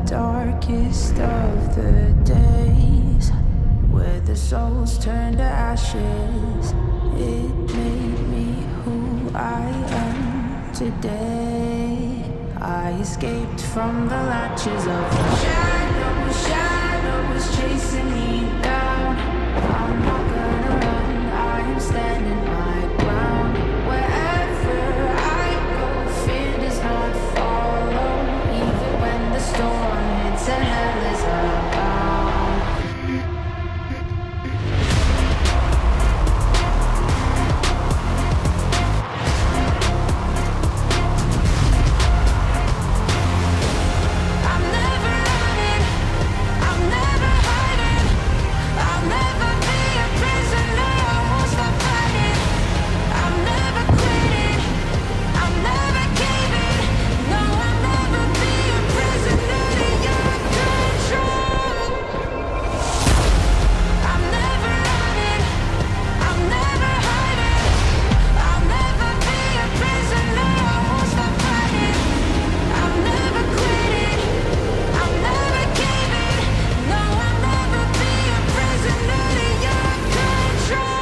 Darkest of the days, where the souls turn to ashes. It made me who I am today. I escaped from the latches of the shadows chasing me down. I'm not gonna run, I am standing my ground. Wherever I go, fear does not follow, even when the storm hits and hell is abound. I'm never running, I'm never hiding, I'll never be a prisoner, I won't stop fighting. I'm never quitting, I'm never giving, no, I'll never be a prisoner to your control. I'm never running, I'm never hiding, I'll never be a prisoner, I won't stop fighting. I'm never quitting, I'm never giving, no, I'll never be a prisoner to your control.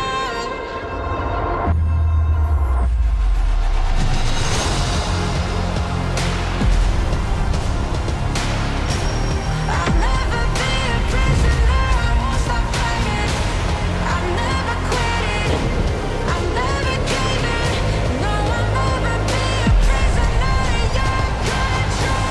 I'll never be a prisoner, I won't stop fighting. I'm never quitting, I'm never giving, no, I'll never be a prisoner to your control.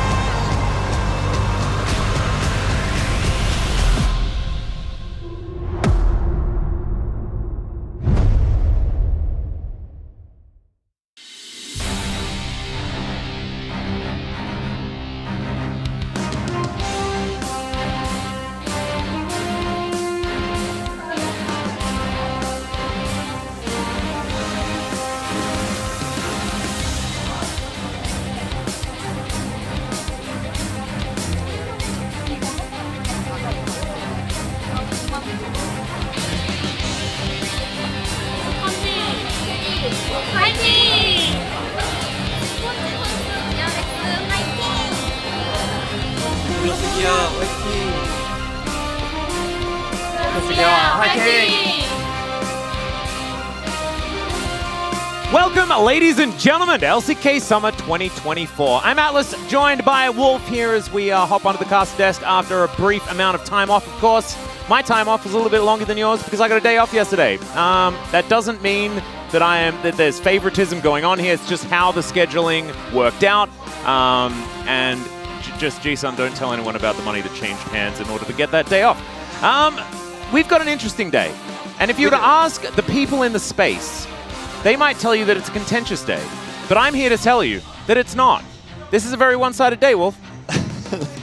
화이팅! DRX 화이팅! 화이팅! Welcome, ladies and gentlemen, to LCK Summer 2024. I'm Atlas, joined by Wolf here as we hop onto the cast desk after a brief amount of time off, of course. My time off was a little bit longer than yours because I got a day off yesterday. That doesn't mean that there's favoritism going on here. It's just how the scheduling worked out. And just, G-Sun, don't tell anyone about the money that changed hands in order to get that day off. We've got an interesting day. And if you were to ask the people in the space, they might tell you that it's a contentious day. But I'm here to tell you that it's not. This is a very one-sided day, Wolf.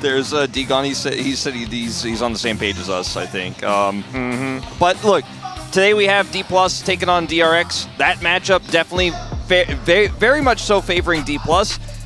There's D-Gon, he said he's on the same page as us, I think. But look, today we have D+ taking on DRX. That matchup definitely very much so favoring D+.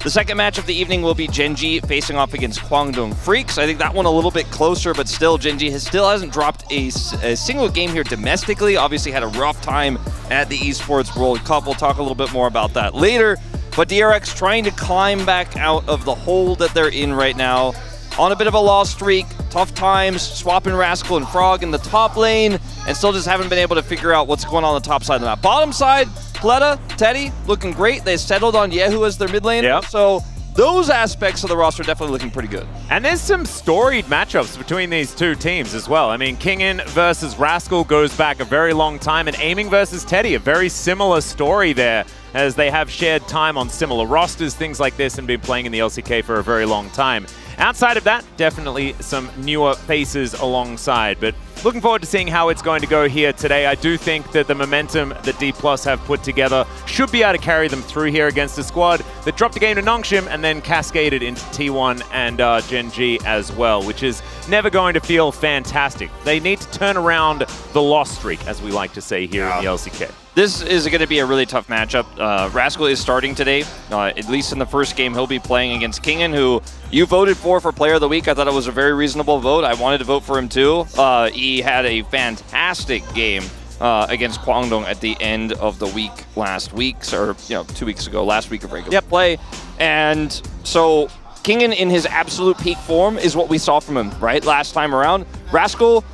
The second match of the evening will be Gen.G facing off against Kwangdong Freaks. I think that one a little bit closer, but still, Gen.G still hasn't dropped a single game here domestically. Obviously had a rough time at the Esports World Cup. We'll talk a little bit more about that later. But DRX trying to climb back out of the hole that they're in right now. On a bit of a loss streak, tough times, swapping Rascal and Frog in the top lane, and still just haven't been able to figure out what's going on the top side of the map. Bottom side, Pleta, Teddy, looking great. They settled on Yehu as their mid laner. Yep. So those aspects of the roster are definitely looking pretty good. And there's some storied matchups between these two teams as well. I mean, Kingin versus Rascal goes back a very long time, and Aiming versus Teddy, a very similar story there, as they have shared time on similar rosters, things like this, and been playing in the LCK for a very long time. Outside of that, definitely some newer faces alongside, but looking forward to seeing how it's going to go here today. I do think that the momentum that D+ have put together should be able to carry them through here against a squad that dropped a game to Nongshim and then cascaded into T1 and Gen.G as well, which is never going to feel fantastic. They need to turn around the loss streak, as we like to say here in the LCK. This is going to be a really tough matchup. Rascal is starting today. At least in the first game, he'll be playing against Kingin, who you voted for Player of the Week. I thought it was a very reasonable vote. I wanted to vote for him too. He had a fantastic game against Kwangdong at the end of the week last week, or 2 weeks ago, last week of regular play. And so Kingin in his absolute peak form is what we saw from him, right? Last time around. Rascal,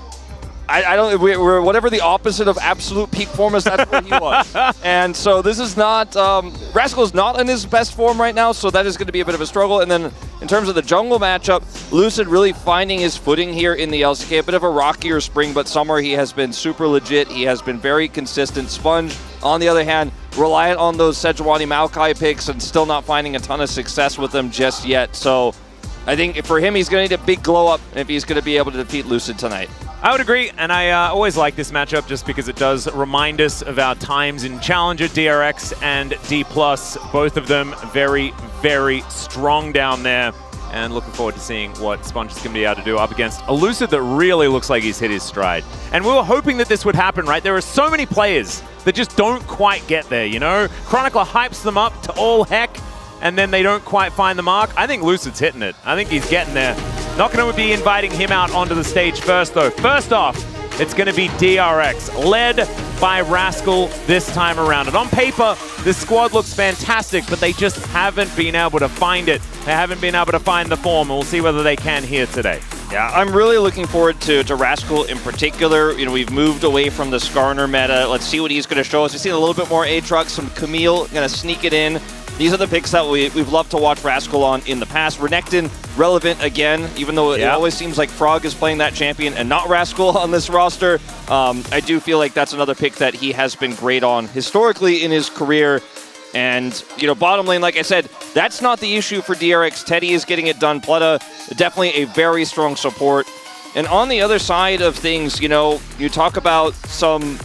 we're whatever the opposite of absolute peak form is, that's where he was. And so this is not, Rascal is not in his best form right now, so that is going to be a bit of a struggle. And then in terms of the jungle matchup, Lucid really finding his footing here in the LCK. A bit of a rockier spring, but summer he has been super legit. He has been very consistent. Sponge, on the other hand, reliant on those Sejuani Maokai picks and still not finding a ton of success with them just yet. So I think for him, he's going to need a big glow up if he's going to be able to defeat Lucid tonight. I would agree, and I always like this matchup just because it does remind us of our times in Challenger, DRX, and D+. Both of them very, very strong down there, and looking forward to seeing what Sponge is going to be able to do up against a Lucid that really looks like he's hit his stride. And we were hoping that this would happen, right? There are so many players that just don't quite get there, you know? Chronicler hypes them up to all heck, and then they don't quite find the mark. I think Lucid's hitting it. I think he's getting there. Not going to be inviting him out onto the stage first, though. First off, it's going to be DRX, led by Rascal this time around. And on paper, this squad looks fantastic, but they just haven't been able to find it. They haven't been able to find the form, and we'll see whether they can here today. Yeah, I'm really looking forward to Rascal in particular. We've moved away from the Skarner meta. Let's see what he's going to show us. We've seen a little bit more Aatrox, some Camille, going to sneak it in. These are the picks that we've loved to watch Rascal on in the past. Renekton, relevant again, even though it always seems like Frog is playing that champion and not Rascal on this roster. I do feel like that's another pick that he has been great on historically in his career. And, bottom lane, like I said, that's not the issue for DRX. Teddy is getting it done. Pleta, definitely a very strong support. And on the other side of things, you talk about some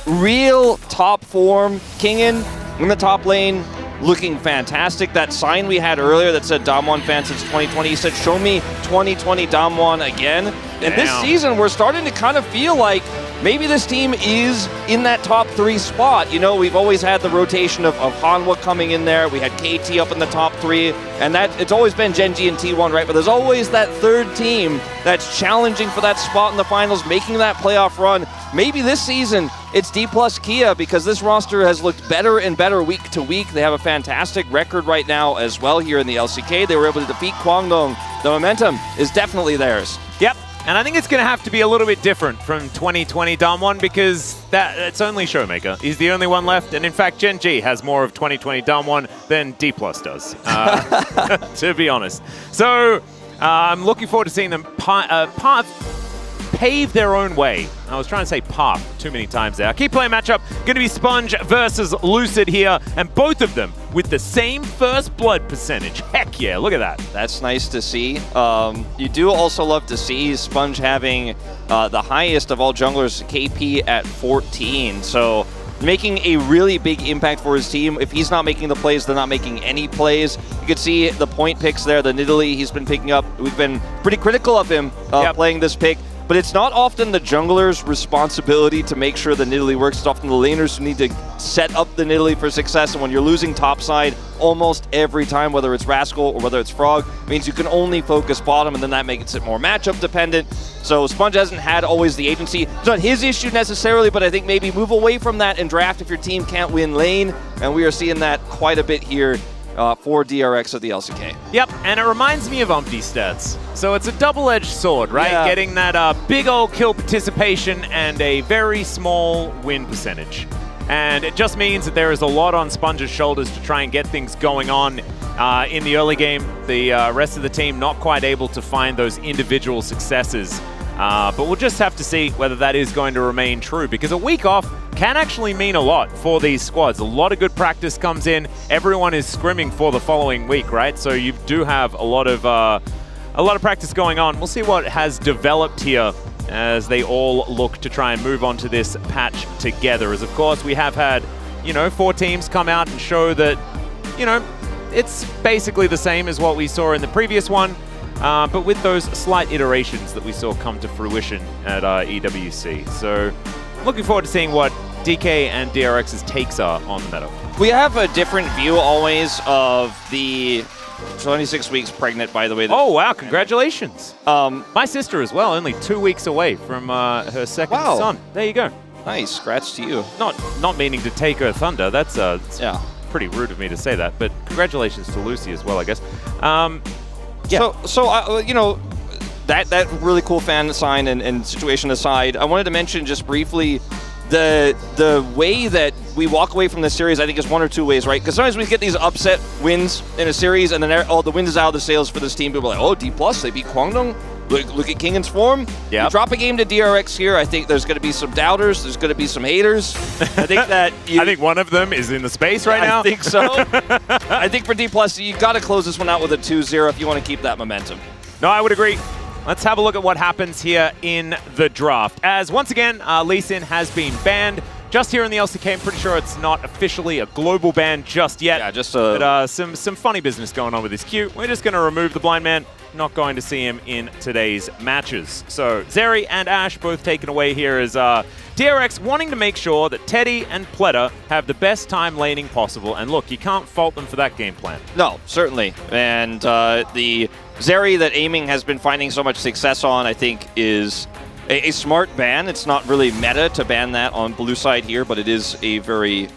real top form. Kingin in the top lane, looking fantastic. That sign we had earlier that said Damwon fan since 2020, he said, show me 2020 Damwon again. And this season, we're starting to kind of feel like maybe this team is in that top 3 spot. We've always had the rotation of Hanwha coming in there. We had KT up in the top 3, and it's always been Gen.G and T1, right? But there's always that third team that's challenging for that spot in the finals, making that playoff run. Maybe this season it's D+ Kia, because this roster has looked better and better week to week. They have a fantastic record right now as well here in the LCK. They were able to defeat Kwangdong. The momentum is definitely theirs. Yep. And I think it's going to have to be a little bit different from 2020 Damwon, because it's only Showmaker. He's the only one left. And in fact, Gen.G has more of 2020 Damwon than D+ does, to be honest. So I'm looking forward to seeing them pave their own way. I was trying to say path too many times there. Key play matchup going to be Sponge versus Lucid here, and both of them with the same first blood percentage. Heck yeah, look at that. That's nice to see. You do also love to see Sponge having the highest of all junglers, KP at 14. So making a really big impact for his team. If he's not making the plays, they're not making any plays. You can see the point picks there, the Nidalee he's been picking up. We've been pretty critical of him playing this pick. But it's not often the jungler's responsibility to make sure the Nidalee works. It's often the laners who need to set up the Nidalee for success. And when you're losing topside almost every time, whether it's Rascal or whether it's Frog, it means you can only focus bottom, and then that makes it more matchup dependent. So Sponge hasn't had always the agency. It's not his issue necessarily, but I think maybe move away from that and draft if your team can't win lane. And we are seeing that quite a bit here for DRX of the LCK. Yep, and it reminds me of Umpty stats. So it's a double-edged sword, right? Yeah. Getting that big old kill participation and a very small win percentage. And it just means that there is a lot on Sponge's shoulders to try and get things going on in the early game. The rest of the team not quite able to find those individual successes. But we'll just have to see whether that is going to remain true, because a week off can actually mean a lot for these squads. A lot of good practice comes in. Everyone is scrimming for the following week, right? So you do have a lot of practice going on. We'll see what has developed here as they all look to try and move on to this patch together. As of course we have had, 4 teams come out and show that, it's basically the same as what we saw in the previous one, but with those slight iterations that we saw come to fruition at EWC. So looking forward to seeing what DK and DRX's takes are on the meta. We have a different view always of the 26 weeks pregnant, by the way. Oh, wow. Congratulations. My sister as well, only 2 weeks away from her second son. There you go. Nice. Congrats to you. Not meaning to take her thunder. That's yeah. pretty rude of me to say that, but congratulations to Lucy as well, I guess. Yeah. So that really cool fan sign and situation aside, I wanted to mention just briefly the way that we walk away from this series. I think is one or two ways, right? Because sometimes we get these upset wins in a series, and then the wind is out of the sails for this team. People are like, oh, D+, they beat Kwangdong. Look at Kingan's form. Yeah. You drop a game to DRX here, I think there's going to be some doubters. There's going to be some haters. I think that I think one of them is in the space right now. I think so. I think for D+, you got to close this one out with a 2-0 if you want to keep that momentum. No, I would agree. Let's have a look at what happens here in the draft. As once again, Lee Sin has been banned. Just here in the LCK, I'm pretty sure it's not officially a global ban just yet. Yeah, just but some funny business going on with his queue. We're just going to remove the blind man. Not going to see him in today's matches. So Zeri and Ash both taken away here as DRX wanting to make sure that Teddy and Pleta have the best time laning possible. And look, you can't fault them for that game plan. No, certainly. And the Zeri that Aiming has been finding so much success on, I think, is a smart ban. It's not really meta to ban that on blue side here, but it is a very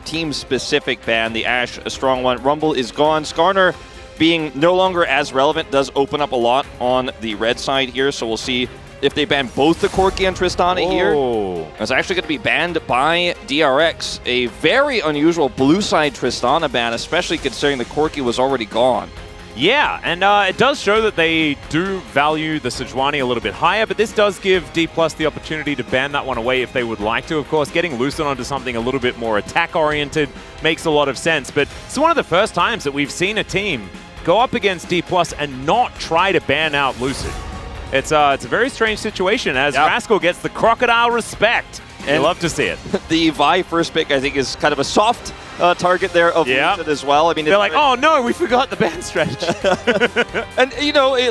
team-specific ban. The Ash, a strong one. Rumble is gone. Skarner being no longer as relevant does open up a lot on the red side here, so we'll see if they ban both the Corki and Tristana here. It's actually going to be banned by DRX. A very unusual blue side Tristana ban, especially considering the Corki was already gone. Yeah, and it does show that they do value the Sejuani a little bit higher, but this does give D+ the opportunity to ban that one away if they would like to. Of course, getting Lucid onto something a little bit more attack-oriented makes a lot of sense, but it's one of the first times that we've seen a team go up against D+ and not try to ban out Lucid. It's a very strange situation as Rascal gets the crocodile respect. And you love to see it. The Vi first pick, I think, is kind of a soft target there of Lucid as well. I mean, they're like, oh no, we forgot the ban strategy. And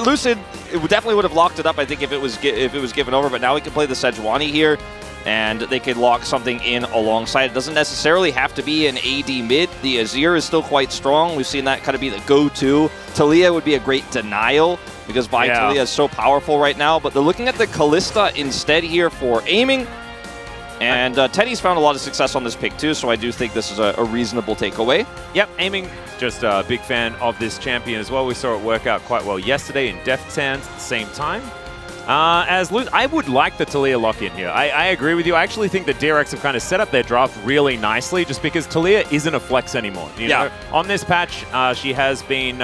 Lucid definitely would have locked it up, I think, if it was given over. But now we can play the Sejuani here, and they could lock something in alongside. It doesn't necessarily have to be an AD mid. The Azir is still quite strong. We've seen that kind of be the go-to. Talia would be a great denial because Talia is so powerful right now. But they're looking at the Kalista instead here for Aiming. And Teddy's found a lot of success on this pick too, so I do think this is a reasonable takeaway. Yep, Aiming, just a big fan of this champion as well. We saw it work out quite well yesterday in Death's Hands at the same time. I would like the Talia lock-in here. I agree with you. I actually think that DRX have kind of set up their draft really nicely just because Talia isn't a flex anymore. You know? On this patch, she has been...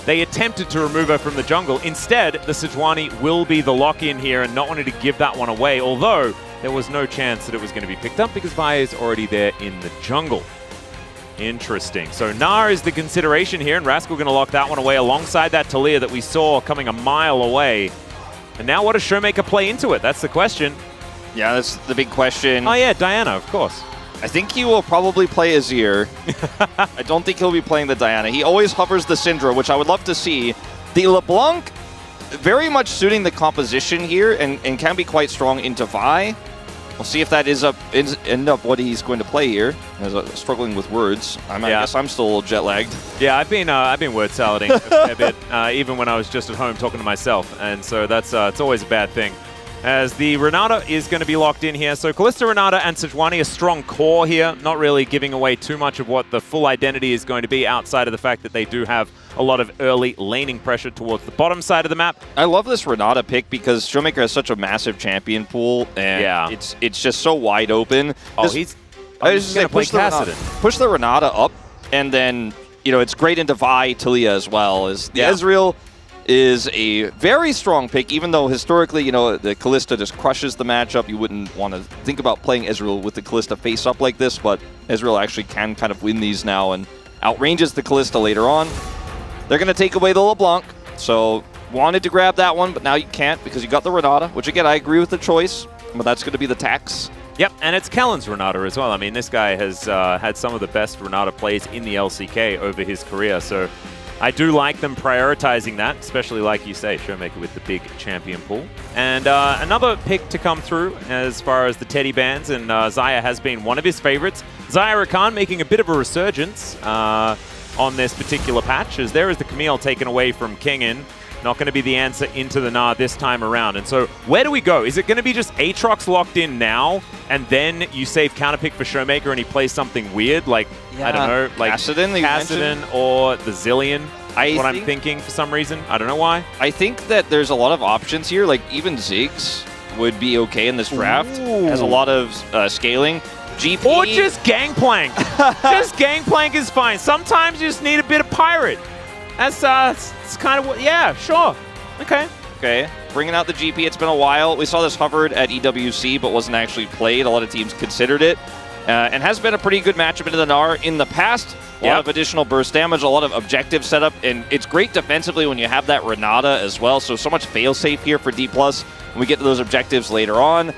they attempted to remove her from the jungle. Instead, the Sejuani will be the lock-in here and not wanting to give that one away, although there was no chance that it was going to be picked up because Vi is already there in the jungle. Interesting. So Gnar is the consideration here, and Rascal going to lock that one away alongside that Talia that we saw coming a mile away. And now what does Showmaker play into it? That's the question. Yeah, that's the big question. Oh yeah, Diana, of course. I think he will probably play Azir. I don't think he'll be playing the Diana. He always hovers the Syndra, which I would love to see. The LeBlanc, very much suiting the composition here and can be quite strong into Vi. We'll see if that end up what he's going to play here. Struggling with words. I guess I'm still a little jet lagged. Yeah, I've been word salading a fair bit, even when I was just at home talking to myself, and so that's it's always a bad thing. As the Renata is going to be locked in here. So Kalista, Renata, and Sejuani, a strong core here, not really giving away too much of what the full identity is going to be outside of the fact that they do have a lot of early laning pressure towards the bottom side of the map. I love this Renata pick because Showmaker has such a massive champion pool, and it's just so wide open. Oh, I was just gonna going to push the Renata up, and then, you know, it's great into Vi, Talia as well. The Ezreal is a very strong pick, even though historically, you know, the Kalista just crushes the matchup. You wouldn't want to think about playing Ezreal with the Kalista face up like this, but Ezreal actually can kind of win these now and outranges the Kalista later on. They're going to take away the LeBlanc, so wanted to grab that one, but now you can't because you got the Renata, which again, I agree with the choice, but that's going to be the tax. Yep, and it's Kellen's Renata as well. I mean, this guy has had some of the best Renata plays in the LCK over his career, so I do like them prioritizing that, especially like you say, Showmaker with the big champion pool. And another pick to come through as far as the Teddy bands, and Xayah has been one of his favorites. Xayah Rakan making a bit of a resurgence on this particular patch, as there is the Camille taken away from Kingin. Not going to be the answer into the Gnar this time around. And so where do we go? Is it going to be just Aatrox locked in now, and then you save counterpick for Showmaker and he plays something weird, like, I don't know, like Kassadin or the Zillion? I'm thinking for some reason. I don't know why. I think that there's a lot of options here. Like, even Ziggs would be okay in this draft. Has a lot of scaling. GP. Or just Gangplank. Just Gangplank is fine. Sometimes you just need a bit of Pirate. That's it's kind of what, yeah, sure. Okay. Okay, bringing out the GP. It's been a while. We saw this hovered at EWC, but wasn't actually played. A lot of teams considered it. And has been a pretty good matchup into the Gnar in the past. A lot of additional burst damage, a lot of objective setup, and it's great defensively when you have that Renata as well. So much failsafe here for D+. When we get to those objectives later on.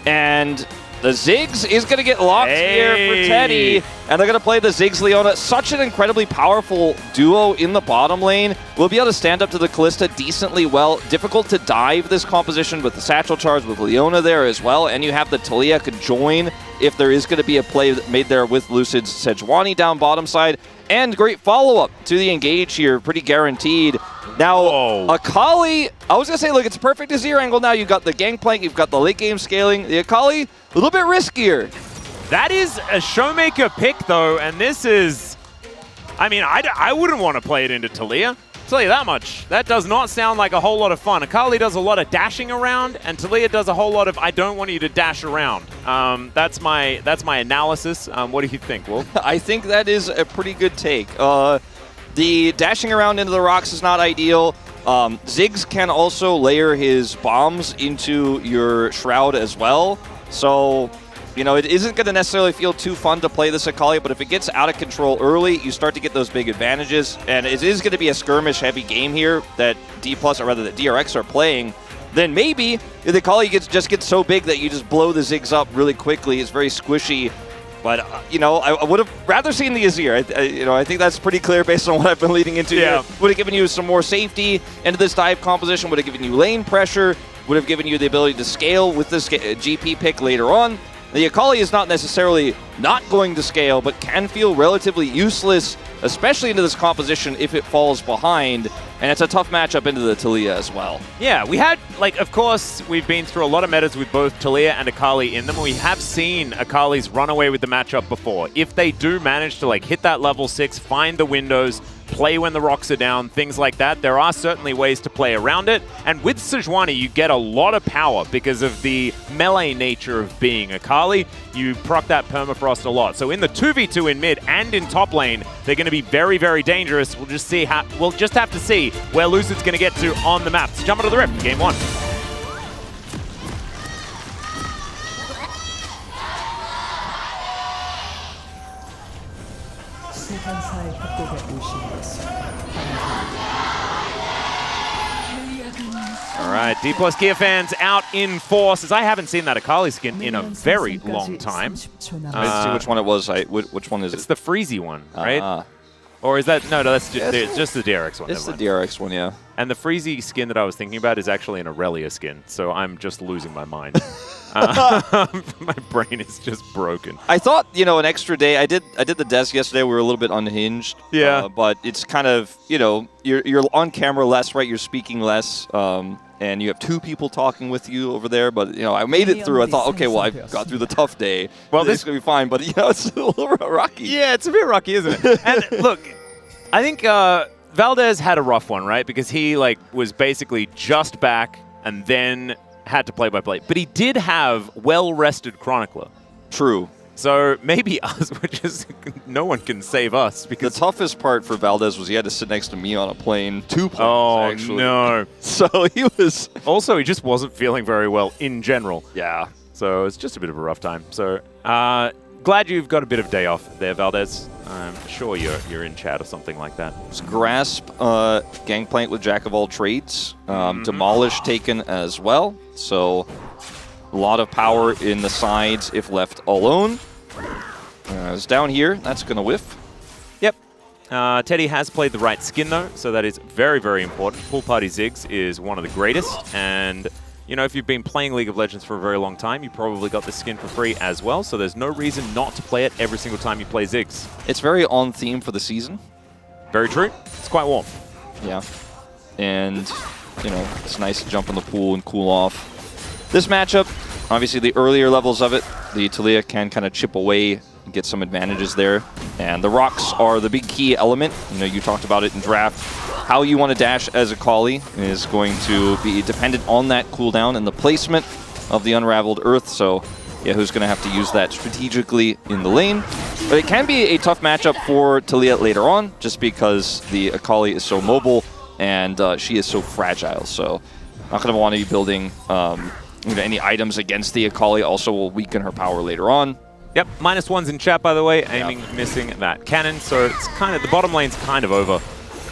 And the Ziggs is going to get locked here for Teddy, and they're going to play the Ziggs Leona. Such an incredibly powerful duo in the bottom lane. We'll be able to stand up to the Kalista decently well. Difficult to dive this composition with the Satchel Charge with Leona there as well, and you have the Talia could join if there is going to be a play made there with Lucid's Sejuani down bottom side. And great follow-up to the engage here, pretty guaranteed. Now, Akali, I was going to say, look, it's perfect Azir angle now. You've got the Gangplank, you've got the late game scaling. The Akali, a little bit riskier. That is a Showmaker pick, though, and this is... I mean, I wouldn't want to play it into Talia. Tell you that much. That does not sound like a whole lot of fun. Akali does a lot of dashing around, and Talia does a whole lot of I don't want you to dash around. That's my analysis. What do you think, Wolf? I think that is a pretty good take. The dashing around into the rocks is not ideal. Ziggs can also layer his bombs into your Shroud as well. So, you know, it isn't going to necessarily feel too fun to play this Akali, but if it gets out of control early, you start to get those big advantages. And it is going to be a skirmish-heavy game here that D+, or rather that DRX are playing. Then maybe if the Akali just gets so big that you just blow the Ziggs up really quickly. It's very squishy. But, you know, I would have rather seen the Azir. I think that's pretty clear based on what I've been leading into here. Would have given you some more safety into this dive composition, would have given you lane pressure, would have given you the ability to scale with this GP pick later on. The Akali is not necessarily not going to scale, but can feel relatively useless, especially into this composition if it falls behind. And it's a tough matchup into the Talia as well. Yeah, we had, like, of course, we've been through a lot of metas with both Talia and Akali in them. We have seen Akali's run away with the matchup before. If they do manage to, like, hit that level 6, find the windows, play when the rocks are down, things like that, there are certainly ways to play around it. And with Sejuani, you get a lot of power because of the melee nature of being Akali. You proc that permafrost a lot. So in the 2v2 in mid and in top lane, they're going to be very, very dangerous. We'll just have to see where Lucid's going to get to on the map. Let's jump into the Rift, game 1. All right, D+ Gear fans out in force, as I haven't seen that Akali skin in a very long time. Let's see which one it was. Which one is it? It's the Freezy one, right? Or is that... No, that's just the DRX one. It's the DRX one, yeah. And the Freezy skin that I was thinking about is actually an Aurelia skin, so I'm just losing my mind. My brain is just broken. I thought, an extra day. I did the desk yesterday. We were a little bit unhinged. Yeah. But it's kind of, you're on camera less, right? You're speaking less. And you have two people talking with you over there. But, I made it through. I thought, okay, well, I got through the tough day. Well, this is going to be fine. But, it's a little rocky. Yeah, it's a bit rocky, isn't it? And look, I think Valdez had a rough one, right? Because he, was basically just back and then had to play by play. But he did have well-rested Chronicler. True. So maybe us, which is no one can save us The because. toughest part for Valdez was he had to sit next to me on a plane, 2 planes Oh actually. no! So he was. Also, he just wasn't feeling very well in general. Yeah. So it's just a bit of a rough time. So glad you've got a bit of day off there, Valdez. I'm sure you're in chat or something like that. Grasp, Gangplank with Jack of all trades. Demolish taken as well. So a lot of power in the sides if left alone. It's down here. That's going to whiff. Yep. Teddy has played the right skin, though, so that is very, very important. Pool Party Ziggs is one of the greatest, and, you know, if you've been playing League of Legends for a very long time, you probably got the skin for free as well, so there's no reason not to play it every single time you play Ziggs. It's very on theme for the season. Very true. It's quite warm. Yeah. And, you know, it's nice to jump in the pool and cool off. This matchup, obviously the earlier levels of it, the Talia can kind of chip away and get some advantages there. And the rocks are the big key element. You know, you talked about it in draft. How you want to dash as a Kali is going to be dependent on that cooldown and the placement of the Unraveled Earth. So, yeah, who's going to have to use that strategically in the lane. But it can be a tough matchup for Talia later on, just because the Akali is so mobile and she is so fragile. So, not going to want to be building any items against the Akali. Also will weaken her power later on. Yep, -1's in chat, by the way. Aiming, missing that cannon. So it's kind of, the bottom lane's kind of over.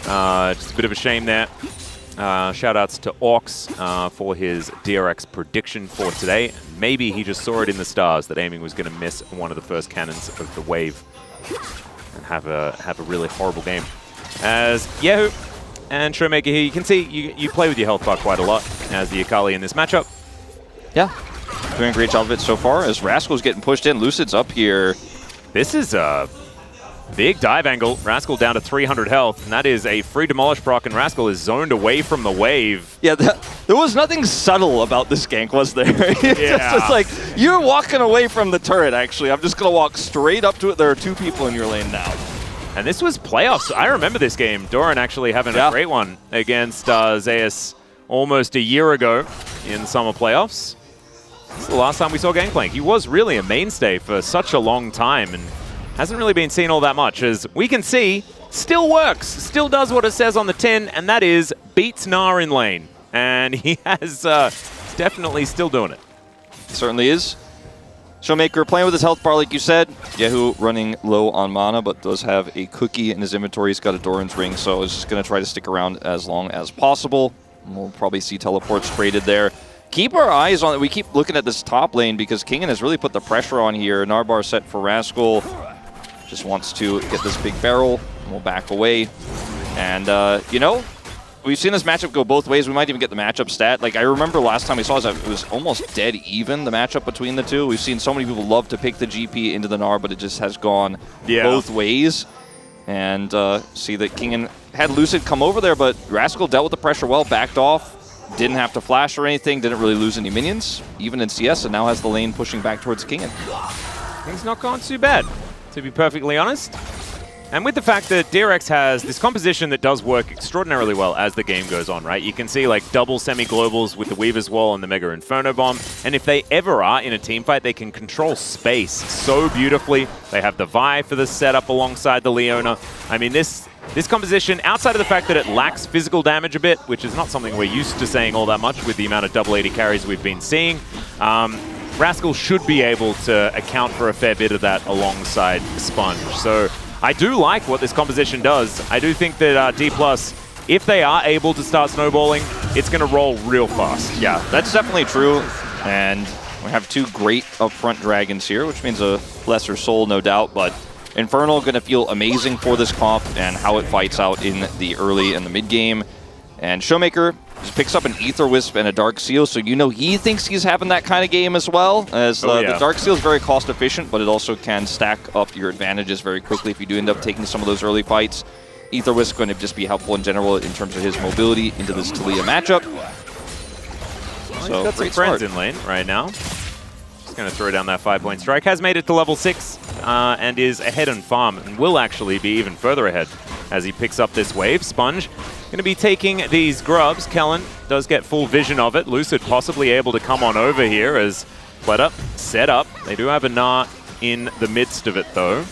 Just a bit of a shame there. Shout-outs to Orcs for his DRX prediction for today. Maybe he just saw it in the stars that Aiming was going to miss one of the first cannons of the wave and have a really horrible game. As Yahoo and Showmaker here, you can see you play with your health bar quite a lot as the Akali in this matchup. Yeah, doing a great job of it so far as Rascal's getting pushed in. Lucid's up here. This is a big dive angle. Rascal down to 300 health, and that is a free demolish proc, and Rascal is zoned away from the wave. Yeah, there was nothing subtle about this gank, was there? Yeah. It's like, you're walking away from the turret, actually. I'm just going to walk straight up to it. There are 2 people in your lane now. And this was playoffs. I remember this game. Doran actually having a great one against Zeus almost a year ago in summer playoffs. This is the last time we saw Gangplank. He was really a mainstay for such a long time and hasn't really been seen all that much. As we can see, still works, still does what it says on the tin, and that is beats Gnar in lane. And he has definitely still doing it. Certainly is. Showmaker playing with his health bar, like you said. Yahoo running low on mana, but does have a cookie in his inventory. He's got a Doran's ring, so he's just going to try to stick around as long as possible. We'll probably see teleports traded there. Keep our eyes on it. We keep looking at this top lane because Kingen has really put the pressure on here. Narbar set for Rascal. Just wants to get this big barrel. And we'll back away. And, you know, we've seen this matchup go both ways. We might even get the matchup stat. Like, I remember last time we saw it was almost dead even, the matchup between the two. We've seen so many people love to pick the GP into the Gnar, but it just has gone both ways. And see that Kingen had Lucid come over there, but Rascal dealt with the pressure well, backed off. Didn't have to flash or anything, didn't really lose any minions, even in CS, and now has the lane pushing back towards Kingen. Things not gone too bad, to be perfectly honest. And with the fact that DRX has this composition that does work extraordinarily well as the game goes on, right? You can see like double semi-globals with the Weaver's Wall and the Mega Inferno Bomb. And if they ever are in a team fight, they can control space so beautifully. They have the Vi for the setup alongside the Leona. I mean, this composition, outside of the fact that it lacks physical damage a bit, which is not something we're used to saying all that much with the amount of double 80 carries we've been seeing, Rascal should be able to account for a fair bit of that alongside Sponge. So I do like what this composition does. I do think that D+, if they are able to start snowballing, it's going to roll real fast. Yeah, that's definitely true. And we have 2 great upfront dragons here, which means a lesser soul, no doubt, but Infernal going to feel amazing for this comp and how it fights out in the early and the mid game. And Showmaker just picks up an Aether Wisp and a Dark Seal, so you know he thinks he's having that kind of game as well. As the Dark Seal is very cost efficient, but it also can stack up your advantages very quickly if you do end up taking some of those early fights. Aether Wisp going to just be helpful in general in terms of his mobility into this Talia matchup. Well, so he's got some friends in lane right now. Going to throw down that 5-point strike. Has made it to level 6 and is ahead on farm and will actually be even further ahead as he picks up this wave. Sponge going to be taking these grubs. Kellen does get full vision of it. Lucid possibly able to come on over here as Fled Up set up. They do have a Gnar in the midst of it, though.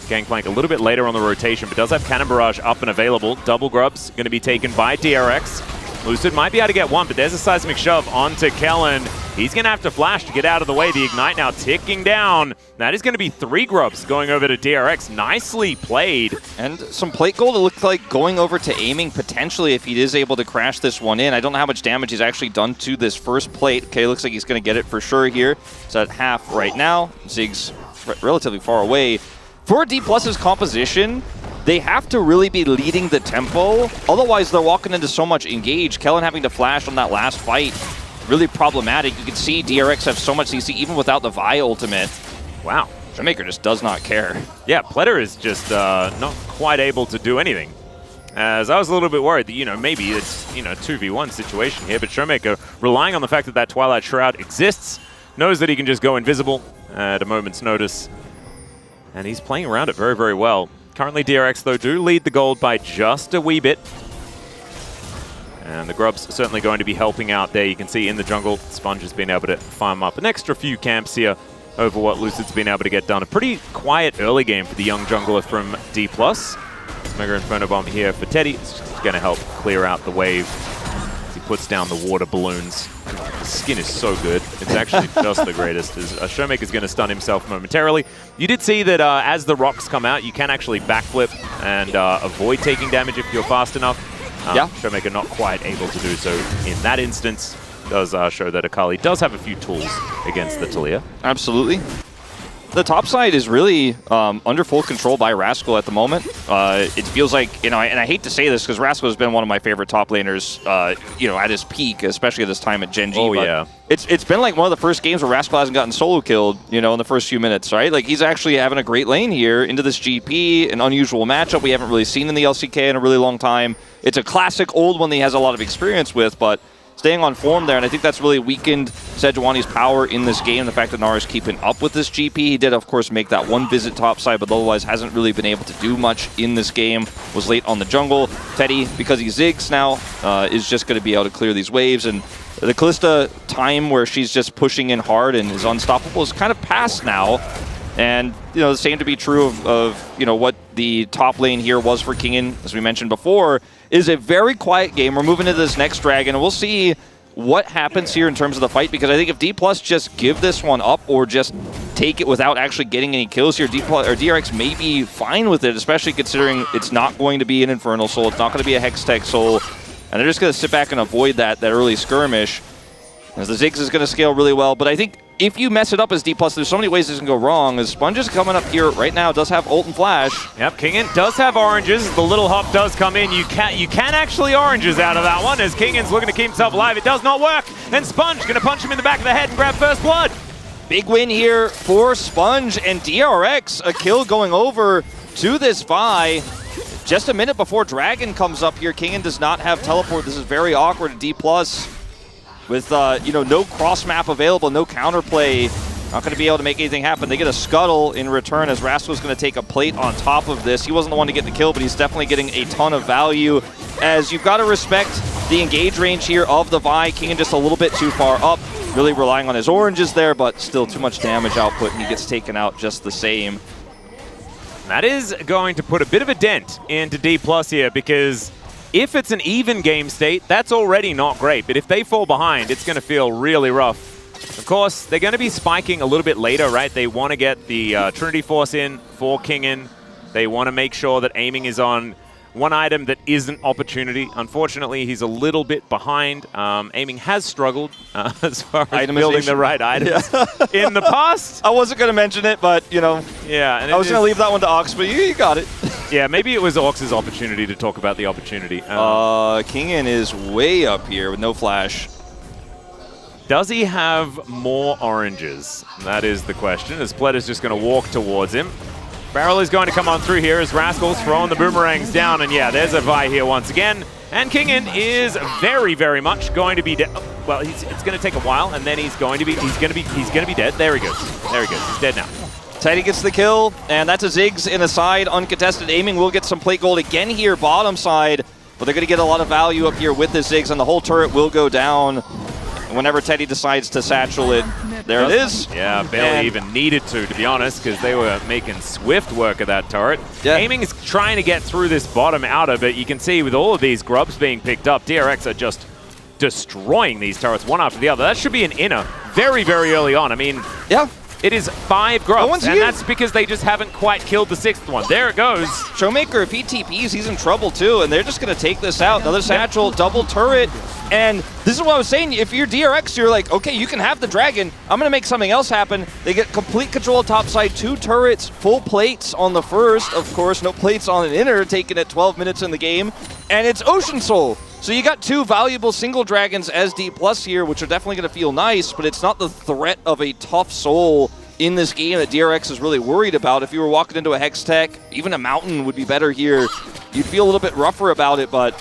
Gangplank a little bit later on the rotation, but does have Cannon Barrage up and available. Double Grub's going to be taken by DRX. Lucid might be able to get one, but there's a seismic shove onto Kellen. He's going to have to flash to get out of the way. The Ignite now ticking down. That is going to be 3 Grubs going over to DRX. Nicely played. And some plate gold, it looked like going over to aiming potentially if he is able to crash this one in. I don't know how much damage he's actually done to this first plate. Okay, looks like he's going to get it for sure here. It's at half right now. Zig's relatively far away. For D+'s composition, they have to really be leading the tempo. Otherwise, they're walking into so much engage. Kellen having to flash on that last fight, really problematic. You can see DRX have so much CC even without the Vi ultimate. Wow. Showmaker just does not care. Yeah, Pletter is just not quite able to do anything. As I was a little bit worried that, maybe it's, 2v1 situation here, but Showmaker, relying on the fact that that Twilight Shroud exists, knows that he can just go invisible at a moment's notice. And he's playing around it very, very well. Currently, DRX, though, do lead the gold by just a wee bit. And the Grubs certainly going to be helping out there. You can see in the jungle, Sponge has been able to farm up an extra few camps here over what Lucid's been able to get done. A pretty quiet early game for the young jungler from D+. Mega Inferno Bomb here for Teddy. It's just going to help clear out the wave as he puts down the water balloons. The skin is so good. It's actually just the greatest. Showmaker's going to stun himself momentarily. You did see that as the rocks come out, you can actually backflip and avoid taking damage if you're fast enough. Yeah. Showmaker not quite able to do so in that instance. Does show that Akali does have a few tools against the Taliyah. Absolutely. The top side is really under full control by Rascal at the moment. It feels like, and I hate to say this because Rascal has been one of my favorite top laners, at his peak, especially at this time at Gen.G. Oh, yeah. It's been like one of the first games where Rascal hasn't gotten solo killed, in the first few minutes, right? Like, he's actually having a great lane here into this GP, an unusual matchup we haven't really seen in the LCK in a really long time. It's a classic old one that he has a lot of experience with, but staying on form there, and I think that's really weakened Sejuani's power in this game, the fact that Nara's keeping up with this GP. He did, of course, make that one visit topside, but otherwise hasn't really been able to do much in this game. Was late on the jungle. Teddy, because he zigs now, is just going to be able to clear these waves, and the Kalista time where she's just pushing in hard and is unstoppable is kind of past now. And, the same to be true of what the top lane here was for Kingen, as we mentioned before, is a very quiet game. We're moving into this next dragon, and we'll see what happens here in terms of the fight, because I think if D+ just give this one up or just take it without actually getting any kills here, DRX may be fine with it, especially considering it's not going to be an Infernal Soul, it's not going to be a Hextech Soul, and they're just going to sit back and avoid that early skirmish, as the Ziggs is going to scale really well. But I think if you mess it up as D+, there's so many ways this can go wrong. As Sponge is coming up here right now, does have ult and flash. Yep, Kingen does have oranges. The little hop does come in. You can actually oranges out of that one as Kingen's looking to keep himself alive. It does not work. And Sponge going to punch him in the back of the head and grab first blood. Big win here for Sponge and DRX. A kill going over to this Vi. Just a minute before Dragon comes up here. Kingen does not have teleport. This is very awkward at D+. With, no cross map available, no counterplay, not going to be able to make anything happen. They get a scuttle in return as Rascal's going to take a plate on top of this. He wasn't the one to get the kill, but he's definitely getting a ton of value, as you've got to respect the engage range here of the Vi. Kingen just a little bit too far up, really relying on his oranges there, but still too much damage output, and he gets taken out just the same. That is going to put a bit of a dent into D+ here, because if it's an even game state, that's already not great. But if they fall behind, it's going to feel really rough. Of course, they're going to be spiking a little bit later, right? They want to get the Trinity Force in for Kingen. They want to make sure that aiming is on one item that isn't opportunity. Unfortunately, he's a little bit behind. Aiming has struggled as far as building the right items in the past. I wasn't going to mention it, but, Yeah, and I was going to leave that one to Ox, but you got it. Yeah, maybe it was Ox's opportunity to talk about the opportunity. Kingen is way up here with no flash. Does he have more oranges? That is the question, as Pled is just going to walk towards him. Barrel is going to come on through here as Rascal's throwing the boomerangs down, and yeah, there's a Vi here once again. And Kingen is very, very much going to be dead. Well, it's going to take a while, and then he's going to be dead. There he goes. There he goes. He's dead now. Teddy gets the kill, and that's a Ziggs in the side. Uncontested aiming will get some plate gold again here, bottom side. But they're going to get a lot of value up here with the Ziggs, and the whole turret will go down. whenever Teddy decides to satchel it, there it is. Yeah, barely And- even needed to be honest, because they were making swift work of that turret. Yeah. Aiming is trying to get through this bottom outer, but you can see with all of these grubs being picked up, DRX are just destroying these turrets one after the other. That should be an inner very, very early on. I mean, Yeah. it is 5 grubs, one's and here. that's because they just haven't quite killed the 6th one. There it goes. Showmaker, if he TPs, he's in trouble too, and they're just going to take this out. Another satchel, double turret, and this is what I was saying. If you're DRX, you're like, okay, you can have the dragon. I'm going to make something else happen. They get complete control of topside, 2 turrets, full plates on the first, of course, no plates on an inner, taken at 12 minutes in the game, and it's Ocean Soul. So you got 2 valuable single dragons as D+ here, which are definitely going to feel nice, but it's not the threat of a tough soul in this game that DRX is really worried about. If you were walking into a Hex Tech, even a Mountain would be better here. You'd feel a little bit rougher about it, but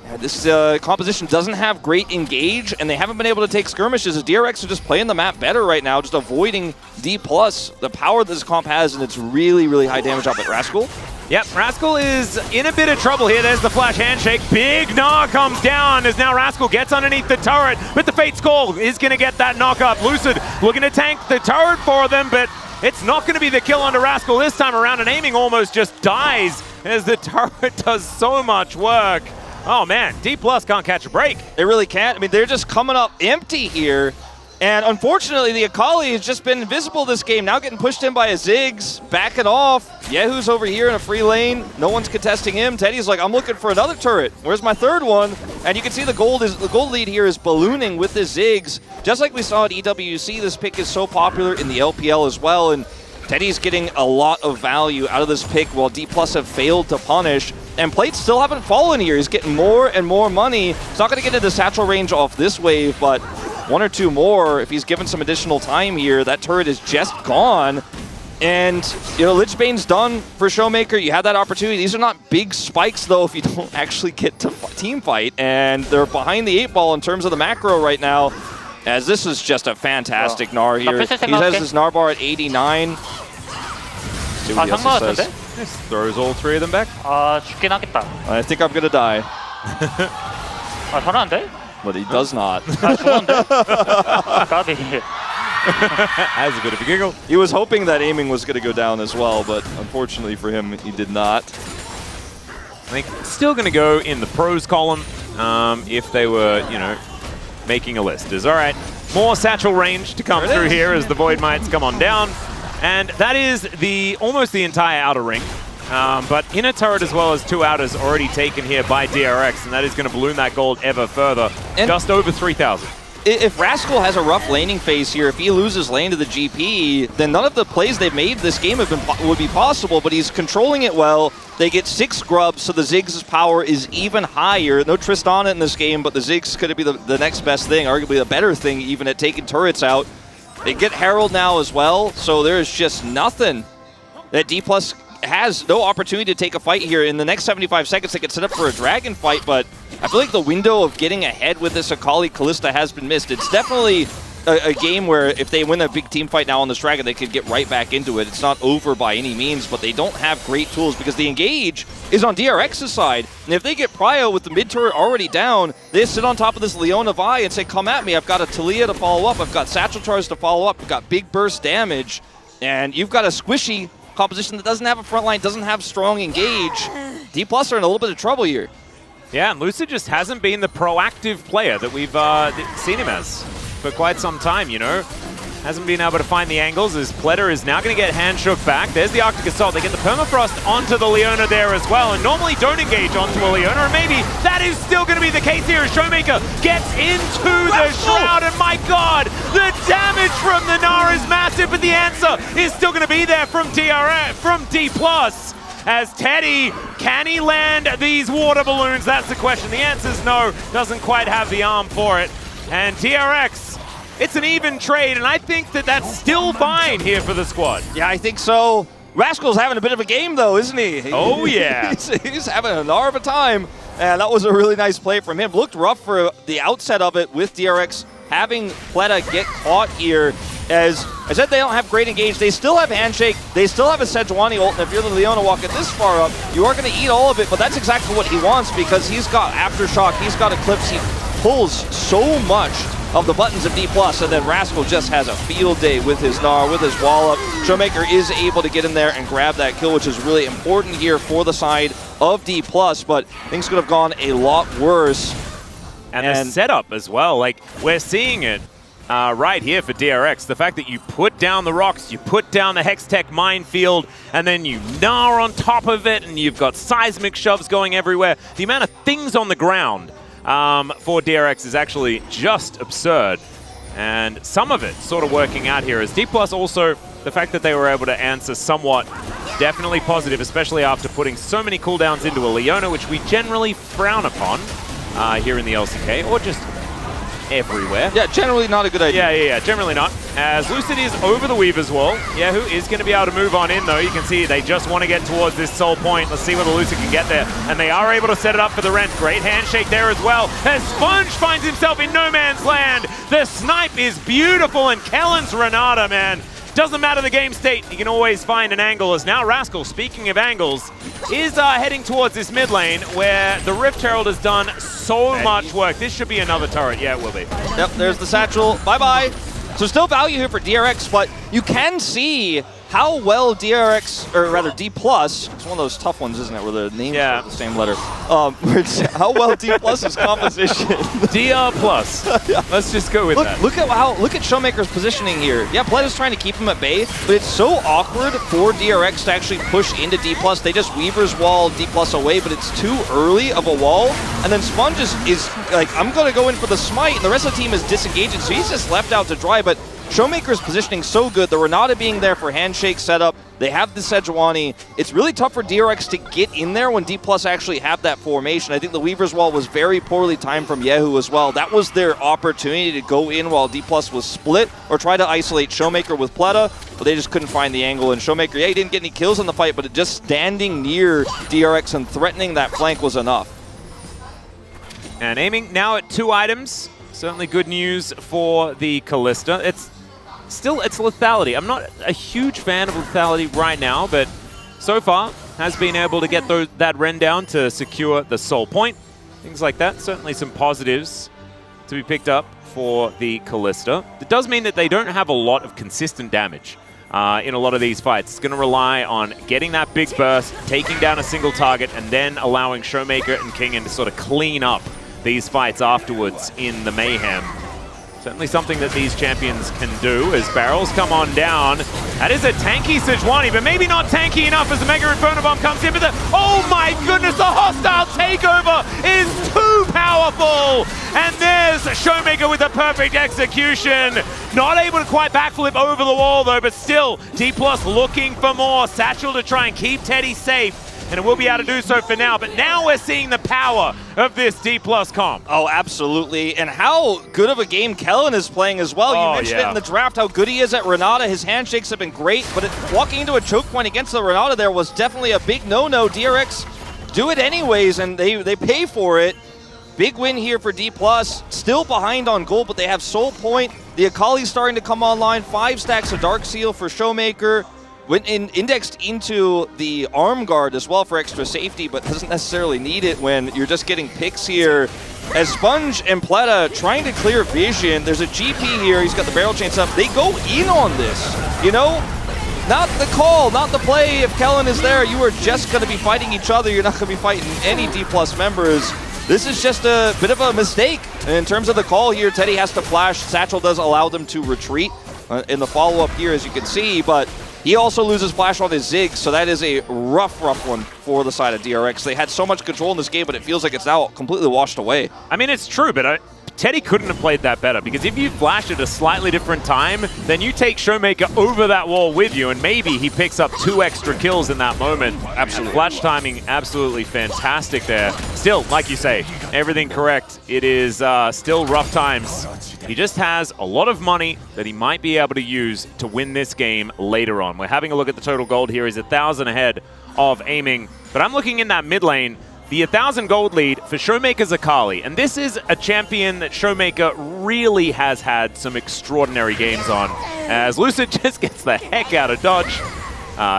yeah, this composition doesn't have great engage, and they haven't been able to take skirmishes. The DRX are just playing the map better right now, just avoiding D+. The power this comp has, and it's really, really high damage out at Rascal. Yep, Rascal is in a bit of trouble here. There's the flash handshake. Big Gnar comes down as now Rascal gets underneath the turret, but the Fate's Call is going to get that knock up. Lucid looking to tank the turret for them, but it's not going to be the kill onto Rascal this time around, and Aiming almost just dies as the turret does so much work. Oh man, D+ can't catch a break. They really can't. I mean, they're just coming up empty here. And unfortunately, the Akali has just been invisible this game. Now getting pushed in by a Ziggs, backing off. Yehu's over here in a free lane. No one's contesting him. Teddy's like, I'm looking for another turret. Where's my 3rd one? And you can see the gold lead here is ballooning with the Ziggs. Just like we saw at EWC, this pick is so popular in the LPL as well. And Teddy's getting a lot of value out of this pick while D+ have failed to punish. And plates still haven't fallen here. He's getting more and more money. He's not going to get into satchel range off this wave, but 1 or 2 more, if he's given some additional time here, that turret is just gone. And, you know, Lichbane's done for Showmaker. You had that opportunity. These are not big spikes, though, if you don't actually get to team fight. And they're behind the 8 ball in terms of the macro right now, as this is just a fantastic Gnar here. He has his Gnar bar at 89. See what he else says. Just throws all 3 of them back. 죽긴 하겠다. I think I'm going to die. 잘하는데? But he does not. 죽었는데? 까비. Has a bit of a giggle. He was hoping that Aiming was going to go down as well, but unfortunately for him, he did not. I think still going to go in the pros column if they were, you know, making a list. Is all right. More satchel range to come through here as the Void Mites come on down. And that is almost the entire outer ring. But inner turret as well as 2 outers already taken here by DRX, and that is going to balloon that gold ever further. And just over 3,000. If Rascal has a rough laning phase here, if he loses lane to the GP, then none of the plays they've made this game would be possible, but he's controlling it well. They get 6 grubs, so the Ziggs' power is even higher. No Tristana in this game, but the Ziggs could be the next best thing, arguably the better thing even at taking turrets out. They get Herald now as well, so there's just nothing that D+ has no opportunity to take a fight here. In the next 75 seconds, they get set up for a dragon fight, but I feel like the window of getting ahead with this Akali Kalista has been missed. It's definitely a game where if they win a big team fight now on this dragon, they could get right back into it. It's not over by any means, but they don't have great tools because the engage is on DRX's side. And if they get Prio with the mid turret already down, they sit on top of this Leona Vi and say, come at me. I've got a Talia to follow up. I've got Satchel Charge to follow up. I've got big burst damage. And you've got a squishy composition that doesn't have a front line, doesn't have strong engage. D+ are in a little bit of trouble here. Yeah, and Lucid just hasn't been the proactive player that we've seen him as for quite some time, you know. Hasn't been able to find the angles as Pleta is now going to get hand shook back. There's the Arctic Assault. They get the Permafrost onto the Leona there as well, and normally don't engage onto a Leona, or maybe that is still going to be the case here as Showmaker gets into the Shroud, and my god, the damage from the Gnar is massive, but the answer is still going to be there from DRX, from D+. As Teddy, can he land these water balloons? That's the question. The answer is no, doesn't quite have the arm for it. And DRX, it's an even trade, and I think that that's still fine here for the squad. Yeah, I think so. Rascal's having a bit of a game, though, isn't he? Oh, yeah. he's having an hour of a time, and that was a really nice play from him. Looked rough for the outset of it with DRX having Pleta get caught here. As I said, they don't have great engage. They still have Handshake. They still have a Sejuani ult, and if you're the Leona walking this far up, you are going to eat all of it, but that's exactly what he wants because he's got Aftershock, he's got Eclipse. He pulls so much of the buttons of D+, and then Rascal just has a field day with his Gnar, with his wallop. Showmaker is able to get in there and grab that kill, which is really important here for the side of D+, but things could have gone a lot worse. And the setup as well, like we're seeing it right here for DRX. The fact that you put down the rocks, you put down the Hextech minefield, and then you gnar on top of it, and you've got seismic shoves going everywhere. The amount of things on the ground for DRX is actually just absurd. And some of it sort of working out here is D+ also, the fact that they were able to answer somewhat definitely positive, especially after putting so many cooldowns into a Leona, which we generally frown upon here in the LCK, or just everywhere. Yeah, generally not a good idea. Yeah, generally not. As Lucid is over the Weaver's wall. Yahoo is going to be able to move on in, though. You can see they just want to get towards this soul point. Let's see whether Lucid can get there. And they are able to set it up for the Rent. Great handshake there as well. As Sponge finds himself in no man's land. The snipe is beautiful, and Kellen's Renata, man. Doesn't matter the game state, you can always find an angle. As now Rascal, speaking of angles, is heading towards this mid lane where the Rift Herald has done so much work. This should be another turret. Yeah, it will be. Yep, there's the satchel. Bye-bye. So still value here for DRX, but you can see how well DRX, or rather D+, it's one of those tough ones, isn't it, where the names are the same letter. How well D+'s composition. DR+. Let's just go with that. Look at Showmaker's positioning here. Yeah, Pletta's trying to keep him at bay, but it's so awkward for DRX to actually push into D+. They just Weaver's wall D+ away, but it's too early of a wall. And then Sponge is like, I'm going to go in for the smite, and the rest of the team is disengaging, so he's just left out to dry. But Showmaker's positioning so good. The Renata being there for handshake setup. They have the Sejuani. It's really tough for DRX to get in there when D+ actually have that formation. I think the Weaver's Wall was very poorly timed from Yahoo as well. That was their opportunity to go in while D+ was split or try to isolate Showmaker with Pletta, but they just couldn't find the angle. And Showmaker, yeah, he didn't get any kills in the fight, but just standing near DRX and threatening that flank was enough. And aiming now at 2 items. Certainly good news for the Kalista. It's lethality. I'm not a huge fan of lethality right now, but so far has been able to get that Ren down to secure the soul point. Things like that. Certainly some positives to be picked up for the Kalista. It does mean that they don't have a lot of consistent damage in a lot of these fights. It's going to rely on getting that big burst, taking down a single target, and then allowing Showmaker and Kingen to sort of clean up these fights afterwards in the mayhem. Certainly something that these champions can do as barrels come on down. That is a tanky Sejuani, but maybe not tanky enough as the Mega Inferno Bomb comes in. But oh my goodness, the hostile takeover is too powerful! And there's Showmaker with the perfect execution. Not able to quite backflip over the wall though, but still, D+ looking for more. Satchel to try and keep Teddy safe. And it will be able to do so for now, but now we're seeing the power of this D+ comp. Oh, absolutely. And how good of a game Kellen is playing as well. You mentioned it in the draft, how good he is at Renata. His handshakes have been great, but walking into a choke point against the Renata there was definitely a big no-no. DRX do it anyways, and they pay for it. Big win here for D+. Still behind on gold, but they have Soul Point. The Akali's starting to come online. 5 stacks of Dark Seal for Showmaker. Went indexed into the arm guard as well for extra safety, but doesn't necessarily need it when you're just getting picks here. As Sponge and Pletta trying to clear vision, there's a GP here, he's got the barrel chain up. They go in on this, you know? Not the call, not the play. If Kellen is there, you are just going to be fighting each other. You're not going to be fighting any D+ members. This is just a bit of a mistake. In terms of the call here, Teddy has to flash. Satchel does allow them to retreat in the follow-up here, as you can see, but he also loses flash on his Ziggs, so that is a rough one for the side of DRX. They had so much control in this game, but it feels like it's now completely washed away. I mean, it's true, but Teddy couldn't have played that better, because if you flash at a slightly different time, then you take Showmaker over that wall with you, and maybe he picks up 2 extra kills in that moment. Absolutely. And flash timing, absolutely fantastic there. Still, like you say, everything correct. It is still rough times. He just has a lot of money that he might be able to use to win this game later on. We're having a look at the total gold here. He's 1,000 ahead of aiming, but I'm looking in that mid lane. The 1,000 gold lead for Showmaker's Akali, and this is a champion that Showmaker really has had some extraordinary games on, as Lucid just gets the heck out of dodge.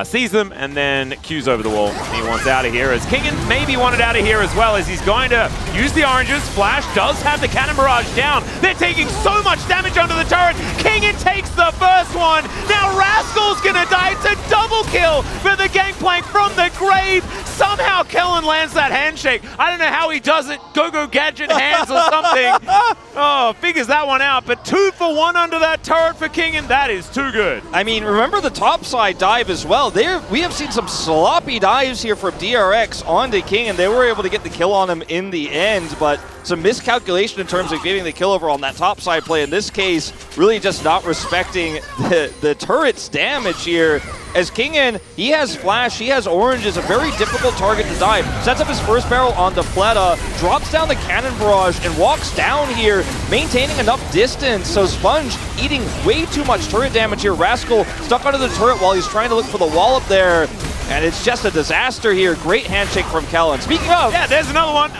sees them, and then Q's over the wall. He wants out of here, as Kingen maybe wanted out of here as well, as he's going to use the oranges. Flash does have the cannon barrage down. They're taking so much damage under the turret. Kingen takes the first one. Now Rascal's gonna die. It's a double kill for the Gangplank from the grave. Somehow Kellen lands that handshake. I don't know how he does it. Go-Go Gadget hands or something. Oh, figures that one out. But 2 for 1 under that turret for Kingen. That is too good. I mean, remember the topside dive as well. We have seen some sloppy dives here from DRX onto King, and they were able to get the kill on him in the end, but some miscalculation in terms of getting the kill over on that topside play. In this case, really just not respecting the turret's damage here. As Kingen, he has flash, he has oranges, a very difficult target to dive. Sets up his first barrel onto Fleta, drops down the cannon barrage, and walks down here, maintaining enough distance. So Sponge eating way too much turret damage here. Rascal stuck under the turret while he's trying to look for the wall up there. And it's just a disaster here. Great handshake from Kellen. Speaking of... Yeah, there's another one.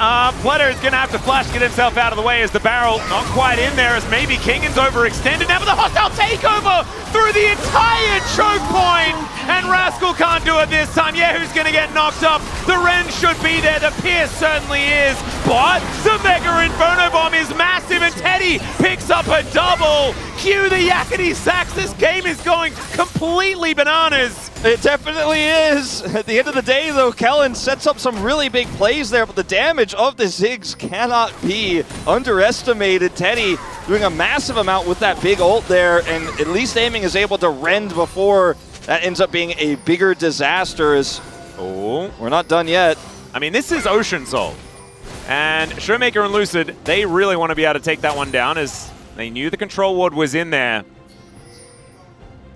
Fleta is going to have to flash to get himself out of the way, as the barrel not quite in there, as maybe Kingen's overextended. Now with the hostile takeover through the entire choke point. And Rascal can't do it this time. Yeah, who's going to get knocked up? The Ren should be there. The Pierce certainly is. But the Mega Inferno Bomb is massive, and Teddy picks up a double. Cue the yakety sax. This game is going completely bananas. It definitely is. At the end of the day, though, Kellen sets up some really big plays there, but the damage of the Ziggs cannot be underestimated. Teddy doing a massive amount with that big ult there, and at least aiming is able to rend before that ends up being a bigger disaster. Oh, we're not done yet. I mean, this is Ocean Soul. And Showmaker and Lucid, they really want to be able to take that one down, as they knew the control ward was in there.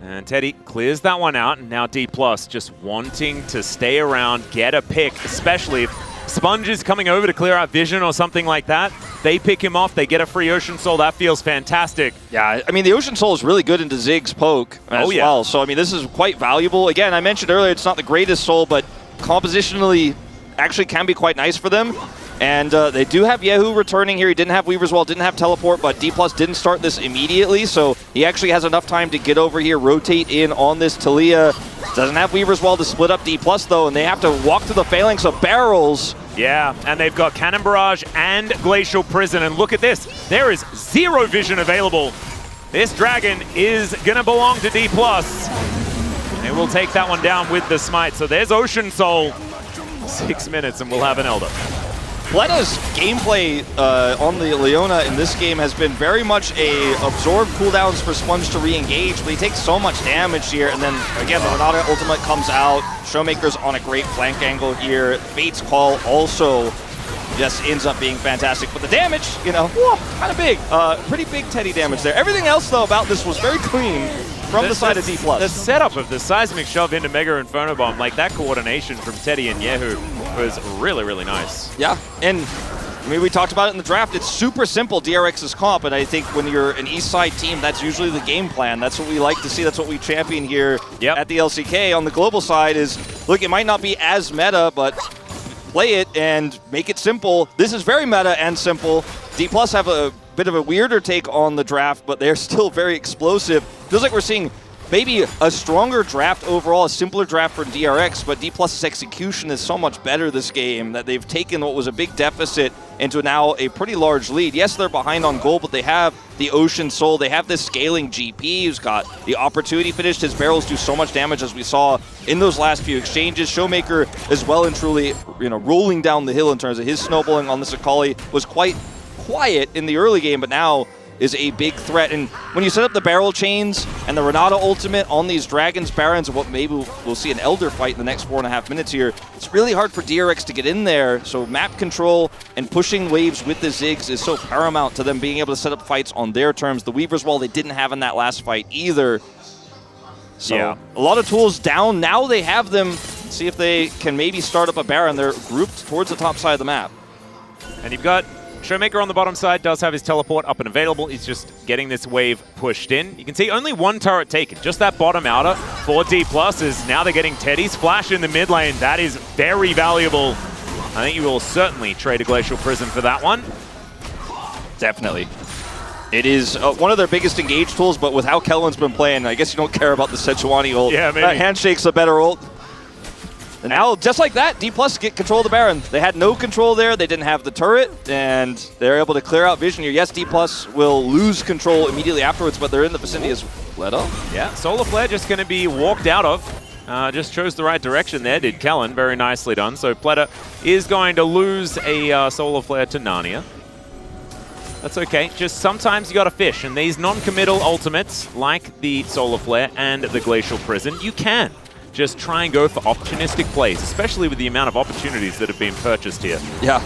And Teddy clears that one out, and now D+ just wanting to stay around, get a pick, especially if Sponge is coming over to clear out vision or something like that. They pick him off, they get a free Ocean Soul. That feels fantastic. Yeah, I mean, the Ocean Soul is really good into Ziggs poke as well. So, I mean, this is quite valuable. Again, I mentioned earlier it's not the greatest soul, but compositionally actually can be quite nice for them. And they do have Yehu returning here. He didn't have Weaver's Wall, didn't have Teleport, but D+ didn't start this immediately, so he actually has enough time to get over here, rotate in on this Talia. Doesn't have Weaver's Wall to split up D+, though, and they have to walk to the phalanx of barrels. Yeah, and they've got Cannon Barrage and Glacial Prison, and look at this. There is 0 vision available. This Dragon is going to belong to D+. They will take that one down with the Smite, so there's Ocean Soul. 6 minutes, and we'll have an Elder. Fleta's gameplay on the Leona in this game has been very much a absorb cooldowns for Sponge to re-engage, but he takes so much damage here, and then again the Renata ultimate comes out. Showmaker's on a great flank angle here. Fate's Call also just ends up being fantastic, but the damage, you know, kind of big. Pretty big Teddy damage there. Everything else though about this was very clean from the side of D+. The setup of the seismic shove into Mega Inferno Bomb, like that coordination from Teddy and Yehu was really, really nice. Yeah, and I mean, we talked about it in the draft. It's super simple, DRX's comp, and I think when you're an East Side team, that's usually the game plan. That's what we like to see. That's what we champion here at the LCK. On the global side is, look, it might not be as meta, but play it and make it simple. This is very meta and simple. D+ have a bit of a weirder take on the draft, but they're still very explosive. Feels like we're seeing maybe a stronger draft overall, a simpler draft for DRX, but D+'s execution is so much better this game that they've taken what was a big deficit into now a pretty large lead. Yes, they're behind on gold, but they have the Ocean Soul. They have this scaling GP who's got the opportunity finished. His barrels do so much damage, as we saw in those last few exchanges. Showmaker is well and truly, you know, rolling down the hill in terms of his snowballing on this Akali. Was quite quiet in the early game, but now is a big threat. And when you set up the barrel chains and the Renata ultimate on these Dragons, Barons, what maybe we'll see an Elder fight in the next 4.5 minutes here, it's really hard for DRX to get in there. So map control and pushing waves with the Ziggs is so paramount to them being able to set up fights on their terms. The Weaver's Wall they didn't have in that last fight either. So a lot of tools down. Now they have them. See if they can maybe start up a Baron. They're grouped towards the top side of the map. And you've got Showmaker on the bottom side, does have his teleport up and available. He's just getting this wave pushed in. You can see only one turret taken, just that bottom outer for D+. Is now they're getting Teddy's flash in the mid lane. That is very valuable. I think you will certainly trade a Glacial Prison for that one. Definitely. It is one of their biggest engage tools, but with how Kellen's been playing, I guess you don't care about the Sejuani ult. Yeah, maybe. That Handshake's a better ult. And now, just like that, D+ get control of the Baron. They had no control there. They didn't have the turret, and they're able to clear out vision here. Yes, D+ will lose control immediately afterwards, but they're in the vicinity as Leto. Yeah, Solar Flare just going to be walked out of. Just chose the right direction there, did Kellen. Very nicely done. So Pleta is going to lose a Solar Flare to Narnia. That's okay. Just sometimes you got to fish, and these non-committal ultimates, like the Solar Flare and the Glacial Prison, you can just try and go for opportunistic plays, especially with the amount of opportunities that have been purchased here. Yeah,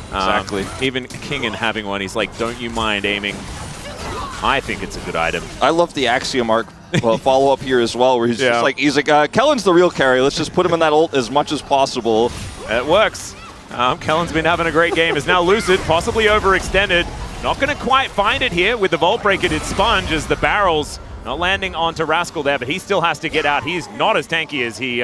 exactly. Even Kingen having one, he's like, don't you mind aiming? I think it's a good item. I love the Axiom arc follow-up here as well, where he's like, Kellen's the real carry. Let's just put him in that ult as much as possible. It works. Kellen's been having a great game. Is now Lucid, possibly overextended. Not going to quite find it here with the Vault Breaker. Did Sponge as the barrels not landing onto Rascal there, but he still has to get out. He's not as tanky as he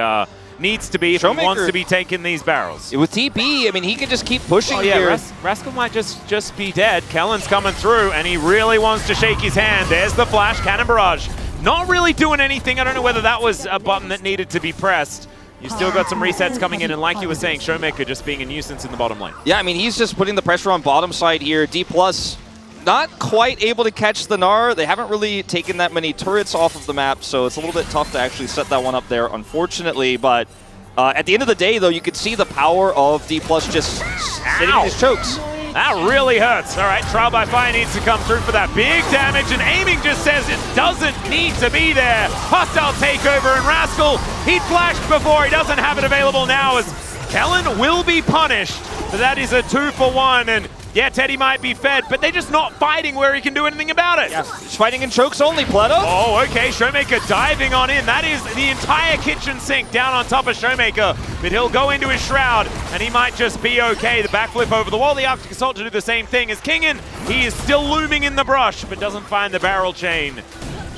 needs to be if he wants to be taking these barrels. With TP, I mean, he can just keep pushing here. Rascal might just be dead. Kellen's coming through, and he really wants to shake his hand. There's the flash, Cannon Barrage. Not really doing anything. I don't know whether that was a button that needed to be pressed. You still got some resets coming in, and like you were saying, Showmaker just being a nuisance in the bottom lane. Yeah, I mean, he's just putting the pressure on bottom side here. D+, not quite able to catch the Gnar. They haven't really taken that many turrets off of the map, so it's a little bit tough to actually set that one up there, unfortunately. But at the end of the day, though, you could see the power of D+ just sitting in his chokes. That really hurts. All right, Trial by Fire needs to come through for that big damage, and aiming just says it doesn't need to be there. Hostile takeover, and Rascal, he flashed before. He doesn't have it available now, as Kellen will be punished. But that is a 2-for-1, and yeah, Teddy might be fed, but they're just not fighting where he can do anything about it. Yeah, he's fighting in chokes only, Pleto. Oh, okay, Showmaker diving on in. That is the entire kitchen sink down on top of Showmaker, but he'll go into his shroud, and he might just be okay. The backflip over the wall, the Arctic Assault to do the same thing as Kingen. He is still looming in the brush, but doesn't find the barrel chain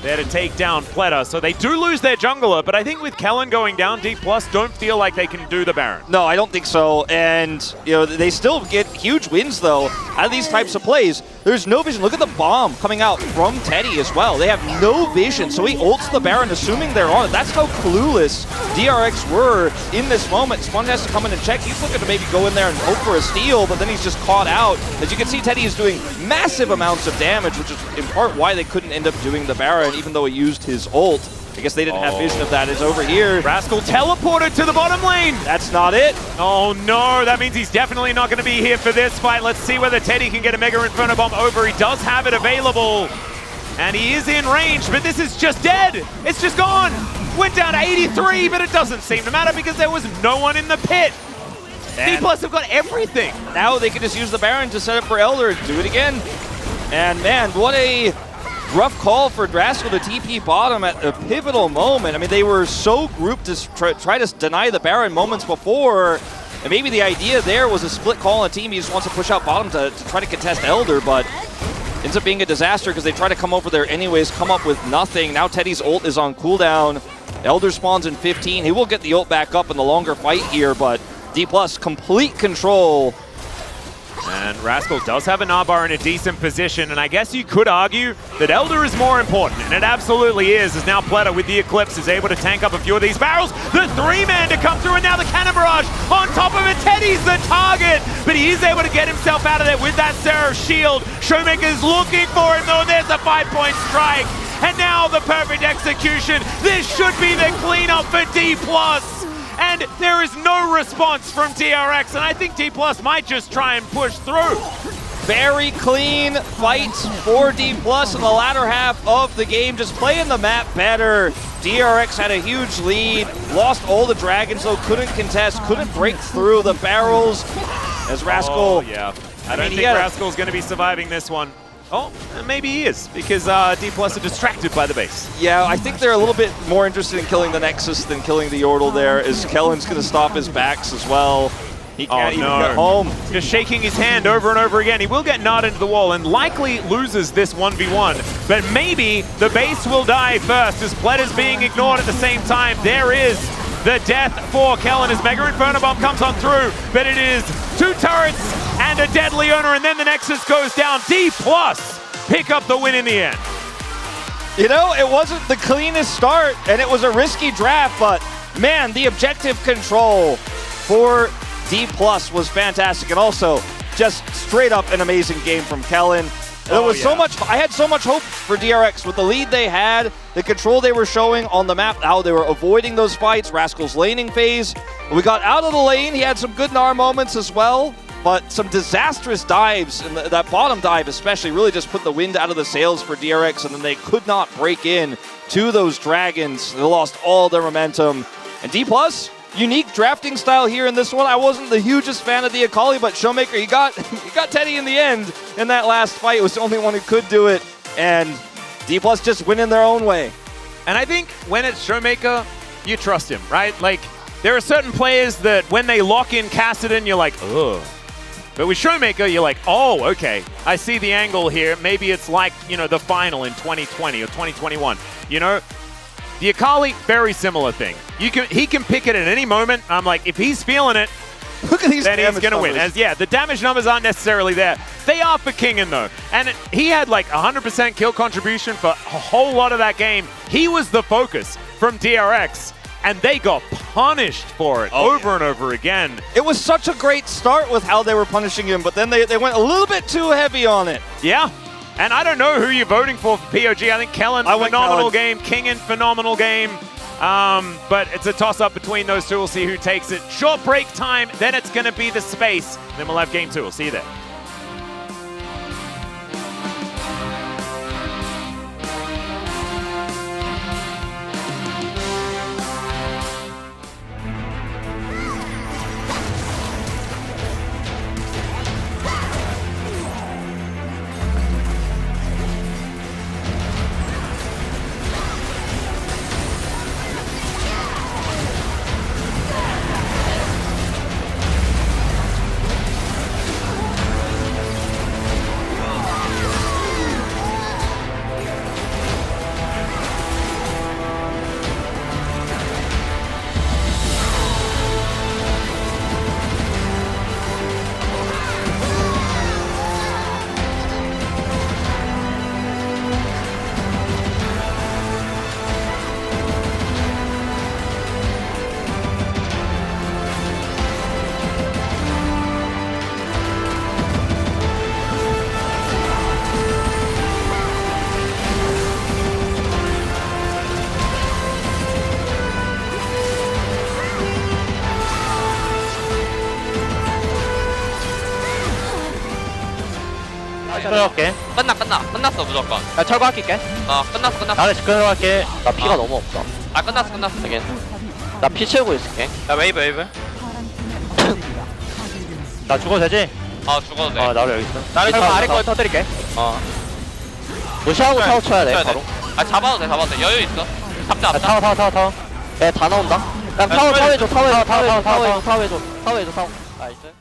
there to take down Pleta. So they do lose their jungler, but I think with Kellen going down, D+ don't feel like they can do the Baron. No, I don't think so. And, you know, they still get huge wins, though, out of these types of plays. There's no vision. Look at the bomb coming out from Teddy as well. They have no vision, so he ults the Baron, assuming they're on it. That's how clueless DRX were in this moment. Sponge has to come in and check. He's looking to maybe go in there and hope for a steal, but then he's just caught out. As you can see, Teddy is doing massive amounts of damage, which is in part why they couldn't end up doing the Baron, even though he used his ult. I guess they didn't have vision of that. It's over here. Rascal teleported to the bottom lane. That's not it. Oh no, that means he's definitely not going to be here for this fight. Let's see whether Teddy can get a Mega Inferno Bomb over. He does have it available, and he is in range, but this is just dead. It's just gone. Went down to 83, but it doesn't seem to matter because there was no one in the pit. D+ have got everything. Now they can just use the Baron to set up for Elder and do it again. And man, what a rough call for Rascal to TP bottom at a pivotal moment. I mean, they were so grouped to try to deny the Baron moments before, and maybe the idea there was a split call on a team. He just wants to push out bottom to try to contest Elder, but ends up being a disaster because they try to come over there anyways, come up with nothing. Now Teddy's ult is on cooldown. Elder spawns in 15. He will get the ult back up in the longer fight here, but D+ complete control. And Rascal does have a Gnar in a decent position, and I guess you could argue that Elder is more important, and it absolutely is, as now Pleta with the Eclipse is able to tank up a few of these barrels. The 3-man to come through, and now the Cannon Barrage on top of it. Teddy's the target, but he is able to get himself out of there with that Seraph shield. Showmaker's looking for him, though, and there's a 5-point strike. And now the perfect execution. This should be the cleanup for D+. And there is no response from DRX, and I think D+ might just try and push through. Very clean fight for D+ in the latter half of the game, just playing the map better. DRX had a huge lead, lost all the dragons though, couldn't contest, couldn't break through the barrels as Rascal. Oh, yeah. I don't think Rascal's going to be surviving this one. Oh, maybe he is, because D+ are distracted by the base. Yeah, I think they're a little bit more interested in killing the Nexus than killing the Yordle there, as Kellen's going to stop his backs as well. He can't even get home. Just shaking his hand over and over again. He will get gnawed into the wall and likely loses this 1v1. But maybe the base will die first, as Pleta's being ignored at the same time. There is the death for Kellen as Mega Inferno Bomb comes on through, but it is 2 turrets and a deadly owner, and then the Nexus goes down. D+ pick up the win in the end. You know, it wasn't the cleanest start, and it was a risky draft, but man, the objective control for D+ was fantastic, and also just straight up an amazing game from Kellen. There was so much. I had so much hope for DRX with the lead they had, the control they were showing on the map, how they were avoiding those fights. Rascal's laning phase. We got out of the lane. He had some good Gnar moments as well, but some disastrous dives, and that bottom dive especially really just put the wind out of the sails for DRX, and then they could not break in to those dragons. They lost all their momentum. And D+, unique drafting style here in this one. I wasn't the hugest fan of the Akali, but Showmaker, he got Teddy in the end in that last fight. It was the only one who could do it, and D+ just win in their own way. And I think when it's Showmaker, you trust him, right? Like, there are certain players that when they lock in Kassadin, you're like, ugh. But with Showmaker, you're like, oh, okay, I see the angle here. Maybe it's like, you know, the final in 2020 or 2021. You know, the Akali, very similar thing. He can pick it at any moment. I'm like, if he's feeling it, Look at these then he's damage going to win. numbers. The damage numbers aren't necessarily there. They are for Kingen, though. And he had like 100% kill contribution for a whole lot of that game. He was the focus from DRX, and they got punished for it over and over again. It was such a great start with how they were punishing him, but then they went a little bit too heavy on it. Yeah. And I don't know who you're voting for POG. I think Kellen, phenomenal game. Kingen, phenomenal game. But it's a toss-up between those two. We'll see who takes it. Short break time, then it's going to be the space. Then we'll have game two. We'll see you there. 끌어갈게. 끝났어 무조건. 야, 철거 아낄게. 끝났어. 나는 끌어갈게. 나 피가 너무 없다. 끝났어. 되게. 나 피 채우고 있을게. 야 웨이브. 나 죽어도 되지? 죽어도 돼. 나도 여기 있어. 나를 철거 잡아. 아래 거 터뜨릴게. 무시하고 타워 쳐야 돼, 쳐야 바로. 잡아도 돼. 여유 있어. 잡자. 야, 타워. 야, 다 나온다. 야, 타워 해줘. 나이스.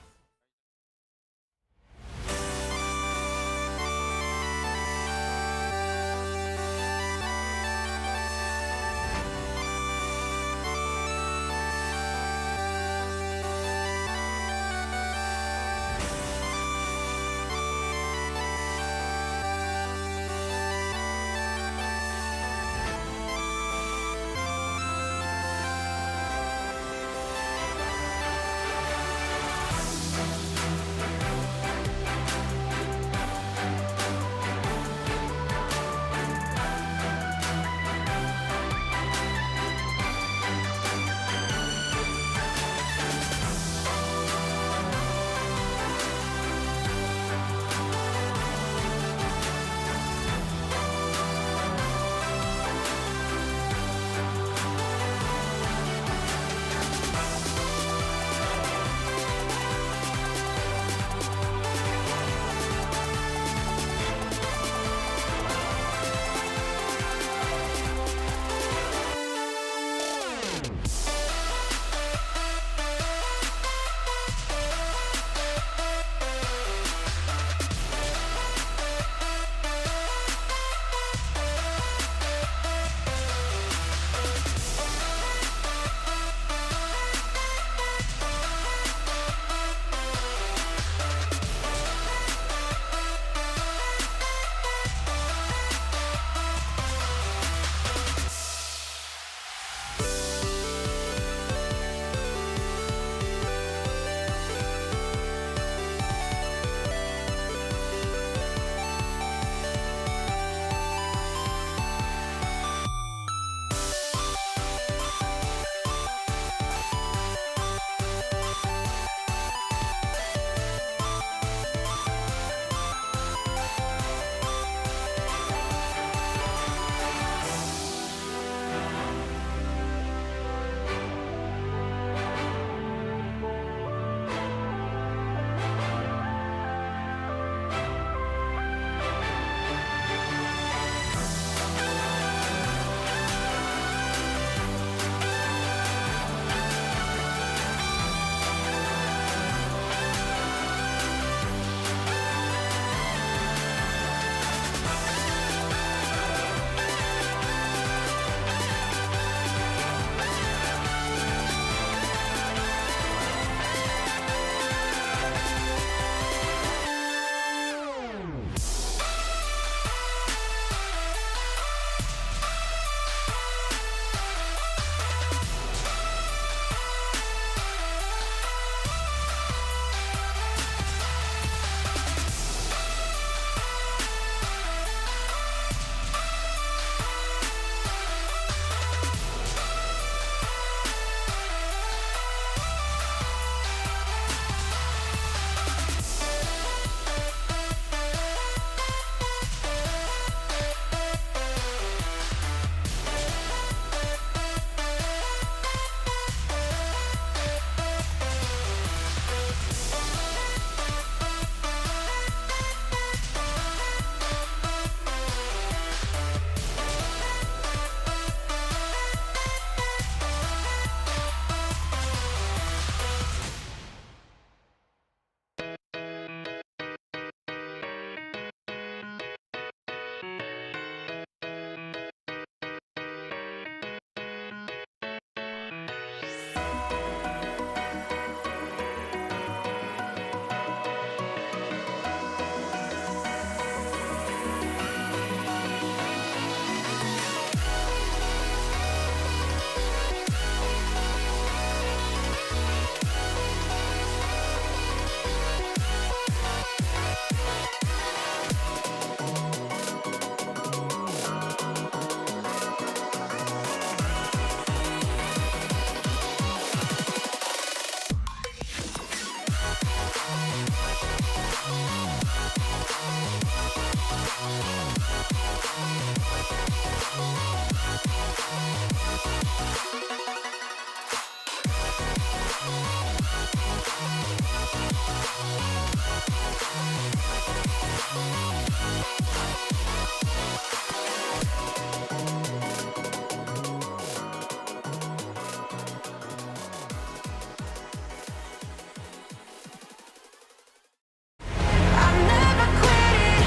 I'm never quitting,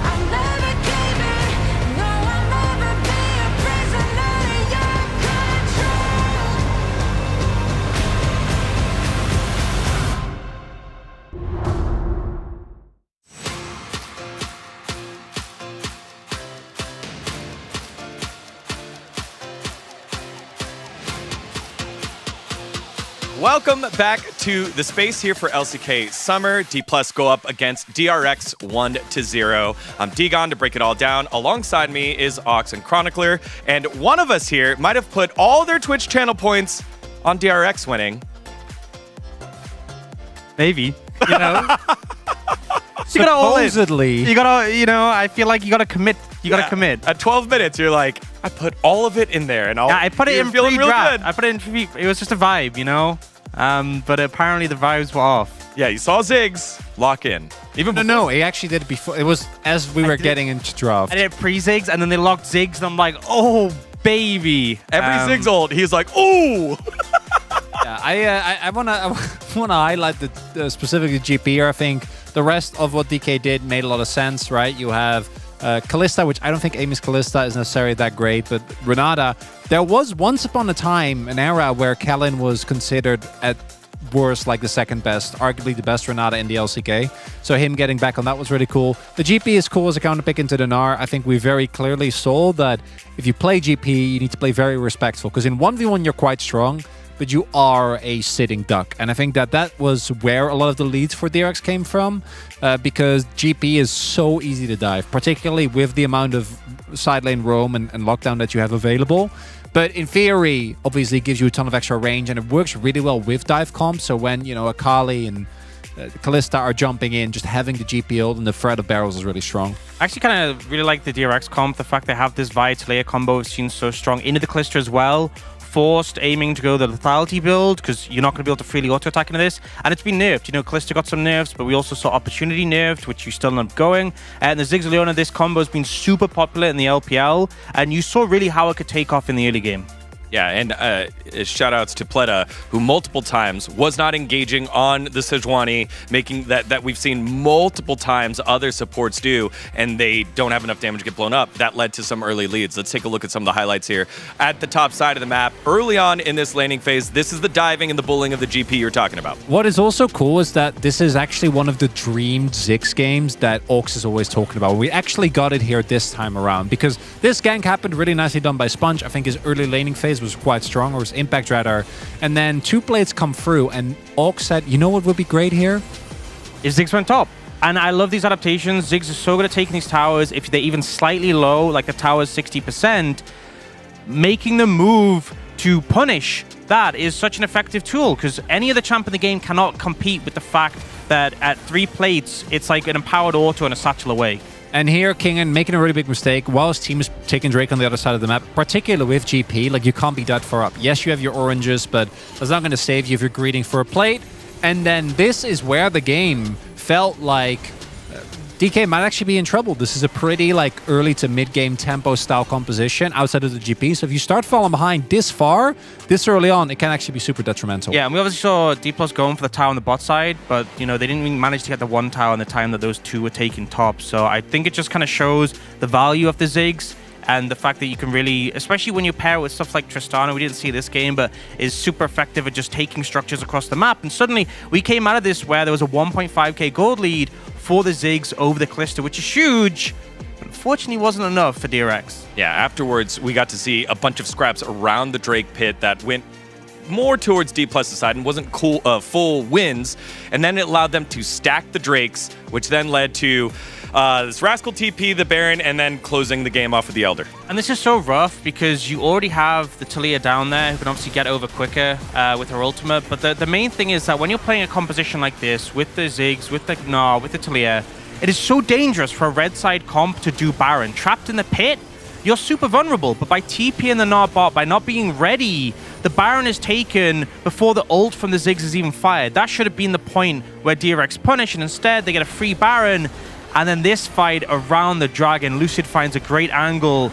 I'm never giving. No, I'll never be a prisoner to your control. Welcome back to the space here for LCK Summer. D+ go up against DRX 1-0. I'm D-Gon to break it all down. Alongside me is Ox and Chronicler, and one of us here might have put all their Twitch channel points on DRX winning. Maybe, you know. You gotta all in. Supposedly. You gotta, you know, I feel like you gotta commit. You gotta commit. At 12 minutes, you're like, I put all of it in there, and Yeah, I put it you're in feeling real pre-draft. good. I put it in pre. It was just a vibe, you know. But apparently the vibes were off. Yeah, you saw Ziggs lock in. Even No, he actually did it before. It was as we were getting into draft. I did pre-zigs, and then they locked zigs, and I'm like, oh baby. every Ziggs ult, he's like, ooh. Yeah, I wanna highlight the specifically GP here. I think the rest of what DK did made a lot of sense, right? You have Kalista, which I don't think Amy's Kalista is necessarily that great, but Renata, there was once upon a time an era where Kellen was considered at worst like the second best, arguably the best Renata in the LCK. So him getting back on that was really cool. The GP is cool as a counter pick into the Gnar. I think we very clearly saw that if you play GP, you need to play very respectful, because in 1v1 you're quite strong, but you are a sitting duck. And I think that was where a lot of the leads for DRX came from, because GP is so easy to dive, particularly with the amount of side lane roam and lockdown that you have available. But in theory, obviously, it gives you a ton of extra range, and it works really well with dive comp. So when, you know, Akali and Kalista are jumping in, just having the GP ult and the threat of barrels is really strong. I actually kind of really like the DRX comp. The fact they have this Vi-Taliyah combo seems so strong into the Kalista as well. Forced aiming to go the lethality build, because you're not going to be able to freely auto-attack into this. And it's been nerfed. You know, Kalista got some nerfs, but we also saw Opportunity nerfed, which you still end up going. And the Ziggs Leona, this combo has been super popular in the LPL, and you saw really how it could take off in the early game. Yeah, and shout outs to Pleta, who multiple times was not engaging on the Sejuani, making that we've seen multiple times other supports do, and they don't have enough damage to get blown up. That led to some early leads. Let's take a look at some of the highlights here. At the top side of the map, early on in this laning phase, this is the diving and the bullying of the GP you're talking about. What is also cool is that this is actually one of the dreamed Ziggs games that Ox is always talking about. We actually got it here this time around, because this gank happened really nicely done by Sponge. I think his early laning phase was quite strong, or his impact radar, and then two plates come through, and Ox said, you know what would be great here? Is Ziggs went top. And I love these adaptations. Ziggs is so good at taking these towers. If they're even slightly low, like the tower's 60%, making them move to punish that is such an effective tool, because any other champ in the game cannot compete with the fact that at 3 plates, it's like an empowered auto and a satchel away. And here, Kingen making a really big mistake while his team is taking Drake on the other side of the map, particularly with GP. Like, you can't be that far up. Yes, you have your oranges, but that's not going to save you if you're greeting for a plate. And then this is where the game felt like DK might actually be in trouble. This is a pretty like early to mid-game tempo style composition outside of the GP. So if you start falling behind this far, this early on, it can actually be super detrimental. Yeah, and we obviously saw D+ going for the tower on the bot side, but you know, they didn't even manage to get the one tower in the time that those two were taking top. So I think it just kind of shows the value of the Ziggs and the fact that you can really, especially when you pair it with stuff like Tristana, we didn't see this game, but is super effective at just taking structures across the map. And suddenly we came out of this where there was a 1.5k gold lead for the Ziggs over the Kalista, which is huge. Unfortunately, wasn't enough for DRX. Yeah, afterwards, we got to see a bunch of scraps around the Drake pit that went more towards D+'s side and wasn't cool, full wins. And then it allowed them to stack the Drakes, which then led to this Rascal TP, the Baron, and then closing the game off with the Elder. And this is so rough because you already have the Taliyah down there who can obviously get over quicker with her ultimate. But the main thing is that when you're playing a composition like this with the Ziggs, with the Gnar, with the Taliyah, it is so dangerous for a red side comp to do Baron. Trapped in the pit, you're super vulnerable. But by TPing the Gnar bot, by not being ready the Baron is taken before the ult from the Ziggs is even fired. That should have been the point where DRX punish, and instead they get a free Baron. And then this fight around the dragon, Lucid finds a great angle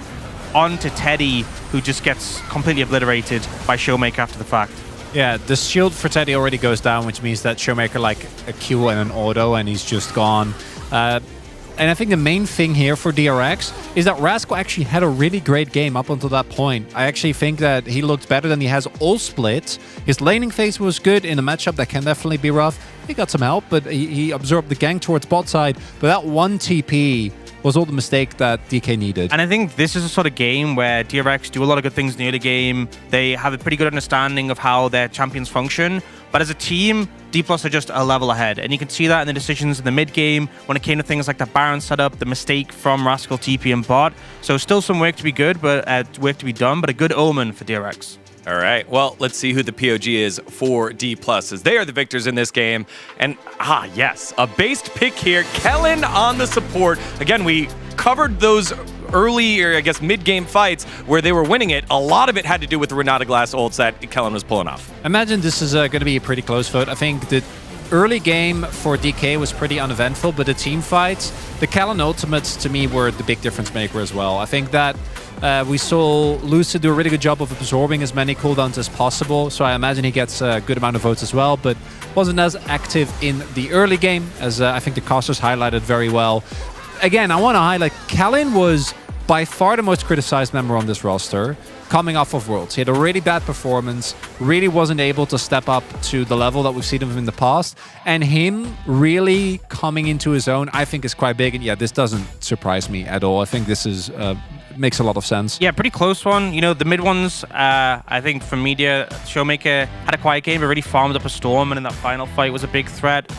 onto Teddy, who just gets completely obliterated by Showmaker after the fact. Yeah, the shield for Teddy already goes down, which means that Showmaker like a Q and an auto, and he's just gone. And I think the main thing here for DRX is that Rascal actually had a really great game up until that point. I actually think that he looked better than he has all split. His laning phase was good in a matchup that can definitely be rough. He got some help, but he absorbed the gank towards bot side. But that one TP was all the mistake that DK needed. And I think this is a sort of game where DRX do a lot of good things near the game. They have a pretty good understanding of how their champions function. But as a team, D+ are just a level ahead. And you can see that in the decisions in the mid game when it came to things like the Baron setup, the mistake from Rascal, TP, and bot. So still some work to be good, but work to be done, but a good omen for DRX. All right, well, let's see who the POG is for D+, as they are the victors in this game. And, yes, a based pick here. Kellen on the support. Again, we covered those early, or I guess mid-game fights where they were winning it. A lot of it had to do with the Renata Glass ults that Kellen was pulling off. Imagine this is going to be a pretty close vote. I think the early game for DK was pretty uneventful, but the team fights, the Kellen ultimates to me were the big difference maker as well. I think that we saw Lucid do a really good job of absorbing as many cooldowns as possible, so I imagine he gets a good amount of votes as well, but wasn't as active in the early game, as I think the casters highlighted very well. Again, I want to highlight, Kellen was by far the most criticized member on this roster, coming off of Worlds. He had a really bad performance, really wasn't able to step up to the level that we've seen him in the past, and him really coming into his own, I think is quite big, and yeah, this doesn't surprise me at all. I think this is makes a lot of sense. Yeah, pretty close one. You know, the mid ones, I think from media, Showmaker had a quiet game, but really farmed up a Storm, and in that final fight was a big threat.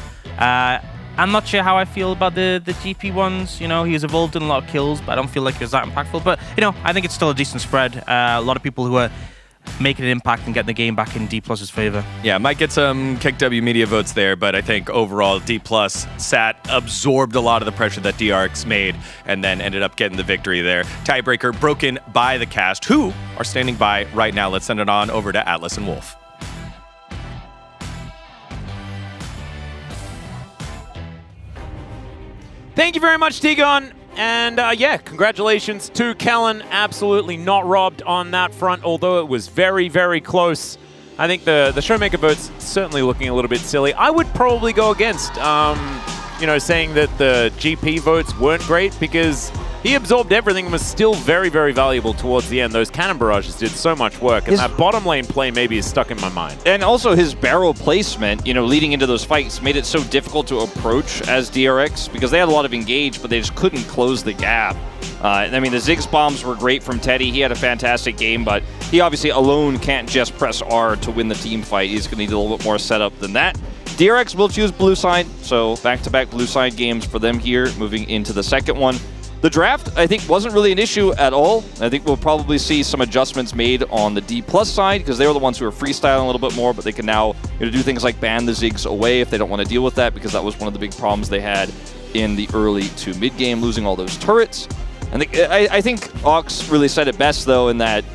I'm not sure how I feel about the GP ones. You know, he was involved in a lot of kills, but I don't feel like he was that impactful. But, you know, I think it's still a decent spread. A lot of people who are making an impact and getting the game back in D+'s favor. Yeah, might get some KW media votes there, but I think overall D+ absorbed a lot of the pressure that DRX made and then ended up getting the victory there. Tiebreaker broken by the cast, who are standing by right now. Let's send it on over to Atlas and Wolf. Thank you very much, Tigon. And yeah, congratulations to Kellen. Absolutely not robbed on that front, although it was very, very close. I think the Showmaker vote's certainly looking a little bit silly. I would probably go against, you know, saying that the GP votes weren't great, because he absorbed everything and was still very, very valuable towards the end. Those cannon barrages did so much work, and that bottom lane play maybe is stuck in my mind. And also his barrel placement, you know, leading into those fights made it so difficult to approach as DRX, because they had a lot of engage, but they just couldn't close the gap. I mean, the Ziggs bombs were great from Teddy. He had a fantastic game, but he obviously alone can't just press R to win the team fight. He's going to need a little bit more setup than that. DRX will choose blue side, so back-to-back blue side games for them here, moving into the second one. The draft, I think, wasn't really an issue at all. I think we'll probably see some adjustments made on the D+ side, because they were the ones who were freestyling a little bit more, but they can now, you know, do things like ban the Ziggs away if they don't want to deal with that, because that was one of the big problems they had in the early to mid-game, losing all those turrets. And I think Ox really said it best, though, in that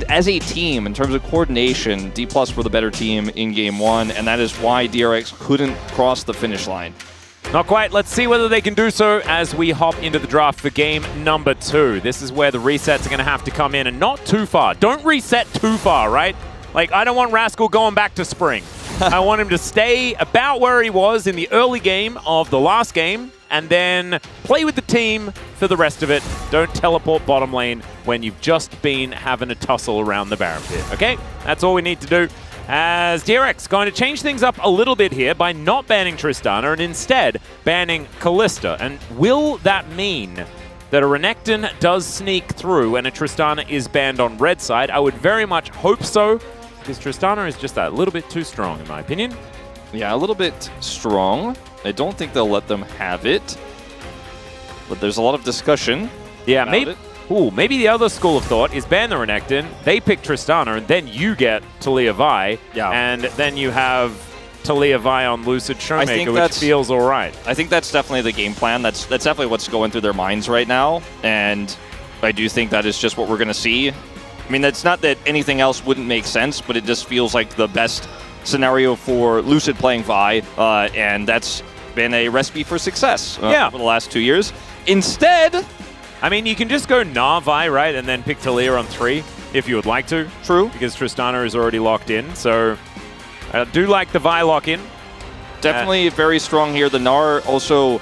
as a team, in terms of coordination, D+ were the better team in Game 1, and that is why DRX couldn't cross the finish line. Not quite. Let's see whether they can do so as we hop into the draft for game number 2. This is where the resets are going to have to come in, and not too far. Don't reset too far, right? Like, I don't want Rascal going back to spring. I want him to stay about where he was in the early game of the last game, and then play with the team for the rest of it. Don't teleport bottom lane when you've just been having a tussle around the Baron pit, okay? That's all we need to do. As DRX going to change things up a little bit here by not banning Tristana and instead banning Kalista. And will that mean that a Renekton does sneak through and a Tristana is banned on red side? I would very much hope so, because Tristana is just a little bit too strong in my opinion. Yeah, a little bit strong. I don't think they'll let them have it, but there's a lot of discussion. Yeah, maybe the other school of thought is ban the Renekton, they pick Tristana, and then you get Talia Vi, and then you have Talia Vi on Lucid Showmaker, which feels all right. I think that's definitely the game plan. That's definitely what's going through their minds right now, and I do think that is just what we're going to see. I mean, that's not that anything else wouldn't make sense, but it just feels like the best scenario for Lucid playing Vi, and that's been a recipe for success over the last 2 years. Instead, I mean, you can just go Gnar Vi, right, and then pick Talia on 3 if you would like to. True. Because Tristana is already locked in, so I do like the Vi lock-in. Definitely very strong here. The Gnar also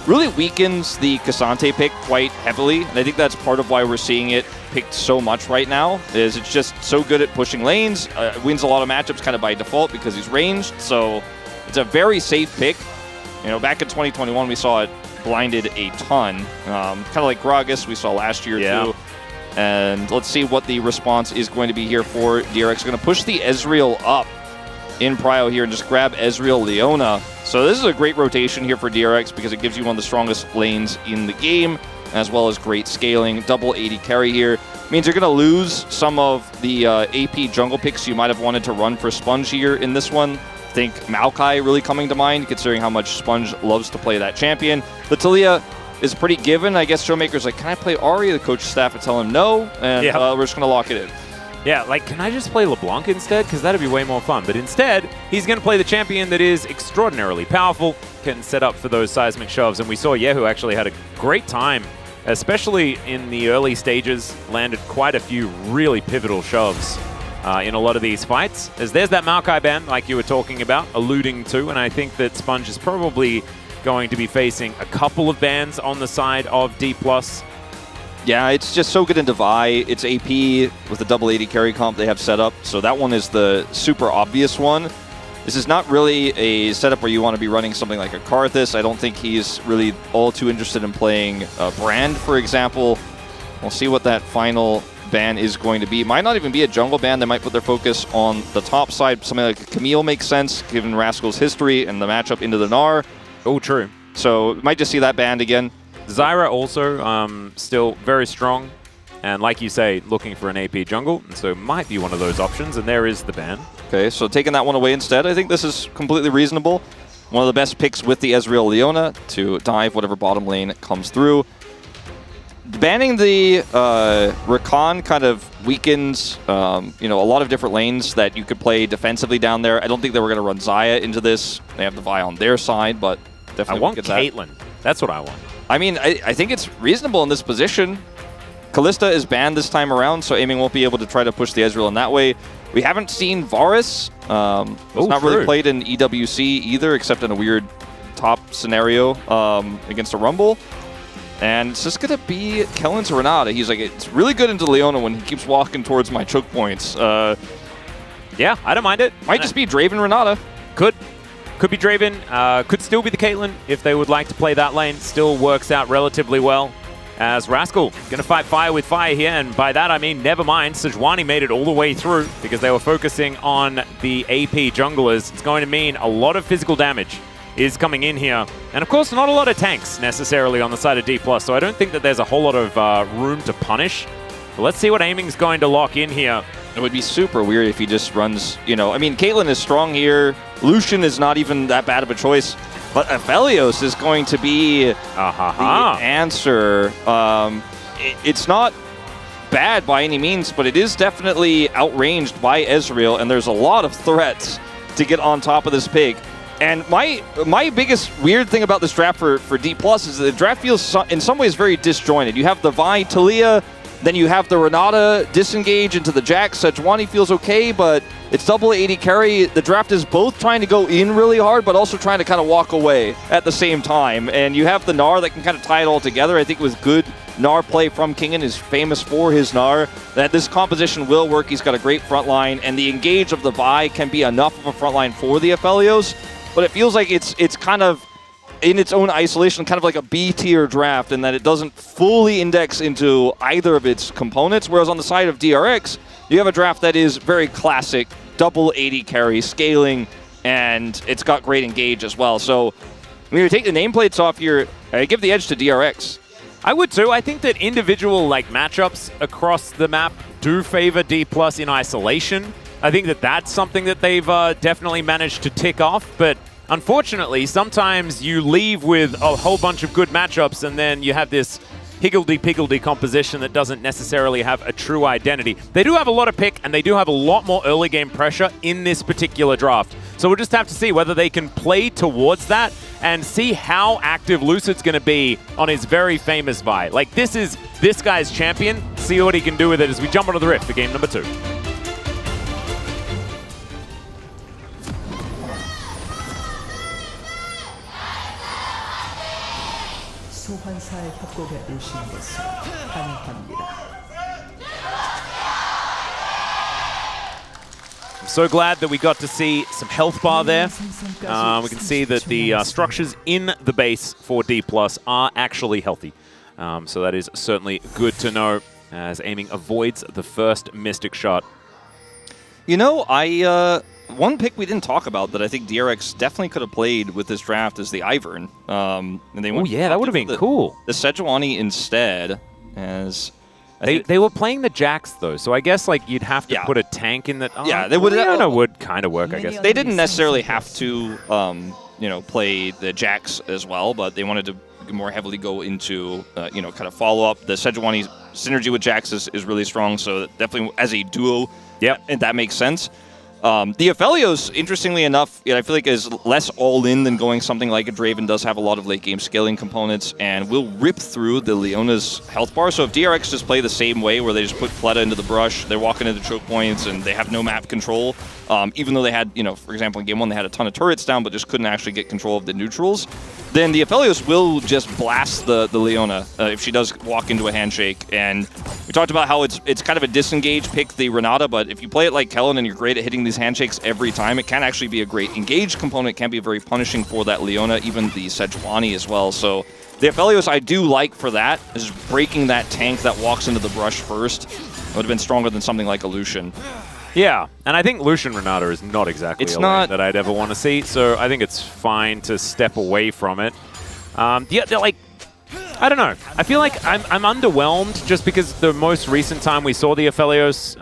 really weakens the Cassante pick quite heavily, and I think that's part of why we're seeing it picked so much right now, is it's just so good at pushing lanes, wins a lot of matchups kind of by default because he's ranged, so it's a very safe pick. You know, back in 2021, we saw it blinded a ton, kind of like Gragas we saw last year too. And let's see what the response is going to be here for DRX. We're going to push the Ezreal up in Prio here and just grab Ezreal Leona. So this is a great rotation here for DRX because it gives you one of the strongest lanes in the game, as well as great scaling. Double 80 carry here. Means you're going to lose some of the AP jungle picks you might have wanted to run for Sponge here in this one. I think Maokai really coming to mind, considering how much Sponge loves to play that champion. The Talia is pretty given. I guess Showmaker's like, can I play Ahri? The coach staff would tell him no, and we're just going to lock it in. Yeah, like, can I just play LeBlanc instead? Because that'd be way more fun. But instead, he's going to play the champion that is extraordinarily powerful, can set up for those seismic shoves. And we saw Yehu actually had a great time, especially in the early stages, landed quite a few really pivotal shoves in a lot of these fights. As there's that Maokai ban, like you were talking about, alluding to, and I think that Sponge is probably going to be facing a couple of bans on the side of D+. Yeah, it's just so good into Vi. It's AP with the double 80 carry comp they have set up, so that one is the super obvious one. This is not really a setup where you want to be running something like a Karthus. I don't think he's really all too interested in playing Brand, for example. We'll see what that final ban is going to be. Might not even be a jungle ban. They might put their focus on the top side. Something like a Camille makes sense, given Rascal's history and the matchup into the Gnar. Oh, true. So might just see that banned again. Zyra also still very strong, and like you say, looking for an AP jungle, and so might be one of those options, and there is the ban. Okay, so taking that one away instead, I think this is completely reasonable. One of the best picks with the Ezreal Leona to dive whatever bottom lane comes through. Banning the Rakan kind of weakens you know, a lot of different lanes that you could play defensively down there. I don't think they were going to run Xayah into this. They have the Vi on their side, but definitely I want get Caitlyn. That's what I want. I mean, I think it's reasonable in this position. Kalista is banned this time around, so Aiming won't be able to try to push the Ezreal in that way. We haven't seen Varus. It's not really played in EWC either, except in a weird top scenario against a Rumble. And it's just going to be Kellen's Renata. He's like, it's really good into Leona when he keeps walking towards my choke points. Yeah, I don't mind it. Might just be Draven Renata. Could be Draven, could still be the Caitlyn if they would like to play that lane. Still works out relatively well. As Rascal going to fight fire with fire here, and by that I mean never mind. Sejuani made it all the way through because they were focusing on the AP junglers. It's going to mean a lot of physical damage is coming in here. And of course, not a lot of tanks necessarily on the side of D+, so I don't think that there's a whole lot of room to punish. But let's see what Aiming's going to lock in here. It would be super weird if he just runs, you know, I mean, Caitlyn is strong here. Lucian is not even that bad of a choice. But Aphelios is going to be the answer. It's not bad by any means, but it is definitely outranged by Ezreal, and there's a lot of threats to get on top of this pig. And my biggest weird thing about this draft for D+ is that the draft feels in some ways very disjointed. You have the Vi Talia, then you have the Renata disengage into the Jax. Sejuani feels okay, but it's double 80 carry. The draft is both trying to go in really hard, but also trying to kind of walk away at the same time. And you have the Gnar that can kind of tie it all together. I think it was good Gnar play from Kingen, is famous for his Gnar, that this composition will work. He's got a great front line, and the engage of the Vi can be enough of a front line for the Aphelios. But it feels like it's kind of in its own isolation, kind of like a B-tier draft, in that it doesn't fully index into either of its components, whereas on the side of DRX, you have a draft that is very classic, double 80 carry, scaling, and it's got great engage as well. So when you take the nameplates off here, I give the edge to DRX. I would too. I think that individual matchups across the map do favor D+ in isolation. I think that that's something that they've definitely managed to tick off, but unfortunately, sometimes you leave with a whole bunch of good matchups and then you have this higgledy-piggledy composition that doesn't necessarily have a true identity. They do have a lot of pick, and they do have a lot more early game pressure in this particular draft. So we'll just have to see whether they can play towards that and see how active Lucid's going to be on his very famous Vi. Like, this is this guy's champion. See what he can do with it as we jump onto the Rift for game number 2. 소환사의 협곡에 오신 것을 환영합니다. I'm so glad that we got to see some health bar there. We can see that the structures in the base for D+ are actually healthy. So that is certainly good to know as Aiming avoids the first Mystic shot. You know, one pick we didn't talk about that I think DRX definitely could have played with this draft is the Ivern. And they Oh yeah, that would have been cool. The Sejuani instead, as they were playing the Jax though, so I guess like you'd have to Yeah. put a tank in that. Yeah, they would. Leona would kind of work, I guess. They didn't necessarily have to, play the Jax as well, but they wanted to more heavily go into, kind of follow up. The Sejuani synergy with Jax is really strong, so definitely as a duo, and that makes sense. The Aphelios, interestingly enough, I feel like is less all-in than going something like a Draven does have a lot of late-game scaling components and will rip through the Leona's health bar. So if DRX just play the same way where they just put Pleta into the brush, they're walking into choke points and they have no map control, even though they had, for example, in Game 1 they had a ton of turrets down but just couldn't actually get control of the neutrals, then the Aphelios will just blast the Leona if she does walk into a handshake. And we talked about how it's kind of a disengage pick, the Renata, but if you play it like Kellen and you're great at hitting these handshakes every time, it can actually be a great engage component. It can be very punishing for that Leona, even the Sejuani as well. So the Aphelios I do like for that, is breaking that tank that walks into the brush first. It would have been stronger than something like a Lucian. Yeah, and I think Lucian Renata is not exactly a lane that I'd ever want to see, so I think it's fine to step away from it. They're like, I don't know. I feel like I'm underwhelmed just because the most recent time we saw the Aphelios,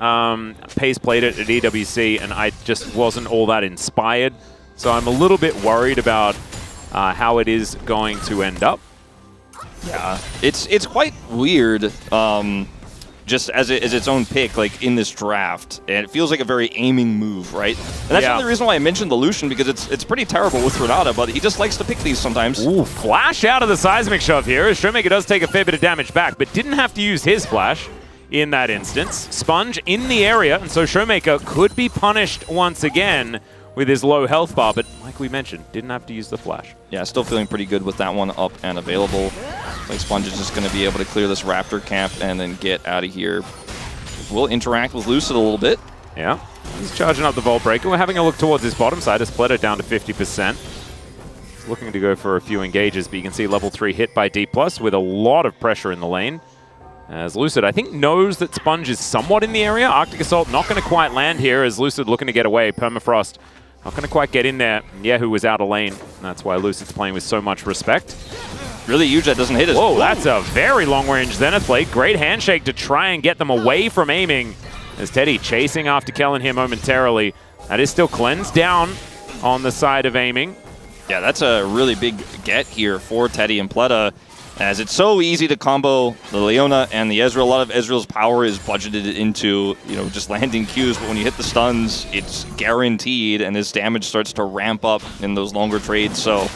Pace played it at EWC, and I just wasn't all that inspired. So I'm a little bit worried about how it is going to end up. Yeah, it's quite weird. Just as its own pick, like in this draft, and it feels like a very aiming move, right? And that's the only reason why I mentioned the Lucian, because it's pretty terrible with Renata, but he just likes to pick these sometimes. Ooh, flash out of the seismic shove here. Showmaker does take a fair bit of damage back, but didn't have to use his flash in that instance. Sponge in the area, and so Showmaker could be punished once again with his low health bar, but like we mentioned, didn't have to use the flash. Yeah, still feeling pretty good with that one up and available. Like Sponge is just going to be able to clear this Raptor camp and then get out of here. We'll interact with Lucid a little bit. Yeah, he's charging up the Vault Breaker. We're having a look towards his bottom side as Pleta down to 50%. He's looking to go for a few engages, but you can see level 3 hit by D+ with a lot of pressure in the lane. As Lucid, I think, knows that Sponge is somewhat in the area. Arctic Assault not going to quite land here as Lucid looking to get away. Permafrost not going to quite get in there. Yahoo was out of lane. That's why Lucid's playing with so much respect. Really huge that doesn't hit us. Whoa, that's a very long-range Zenith play. Great handshake to try and get them away from aiming. As Teddy chasing after Kellen here momentarily. That is still cleansed down on the side of aiming. Yeah, that's a really big get here for Teddy and Pleta, as it's so easy to combo the Leona and the Ezreal. A lot of Ezreal's power is budgeted into, just landing Qs, but when you hit the stuns, it's guaranteed, and his damage starts to ramp up in those longer trades. So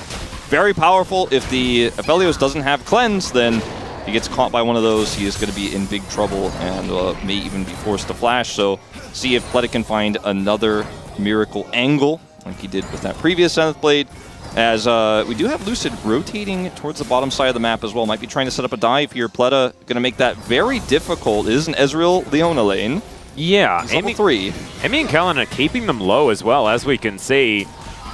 very powerful. If the Aphelios doesn't have cleanse, then if he gets caught by one of those, he is going to be in big trouble and may even be forced to flash. So see if Pleta can find another miracle angle like he did with that previous Zenith Blade. As we do have Lucid rotating towards the bottom side of the map as well. Might be trying to set up a dive here. Pleta going to make that very difficult. It is an Ezreal-Leona lane. Yeah. Level 3. Amy and Kellen are keeping them low as well, as we can see.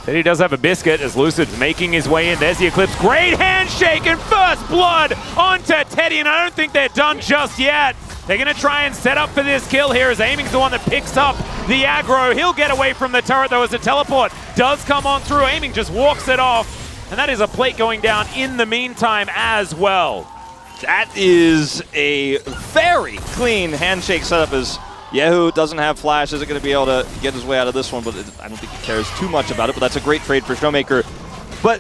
Teddy does have a biscuit as Lucid's making his way in. There's the Eclipse. Great handshake and first blood onto Teddy, and I don't think they're done just yet. They're going to try and set up for this kill here as Aiming's the one that picks up the aggro. He'll get away from the turret, though, as the teleport does come on through. Aiming just walks it off, and that is a plate going down in the meantime as well. That is a very clean handshake setup as Yahoo doesn't have flash, isn't going to be able to get his way out of this one, but I don't think he cares too much about it, but that's a great trade for Showmaker. But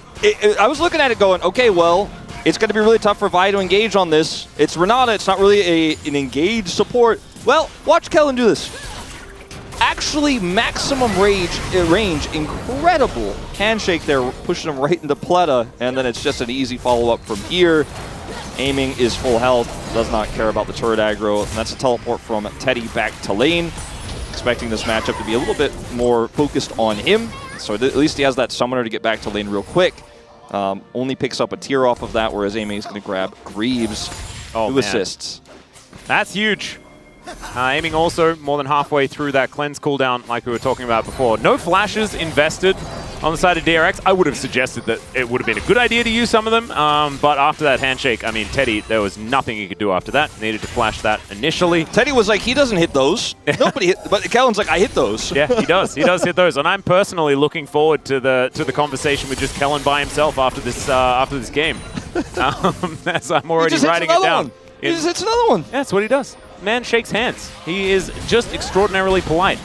I was looking at it going, okay, well, it's going to be really tough for Vi to engage on this. It's Renata. It's not really an engaged support. Well, watch Kellen do this. Actually, maximum range, incredible handshake there, pushing him right into Pleta, and then it's just an easy follow-up from here. Aiming is full health, does not care about the turret aggro, and that's a teleport from Teddy back to lane. Expecting this matchup to be a little bit more focused on him, so at least he has that summoner to get back to lane real quick. Only picks up a tier off of that, whereas Aiming is going to grab Greaves, who assists. That's huge. Aiming also more than halfway through that cleanse cooldown like we were talking about before. No flashes invested on the side of DRX. I would have suggested that it would have been a good idea to use some of them, but after that handshake, I mean, Teddy, there was nothing he could do after that. Needed to flash that initially. Teddy was like, he doesn't hit those. Nobody hit, but Kellen's like, I hit those. Yeah, he does. He does hit those, and I'm personally looking forward to the conversation with just Kellen by himself after this game. As I'm already writing it down. He just hits another one. Yeah, that's what he does. Man shakes hands. He is just extraordinarily polite.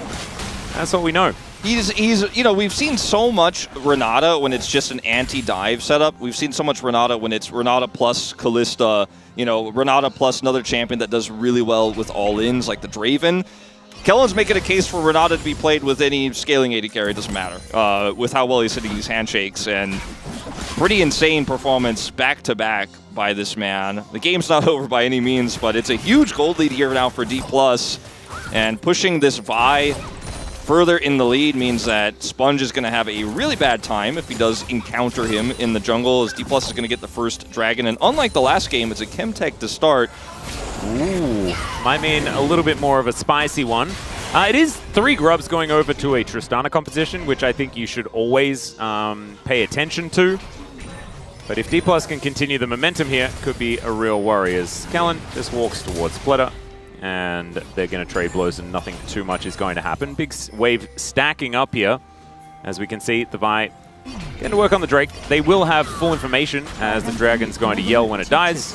That's what we know. He's you know, we've seen so much Renata when it's just an anti-dive setup. We've seen so much Renata when it's Renata plus Kalista, you know, Renata plus another champion that does really well with all-ins like the Draven. Kellen's making a case for Renata to be played with any scaling AD carry, it doesn't matter, with how well he's hitting these handshakes, and pretty insane performance back-to-back by this man. The game's not over by any means, but it's a huge gold lead here now for D+, and pushing this Vi further in the lead means that Sponge is going to have a really bad time if he does encounter him in the jungle, as D+ is going to get the first dragon, and unlike the last game, it's a Chemtech to start. Ooh, might mean a little bit more of a spicy one. It is 3 grubs going over to a Tristana composition, which I think you should always pay attention to. But if D+ can continue the momentum here, could be a real worry, as Kellen just walks towards Splitter, and they're going to trade blows and nothing too much is going to happen. Big wave stacking up here. As we can see, the Vi getting to work on the Drake. They will have full information, as the Dragon's going to yell when it dies.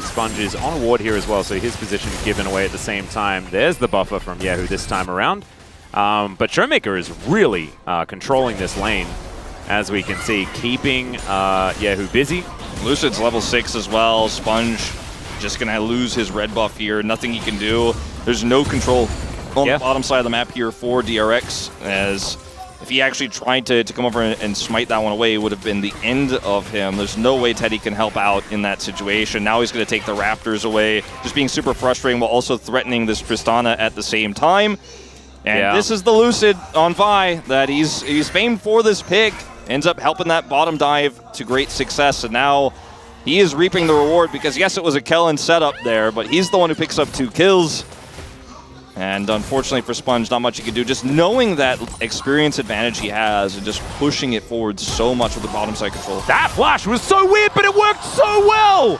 Sponge is on a ward here as well, so his position given away at the same time. There's the buffer from Yahoo this time around. But Showmaker is really controlling this lane, as we can see, keeping Yahoo busy. Lucid's level 6 as well. Sponge just going to lose his red buff here. Nothing he can do. There's no control on the bottom side of the map here for DRX, as if he actually tried to come over and smite that one away, it would have been the end of him. There's no way Teddy can help out in that situation. Now he's going to take the Raptors away, just being super frustrating while also threatening this Tristana at the same time. And this is the Lucid on Vi that he's famed for this pick. Ends up helping that bottom dive to great success, and now he is reaping the reward because, yes, it was a Kellen setup there, but he's the one who picks up 2 kills. And unfortunately for Sponge, not much he can do. Just knowing that experience advantage he has and just pushing it forward so much with the bottom side control. That flash was so weird, but it worked so well!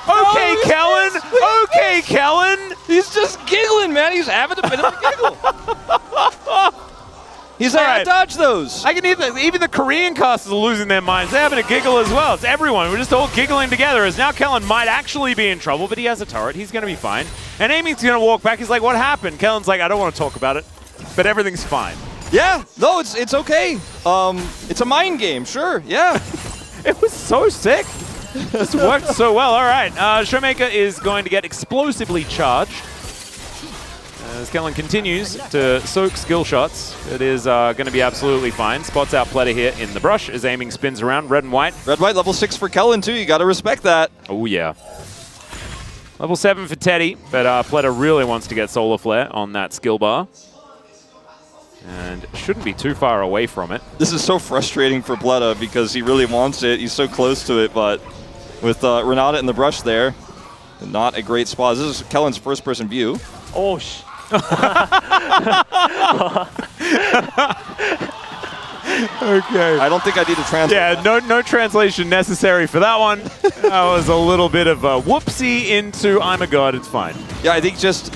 Okay, Kellen! Okay, Kellen! He's just giggling, man. He's having a bit of a giggle. He's like, I dodge those. I can even the Korean casters are losing their minds. They're having a giggle as well. It's everyone. We're just all giggling together, as now Kellen might actually be in trouble, but he has a turret. He's going to be fine. And Amy's going to walk back. He's like, what happened? Kellen's like, I don't want to talk about it, but everything's fine. Yeah, no, it's okay. It's a mind game, sure, yeah. It was so sick. This worked so well. All right, Showmaker is going to get explosively charged. As Kellen continues to soak skill shots, it is going to be absolutely fine. Spots out Pleta here in the brush as Aiming spins around, red and white. Red, white, level 6 for Kellen, too. You got to respect that. Oh, yeah. Level 7 for Teddy, but Pleta really wants to get Solar Flare on that skill bar. And shouldn't be too far away from it. This is so frustrating for Pleta because he really wants it. He's so close to it, but with Renata in the brush there, not a great spot. This is Kellen's first-person view. Oh, Okay. I don't think I need to translate. Yeah, no translation necessary for that one. That was a little bit of a whoopsie into I'm a god, it's fine. Yeah, I think just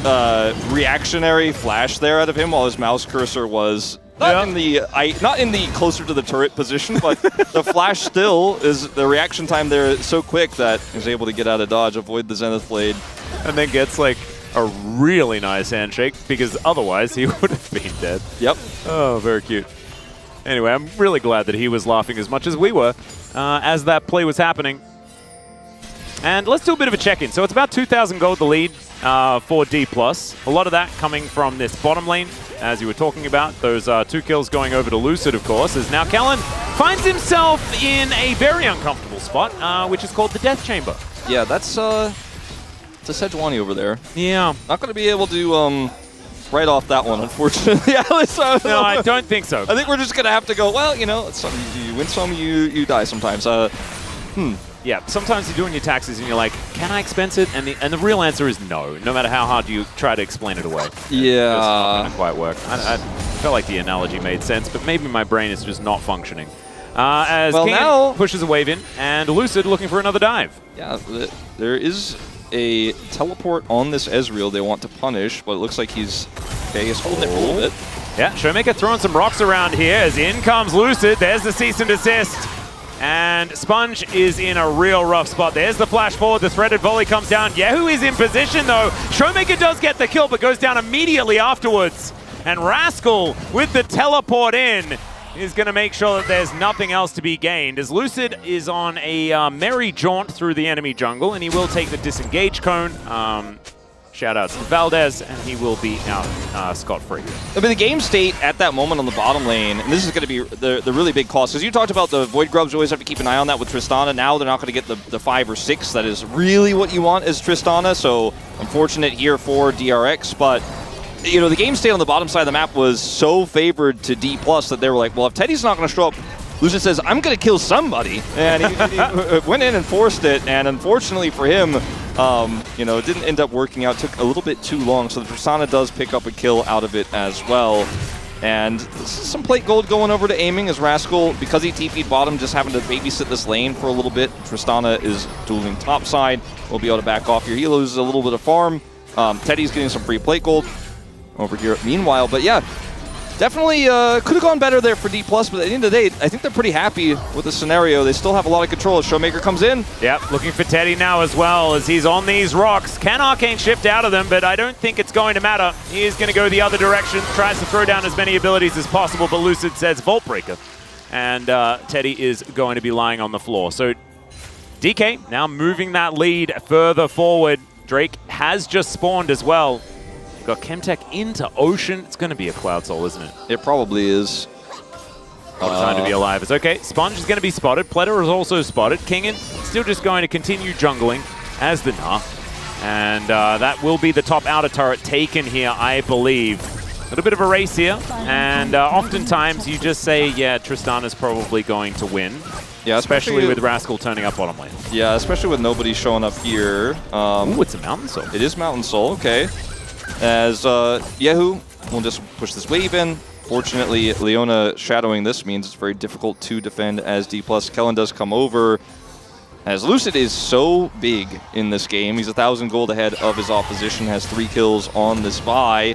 reactionary flash there out of him while his mouse cursor was not in the closer to the turret position, but the flash still is the reaction time there is so quick that he's able to get out of dodge, avoid the Zenith Blade, and then gets like a really nice handshake, because otherwise he would have been dead. Yep. Oh, very cute. Anyway, I'm really glad that he was laughing as much as we were as that play was happening. And let's do a bit of a check-in. So it's about 2,000 gold the lead for D+. A lot of that coming from this bottom lane, as you were talking about. Those 2 kills going over to Lucid, of course, as now Kellen finds himself in a very uncomfortable spot, which is called the Death Chamber. Yeah, that's it's a Sejuani over there. Yeah. Not going to be able to write off that one, unfortunately. No, I don't think so. I think we're just going to have to go, well, you know, you win some, you die sometimes. Yeah, sometimes you're doing your taxes and you're like, can I expense it? And the real answer is no, no matter how hard you try to explain it away. Yeah. It's not going to quite work. I felt like the analogy made sense, but maybe my brain is just not functioning. As King now pushes a wave in, and Lucid looking for another dive. Yeah, there is a teleport on this Ezreal they want to punish, but it looks like he's holding it for a little bit. Yeah, Showmaker throwing some rocks around here as in comes Lucid. There's the cease and desist. And Sponge is in a real rough spot. There's the flash forward. The threaded volley comes down. Yahoo is in position, though. Showmaker does get the kill, but goes down immediately afterwards. And Rascal, with the teleport in, is going to make sure that there's nothing else to be gained, as Lucid is on a merry jaunt through the enemy jungle, and he will take the disengage cone. Shoutouts to Valdez, and he will be out scot-free. I mean, the game state at that moment on the bottom lane, and this is going to be the really big cost, because you talked about the Void Grubs, you always have to keep an eye on that with Tristana. Now they're not going to get the 5 or 6. That is really what you want as Tristana, so unfortunate here for DRX, but you know, the game state on the bottom side of the map was so favored to D+ that they were like, well, if Teddy's not going to show up, Lucid says, I'm going to kill somebody. And he went in and forced it, and unfortunately for him, you know, it didn't end up working out. It took a little bit too long, so the Tristana does pick up a kill out of it as well. And some plate gold going over to aiming as Rascal, because he TP'd bottom, just having to babysit this lane for a little bit. Tristana is dueling top side. We'll be able to back off here. He loses a little bit of farm. Teddy's getting some free plate gold over here meanwhile, but yeah, definitely could have gone better there for D+, but at the end of the day, I think they're pretty happy with the scenario. They still have a lot of control as Showmaker comes in. Yep, looking for Teddy now as well as he's on these rocks. Can Arcane shift out of them, but I don't think it's going to matter. He is going to go the other direction, tries to throw down as many abilities as possible, but Lucid says Vault Breaker. And Teddy is going to be lying on the floor. So DK now moving that lead further forward. Drake has just spawned as well. Got Chemtech into Ocean. It's going to be a Cloud Soul, isn't it? It probably is. What time to be alive. It's okay. Sponge is going to be spotted. Pletter is also spotted. Kingen still just going to continue jungling as the Gnar. And that will be the top outer turret taken here, I believe. A little bit of a race here. And oftentimes you just say, yeah, Tristana's probably going to win. Yeah, especially with Rascal turning up bottom lane. Yeah, especially with nobody showing up here. Ooh, it's a Mountain Soul. It is Mountain Soul, okay. As Yahoo will just push this wave in. Fortunately, Leona shadowing this means it's very difficult to defend as D+. Kellen does come over. As Lucid is so big in this game. He's 1,000 gold ahead of his opposition, has 3 kills on this buy.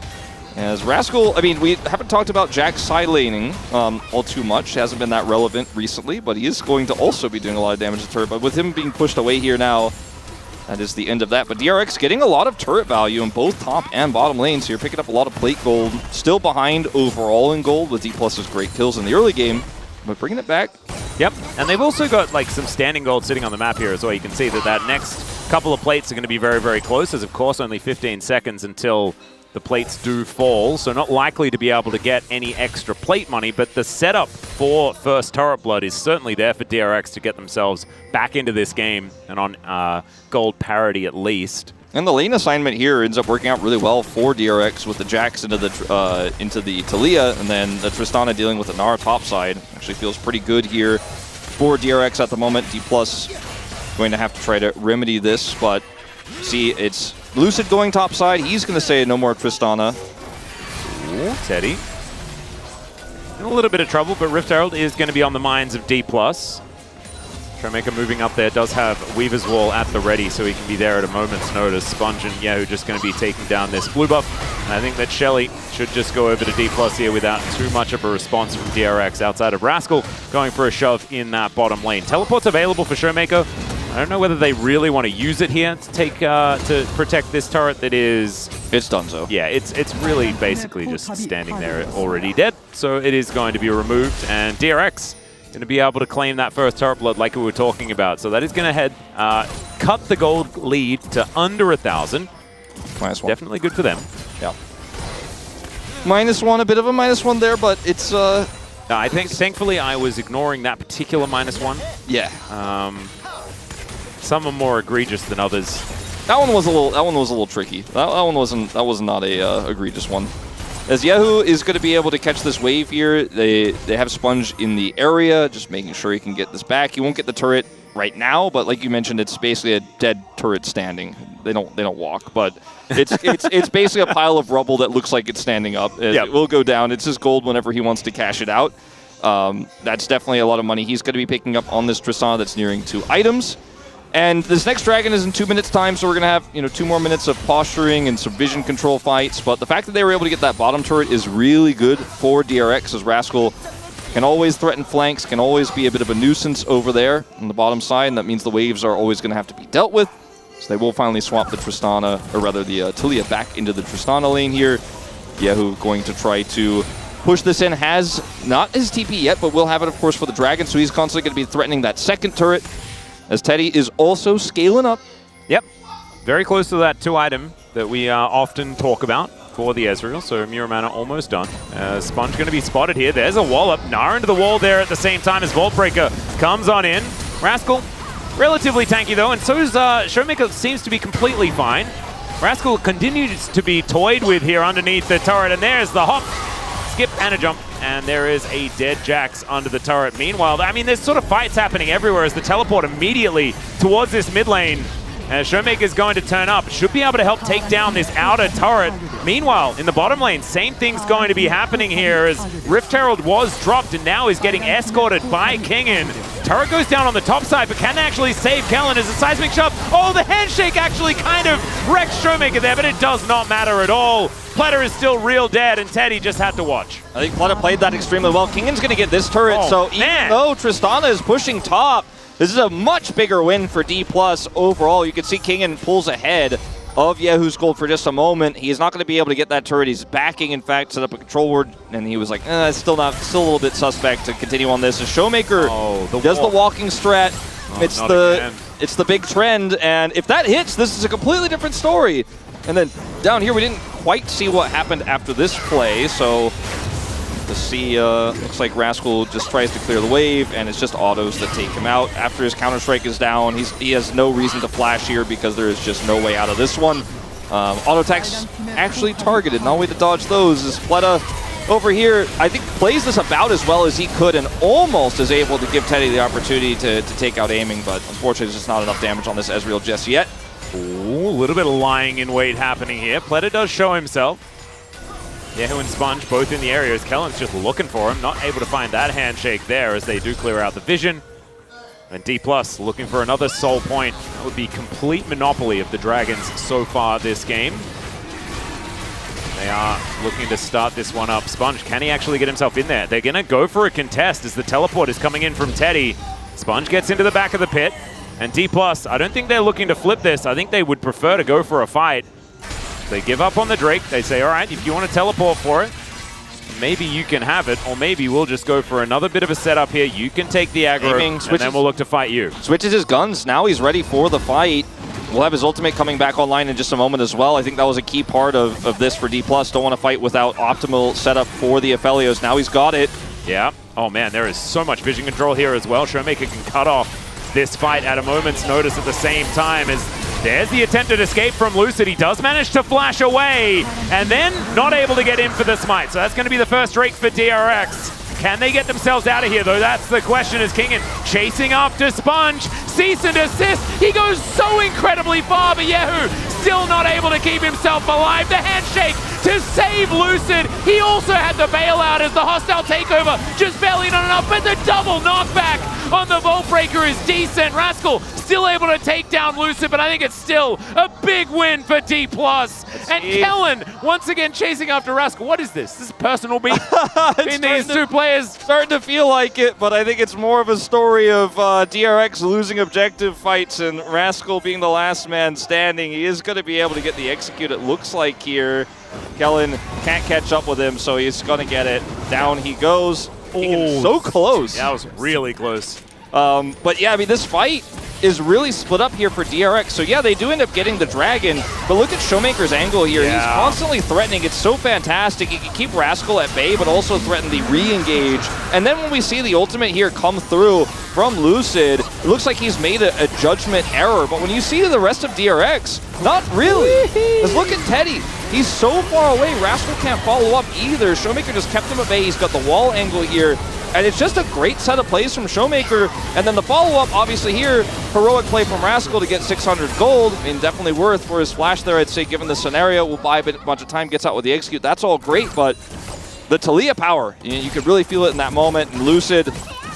As Rascal, I mean, we haven't talked about Jack side laning all too much. Hasn't been that relevant recently, but he is going to also be doing a lot of damage to turret. But with him being pushed away here now, that is the end of that. But DRX getting a lot of turret value in both top and bottom lanes here, picking up a lot of plate gold. Still behind overall in gold with D+'s great kills in the early game, but bringing it back. Yep, and they've also got like some standing gold sitting on the map here as well. You can see that next couple of plates are going to be very, very close. There's, of course, only 15 seconds until the plates do fall, so not likely to be able to get any extra plate money, but the setup for first turret blood is certainly there for DRX to get themselves back into this game and on gold parity at least. And the lane assignment here ends up working out really well for DRX with the Jax into the Talia, and then the Tristana dealing with the Gnar topside. Actually feels pretty good here for DRX at the moment. D+ going to have to try to remedy this, but see, it's Lucid going topside. He's going to say no more Tristana. Ooh, Teddy. In a little bit of trouble, but Rift Herald is going to be on the minds of D+. Showmaker moving up there, does have Weaver's Wall at the ready, so he can be there at a moment's notice. Sponge and Yahoo just going to be taking down this blue buff. And I think that Shelly should just go over to D+ here without too much of a response from DRX outside of Rascal going for a shove in that bottom lane. Teleport's available for Showmaker. I don't know whether they really want to use it here to take to protect this turret that is... It's done so. Yeah, it's really basically just standing there already dead. So it is going to be removed, and DRX going to be able to claim that first turret blood like we were talking about. So that is going to head cut the gold lead to under 1,000. -1. Definitely good for them. Yeah. -1, a bit of a -1 there, but it's I think, thankfully, I was ignoring that particular -1. yeah. Some are more egregious than others. That one was a little tricky. That was not a egregious one. As Yehu is going to be able to catch this wave here, they have Sponge in the area, just making sure he can get this back. He won't get the turret right now, but like you mentioned, it's basically a dead turret standing. They don't walk, but it's basically a pile of rubble that looks like it's standing up. It will go down. It's his gold whenever he wants to cash it out. That's definitely a lot of money he's going to be picking up on this Tristana that's nearing 2 items. And this next dragon is in 2 minutes time, so we're going to have 2 more minutes of posturing and some vision control fights. But the fact that they were able to get that bottom turret is really good for DRX, as Rascal can always threaten flanks, can always be a bit of a nuisance over there on the bottom side, and that means the waves are always going to have to be dealt with. So they will finally swap the Tristana, or rather the Taliyah back into the Tristana lane here. Yehu going to try to push this in, has not his TP yet, but will have it, of course, for the dragon, so he's constantly going to be threatening that second turret, as Teddy is also scaling up. Yep. Very close to that 2 item that we often talk about for the Ezreal. So Muramana almost done. Sponge going to be spotted here. There's a wallop. Nara into the wall there at the same time as Vaultbreaker comes on in. Rascal, relatively tanky though, and so is Showmaker seems to be completely fine. Rascal continues to be toyed with here underneath the turret, and there's the hop, skip, and a jump. And there is a dead Jax under the turret. Meanwhile, I mean, there's sort of fights happening everywhere as the teleport immediately towards this mid lane. Showmaker's going to turn up. Should be able to help take down this outer turret. Meanwhile, in the bottom lane, same thing's going to be happening here as Rift Herald was dropped and now is getting escorted by Kingen. Turret goes down on the top side, but can they actually save Kellen as a seismic shove? Oh, the handshake actually kind of wrecks Showmaker there, but it does not matter at all. Pleta is still real dead, and Teddy just had to watch. I think Pleta played that extremely well. Kingen's going to get this turret, so even though Tristana is pushing top, this is a much bigger win for D+ overall. You can see Kingen pulls ahead of Yehu's gold for just a moment. He is not going to be able to get that turret. He's backing, in fact, set up a control ward, and he was like, still a little bit suspect to continue on this. As Showmaker does the walking strat. It's the big trend, and if that hits, this is a completely different story. And then down here, we didn't quite see what happened after this play, so to see, looks like Rascal just tries to clear the wave, and it's just autos that take him out. After his Counter-Strike is down, he has no reason to flash here because there is just no way out of this one. Auto attacks actually targeted, no way to dodge those. As Pleta over here, I think, plays this about as well as he could and almost is able to give Teddy the opportunity to take out aiming, but unfortunately there's just not enough damage on this Ezreal just yet. Ooh, a little bit of lying in wait happening here. Pleta does show himself. Yehu and Sponge both in the area as Kellen's just looking for him, not able to find that handshake there as they do clear out the vision. And D+ looking for another soul point. That would be complete monopoly of the Dragons so far this game. They are looking to start this one up. Sponge, can he actually get himself in there? They're going to go for a contest as the teleport is coming in from Teddy. Sponge gets into the back of the pit. And D+, I don't think they're looking to flip this. I think they would prefer to go for a fight. They give up on the Drake. They say, all right, if you want to teleport for it, maybe you can have it, or maybe we'll just go for another bit of a setup here. You can take the aggro, and then we'll look to fight you. Switches his guns. Now he's ready for the fight. We'll have his ultimate coming back online in just a moment as well. I think that was a key part of this for D+. Don't want to fight without optimal setup for the Aphelios. Now he's got it. Yeah. Oh, man, there is so much vision control here as well. Showmaker can cut off this fight at a moment's notice at the same time as there's the attempted escape from Lucid. He does manage to flash away and then not able to get in for the smite. So that's going to be the first Drake for DRX. Can they get themselves out of here, though? That's the question as Kingen chasing after Sponge. Cease and desist. He goes so incredibly far, but Yehu still not able to keep himself alive. The handshake to save Lucid. He also had the bailout as the hostile takeover just barely not enough, but the double knockback on the Vaultbreaker is decent. Rascal still able to take down Lucid, but I think it's still a big win for D+. And Kellen once again chasing after Rascal. What is this? This is personal beef between these two players. Starting to feel like it, but I think it's more of a story of DRX losing objective fights and Rascal being the last man standing. He is going to be able to get the execute, it looks like here. Kellen can't catch up with him, so he's going to get it. Down he goes. So close. That was really close. But yeah, I mean, this fight is really split up here for DRX. So yeah, they do end up getting the dragon, but look at Showmaker's angle here. He's constantly threatening. It's so fantastic. He can keep Rascal at bay, but also threaten the re-engage. And then when we see the ultimate here come through from Lucid, it looks like he's made a judgment error. But when you see the rest of DRX, not really. Because look at Teddy. He's so far away. Rascal can't follow up either. Showmaker just kept him at bay. He's got the wall angle here. And it's just a great set of plays from Showmaker. And then the follow-up, obviously here, heroic play from Rascal to get 600 gold. I mean, definitely worth for his flash there, I'd say, given the scenario. Will buy a bunch of time, gets out with the execute. That's all great, but the Taliyah power, you could really feel it in that moment. And Lucid,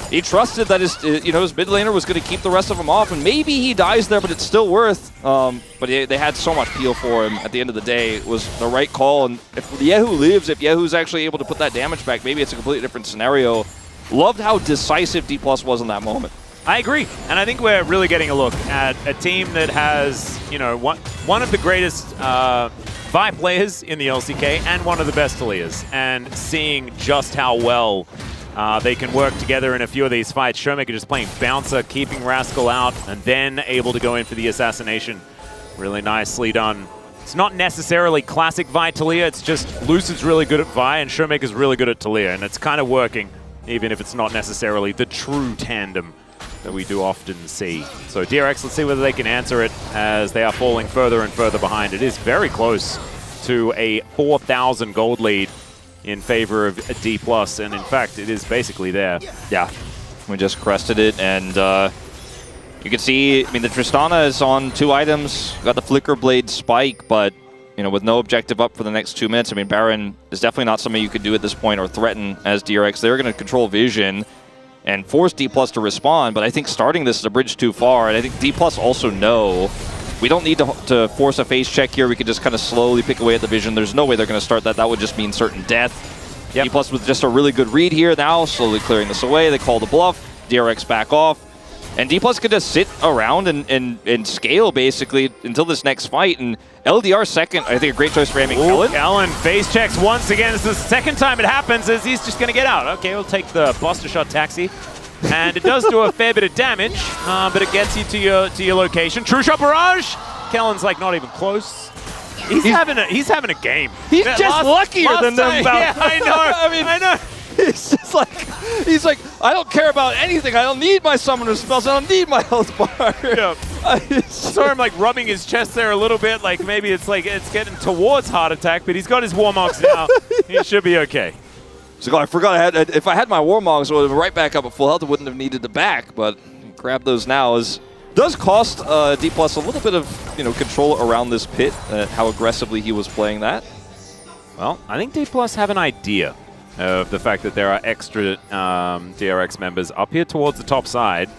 he trusted that his mid laner was going to keep the rest of them off. And maybe he dies there, but it's still worth. But they had so much peel for him at the end of the day. It was the right call. And if Yehu lives, if Yehu's actually able to put that damage back, maybe it's a completely different scenario. Loved how decisive D+ was in that moment. I agree, and I think we're really getting a look at a team that has, one of the greatest Vi players in the LCK and one of the best Taliyahs, and seeing just how well they can work together in a few of these fights. Showmaker just playing bouncer, keeping Rascal out, and then able to go in for the assassination. Really nicely done. It's not necessarily classic Vi Taliyah, it's just Lucid's really good at Vi and Showmaker's really good at Taliyah, and it's kind of working, even if it's not necessarily the true tandem that we do often see. So DRX, let's see whether they can answer it as they are falling further and further behind. It is very close to a 4,000 gold lead in favor of D+, and in fact, it is basically there. Yeah, we just crested it, and you can see, I mean, the Tristana is on 2 items, got the Flicker Blade Spike, but with no objective up for the next 2 minutes, I mean, Baron is definitely not something you could do at this point or threaten as DRX. They're going to control vision and force D+ to respond, but I think starting this is a bridge too far, and I think D+ also know we don't need to force a face check here. We could just kind of slowly pick away at the vision. There's no way they're going to start that. That would just mean certain death. Yep. D+ with just a really good read here now, slowly clearing this away. They call the bluff. DRX back off. And D+ could just sit around and scale, basically, until this next fight. And LDR second, I think a great choice for aiming Kellen. Kellen face checks once again. This is the second time it happens as he's just going to get out. Okay, we'll take the Buster Shot Taxi. And it does do a fair bit of damage, but it gets you to your location. True Shot Barrage! Kellen's like not even close. He's having a game. He's just luckier than them. Yeah, I know. I know. It's just like, he's like, I don't care about anything. I don't need my summoner spells. I don't need my health bar. Yeah. Saw him like rubbing his chest there a little bit. Like maybe it's getting towards heart attack, but he's got his Warmogs now. He should be okay. So I forgot if I had my Warmogs, I would have been right back up at full health. I wouldn't have needed the back, but grab those now. Does cost D+ a little bit of control around this pit. How aggressively he was playing that. Well, I think D+ have an idea of the fact that there are extra DRX members up here towards the top side.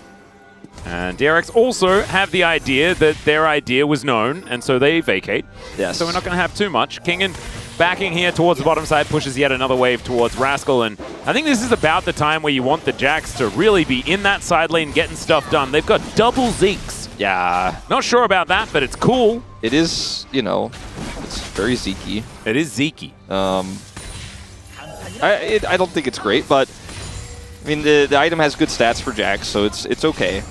And DRX also have the idea that their idea was known, and so they vacate. Yes. So we're not going to have too much. Kingen backing here towards the bottom side, pushes yet another wave towards Rascal, and I think this is about the time where you want the Jax to really be in that side lane getting stuff done. They've got double Zeeks. Yeah. Not sure about that, but it's cool. It is, it's very Zeeky. It is Zeeky. I don't think it's great, but I mean the item has good stats for Jax, so it's okay.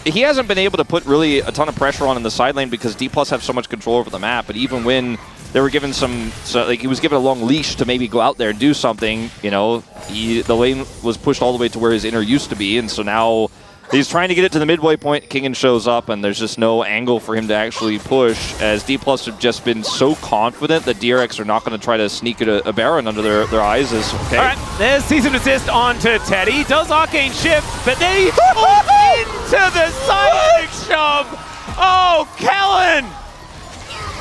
He hasn't been able to put really a ton of pressure on in the side lane because D+ have so much control over the map. But even when they were given he was given a long leash to maybe go out there and do something, the lane was pushed all the way to where his inner used to be, and so now he's trying to get it to the midway point. Kingen shows up, and there's just no angle for him to actually push, as D+ have just been so confident that DRX are not going to try to sneak a Baron under their eyes. Okay. All right, there's Cease and Desist onto Teddy. Does Arcane Shift, but then he falls into the side shove. Oh, Kellen!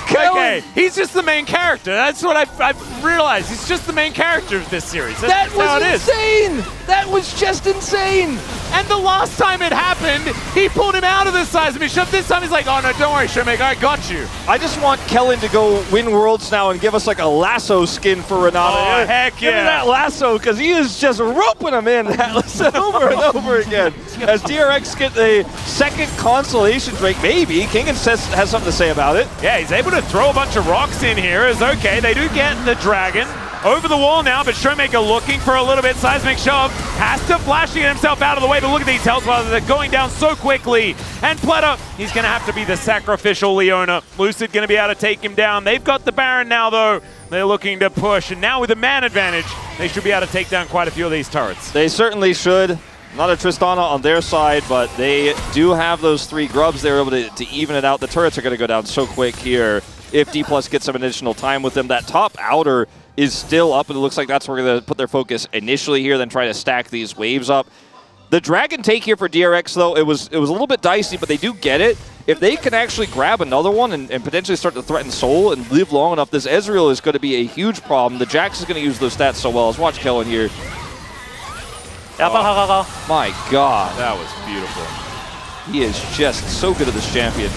Okay, he's just the main character. That's what I've realized. He's just the main character of this series. That's how it is. Insane! That was just insane! And the last time it happened, he pulled him out of the seismic shove. This time he's like, oh no, don't worry, Showmaker, I got you. I just want Kellen to go win Worlds now and give us like a lasso skin for Renata. Oh, heck yeah. Give me that lasso, because he is just roping him in over and over again. As DRX get the second consolation break, maybe. Kingen has something to say about it. Yeah, he's able to throw a bunch of rocks in here. It's okay, they do get the dragon. over the wall now, but Showmaker looking for a little bit. Seismic shove, has to flash to get himself out of the way, but look at these health bars. They're going down so quickly. And Pleta, he's going to have to be the sacrificial Leona. Lucid going to be able to take him down. They've got the Baron now, though. They're looking to push, and now with a man advantage, they should be able to take down quite a few of these turrets. They certainly should. Not a Tristana on their side, but they do have those 3 grubs. They're able to even it out. The turrets are going to go down so quick here if D+ gets some additional time with them. That top outer is still up, and it looks like that's where they're going to put their focus initially here, then try to stack these waves up. The Dragon take here for DRX, though, it was a little bit dicey, but they do get it. If they can actually grab another one and potentially start to threaten Soul and live long enough, this Ezreal is going to be a huge problem. The Jax is going to use those stats so well. Let's watch Kellen here. Oh. My God. That was beautiful. He is just so good at this champion.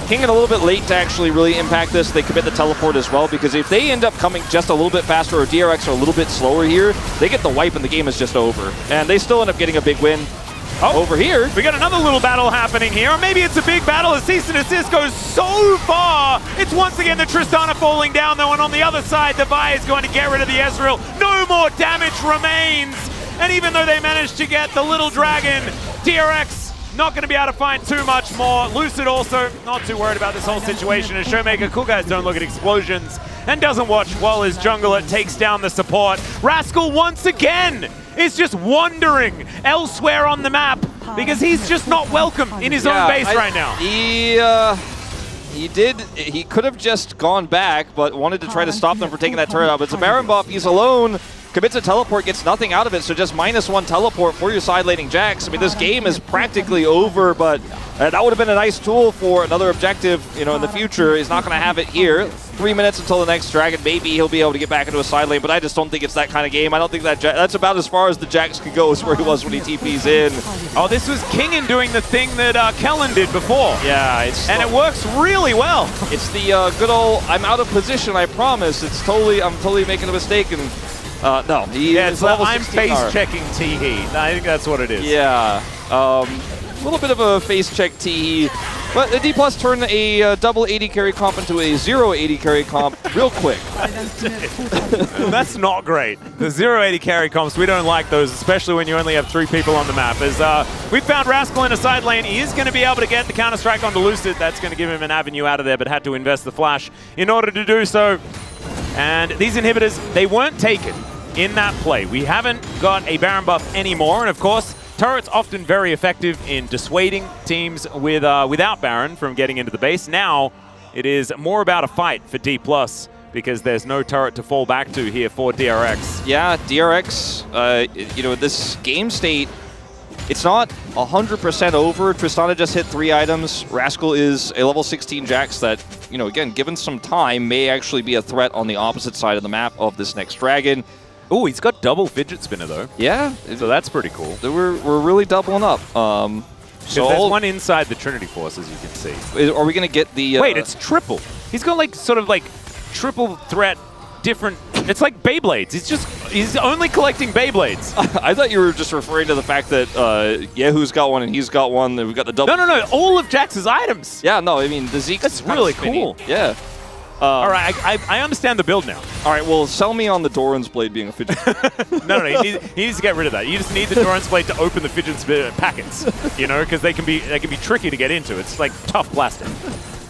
King a little bit late to actually really impact this. They commit the teleport as well, because if they end up coming just a little bit faster or DRX are a little bit slower here, they get the wipe and the game is just over. And they still end up getting a big win. Over here. We got another little battle happening here, or maybe it's a big battle as Cease and Desist goes so far. It's once again the Tristana falling down, though, and on the other side, the Vi is going to get rid of the Ezreal. No more damage remains. And even though they managed to get the little dragon, DRX not going to be able to find too much more. Lucid also not too worried about this whole situation as Showmaker, cool guys don't look at explosions and doesn't watch while his jungler takes down the support. Rascal once again is just wandering elsewhere on the map because he's just not welcome in his own base right now. He could have just gone back, but wanted to try to stop them from taking that turret out. But it's a Baron buff, he's alone. Commits a teleport, gets nothing out of it, so just -1 teleport for your side laning Jax. I mean, this game is practically over, but that would have been a nice tool for another objective, in the future. He's not going to have it here. 3 minutes until the next Dragon. Maybe he'll be able to get back into a side lane, but I just don't think it's that kind of game. I don't think that's about as far as the Jax could go, is where he was when he TP's in. Oh, this was Kingen doing the thing that Kellen did before. Yeah, and it works really well. It's the good old, I'm out of position, I promise. I'm totally making a mistake, and no, it's I'm face checking Teehee. I think that's what it is. Yeah, a little bit of a face check Teehee, but the D+ turned a double 80 carry comp into a 0-80 carry comp real quick. That's not great. The 0-80 carry comps, we don't like those, especially when you only have 3 people on the map. As we found Rascal in a side lane, he is going to be able to get the counter strike onto Lucid. That's going to give him an avenue out of there, but had to invest the flash in order to do so. And these inhibitors, they weren't taken in that play. We haven't got a Baron buff anymore, and of course, turret's often very effective in dissuading teams without Baron from getting into the base. Now, it is more about a fight for D+, because there's no turret to fall back to here for DRX. Yeah, DRX, this game state, it's not 100% over. Tristana just hit 3 items. Rascal is a level 16 Jax that, again, given some time, may actually be a threat on the opposite side of the map of this next Dragon. Oh, he's got double fidget spinner, though. Yeah. So that's pretty cool. We're really doubling up. So there's one inside the Trinity Force, as you can see. Are we going to get the... Wait, it's triple. He's got, sort of triple threat, different... It's like Beyblades. He's only collecting Beyblades. I thought you were just referring to the fact that Yehu's got one and he's got one. We've got the double... No. All of Jax's items. Yeah, no, I mean, the Zeke... That's really cool. Yeah. All right, I understand the build now. All right, well, sell me on the Doran's Blade being a fidget spinner. No, he needs to get rid of that. You just need the Doran's Blade to open the fidget spinner packets, because they can be tricky to get into. It's like tough plastic.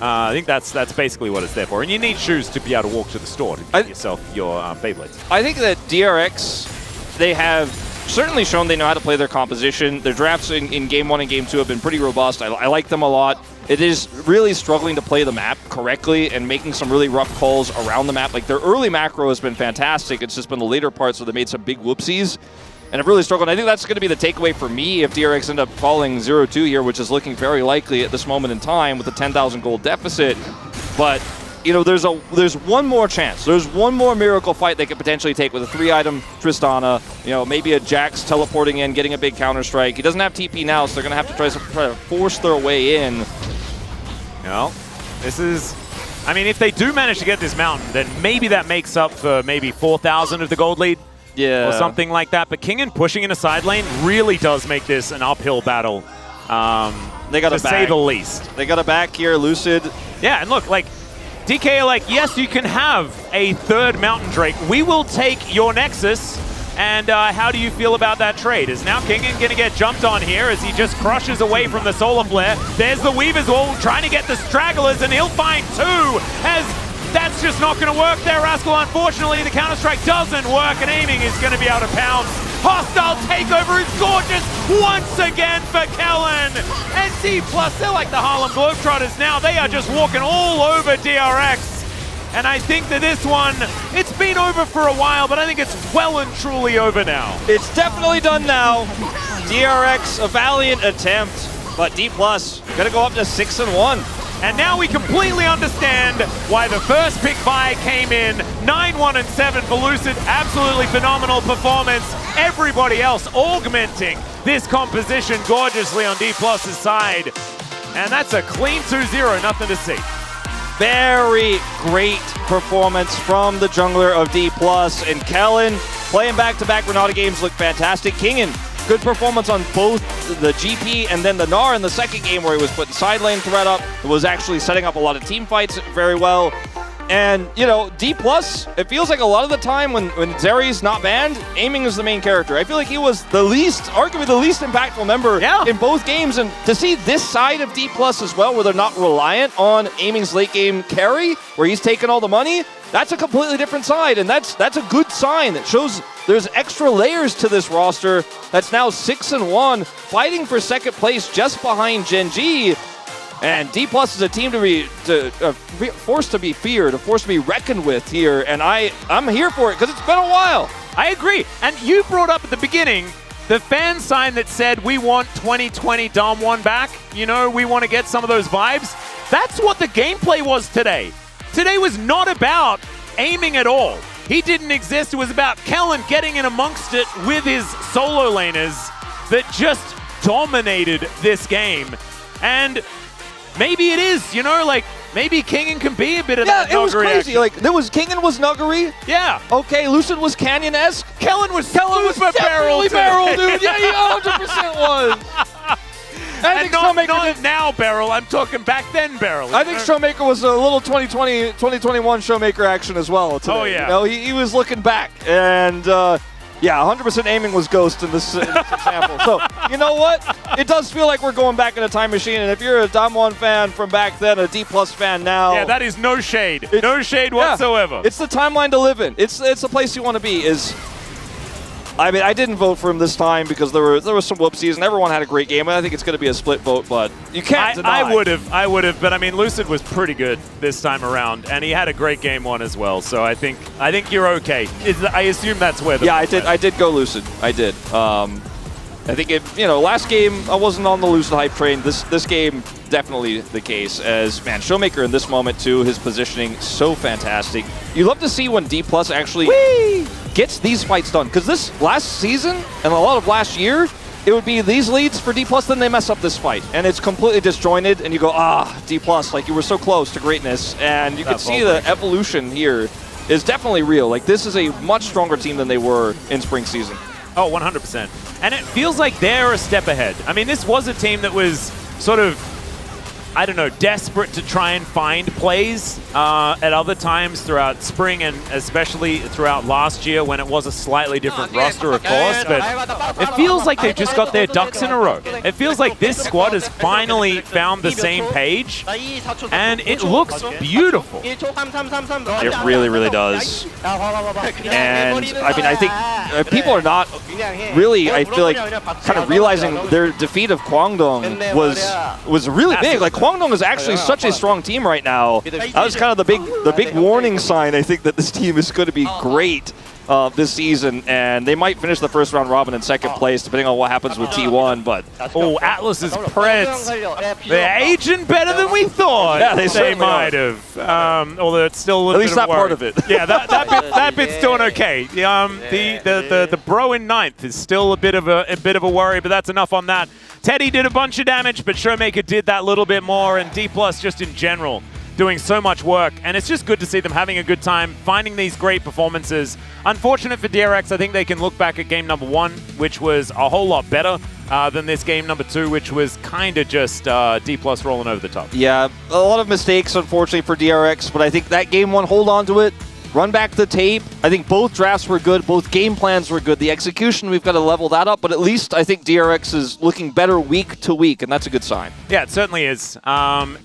I think that's basically what it's there for. And you need shoes to be able to walk to the store to get yourself your Beyblades. I think that DRX, they have certainly shown they know how to play their composition. Their drafts in Game 1 and Game 2 have been pretty robust. I like them a lot. It is really struggling to play the map correctly and making some really rough calls around the map. Like, their early macro has been fantastic. It's just been the later parts where they made some big whoopsies. And I've really struggled. I think that's going to be the takeaway for me if DRX end up falling 0-2 here, which is looking very likely at this moment in time with a 10,000 gold deficit. But, there's one more chance. There's one more miracle fight they could potentially take with a 3-item Tristana. Maybe a Jax teleporting in, getting a big counter-strike. He doesn't have TP now, so they're going to have to try to force their way in. No, this is... I mean, if they do manage to get this mountain, then maybe that makes up for maybe 4,000 of the gold lead. Yeah. Or something like that. But Kingen pushing in a side lane really does make this an uphill battle. They got to say the least. They got a back here, Lucid. Yeah, and look, DK are like, yes, you can have a third Mountain Drake. We will take your Nexus. And how do you feel about that trade? Is now Kingen going to get jumped on here as he just crushes away from the Solar Flare? There's the Weaver's Wall trying to get the Stragglers, and he'll find two as that's just not going to work there, Rascal. Unfortunately, the Counter-Strike doesn't work, and aiming is going to be out of bounds. Hostile takeover is gorgeous once again for Kellen. And D+, they're like the Harlem Globetrotters now. They are just walking all over DRX. And I think that this one, it's been over for a while, but I think it's well and truly over now. It's definitely done now. DRX, a valiant attempt, but D+ gonna go up to 6-1. And now we completely understand why the first pick buy came in 9-1 and 7 for Lucid. Absolutely phenomenal performance. Everybody else augmenting this composition gorgeously on D+'s side. And that's a clean 2-0, nothing to see. Very great performance from the jungler of D+, and Kellen playing back-to-back Renata games look fantastic. Kingen, good performance on both the GP and then the Gnar in the second game where he was putting side lane threat up. It was actually setting up a lot of team fights very well. And, you know, D+, it feels like a lot of the time when Zeri's not banned, aiming is the main character. I feel like he was the least, arguably the least impactful member in both games. And to see this side of D+ as well, where they're not reliant on aiming's late game carry, where he's taking all the money, that's a completely different side. And that's a good sign that shows there's extra layers to this roster that's now 6-1, fighting for second place just behind Gen.G. And D+ is a team to be forced to be feared, a force to be reckoned with here, and I'm here for it because it's been a while. I agree. And you brought up at the beginning the fan sign that said we want 2020 Dom 1 back. You know, we want to get some of those vibes. That's what the gameplay was today. Today was not about aiming at all. He didn't exist. It was about Kellen getting in amongst it with his solo laners that just dominated this game. And maybe it is, you know, like, maybe Kingen can be a bit of that it was crazy. action. Like, there was Kingen was Nuggery. Yeah. Okay, Lucid was Canyon-esque. Kellen was barrel, dude. Yeah, he 100% was. I think not now Barrel, I'm talking back then Barrel. I think Showmaker was a little 2021 Showmaker action as well today. Oh, yeah. You know, he was looking back, and yeah, 100% aiming was Ghost in this example. So, you know what? It does feel like we're going back in a time machine, and if you're a Dom 1 fan from back then, a D+ fan now. Yeah, that is no shade. No shade whatsoever. It's the timeline to live in. It's the place you want to be. I mean, I didn't vote for him this time because there were some whoopsies, and everyone had a great game. I think it's going to be a split vote, but you can't deny. I would have, but I mean, Lucid was pretty good this time around, and he had a great game one as well. So I think you're okay. I assume that's where the I did go Lucid. I did. I think last game I wasn't on the Lucid hype train. This game definitely the case. As man, Showmaker in this moment too, his positioning so fantastic. You love to see when D+ actually gets these fights done, because this last season and a lot of last year, it would be these leads for D+, then they mess up this fight, and it's completely disjointed, and you go, D+, like you were so close to greatness, and you can see the evolution here is definitely real. Like, this is a much stronger team than they were in spring season. Oh, 100%. And it feels like they're a step ahead. I mean, this was a team that was sort of, I don't know, desperate to try and find plays at other times throughout spring and especially throughout last year when it was a slightly different roster, of course. But it feels like they've just got their ducks in a row. It feels like this squad has finally found the same page, and it looks beautiful. It really, really does. And, I mean, I think people are not really, I feel like, kind of realizing their defeat of Kwangdong was really big. Like, Kwangdong is actually such a strong team right now. That was kind of the big warning sign, I think, that this team is going to be great this season, and they might finish the first round robin in second place, depending on what happens with T1. But Atlas's Preds, they're aging better than we thought. Yeah, they might have. Although it's still a little at least bit of that worry. part of it. Yeah, that bit's doing okay. The bro in ninth is still a bit of a worry, but that's enough on that. Teddy did a bunch of damage, but Showmaker did that little bit more, and D+ just in general doing so much work, and it's just good to see them having a good time, finding these great performances. Unfortunate for DRX, I think they can look back at game number 1, which was a whole lot better. than this game number 2, which was kind of just D+ rolling over the top. Yeah, a lot of mistakes, unfortunately, for DRX, but I think that game 1, hold on to it, run back the tape. I think both drafts were good, both game plans were good. The execution, we've got to level that up, but at least I think DRX is looking better week to week, and that's a good sign. Yeah, it certainly is.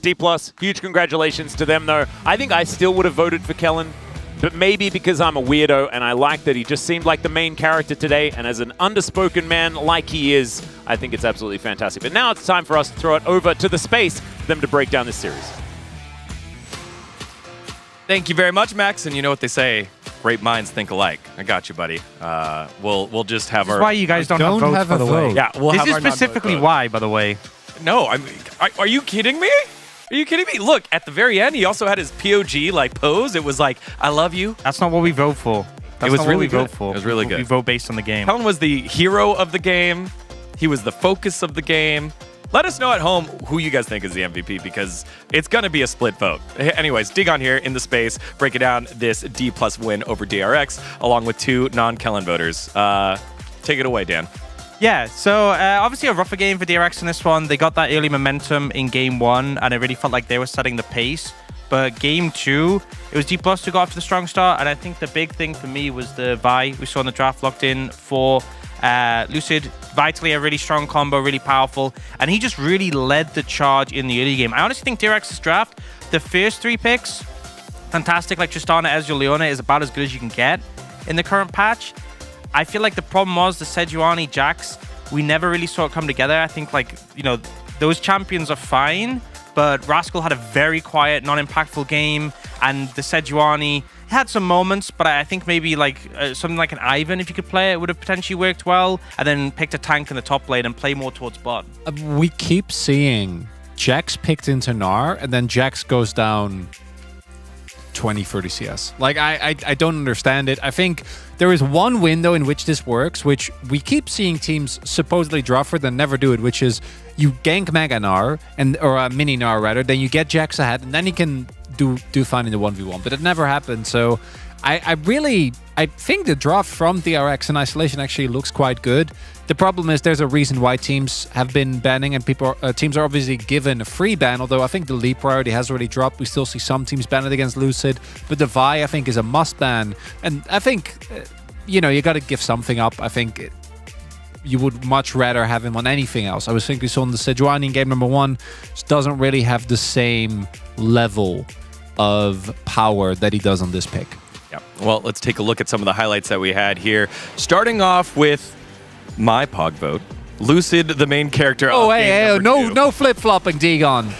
D+, huge congratulations to them, though. I think I still would have voted for Kellen, but maybe because I'm a weirdo and I like that he just seemed like the main character today, and as an underspoken man like he is, I think it's absolutely fantastic. But now it's time for us to throw it over to the space for them to break down this series. Thank you very much, Max. And you know what they say, great minds think alike. I got you, buddy. We'll just have This is our... why you guys don't have votes, by the way. Yeah, we'll This have is our non-vote specifically vote. why, by the way. No, are you kidding me? Are you kidding me? Look, at the very end, he also had his POG like pose. It was like, I love you. That's not what we vote for. That's was not really what we good. vote for. It was really good. We vote based on the game. Kellen was the hero of the game. He was the focus of the game. Let us know at home who you guys think is the MVP, because it's going to be a split vote. Anyways, Digon here in the space, breaking down this D+ win over DRX, along with 2 non-Kellen voters. Take it away, Dan. Yeah, so obviously a rougher game for DRX in this one. They got that early momentum in game 1, and it really felt like they were setting the pace. But game 2, it was D+ who got off to the strong start, and I think the big thing for me was the Vi we saw in the draft locked in for Lucid. Vitally a really strong combo, really powerful, and he just really led the charge in the early game. I honestly think DRX's draft, the first 3 picks, fantastic. Like Tristana, Ezreal, Leona is about as good as you can get in the current patch. I feel like the problem was the Sejuani, Jax, we never really saw it come together. I think, like, you know, those champions are fine, but Rascal had a very quiet, non-impactful game, and the Sejuani had some moments, but I think maybe like something like an Ivan, if you could play it, would have potentially worked well, and then picked a tank in the top lane and play more towards bot. We keep seeing Jax picked into Gnar, and then Jax goes down 20, 30 CS. Like, I don't understand it. I think there is one window in which this works, which we keep seeing teams supposedly draw for, then never do it, which is you gank Mega Gnar, or a mini Gnar rather, then you get Jax ahead, and then you can do fine in the 1v1. But it never happened, so I think the draft from DRX in isolation actually looks quite good. The problem is there's a reason why teams have been banning, and teams are obviously given a free ban, although I think the lead priority has already dropped. We still see some teams ban it against Lucid, but the Vi, I think, is a must ban. And I think, you got to give something up. I think you would much rather have him on anything else. I was thinking so on the Sejuani in game number 1, just doesn't really have the same level of power that he does on this pick. Yeah. Well, let's take a look at some of the highlights that we had here. Starting off with my Pog vote. Lucid, the main character. Oh, of game number 2. no flip-flopping, Digon.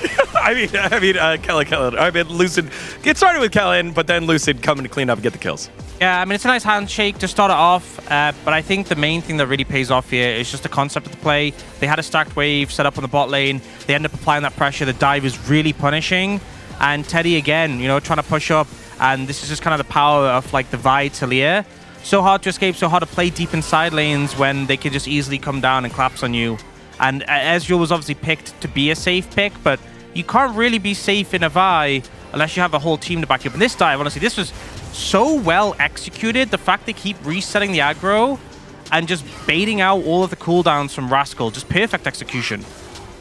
Kellen. I mean, Lucid. Get started with Kellen, but then Lucid coming to clean up and get the kills. Yeah, I mean, it's a nice handshake to start it off, but I think the main thing that really pays off here is just the concept of the play. They had a stacked wave set up on the bot lane. They end up applying that pressure. The dive is really punishing. And Teddy, again, trying to push up. And this is just kind of the power of, like, the Vi Talia. So hard to escape, so hard to play deep inside lanes when they can just easily come down and collapse on you. And Ezreal was obviously picked to be a safe pick, but you can't really be safe in a Vi unless you have a whole team to back you up. And this dive, honestly, this was so well executed. The fact they keep resetting the aggro and just baiting out all of the cooldowns from Rascal. Just perfect execution.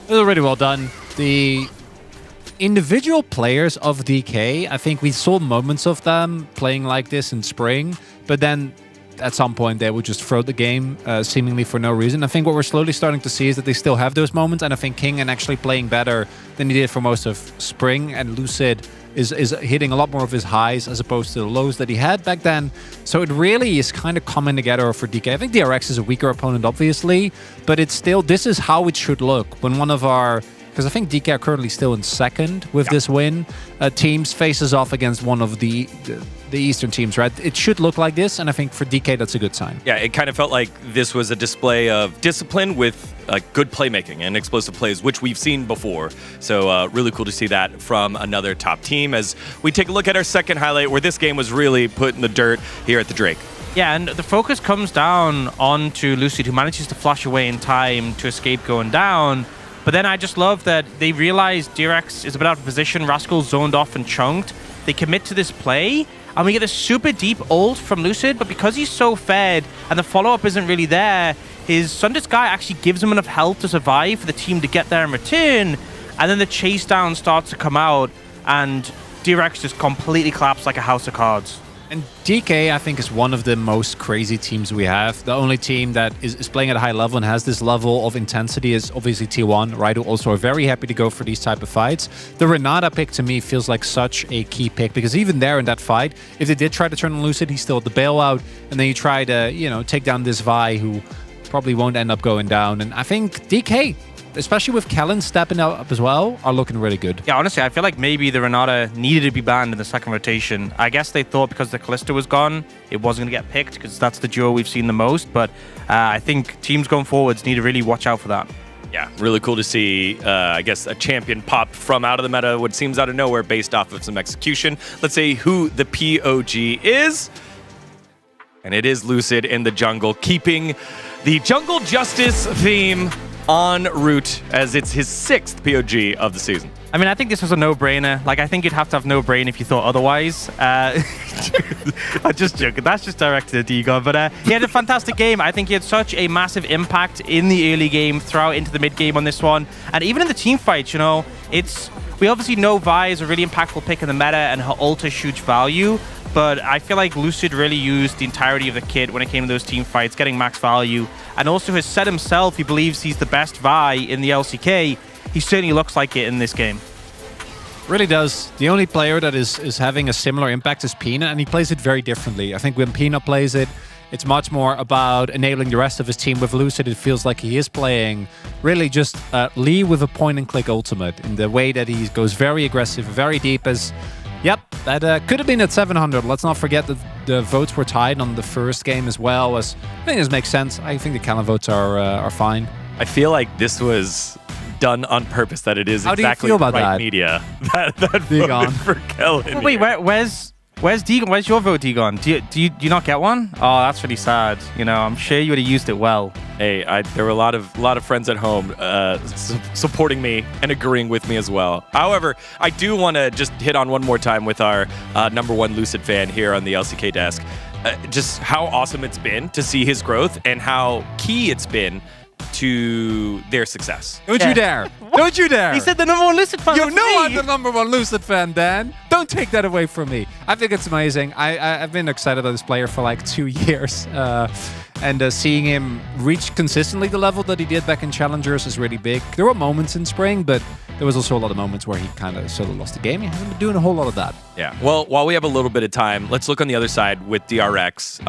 It was really well done. The individual players of DK, I think we saw moments of them playing like this in spring, but then at some point they would just throw the game seemingly for no reason. I think what we're slowly starting to see is that they still have those moments, and I think King is actually playing better than he did for most of spring, and Lucid is hitting a lot more of his highs as opposed to the lows that he had back then. So it really is kind of coming together for DK. I think DRX is a weaker opponent, obviously, but it's still, this is how it should look when one of our, because I think DK are currently still in second with this win, teams faces off against one of the Eastern teams, right? It should look like this, and I think for DK that's a good sign. Yeah, it kind of felt like this was a display of discipline with good playmaking and explosive plays, which we've seen before. So really cool to see that from another top team as we take a look at our second highlight where this game was really put in the dirt here at the Drake. Yeah, and the focus comes down onto Lucid, who manages to flash away in time to escape going down. But then I just love that they realize DRX is a bit out of position. Rascal zoned off and chunked. They commit to this play, and we get this super deep ult from Lucid, but because he's so fed and the follow-up isn't really there, his Sundit's guy actually gives him enough health to survive for the team to get there in return, and then the chase down starts to come out, and DRX just completely collapsed like a house of cards. And DK, I think, is one of the most crazy teams we have. The only team that is playing at a high level and has this level of intensity is obviously T1, right? Who also are very happy to go for these type of fights. The Renata pick, to me, feels like such a key pick, because even there in that fight, if they did try to turn on Lucid, he's still at the bailout, and then you try to, you know, take down this Vi, who probably won't end up going down. And I think DK, especially with Kellen stepping up as well, are looking really good. Yeah, honestly, I feel like maybe the Renata needed to be banned in the second rotation. I guess they thought because the Kalista was gone, it wasn't going to get picked, because that's the duo we've seen the most. But I think teams going forwards need to really watch out for that. Yeah, really cool to see, I guess, a champion pop from out of the meta, what seems out of nowhere, based off of some execution. Let's see who the POG is. And it is Lucid in the jungle, keeping the jungle justice theme en route, as it's his 6th POG of the season. I mean, I think this was a no-brainer. Like, I think you'd have to have no brain if you thought otherwise. I'm just joking. That's just directed at Degon. But he had a fantastic game. I think he had such a massive impact in the early game, throughout into the mid game on this one. And even in the team fights, you know, we obviously know Vi is a really impactful pick in the meta, and her ult is huge value. But I feel like Lucid really used the entirety of the kit when it came to those team fights, getting max value. And also has said himself he believes he's the best Vi in the LCK. He certainly looks like it in this game. Really does. The only player that is having a similar impact is Peanut, and he plays it very differently. I think when Peanut plays it, it's much more about enabling the rest of his team. With Lucid, it feels like he is playing really just Lee with a point-and-click ultimate in the way that he goes very aggressive, very deep. As yep, that could have been at 700. Let's not forget that the votes were tied on the first game as well. As I think this makes sense. I think the Callan votes are fine. I feel like this was done on purpose, that it is How exactly do you feel the about right that? media that voted for Kellen. Oh, wait, where's Degon? Where's your vote, Degon? Do you not get one? Oh, that's really sad. You know, I'm sure you would have used it well. Hey, there were a lot of friends at home supporting me and agreeing with me as well. However, I do want to just hit on one more time with our #1 Lucid fan here on the LCK desk. Just how awesome it's been to see his growth, and how key it's been to their success. Don't you dare! Don't you dare! He said the #1 Lucid fan. You know I'm the #1 Lucid fan, Dan. Don't take that away from me. I think it's amazing. I've been excited about this player for like 2 years. And seeing him reach consistently the level that he did back in Challengers is really big. There were moments in Spring, but there was also a lot of moments where he kind of sort of lost the game. He hasn't been doing a whole lot of that. Yeah. Well, while we have a little bit of time, let's look on the other side with DRX.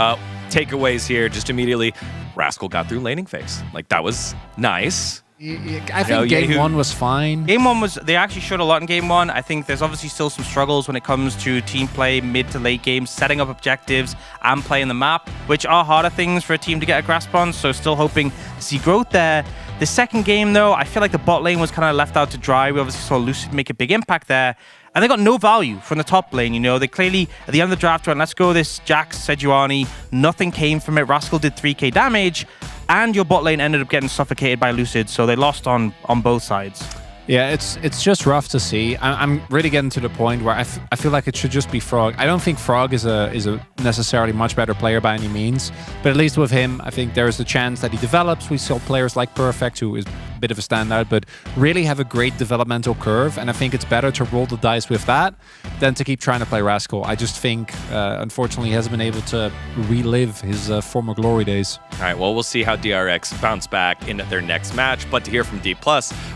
Takeaways here, just immediately. Rascal got through laning phase. Like, that was nice. I think game 1 was fine. Game 1 they actually showed a lot in game 1. I think there's obviously still some struggles when it comes to team play, mid to late games, setting up objectives and playing the map, which are harder things for a team to get a grasp on. So still hoping to see growth there. The second game, though, I feel like the bot lane was kind of left out to dry. We obviously saw Lucid make a big impact there. And they got no value from the top lane, you know. They clearly, at the end of the draft, went, let's go this Jax, Sejuani. Nothing came from it. Rascal did 3k damage. And your bot lane ended up getting suffocated by Lucid. So they lost on both sides. Yeah, it's just rough to see. I'm really getting to the point where I feel like it should just be Frog. I don't think Frog is a necessarily much better player by any means, but at least with him, I think there is a chance that he develops. We saw players like Perfect, who is a bit of a standout, but really have a great developmental curve, and I think it's better to roll the dice with that than to keep trying to play Rascal. I just think, unfortunately, he hasn't been able to relive his former glory days. All right, well, we'll see how DRX bounce back in their next match, but to hear from D+,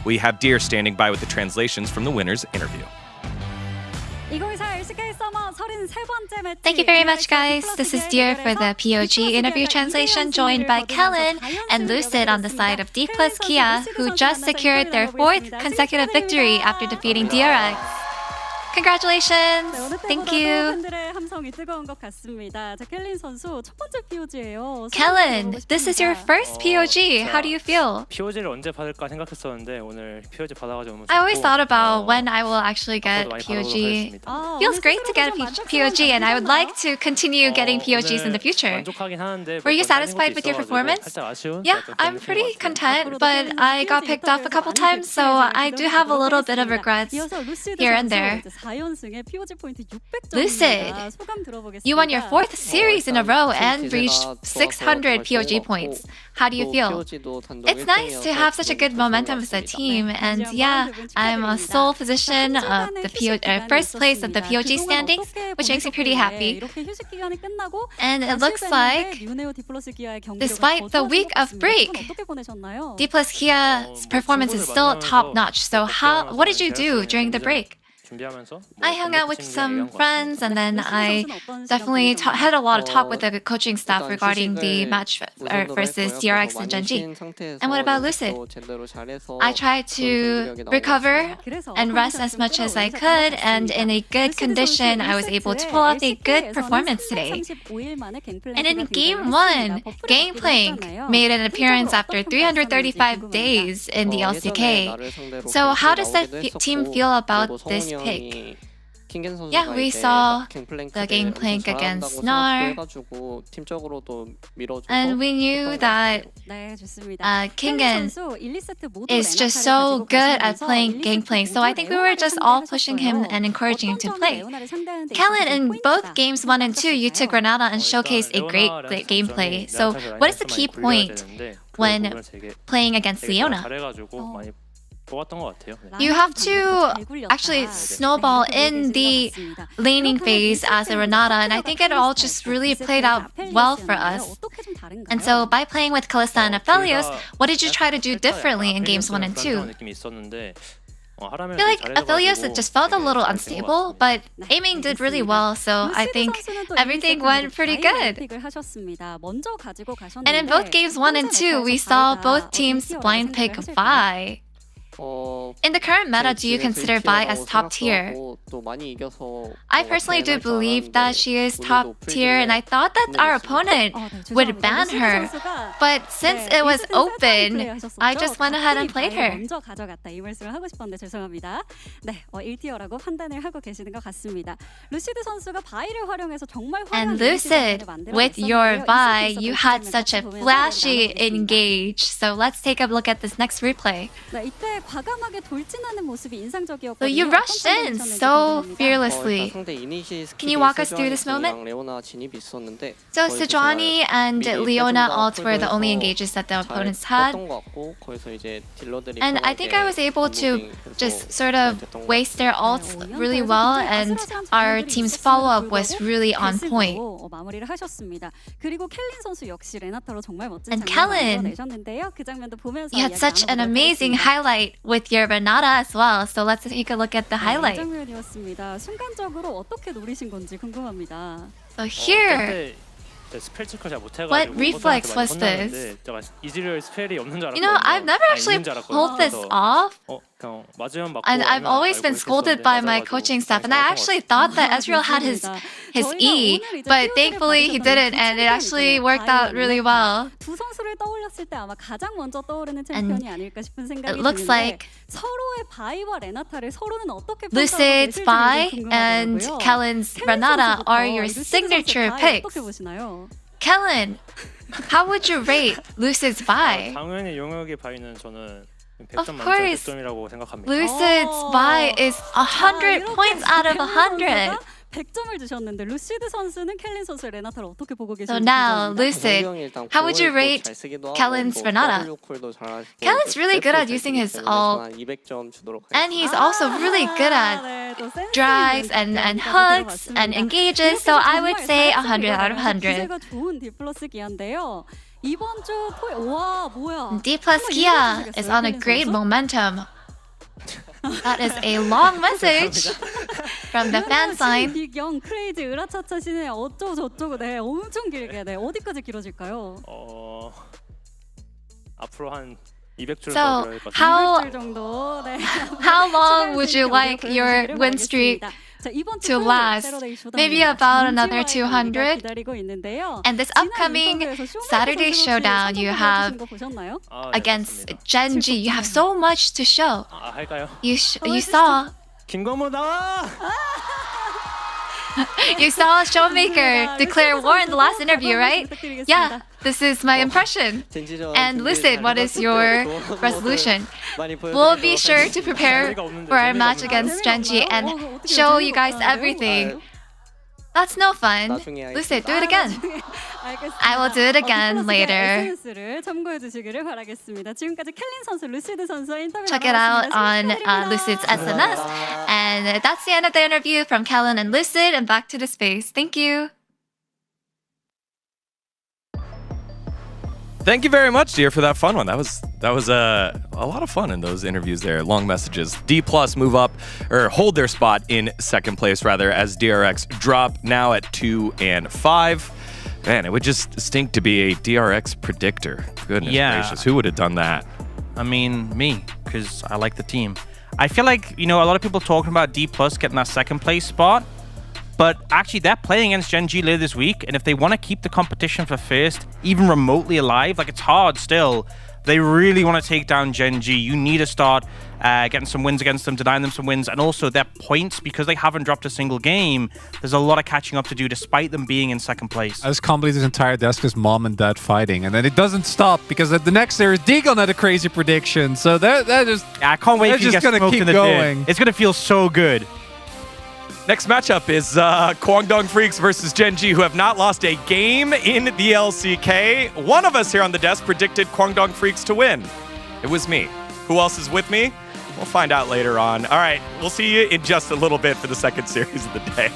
we have Deer standing by with the translations from the winner's interview. Thank you very much, guys. This is Deer for the POG interview translation, joined by Kellen and Lucid on the side of D+ Kia, who just secured their 4th consecutive victory after defeating DRX. Congratulations! Thank you! Kellen, this is your first POG. How do you feel? POG를 언제 받을까 생각했었는데 오늘 POG 받아가지고 I always thought about when I will actually get POG. Feels great to get a POG, and I would like to continue getting POGs in the future. Were you satisfied with your performance? Yeah, I'm pretty content, but I got picked off a couple times, so I do have a little bit of regrets here and there. Lucid, you won your 4th series in a row and reached 600 POG points. How do you feel? It's nice to have such a good momentum as a team, and yeah, I'm a sole position of the first place of the POG standings, which makes me pretty happy. And it looks like, despite the week of break, D plus Kia's performance is still top-notch. So what did you do during the break? I hung out with some friends, and then I definitely had a lot of talk with the coaching staff regarding the match versus DRX and Gen.G. And what about Lucid? I tried to recover and rest as much as I could, and in a good condition, I was able to pull off a good performance today. And in Game 1, Gangplank made an appearance after 335 days in the LCK. So how does that team feel about this pick? Yeah, we saw the Gangplank against Snar, and we knew that Kingen is just so good at playing Gangplank, so I think we were just all pushing him and encouraging him to play. Kellen, in both games 1 and 2, you took Granada and showcased a great gameplay. So what is the key point when playing against Leona? You have to actually snowball in the laning phase as a Renata, and I think it all just really played out well for us. And so by playing with Kalista and Aphelios, what did you try to do differently in games 1 and 2? I feel like Aphelios just felt a little unstable, but aiming did really well, so I think everything went pretty good. And in both games 1 and 2, we saw both teams blind pick Vi. In the current meta, do you consider Vi as top tier? I personally do believe that she is top tier, and I thought that our opponent would ban her. But since it was open, I just went ahead and played her. And Lucid, with your Vi, you had such a flashy engage. So let's take a look at this next replay. So you rushed in so fearlessly. Can you walk us through this moment? So Sejuani and Leona ult were the only engages that the opponents had. And I think I was able to just sort of waste their ults really well, and our team's follow-up was really on point. And Kellen, you had such an amazing highlight with your Renata as well, so let's take a look at the highlight. So here, what reflex was this? You know, I've never actually pulled this off. And I've always been scolded by my coaching staff, and I actually thought that Ezreal had his E, but thankfully he didn't, and it actually worked out really well. And it looks like Lucid's Vi and Kellen's Renata are your signature picks. Kellen, how would you rate Lucid's Vi? Of course, Lucid's Vi is 100 points out of 100. So now, Lucid, how would you rate Kellen's Renata? Kellen's really good at using his ult, and he's also really good at drags and hooks and engages, so I would say 100 out of 100. D plus Kia is on a great momentum. That is a long message from the fan sign. So how long would you like your win streak to last? Maybe about another 200. And this upcoming Saturday showdown you have against Gen.G, you have so much to show. You saw. You saw Showmaker declare war in the last interview, right? Yeah, this is my impression. And Lucid, what is your resolution? We'll be sure to prepare for our match against Gen.G and show you guys everything. That's no fun. Lucid, do it again. I will do it again later. Check it out on Lucid's SNS. And that's the end of the interview from Kellen and Lucid, and back to the space. Thank you. Thank you very much, dear, for that fun one. That was a lot of fun in those interviews there. Long messages. D+ move up, or hold their spot in second place, rather, as DRX drop now at 2 and 5. Man, it would just stink to be a DRX predictor. Goodness gracious, who would have done that? I mean, me, because I like the team. I feel like, a lot of people talking about D+ getting that second place spot, but actually they're playing against Gen.G later this week, and if they want to keep the competition for first even remotely alive, like it's hard still, they really want to take down Gen.G. You need to start getting some wins against them, denying them some wins, and also their points, because they haven't dropped a single game, there's a lot of catching up to do despite them being in second place. I just can't believe this entire desk is mom and dad fighting, and then it doesn't stop because at the next series, Deagon had a crazy prediction, so that just... I can't wait for you guys to smoke in the going. It's going to feel so good. Next matchup is Kwangdong Freaks versus Gen.G, who have not lost a game in the LCK. One of us here on the desk predicted Kwangdong Freaks to win. It was me. Who else is with me? We'll find out later on. All right, we'll see you in just a little bit for the second series of the day.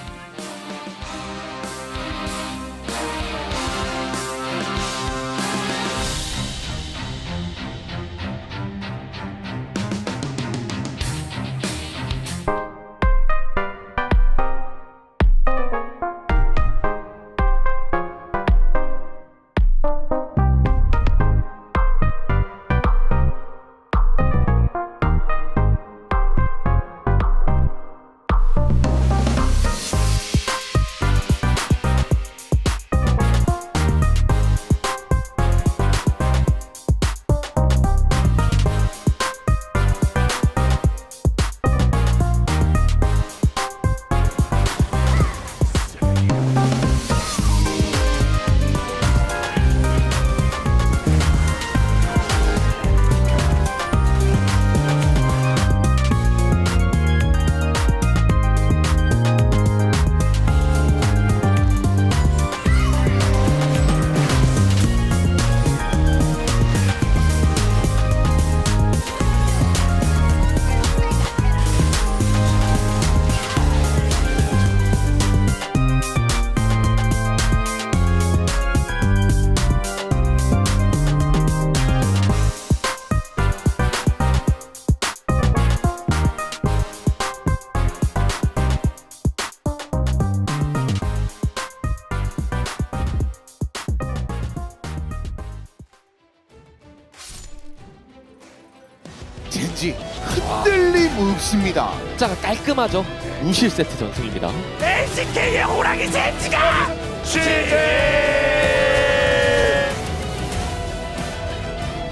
젠지 흔들림 없습니다. 자, 깔끔하죠. 무실 세트 전승입니다. LCK의 호랑이 젠지가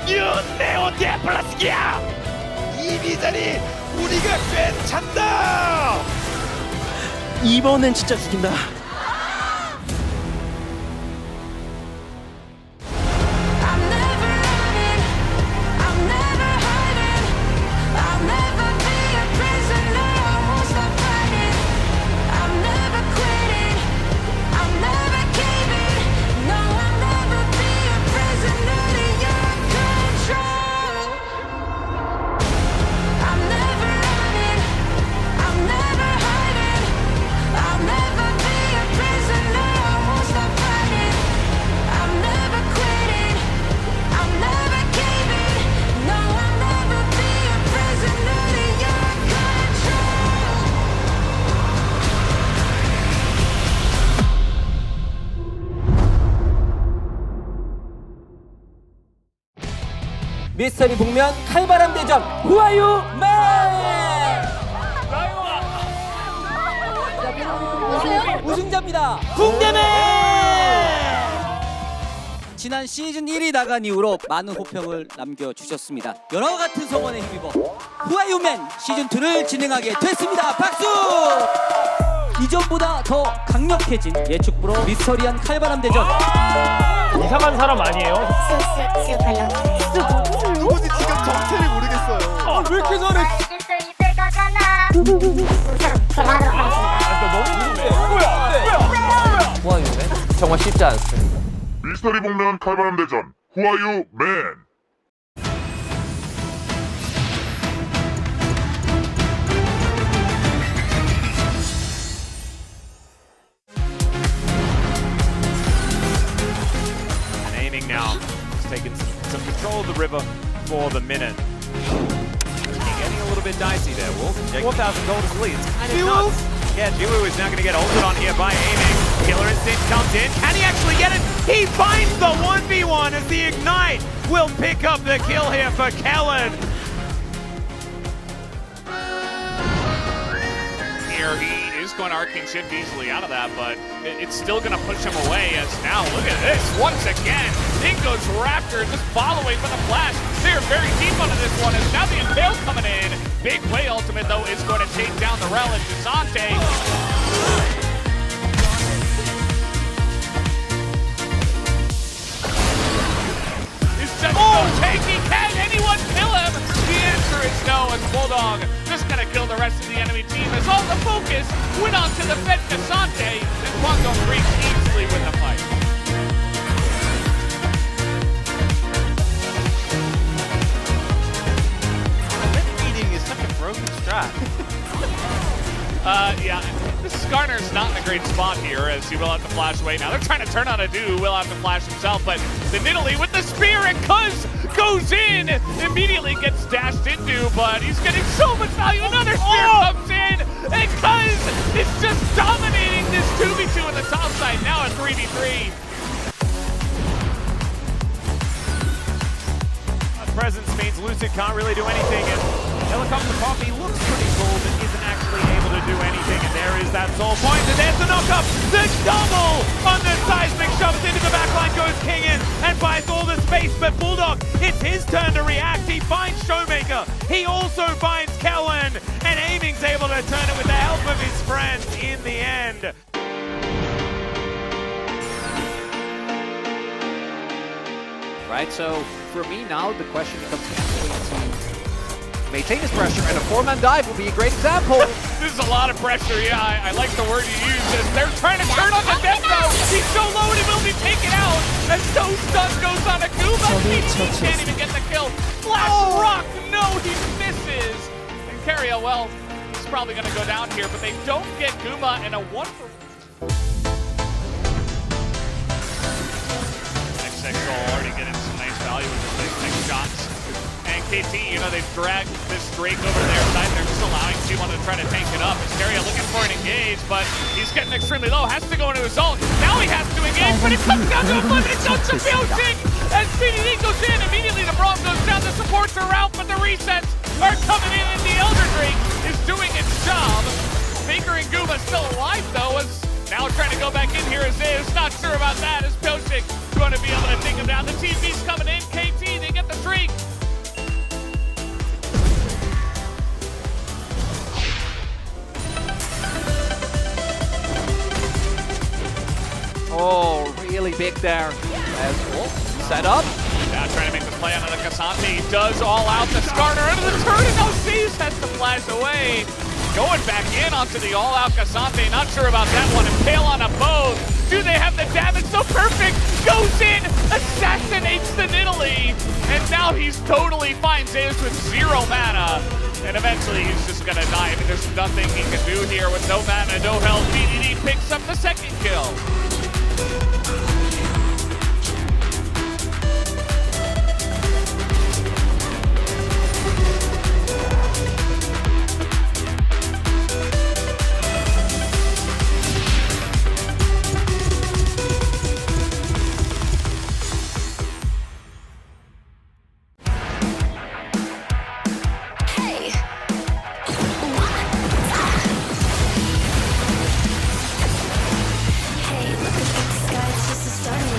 뉴네오 데플라스기야. 이 비전이 우리가 괜찮다. 이번엔 진짜 죽인다. 미스터리 복면 칼바람 대전 후아유 맨! 우승자입니다. 궁대맨! 지난 시즌 1위 나간 이후로 많은 호평을 남겨주셨습니다. 여러 같은 성원에 힘입어 후아유맨 시즌2를 진행하게 됐습니다. 박수! 이전보다 더 강력해진 예측 프로 미스터리한 칼바람 대전. 이상한 사람 아니에요? 누구지 지금 정체를 모르겠어요. 왜 이렇게 잘해? 후아유네? 정말 쉽지 않습니다. 미스터리 복면 칼바람 대전 후아유 맨. Aiming now. He's taking some control of the river for the minute. Getting a little bit dicey there, Wolf. 4,000 gold is lead. It's kind of nuts. Yeah, Jiwoo is now going to get ulted on here by aiming. Killer Instinct comes in. Can he actually get it? He finds the 1v1 as the Ignite will pick up the kill here for Kellen. Here he is going to Arcane Shift easily out of that, but it's still going to push him away as now, look at this, once again, in goes Raptor, just following with a flash. They're very deep onto this one, as now the Impale coming in. Big Way ultimate, though, is going to take down the Rel and Desante. Is just taking, can anyone kill him? The answer is no, as Bulldog just gonna kill the rest of the enemy team as all the focus went on to the Fed Casante, and Quango Creek easily win the fight. Eating is such a broken strat. Yeah, this Skarner's not in a great spot here as he will have to flash away. Now they're trying to turn on a Do, will have to flash himself, but the Nidalee with the spear and Cuz goes in, immediately gets dashed into, but he's getting so much value. Another spear comes in, and Cuz is just dominating this 2v2 in the top side, now a 3v3. Presence means Lucid can't really do anything, and Helicopter Poppy looks pretty cool, but isn't actually able to do anything, and there is that soul point, and there's the knock-up, the double on the seismic, shoves into the backline, goes King in, and buys all the space, but Bulldog, it's his turn to react, he finds Showmaker, he also finds Kellen, and Aiming's able to turn it with the help of his friends in the end. Right, so for me now, the question becomes actually to maintain his pressure, and a 4-man dive will be a great example. This is a lot of pressure, yeah, I like the word you use, as they're trying to turn on the death though. He's so low and he will be taken out, as so stun goes on a Guma. He can't even get the kill. Flash Rock, no, he misses. And Carriel, well, he's probably gonna go down here, but they don't get Guma, and a 1 for... already getting some nice value with the big shots. And KT, you know, they've dragged this Drake over to their side. They're just allowing T1 to try to tank it up. Ascaria looking for an engage, but he's getting extremely low. Has to go into his ult. Now he has to engage, but it comes down to a limited dunk to Biotic. As BDD goes in, immediately the Braum goes down. The supports are out, but the resets are coming in, and the Elder Drake is doing its job. Baker and Guma still alive, though, as now trying to go back in here as is. Not sure about that, as Biotic going to be able to take him down. The TP's coming in. KT, they get the streak. Oh, really big there. As Wolf set up. Now trying to make the play on the Cassante. He does all out the Skarner into the turn, and now Seas has to flash away. Going back in onto the all-out Cassante. Not sure about that one. Impale on a both. Do they have the damage? So perfect. Goes in, assassinates the Nidalee, and now he's totally fine. Zeus with 0 mana, and eventually he's just gonna die. I mean, there's nothing he can do here with no mana, no health. BDD picks up the second kill. Hey, look at the sky, it's just the starting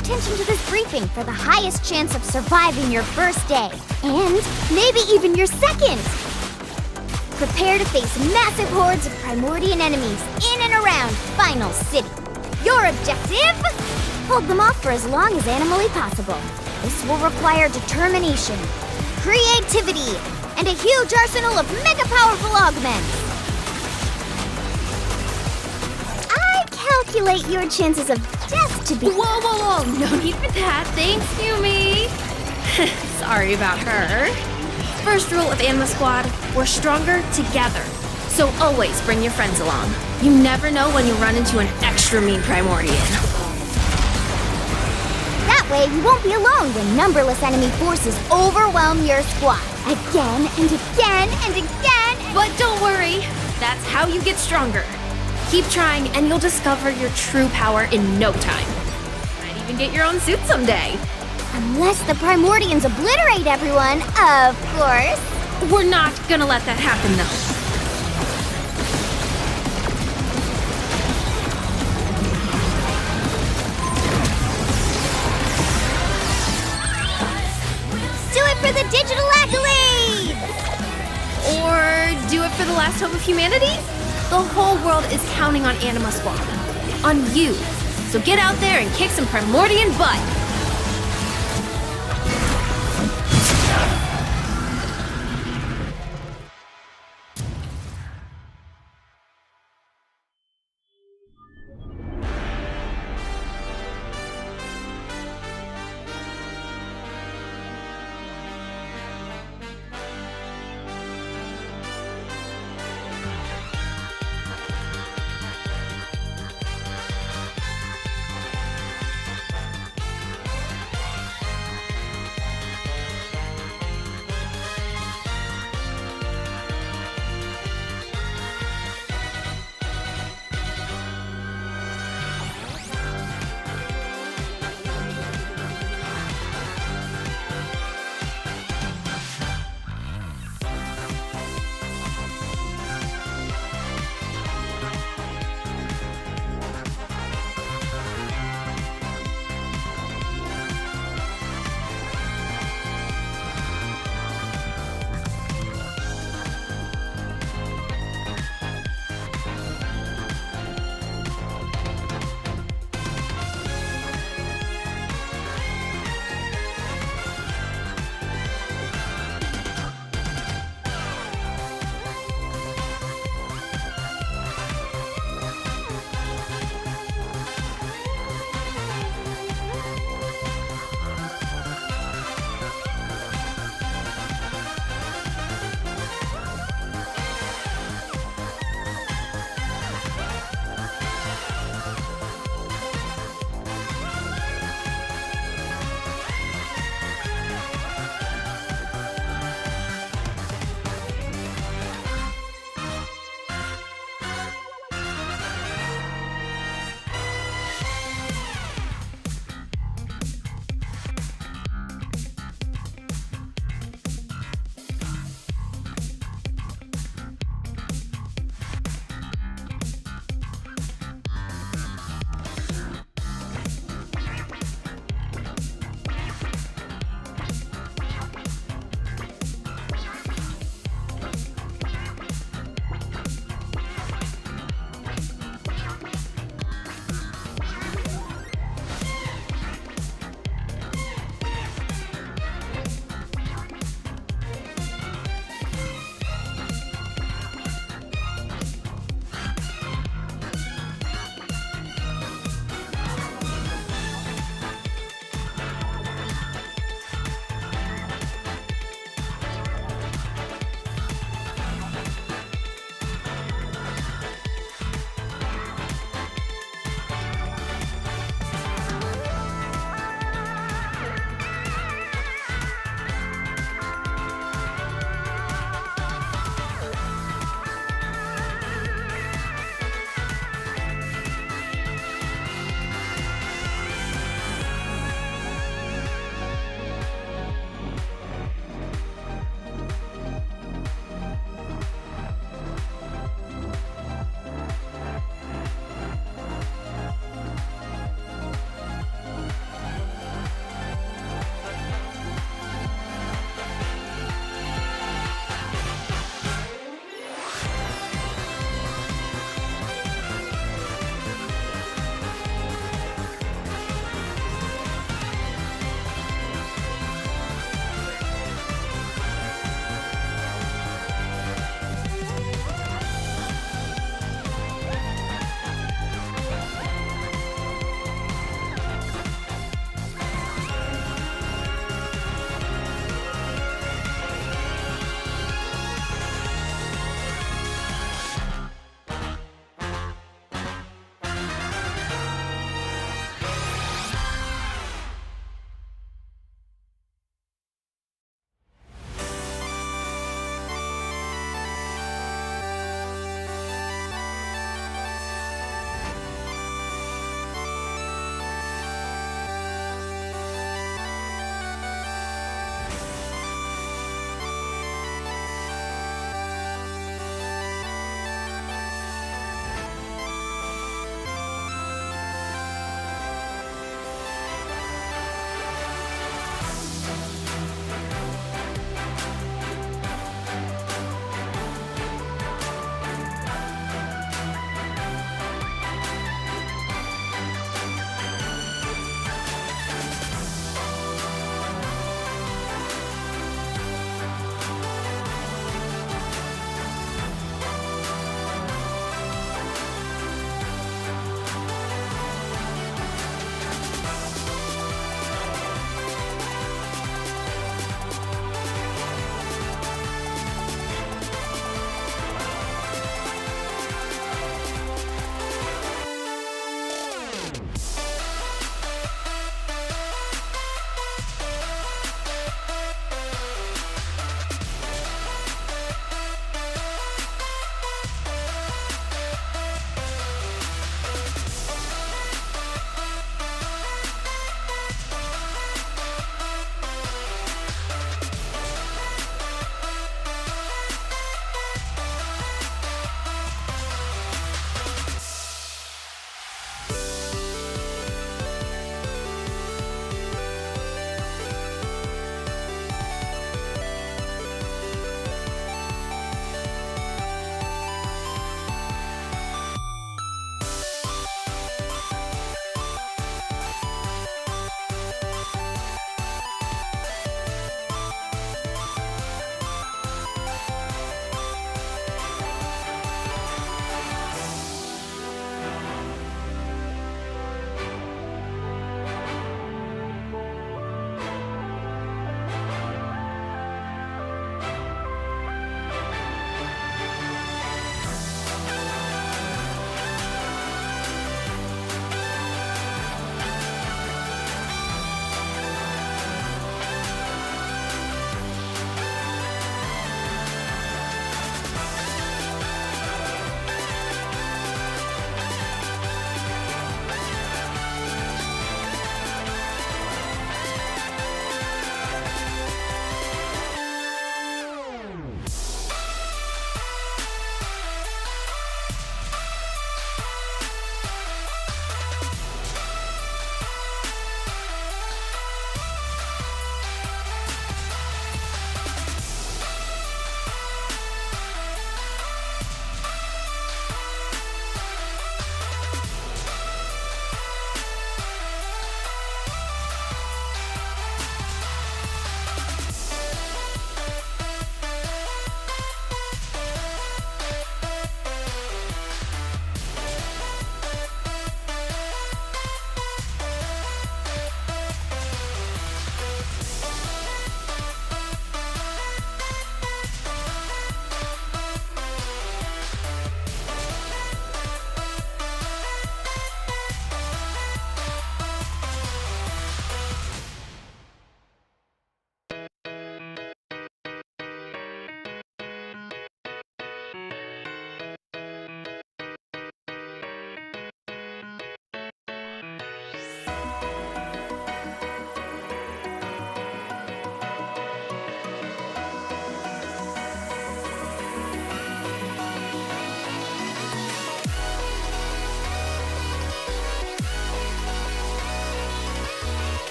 attention to this briefing for the highest chance of surviving your first day, and maybe even your second. Prepare to face massive hordes of Primordian enemies in and around Final City. Your objective? Hold them off for as long as animally possible. This will require determination, creativity, and a huge arsenal of mega powerful augments. I calculate your chances of death to be— Whoa! No need for that. Thanks, Yumi. Sorry about her. First rule of Anima Squad, we're stronger together. So always bring your friends along. You never know when you run into an extra mean Primordian. That way you won't be alone when numberless enemy forces overwhelm your squad. Again and again and again. But don't worry, that's how you get stronger. Keep trying and you'll discover your true power in no time. Might even get your own suit someday. Unless the Primordians obliterate everyone, of course. We're not gonna let that happen though. Do it for the digital accolades! Or do it for the last hope of humanity? The whole world is counting on Anima Squad. On you. So get out there and kick some Primordian butt.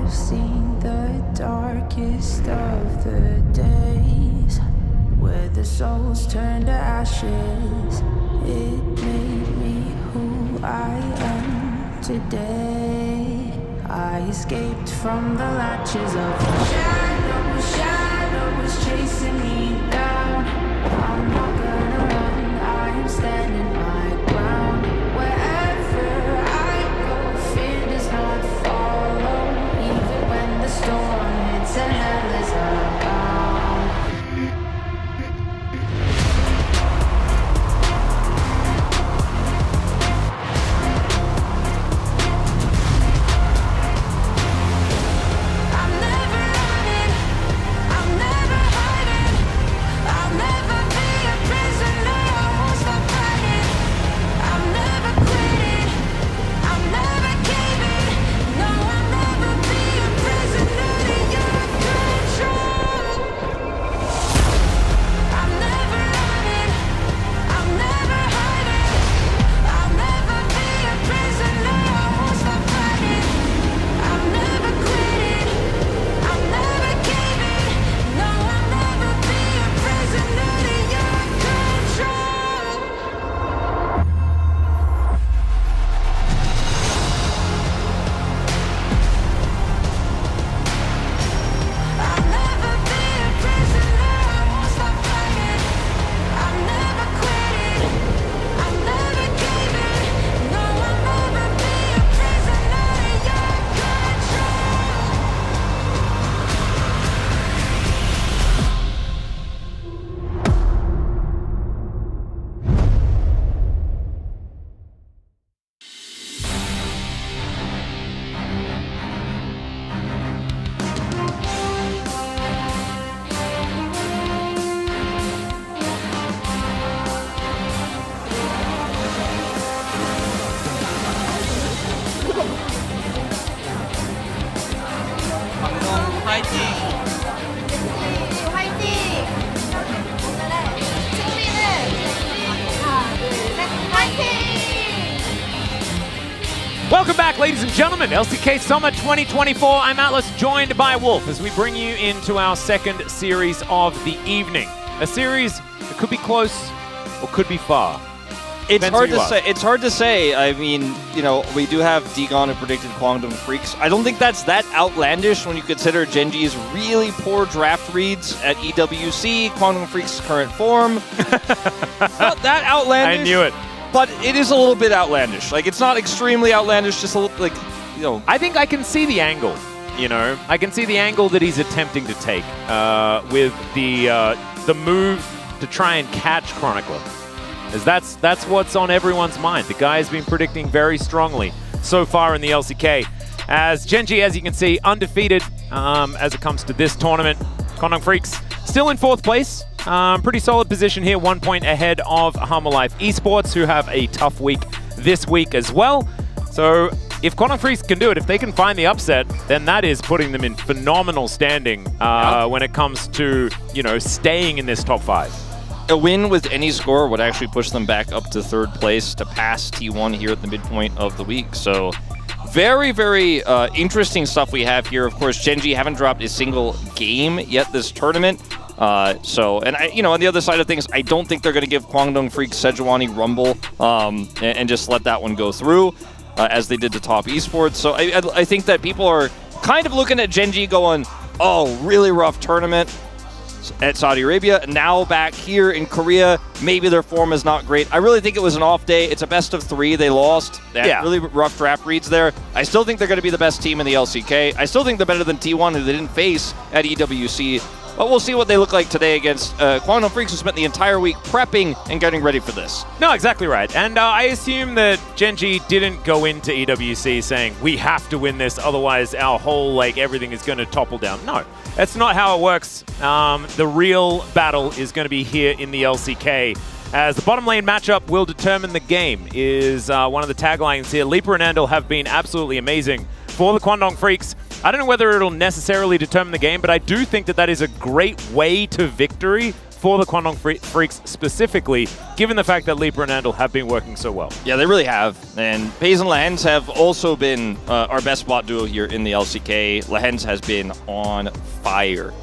seen the darkest of the days, where the souls turn to ashes. It made me who I am today. I escaped from the latches of the shadows chasing me down. I'm not gonna run, I'm standing my ground. Wherever I go, fear does not follow, even when the storm hits and hell is abound. I'm never running, I'm never hiding, I'll never be a prisoner, I won't stop fighting. I'm never quitting, I'm never caving, no, I'll never be a prisoner to your control. I'm never running, I'm never hiding, I'll never be a prisoner, I won't stop fighting. I'm never quitting, I'm never caving, no, I'll never be a prisoner to your control. I'll never be a prisoner, I won't stop fighting. I'm never quitting, I'm never caving, no, I'll never be a prisoner to your control. 화이팅! 오늘의 승리는 하나, 둘, 셋, 화이팅! Welcome back, ladies and gentlemen. LCK Summer 2024. I'm Atlas, joined by Wolf, as we bring you into our second series of the evening. A series that could be close or could be far. It's Depends hard who to you say. ask. It's hard to say. I mean, you know, we do have Dagon who predicted Kwangdong Freaks. I don't think that's that outlandish when you consider Gen.G's really poor draft reads at EWC, Kwangdong Freaks' current form. It's not that outlandish. I knew it. But it is a little bit outlandish. Like, it's not extremely outlandish, just a little, like, you know. I think I can see the angle, you know. I can see the angle that he's attempting to take with the move to try and catch Chronicler. As that's what's on everyone's mind. The guy has been predicting very strongly so far in the LCK. As Gen.G, as you can see, undefeated as it comes to this tournament. Kwangdong Freaks still in 4th place. Pretty solid position here, 1 point ahead of Humble Life Esports, who have a tough week this week as well. So if Kwangdong Freaks can do it, if they can find the upset, then that is putting them in phenomenal standing when it comes to, you know, staying in this top 5. A win with any score would actually push them back up to 3rd place to pass T1 here at the midpoint of the week. So very, very interesting stuff we have here. Of course, Gen.G haven't dropped a single game yet this tournament. On the other side of things, I don't think they're going to give Kwangdong Freaks Sejuani Rumble and just let that one go through as they did to Top Esports. So I think that people are kind of looking at Gen.G going, oh, really rough tournament at Saudi Arabia. Now back here in Korea, maybe their form is not great. I really think it was an off day. It's a best of 3. They lost. They had really rough draft reads there. I still think they're going to be the best team in the LCK. I still think they're better than T1, who they didn't face at EWC. But we'll see what they look like today against Kwangdong Freaks, who spent the entire week prepping and getting ready for this. No, exactly right. And I assume that Gen.G didn't go into EWC saying, we have to win this, otherwise our whole, everything is going to topple down. No, that's not how it works. The real battle is going to be here in the LCK, as the bottom lane matchup will determine the game, is one of the taglines here. Leaper and Andal have been absolutely amazing for the Kwangdong Freaks. I don't know whether it'll necessarily determine the game, but I do think that that is a great way to victory for the Kwangdong Freaks specifically, given the fact that Libra and Andal have been working so well. Yeah, they really have. And Pays and Lehens have also been our best bot duo here in the LCK. Lehens has been on fire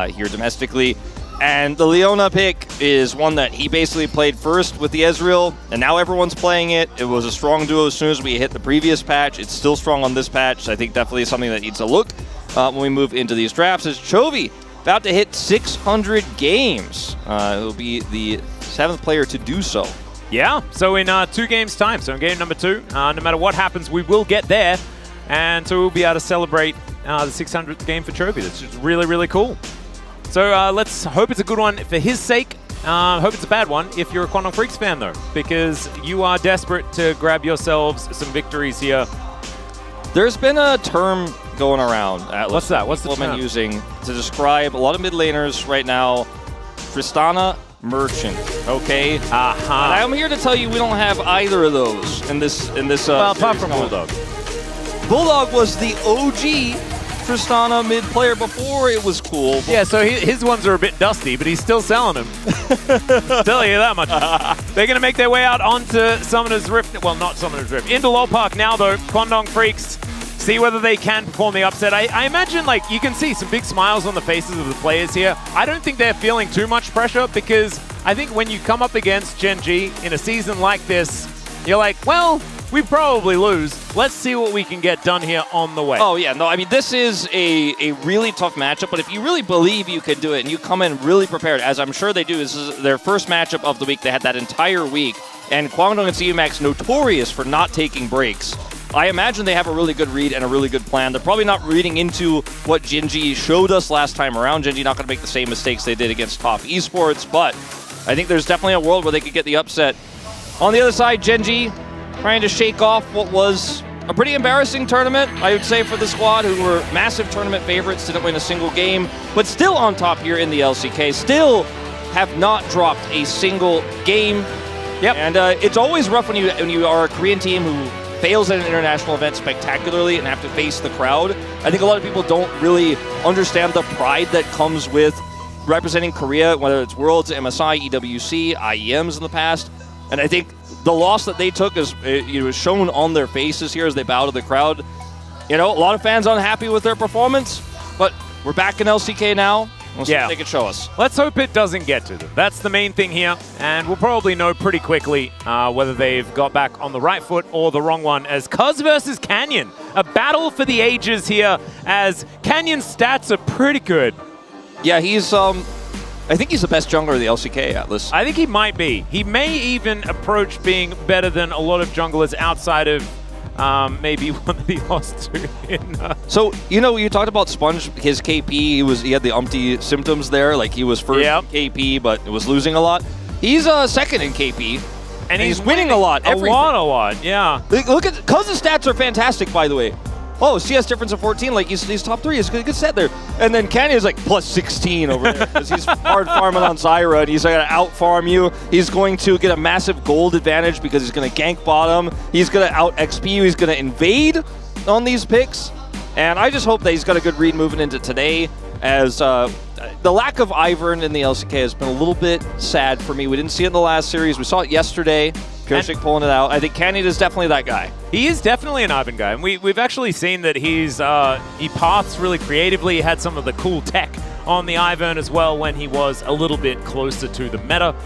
here domestically. And the Leona pick is one that he basically played first with the Ezreal, and now everyone's playing it. It was a strong duo as soon as we hit the previous patch. It's still strong on this patch. I think definitely something that needs to look when we move into these drafts. Is Chovy about to hit 600 games. He'll be the 7th player to do so. Yeah, so in 2 games' time, so in game number 2, no matter what happens, we will get there. And so we'll be able to celebrate the 600th game for Chovy. That's just really, really cool. So let's hope it's a good one for his sake. Hope it's a bad one if you're a Kwangdong Freaks fan, though, because you are desperate to grab yourselves some victories here. There's been a term going around. Atlas, what's that? What's the term? term? Using to describe a lot of mid laners right now. Tristana Merchant. Okay. Aha. And I'm here to tell you we don't have either of those in this. Well, apart from Bulldog. Bulldog was the OG Tristana mid player before it was cool. Yeah, so his ones are a bit dusty, but he's still selling them. Tell you that much. They're going to make their way out onto Summoner's Rift. Well, not Summoner's Rift. Into Lol Park now, though. Kwangdong Freaks see whether they can perform the upset. I imagine, like, you can see some big smiles on the faces of the players here. I don't think they're feeling too much pressure because I think when you come up against Gen.G in a season like this, you're like, well, we probably lose. Let's see what we can get done here on the way. Oh, yeah. No, I mean, this is a really tough matchup, but if you really believe you can do it and you come in really prepared, as I'm sure they do, this is their first matchup of the week. They had that entire week, and Kwangdong and CUMAX notorious for not taking breaks. I imagine they have a really good read and a really good plan. They're probably not reading into what Gen.G showed us last time around. Gen.G not going to make the same mistakes they did against top esports, but I think there's definitely a world where they could get the upset. On the other side, Gen.G trying to shake off what was a pretty embarrassing tournament, I would say, for the squad, who were massive tournament favorites, didn't win a single game, but still on top here in the LCK, still have not dropped a single game. Yep. And it's always rough when you are a Korean team who fails at an international event spectacularly and have to face the crowd. I think a lot of people don't really understand the pride that comes with representing Korea, whether it's Worlds, MSI, EWC, IEMs in the past. And I think the loss that they took is shown on their faces here as they bow to the crowd. You know, a lot of fans unhappy with their performance, but we're back in LCK now. We'll see what they can show us. Let's hope it doesn't get to them. That's the main thing here, and we'll probably know pretty quickly whether they've got back on the right foot or the wrong one, as Cuz versus Canyon. A battle for the ages here, as Canyon's stats are pretty good. Yeah, he's I think he's the best jungler of the LCK, Atlas. I think he might be. He may even approach being better than a lot of junglers outside of maybe one that he lost to in... So, you know, you talked about Sponge, his KP, he had the umpty symptoms there. Like, he was first in KP, but was losing a lot. He's second in KP. And he's winning a lot. A lot, yeah. Look at... Cuz's stats are fantastic, by the way. Oh, CS difference of 14, like he's top 3. He's a good set there. And then Canyon's like plus 16 over there because he's hard farming on Zyra and he's going to out farm you. He's going to get a massive gold advantage because he's going to gank bottom. He's going to out XP you. He's going to invade on these picks. And I just hope that he's got a good read moving into today, as the lack of Ivern in the LCK has been a little bit sad for me. We didn't see it in the last series. We saw it yesterday. Kershik pulling it out. I think Canyon is definitely that guy. He is definitely an Ivan guy, and we've actually seen that he paths really creatively. He had some of the cool tech on the Ivern as well when he was a little bit closer to the meta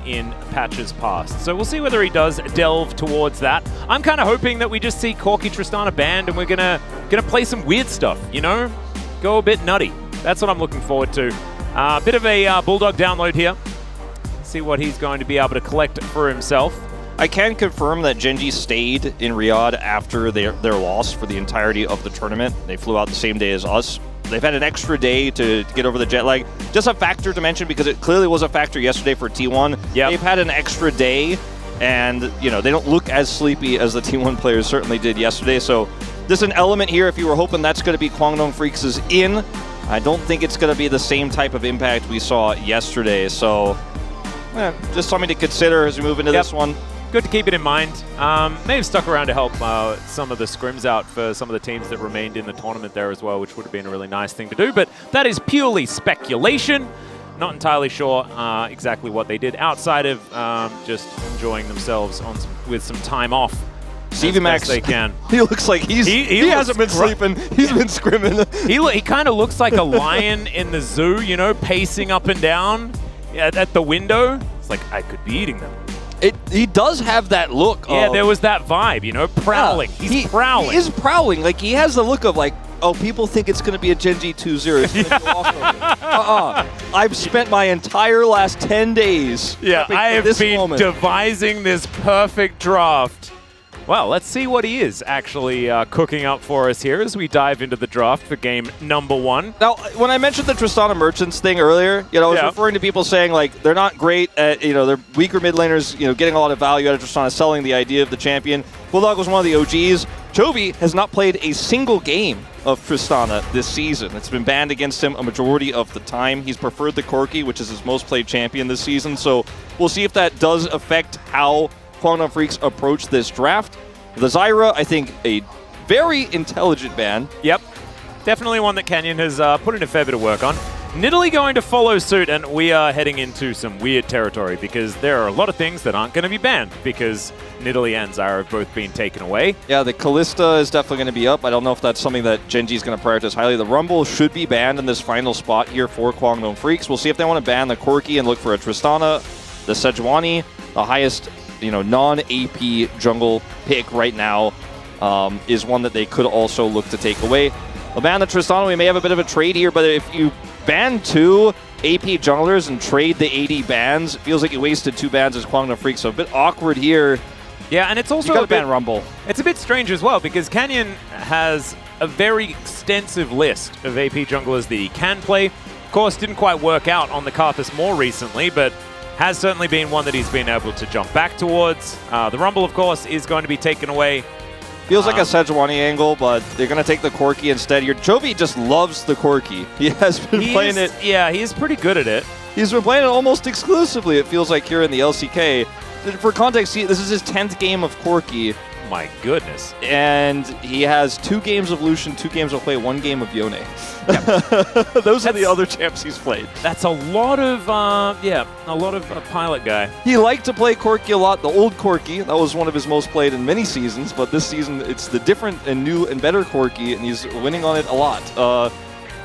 in patches past. So we'll see whether he does delve towards that. I'm kind of hoping that we just see Corki Tristana banned and we're gonna play some weird stuff, you know? Go a bit nutty. That's what I'm looking forward to. A bit of a Bulldog download here. See what he's going to be able to collect for himself. I can confirm that Gen.G stayed in Riyadh after their loss for the entirety of the tournament. They flew out the same day as us. They've had an extra day to get over the jet lag. Just a factor to mention because it clearly was a factor yesterday for T1. Yep. They've had an extra day, and you know they don't look as sleepy as the T1 players certainly did yesterday. So there's an element here. If you were hoping that's going to be Kwangdong Freaks' in, I don't think it's going to be the same type of impact we saw yesterday. So just something to consider as we move into this one. Good to keep it in mind. May have stuck around to help some of the scrims out for some of the teams that remained in the tournament there as well, which would have been a really nice thing to do. But that is purely speculation. Not entirely sure exactly what they did outside of just enjoying themselves with some time off. Stevie Max, they can. He looks like he hasn't been sleeping. He's been scrimming. He kind of looks like a lion in the zoo, you know, pacing up and down at the window. It's like, I could be eating them. He does have that look. Yeah, there was that vibe, you know, prowling. Yeah, He's prowling. He is prowling. Like, he has the look of like, oh, people think it's going to be a Gen.G 2-0. It's gonna go off. I've spent my entire last 10 days. Yeah, I have been devising this perfect draft. Well, let's see what he is actually cooking up for us here as we dive into the draft for game number 1. Now, when I mentioned the Tristana Merchants thing earlier, I was referring to people saying, like, they're not great at, they're weaker mid laners, getting a lot of value out of Tristana, selling the idea of the champion. Bulldog was one of the OGs. Chovy has not played a single game of Tristana this season. It's been banned against him a majority of the time. He's preferred the Corki, which is his most played champion this season, so we'll see if that does affect how Kwangdong Freaks approach this draft. The Zyra, I think, a very intelligent ban. Yep. Definitely one that Canyon has put in a fair bit of work on. Nidalee going to follow suit, and we are heading into some weird territory because there are a lot of things that aren't going to be banned because Nidalee and Zyra have both been taken away. Yeah, the Kalista is definitely going to be up. I don't know if that's something that Gen.G is going to prioritize highly. The Rumble should be banned in this final spot here for Kwangdong Freaks. We'll see if they want to ban the Corki and look for a Tristana. The Sejuani, the highest non-AP jungle pick right now, is one that they could also look to take away. They'll ban the Tristana. We may have a bit of a trade here, but if you ban 2 AP junglers and trade the AD bans, it feels like you wasted 2 bans as Kwangdong Freak, so a bit awkward here. Yeah, and it's also a ban Rumble. It's a bit strange as well because Canyon has a very extensive list of AP junglers that he can play. Of course, didn't quite work out on the Karthus more recently, but has certainly been one that he's been able to jump back towards. The Rumble, of course, is going to be taken away. Feels like a Sejuani angle, but they're going to take the Corki instead here. Chovy just loves the Corki. He has been playing it. Yeah, he is pretty good at it. He's been playing it almost exclusively, it feels like, here in the LCK. For context, this is his 10th game of Corki. My goodness. And he has 2 games of Lucian, 2 games of play, 1 game of Yone. Yep. Those are the other champs he's played. That's a lot of, pilot guy. He liked to play Corki a lot, the old Corki. That was one of his most played in many seasons, but this season it's the different and new and better Corki, and he's winning on it a lot.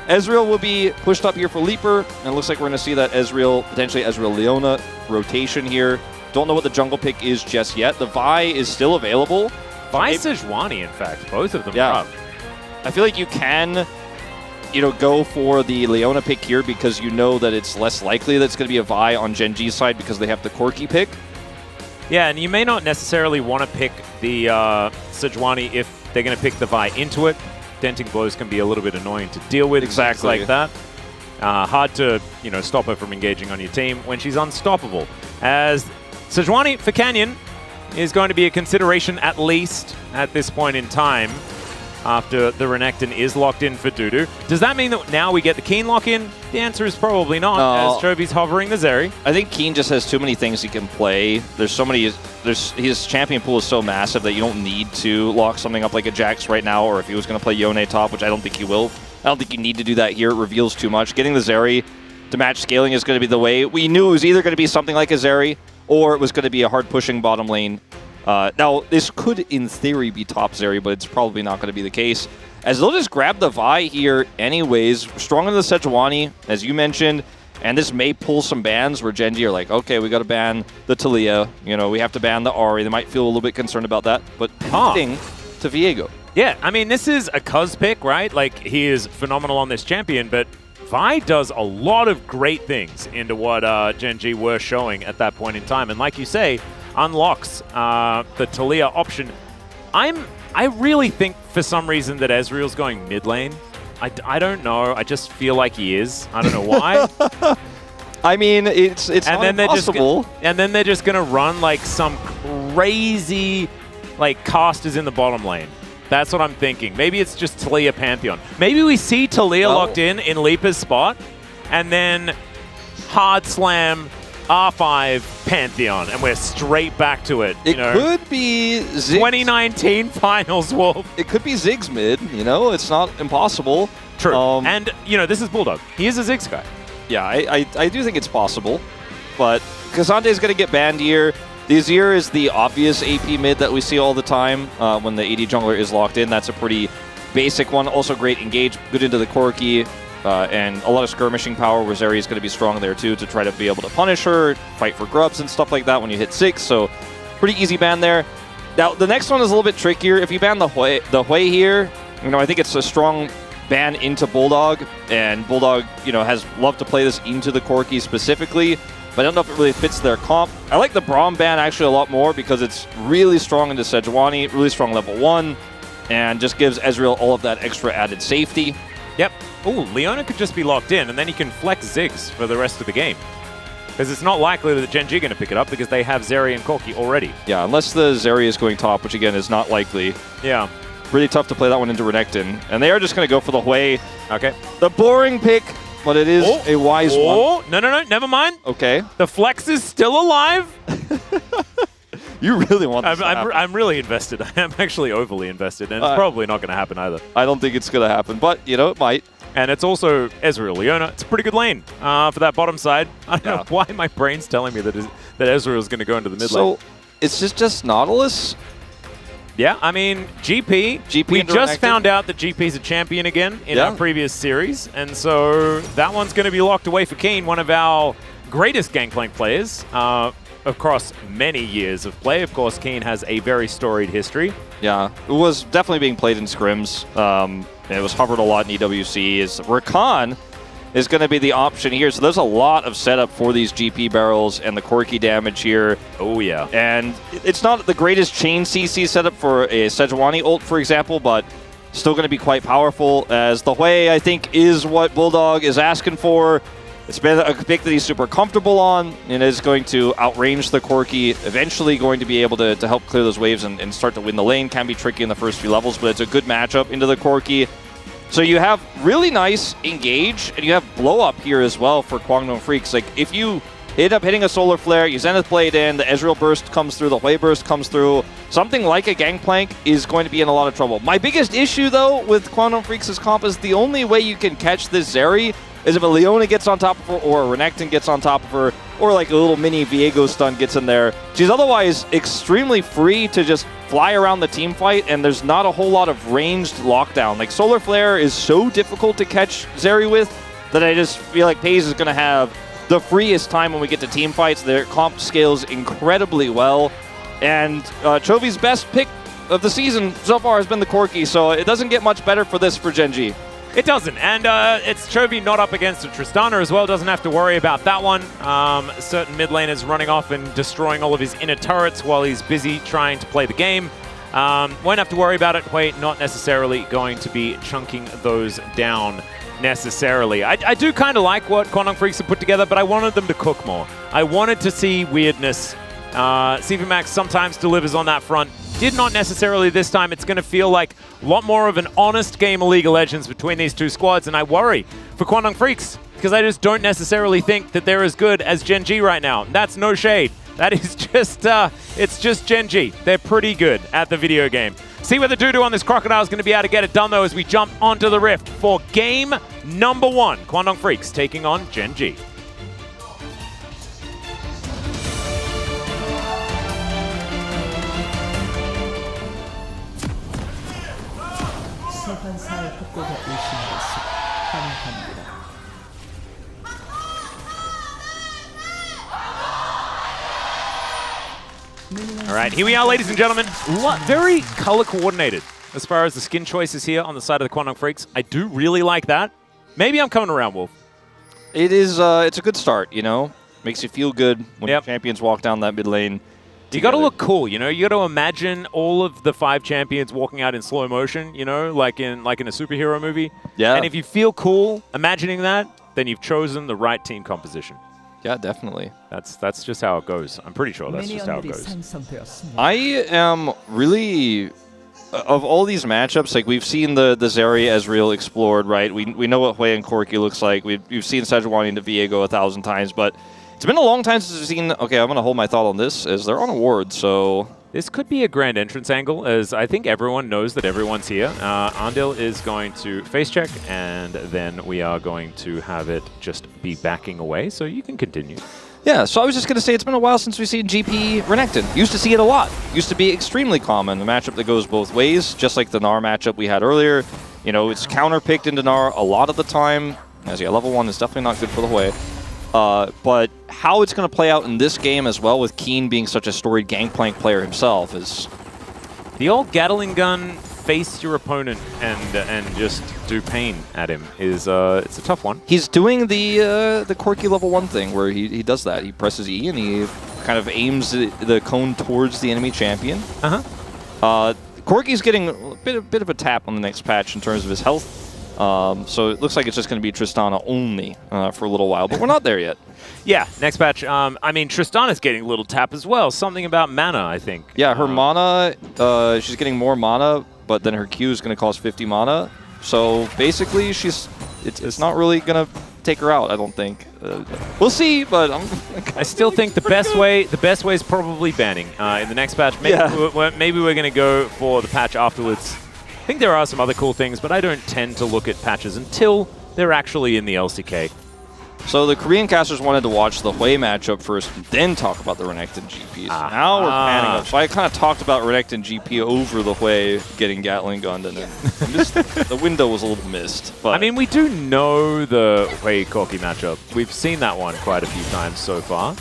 Ezreal will be pushed up here for Leaper, and it looks like we're going to see that potentially Ezreal Leona rotation here. Don't know what the jungle pick is just yet. The Vi is still available. Vi Sejuani, in fact. Both of them are up. I feel like you can, go for the Leona pick here because you know that it's less likely that it's going to be a Vi on Gen.G's side because they have the Corki pick. Yeah, and you may not necessarily want to pick the Sejuani if they're going to pick the Vi into it. Denting blows can be a little bit annoying to deal with. Exactly. Like that. Hard to, stop her from engaging on your team when she's unstoppable. As Sejuani for Canyon is going to be a consideration at least at this point in time after the Renekton is locked in for Dudu. Does that mean that now we get the Keen lock in? The answer is probably not, as Chovy's hovering the Zeri. I think Keen just has too many things he can play. There's so many, his champion pool is so massive that you don't need to lock something up like a Jax right now, or if he was going to play Yone top, which I don't think he will. I don't think you need to do that here. It reveals too much. Getting the Zeri to match scaling is going to be the way. We knew it was either going to be something like a Zeri, or it was going to be a hard-pushing bottom lane. Now, this could, in theory, be top Zeri, but it's probably not going to be the case. As they'll just grab the Vi here anyways. Stronger than the Sejuani, as you mentioned, and this may pull some bans where Gen.G are like, okay, we got to ban the Talia. We have to ban the Ahri. They might feel a little bit concerned about that, but pivoting to Viego. Yeah, I mean, this is a Cuz pick, right? Like, he is phenomenal on this champion, but Vi does a lot of great things into what Gen.G were showing at that point in time. And like you say, unlocks the Talia option. I really think for some reason that Ezreal's going mid lane. I don't know. I just feel like he is. I don't know why. I mean, it's not impossible. And then they're just going to run like some crazy casters in the bottom lane. That's what I'm thinking. Maybe it's just Talia Pantheon. Maybe we see Talia locked in Leaper's spot, and then hard slam R5 Pantheon, and we're straight back to it. It could be Ziggs. 2019 finals, Wolf. It could be Ziggs mid, it's not impossible. True. And, this is Bulldog. He is a Ziggs guy. Yeah, I do think it's possible, but Kazante's going to get banned here. The Azir is the obvious AP mid that we see all the time when the AD jungler is locked in. That's a pretty basic one. Also great engage, good into the Corki, and a lot of skirmishing power where Zeri is going to be strong there too to try to be able to punish her, fight for grubs and stuff like that when you hit 6. So pretty easy ban there. Now the next one is a little bit trickier. If you ban the Hui here, I think it's a strong ban into Bulldog, and Bulldog, has loved to play this into the Corki specifically, but I don't know if it really fits their comp. I like the Braum ban actually a lot more because it's really strong into Sejuani, really strong level 1, and just gives Ezreal all of that extra added safety. Yep. Ooh, Leona could just be locked in, and then he can flex Ziggs for the rest of the game. Because it's not likely that Gen.G are going to pick it up because they have Zeri and Corki already. Yeah, unless the Zeri is going top, which again is not likely. Yeah. Really tough to play that one into Renekton. And they are just going to go for the Hui. Okay. The boring pick, but it is a wise one. Oh, no, never mind. Okay. The Flex is still alive. You really want this to happen. I'm really invested. I'm actually overly invested, and it's probably not going to happen either. I don't think it's going to happen, but, it might. And it's also Ezreal Leona. It's a pretty good lane for that bottom side. I don't know why my brain's telling me that Ezreal is going to go into the mid lane. So, it's just Nautilus? Yeah, I mean, GP we just found out that GP's a champion again in our previous series, and so that one's going to be locked away for Keen, one of our greatest Gangplank players across many years of play. Of course, Keen has a very storied history. Yeah, it was definitely being played in scrims. It was hovered a lot in EWC. Rakan is going to be the option here. So there's a lot of setup for these GP barrels and the Corki damage here. Oh, yeah. And it's not the greatest chain CC setup for a Sejuani ult, for example, but still going to be quite powerful, as the Hui, I think, is what Bulldog is asking for. It's been a pick that he's super comfortable on, and is going to outrange the Corki, eventually going to be able to help clear those waves and start to win the lane. Can be tricky in the first few levels, but it's a good matchup into the Corki. So you have really nice engage, and you have blow up here as well for Kwangdong Freaks. Like, if you end up hitting a Solar Flare, you Zenith Blade in, the Ezreal Burst comes through, the Hui Burst comes through, something like a Gangplank is going to be in a lot of trouble. My biggest issue, though, with Kwangdong Freaks' comp is the only way you can catch this Zeri is if a Leona gets on top of her, or a Renekton gets on top of her, or like a little mini Viego stun gets in there. She's otherwise extremely free to just fly around the team fight, and there's not a whole lot of ranged lockdown. Like, Solar Flare is so difficult to catch Zeri with that I just feel like FaZe is going to have the freest time when we get to team fights. Their comp scales incredibly well, and Chovy's best pick of the season so far has been the Corki, so it doesn't get much better for Gen.G. It doesn't, and it's Chovy not up against a Tristana as well, doesn't have to worry about that one. Certain mid laners running off and destroying all of his inner turrets while he's busy trying to play the game. Won't have to worry about it. Hui not necessarily going to be chunking those down necessarily. I do kind of like what Kwangdong Freaks have put together, but I wanted them to cook more. I wanted to see weirdness. CV Max sometimes delivers on that front. Did not necessarily this time. It's going to feel like a lot more of an honest game of League of Legends between these two squads, and I worry for Kwangdong Freaks because I just don't necessarily think that they're as good as Gen.G right now. That's no shade. That is just, it's just Gen.G. They're pretty good at the video game. See whether Dudu on this Crocodile is going to be able to get it done, though, as we jump onto the Rift for game number 1. Kwangdong Freaks taking on Gen.G. 소환사의 협곡에 오신 것을 환영합니다. All right, here we are, ladies and gentlemen. Very color coordinated as far as the skin choices here on the side of the Kwangdong Freaks. I do really like that. Maybe I'm coming around, Wolf. It is. It's a good start, Makes you feel good when champions walk down that mid lane. You got to look cool, You got to imagine all of the 5 champions walking out in slow motion, like in a superhero movie. Yeah. And if you feel cool imagining that, then you've chosen the right team composition. Yeah, definitely. That's just how it goes. I'm pretty sure that's just how it goes. I am really, of all these matchups, like we've seen the Zeri Ezreal explored, right? We know what Hui and Corki looks like. We've seen Sejuani into Viego 1,000 times, but it's been a long time since we've seen. Okay, I'm gonna hold my thought on this, as they're on a ward, so This could be a grand entrance angle, as I think everyone knows that everyone's here. Andil is going to face check, and then we are going to have it just be backing away, so you can continue. Yeah, so I was just going to say it's been a while since we've seen GP Renekton. Used to see it a lot. Used to be extremely common. A matchup that goes both ways, just like the Gnar matchup we had earlier. You know, it's counter-picked into Gnar a lot of the time. As yeah, level 1 is definitely not good for the Hui. But how it's going to play out in this game as well, with Keen being such a storied Gangplank player himself, is... The old Gatling gun, face your opponent and just do pain at him, is it's a tough one. He's doing the quirky level 1 thing, where he does that. He presses E and he kind of aims the cone towards the enemy champion. Corki's getting a bit of a tap on the next patch in terms of his health. So it looks like it's just going to be Tristana only for a little while, but we're not there yet. Yeah, next patch. I mean, Tristana's getting a little tap as well. Something about mana, I think. Yeah, her mana, she's getting more mana, but then her Q is going to cost 50 mana. So basically, it's not really going to take her out, I don't think. We'll see, but I still think the best way is probably banning in the next patch. Maybe we're going to go for the patch afterwards. I think there are some other cool things, but I don't tend to look at patches until they're actually in the LCK. So the Korean casters wanted to watch the Hui matchup first, then talk about the Renekton GPs. Now we're panning up. So I kind of talked about Renekton GP over the Hui getting Gatling gunned, and then the window was a little missed. But I mean, we do know the Hui Corki matchup. We've seen that one quite a few times so far.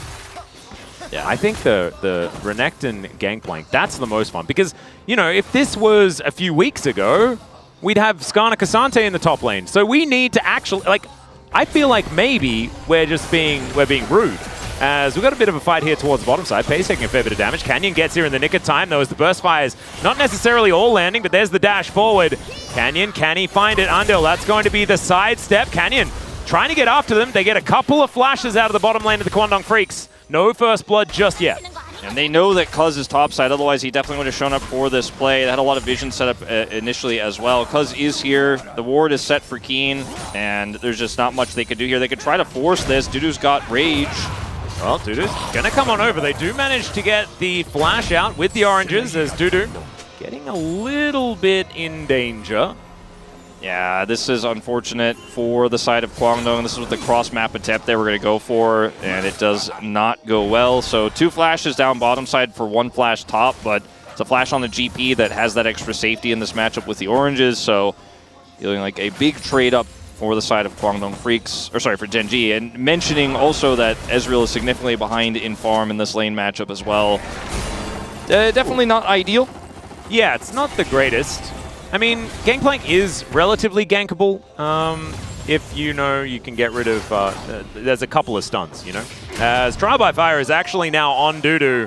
Yeah, I think the Renekton Gangplank, that's the most fun. Because, you know, if this was a few weeks ago, we'd have Skarner Cassante in the top lane. So we need to actually, like, I feel like maybe we're being rude. As we've got a bit of a fight here towards the bottom side. Pace taking a fair bit of damage. Canyon gets here in the nick of time, though, as the burst fires not necessarily all landing, but there's the dash forward. Canyon, can he find it? Andil, that's going to be the sidestep. Canyon trying to get after them. They get a couple of flashes out of the bottom lane of the Kwangdong Freaks. No first blood just yet. And they know that Cuz is topside, otherwise he definitely would have shown up for this play. They had a lot of vision set up initially as well. Cuz is here, the ward is set for Keen, and there's just not much they could do here. They could try to force this. Dudu's got Rage. Well, Dudu's gonna come on over. They do manage to get the flash out with the oranges, as Dudu getting a little bit in danger. Yeah, this is unfortunate for the side of Kwangdong. This is what the cross-map attempt they were going to go for, and it does not go well. So 2 flashes down bottom side for 1 flash top, but it's a flash on the GP that has that extra safety in this matchup with the oranges, so feeling like a big trade-up for the side of Kwangdong Freaks, or sorry, for Gen.G. And mentioning also that Ezreal is significantly behind in farm in this lane matchup as well. Definitely not ideal. Yeah, it's not the greatest. I mean, Gangplank is relatively gankable if you know you can get rid of... there's a couple of stuns, you know? As Trial by Fire is actually now on Dudu,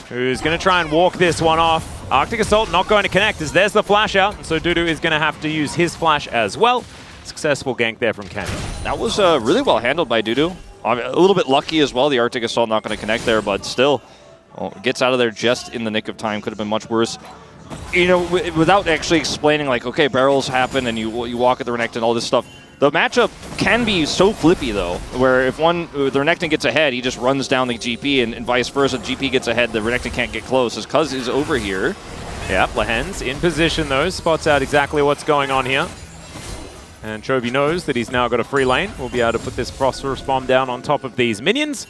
who's going to try and walk this one off. Arctic Assault not going to connect as there's the flash out, and so Dudu is going to have to use his flash as well. Successful gank there from Canyon. That was really well handled by Dudu. A little bit lucky as well, the Arctic Assault not going to connect there, but still gets out of there just in the nick of time. Could have been much worse. You know, without actually explaining, like, okay, barrels happen and you walk at the Renekton, all this stuff. The matchup can be so flippy, though, where if the Renekton gets ahead, he just runs down the GP, and vice versa. The GP gets ahead, the Renekton can't get close. As Cuz is over here. Yep, Lahen's in position, though. Spots out exactly what's going on here. And Chovy knows that he's now got a free lane. We'll be able to put this Phosphorus Bomb down on top of these minions.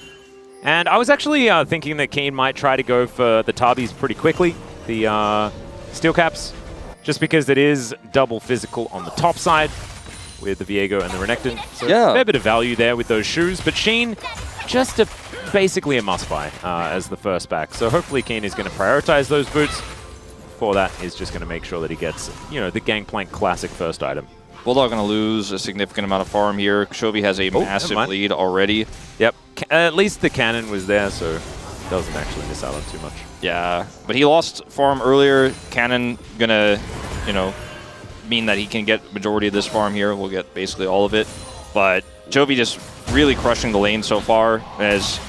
And I was actually thinking that Keen might try to go for the Tabis pretty quickly. The Steel Caps, just because it is double physical on the top side with the Viego and the Renekton. So yeah, a fair bit of value there with those shoes. But Sheen, just basically a must-buy as the first back. So hopefully Keen is going to prioritize those boots. For that, he's just going to make sure that he gets, you know, the Gangplank classic first item. Bulldog going to lose a significant amount of farm here. Chovy has a massive lead already. Yep. At least the cannon was there, so doesn't actually miss out on too much. Yeah, but he lost farm earlier. Cannon going to, you know, mean that he can get majority of this farm here. We'll get basically all of it. But Chovy just really crushing the lane so far. As,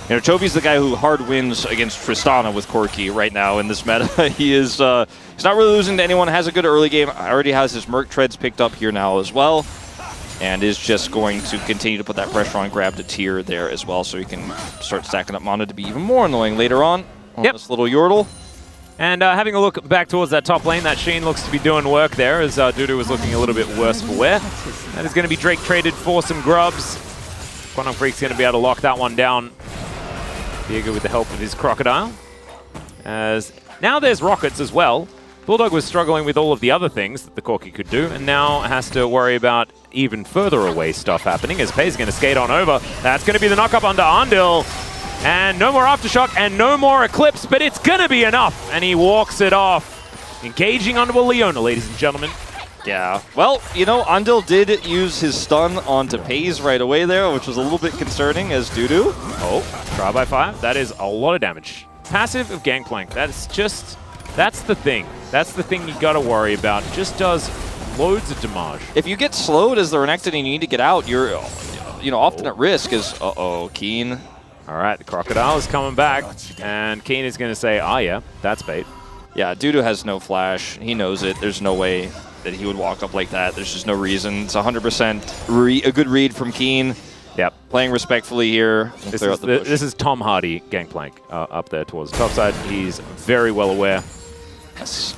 you know, Chovy's the guy who hard wins against Tristana with Corki right now in this meta. He is, he's not really losing to anyone. Has a good early game. Already has his Merc Treads picked up here now as well. And is just going to continue to put that pressure on, grab the tier there as well, so he can start stacking up mana to be even more annoying later on. This little Yordle. And having a look back towards that top lane, that Sheen looks to be doing work there as Dudu was looking a little bit worse for wear. That is going to be Drake traded for some grubs. Quantum Freak's going to be able to lock that one down. Diego with the help of his Crocodile. As now there's Rockets as well. Bulldog was struggling with all of the other things that the Corki could do, and now has to worry about even further away stuff happening as Pei's going to skate on over. That's going to be the knock-up onto Andil. And no more Aftershock and no more Eclipse, but it's going to be enough. And he walks it off. Engaging onto a Leona, ladies and gentlemen. Yeah, well, you know, Andil did use his stun onto Pei's right away there, which was a little bit concerning as Dudu. Oh, trial by fire. That is a lot of damage. Passive of Gangplank. That's the thing. That's the thing you got to worry about. Just does loads of damage. If you get slowed as the Renekton and you need to get out, you're, often at risk as, Keen. All right, the Crocodile is coming back, and Keen is going to say, yeah, that's bait. Yeah, Dudu has no flash. He knows it. There's no way that he would walk up like that. There's just no reason. It's 100% a good read from Keen. Yep. Playing respectfully here. This is Tom Hardy Gangplank up there towards the top side. He's very well aware. Yes.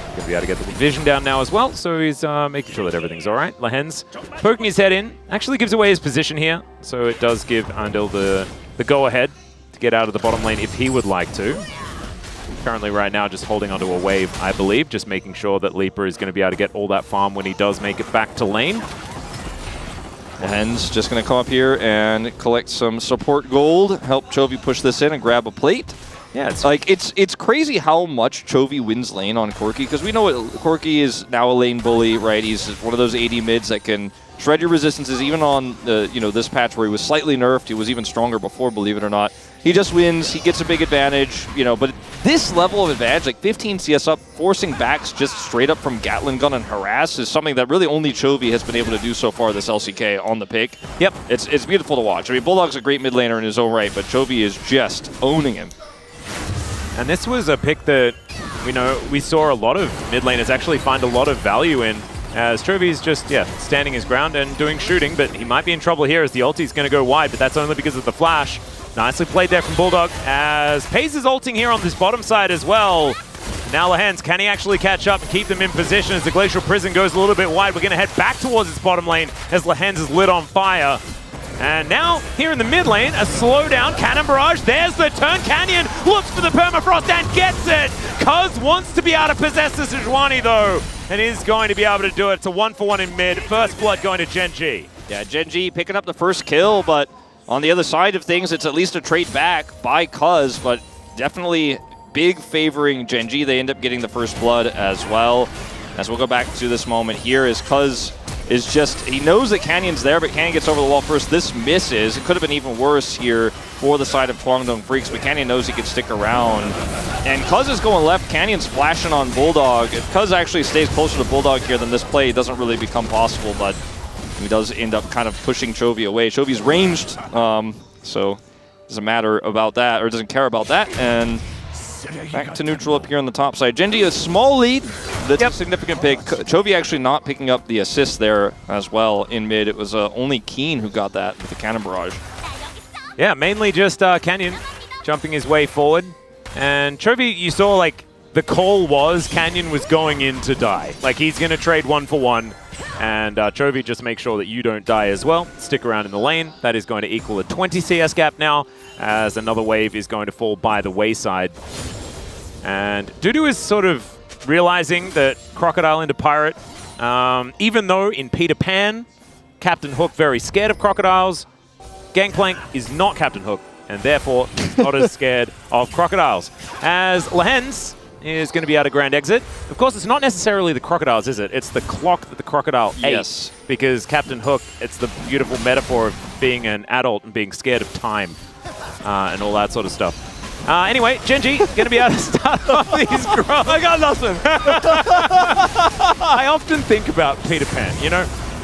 Going to be able to get the vision down now as well, so he's making sure that everything's all right. Lahen's poking his head in. Actually gives away his position here, so it does give Andil the go-ahead to get out of the bottom lane if he would like to. Currently right now just holding onto a wave, I believe, just making sure that Leaper is going to be able to get all that farm when he does make it back to lane. Lahen's just going to come up here and collect some support gold, help Chovy push this in and grab a plate. Yeah, it's crazy how much Chovy wins lane on Corki, because we know Corki is now a lane bully, right? He's one of those AD mids that can shred your resistances, even on this patch where he was slightly nerfed. He was even stronger before, believe it or not. He just wins. He gets a big advantage, but this level of advantage, like 15 CS up, forcing backs just straight up from Gatling gun and harass is something that really only Chovy has been able to do so far this LCK on the pick. Yep. It's beautiful to watch. I mean, Bulldog's a great mid laner in his own right, but Chovy is just owning him. And this was a pick that we saw a lot of mid laners actually find a lot of value in, as Chovy's just standing his ground and doing shooting, but he might be in trouble here as the ulti's going to go wide, but that's only because of the flash. Nicely played there from Bulldog as Pei's is ulting here on this bottom side as well. Now Lahen's, can he actually catch up and keep them in position as the Glacial Prison goes a little bit wide? We're going to head back towards its bottom lane as Lahen's is lit on fire. And now, here in the mid lane, a slowdown, Cannon Barrage, there's the turn, Canyon looks for the Permafrost and gets it! Cuz wants to be able to possess the Sejuani though, and is going to be able to do it. It's a 1-for-1 in mid, first blood going to Gen.G. Yeah, Gen.G picking up the first kill, but on the other side of things, it's at least a trade back by Cuz, but definitely big favoring Gen.G. They end up getting the first blood as well. As we'll go back to this moment here, as Cuz is just, he knows that Canyon's there, but Canyon gets over the wall first. This misses. It could have been even worse here for the side of Kwangdong Freaks, but Canyon knows he can stick around. And Cuz is going left. Canyon's flashing on Bulldog. If Cuz actually stays closer to Bulldog here, then this play doesn't really become possible, but he does end up kind of pushing Chovy away. Chovy's ranged, so it doesn't matter about that, or doesn't care about that. And back to neutral up here on the top side. Gen.G a small lead. That's a significant pick. Chovy actually not picking up the assist there as well in mid. It was only Keen who got that with the Cannon Barrage. Yeah, mainly just Canyon jumping his way forward. And Chovy, you saw like the call was Canyon was going in to die. Like he's going to trade 1-for-1. And Chovy just make sure that you don't die as well. Stick around in the lane. That is going to equal a 20 CS gap now, as another wave is going to fall by the wayside. And Dudu is sort of realizing that Crocodile into Pirate, even though in Peter Pan, Captain Hook very scared of crocodiles, Gangplank is not Captain Hook, and therefore not as scared of crocodiles. As Lahen's is going to be able to grand exit. Of course, it's not necessarily the crocodiles, is it? It's the clock that the crocodile ate. Because Captain Hook, it's the beautiful metaphor of being an adult and being scared of time and all that sort of stuff. Anyway, Gen.G going to be able to start off these grubs. I got nothing. I often think about Peter Pan,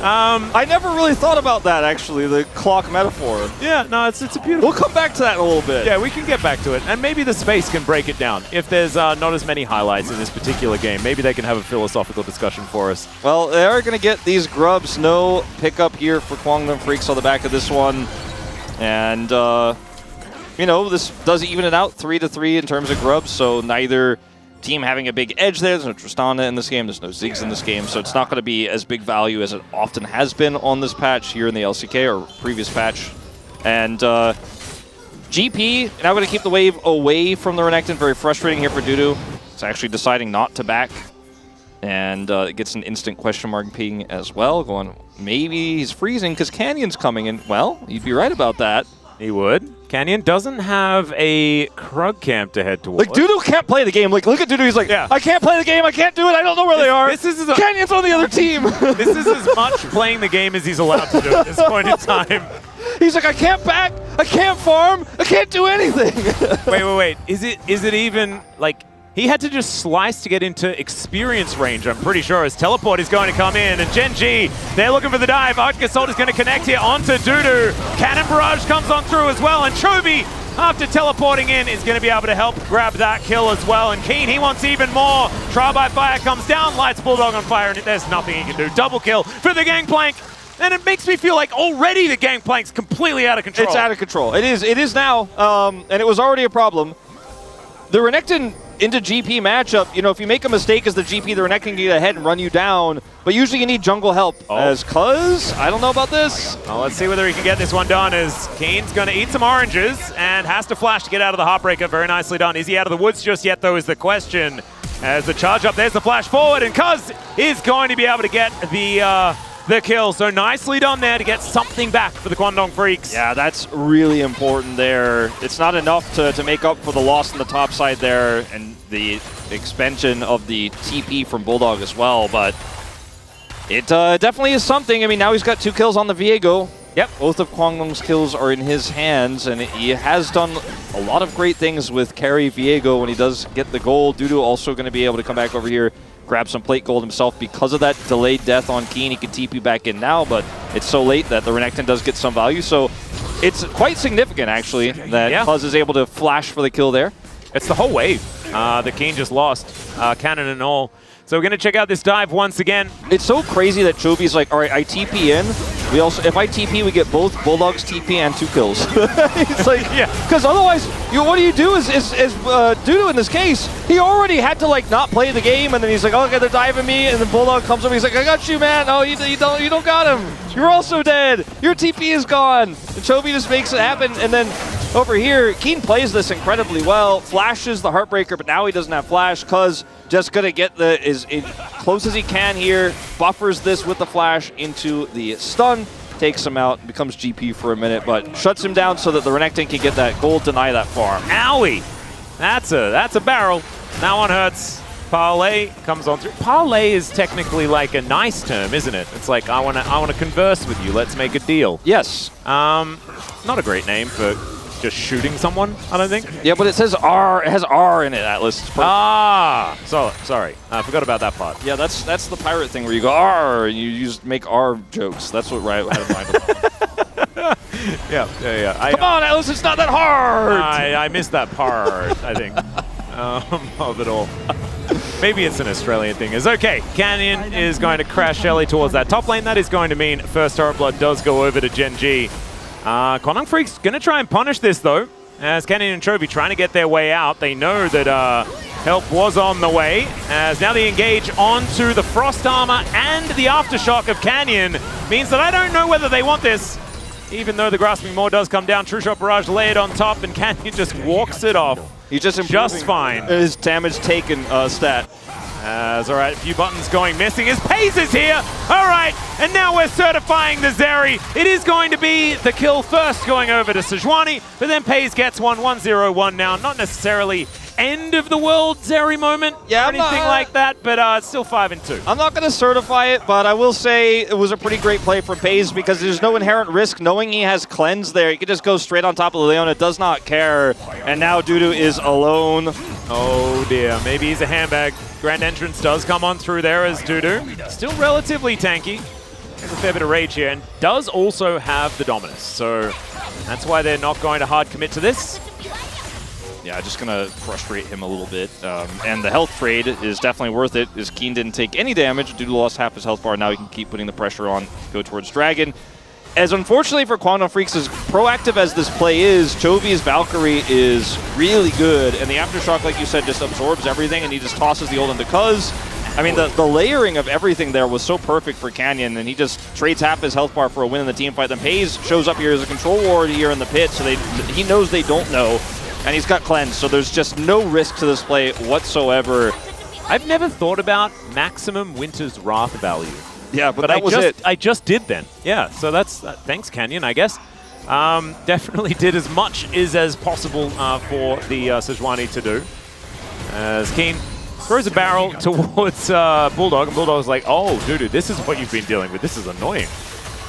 I never really thought about that, actually, the clock metaphor. Yeah, no, it's a beautiful... We'll come back to that in a little bit. Yeah, we can get back to it. And maybe the space can break it down. If there's not as many highlights in this particular game, maybe they can have a philosophical discussion for us. Well, they are going to get these grubs. No pickup here for Kwangdong Freaks on the back of this one. And you know, this does even it out 3-3 in terms of grubs, so neither team having a big edge there. There's no Tristana in this game, there's no Ziggs in this game, so it's not going to be as big value as it often has been on this patch here in the LCK or previous patch. And GP now going to keep the wave away from the Renekton. Very frustrating here for Dudu. It's actually deciding not to back. And it gets an instant question mark ping as well, going, maybe he's freezing because Canyon's coming in. Well, you'd be right about that. He would. Canyon doesn't have a Krug camp to head towards. Like, Dudu can't play the game. Like, look at Dudu. He's like, I can't play the game. I can't do it. I don't know where they are. Canyon's on the other team. This is as much playing the game as he's allowed to do at this point in time. He's like, I can't back. I can't farm. I can't do anything. Wait. Is it even, like, he had to just slice to get into experience range, I'm pretty sure, as Teleport is going to come in. And Gen.G, they're looking for the dive. Arcasalt is going to connect here onto Dudu. Cannon Barrage comes on through as well. And Chovy, after teleporting in, is going to be able to help grab that kill as well. And Keen, he wants even more. Trial by Fire comes down, lights Bulldog on fire, and there's nothing he can do. Double kill for the Gangplank. And it makes me feel like already the Gangplank's completely out of control. It's out of control. It is now, and it was already a problem. The Renekton into GP matchup, you know, if you make a mistake as the GP, the Renekton can get ahead and run you down, but usually you need jungle help. As Cuz, I don't know about this. Well, let's see whether he can get this one done, as Keen's going to eat some oranges and has to flash to get out of the Heartbreaker. Very nicely done. Is he out of the woods just yet, though, is the question. As the charge up, there's the flash forward, and Cuz is going to be able to get the kill. So nicely done there to get something back for the Kwangdong Freaks. Yeah, that's really important there. It's not enough to make up for the loss on the top side there and the expansion of the TP from Bulldog as well, but it definitely is something. I mean, now he's got 2 kills on the Viego. Yep, both of Kwangdong's kills are in his hands, and he has done a lot of great things with carry Viego when he does get the gold. Dudu also going to be able to come back over here, grab some plate gold himself. Because of that delayed death on Keen, he can TP back in now, but it's so late that the Renekton does get some value. So it's quite significant, actually, that Cuz is able to flash for the kill there. It's the whole wave that Keen just lost, cannon and all. So we're going to check out this dive once again. It's so crazy that Chovy's like, all right, I TP in. We also, if I TP, we get both Bulldog's TP and 2 kills. It's like, because otherwise, what do is Dudu in this case, he already had to like not play the game, and then he's like, oh, okay, they're diving me, and then Bulldog comes over, he's like, I got you, man. Oh, you don't got him. You're also dead. Your TP is gone. And Chovy just makes it happen, and then over here, Keen plays this incredibly well, flashes the Heartbreaker, but now he doesn't have flash. Cuz just gonna get as close as he can here, buffers this with the flash into the stun, takes him out, becomes GP for a minute, but shuts him down so that the Renekton can get that gold, deny that farm. Owie! That's a barrel. That one hurts. Parlay comes on through. Parlay is technically like a nice term, isn't it? It's like, I wanna converse with you, let's make a deal. Yes. Not a great name for just shooting someone, I don't think. Yeah, but it says R, it has R in it, Atlas. Sorry. I forgot about that part. Yeah, that's the pirate thing where you go R and you make R jokes. That's what Riot had in mind. Yeah. Come on, Atlas, it's not that hard! I missed that part, I think, of it all. Maybe it's an Australian thing. It's okay. Canyon is going to crash Shelly towards that top lane. That is going to mean first Horror Blood does go over to Gen.G. Kwangdong Freak's going to try and punish this, though, as Canyon and Chovy trying to get their way out. They know that help was on the way, as now they engage onto the Frost Armor, and the Aftershock of Canyon means that I don't know whether they want this, even though the Grasping Maw does come down. True Shot Barrage layered on top, and Canyon just walks it off. He's just fine. His damage taken stat. All right, a few buttons going missing as Pays is here. All right, and now we're certifying the Zeri. It is going to be the kill first going over to Sejuani, but then Pays gets 1-0-1 now. Not necessarily end of the world Zeri moment or anything like that, but it's still 5-2. I'm not going to certify it, but I will say it was a pretty great play from Pays because there's no inherent risk knowing he has cleanse there. He can just go straight on top of Leona, does not care, and now Dudu is alone. Oh dear, maybe he's a handbag. Grand Entrance does come on through there as Dudu. Still relatively tanky. There's a fair bit of rage here, and does also have the Dominus, so that's why they're not going to hard commit to this. Yeah, just going to frustrate him a little bit. And the health trade is definitely worth it, as Keen didn't take any damage. Dudu lost half his health bar. Now he can keep putting the pressure on, go towards Dragon. as unfortunately for Kwangdong Freaks, as proactive as this play is, Chovy's Valkyrie is really good, and the Aftershock, like you said, just absorbs everything, and he just tosses the ult into Cuz. I mean, the layering of everything there was so perfect for Canyon, and he just trades half his health bar for a win in the team fight. Then Pays shows up here as a control ward here in the pit, so he knows they don't know, and he's got cleanse, so there's just no risk to this play whatsoever. I've never thought about maximum Winter's Wrath value. Yeah, but that was it. I just did then. Yeah, so that's thanks, Canyon, I guess. Definitely did as much as possible for the Sejuani to do. As Keen throws a barrel towards Bulldog, and Bulldog's like, oh, dude, this is what you've been dealing with. This is annoying.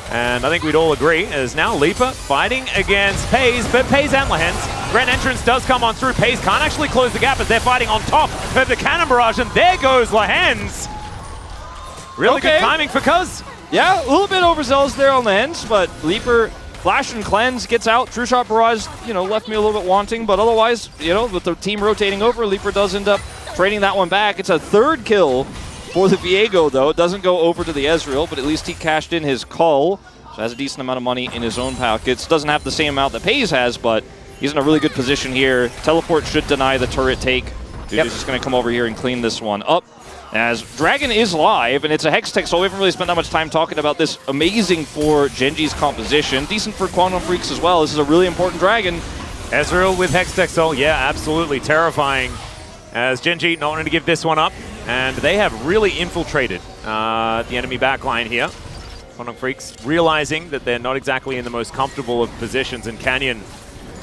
And I think we'd all agree, as now Leaper fighting against Pays, but Pays and Lehens. Grand Entrance does come on through. Pays can't actually close the gap as they're fighting on top of the Cannon Barrage, and there goes Lehens. Really good timing for Cuz. Yeah, a little bit overzealous there on Lehens, but Leaper Flash and Cleanse gets out. True Shot Barrage, left me a little bit wanting, but otherwise, with the team rotating over, Leaper does end up trading that one back. It's a third kill for the Viego, though. It doesn't go over to the Ezreal, but at least he cashed in his cull, so has a decent amount of money in his own pockets. Doesn't have the same amount that Pays has, but he's in a really good position here. Teleport should deny the turret take. Dude is just going to come over here and clean this one up. As Dragon is live, and it's a Hextech, so we haven't really spent that much time talking about this. Amazing for Gen.G's composition. Decent for Kwangdong Freaks as well. This is a really important Dragon. Ezreal with Hextech Soul, yeah, absolutely terrifying. As Gen.G not wanting to give this one up, and they have really infiltrated the enemy backline here. Kwangdong Freaks realizing that they're not exactly in the most comfortable of positions, and Canyon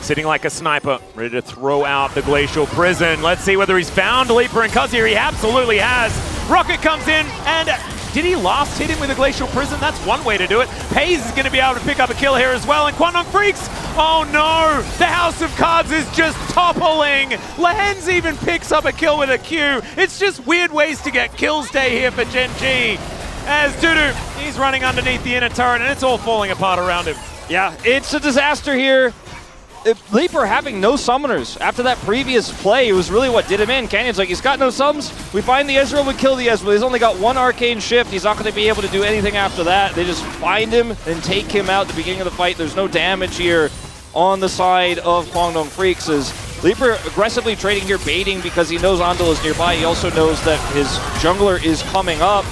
sitting like a sniper, ready to throw out the Glacial Prison. Let's see whether he's found Leaper and Cuz here. He absolutely has. Rocket comes in, and did he last hit him with a Glacial Prison? That's one way to do it. Pays is going to be able to pick up a kill here as well, and Kwangdong Freaks, oh no! The House of Cards is just toppling! Lehens even picks up a kill with a Q. It's just weird ways to get kills day here for Gen.G. As Dudu, he's running underneath the inner turret, and it's all falling apart around him. Yeah, it's a disaster here. Leaper having no summoners after that previous play was really what did him in. Canyon's like, he's got no sums. We find the Ezreal, we kill the Ezreal. He's only got one arcane shift. He's not going to be able to do anything after that. They just find him and take him out at the beginning of the fight. There's no damage here on the side of Kwangdong Freaks. As Leaper aggressively trading here, baiting because he knows Andal is nearby. He also knows that his jungler is coming up.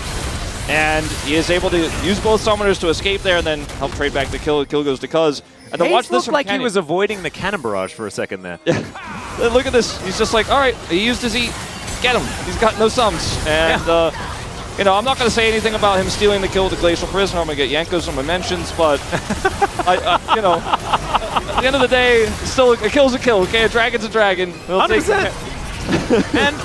And he is able to use both summoners to escape there and then help trade back the kill. The kill goes to Cuz. And then watch this from like Canyon. he was avoiding the Cannon Barrage for a second there. Look at this. He's just like, all right, he used his E. Get him. He's got no sums. And, I'm not going to say anything about him stealing the kill with the Glacial Prison. I'm going to get Yankos on my mentions, but, at the end of the day, still a kill's a kill, okay? A dragon's a dragon. 100%. And,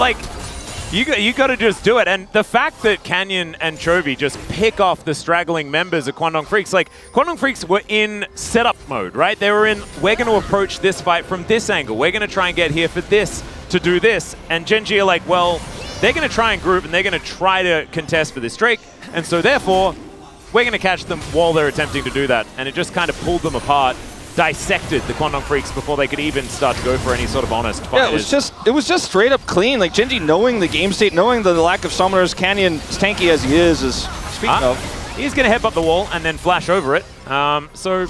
you got to just do it. And the fact that Canyon and Chovy just pick off the straggling members of Kwangdong Freaks, Kwangdong Freaks were in setup mode, right? They were in, we're going to approach this fight from this angle. We're going to try and get here for this, to do this. And Gen.G are like, well, they're going to try and group, and they're going to try to contest for this Drake. And so therefore, we're going to catch them while they're attempting to do that. And it just kind of pulled them apart. Dissected the Kwangdong Freaks before they could even start to go for any sort of honest fight. Yeah, it was just straight up clean. Like Gen.G knowing the game state, knowing the lack of summoners, Canyon, as tanky as he is speaking of. He's going to headbutt the wall and then flash over it. So,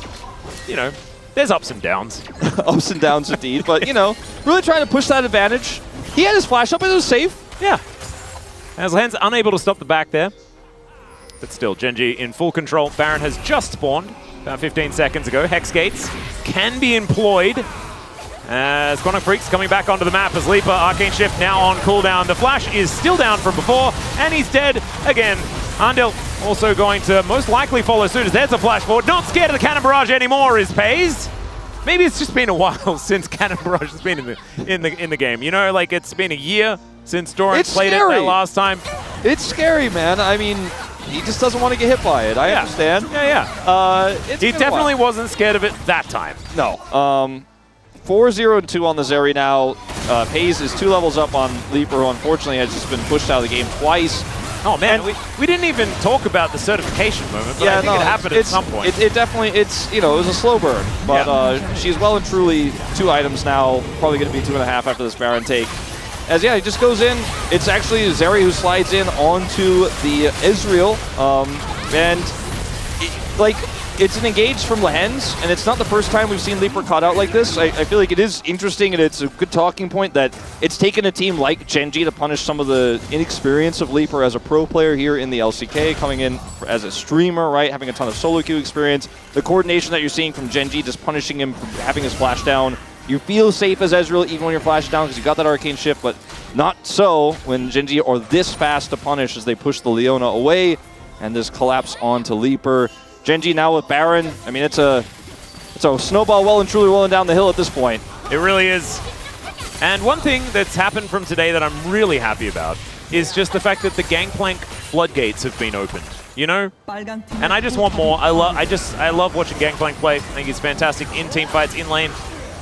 there's ups and downs. Ups and downs indeed. But, really trying to push that advantage. He had his flash up and it was safe. Yeah. As Lehens unable to stop the back there. But still, Gen.G in full control. Baron has just spawned about 15 seconds ago. Hex Gates can be employed as Kwangdong Freaks coming back onto the map as Leaper, Arcane Shift now on cooldown. The flash is still down from before, and he's dead again. Andil also going to most likely follow suit as there's a flash forward. Not scared of the Cannon Barrage anymore is Pays. Maybe it's just been a while since Cannon Barrage has been in the game. It's been a year since Doran played it that last time. It's scary, man. I mean, he just doesn't want to get hit by it. I understand. He definitely wasn't scared of it that time. No. 4-0-2 on the Zeri now. Pays is 2 levels up on Leaper, who unfortunately has just been pushed out of the game twice. Oh man, we didn't even talk about the certification moment, but I think it happened at some point. It definitely, it was a slow burn, but she's well and truly 2 items now, probably going to be 2.5 after this Baron take. As he just goes in, it's actually Zeri who slides in onto the Ezreal, and it's an engage from Lehens, and it's not the first time we've seen Leaper caught out like this. I feel like it is interesting, and it's a good talking point that it's taken a team like Gen.G to punish some of the inexperience of Leaper as a pro player here in the LCK, coming in as a streamer, right, having a ton of solo queue experience. The coordination that you're seeing from Gen.G just punishing him for having his flash down. You feel safe as Ezreal even when you're flash down because you got that arcane shift, but not so when Gen.G are this fast to punish as they push the Leona away and this collapse onto Leaper. Gen.G now with Baron. I mean, it's a snowball well and truly rolling down the hill at this point. It really is. And one thing that's happened from today that I'm really happy about is just the fact that the Gangplank floodgates have been opened. You know? And I just want more. I love watching Gangplank play. I think he's fantastic in team fights, in lane.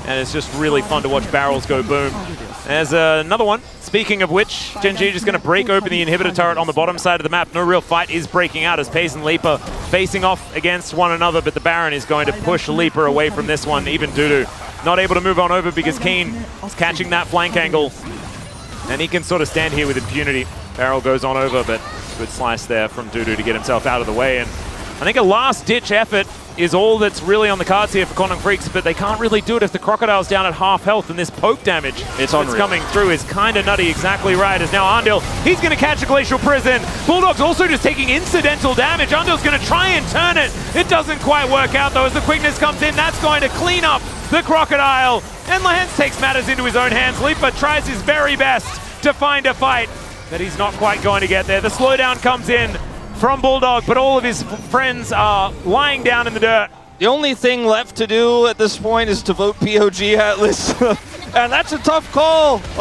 And it's just really fun to watch barrels go boom. There's another one. Speaking of which, Gen.G just going to break open the inhibitor turret on the bottom side of the map. No real fight is breaking out as Paze and Leaper facing off against one another, but the Baron is going to push Leaper away from this one. Even Dudu not able to move on over because Keen is catching that flank angle. And he can sort of stand here with impunity. Barrel goes on over, but good slice there from Dudu to get himself out of the way. And I think a last-ditch effort is all that's really on the cards here for Quantum Freaks, but they can't really do it if the Crocodile's down at half health, and this poke damage that's coming through is kind of nutty. Exactly right, as now Arndil, he's going to catch a Glacial Prison. Bulldog's also just taking incidental damage. Arndil's going to try and turn it. It doesn't quite work out, though, as the quickness comes in. That's going to clean up the Crocodile, and Lehens takes matters into his own hands. Leaper tries his very best to find a fight, but he's not quite going to get there. The slowdown comes in from Bulldog, but all of his friends are lying down in the dirt. The only thing left to do at this point is to vote POG Atlas. And that's a tough call. It's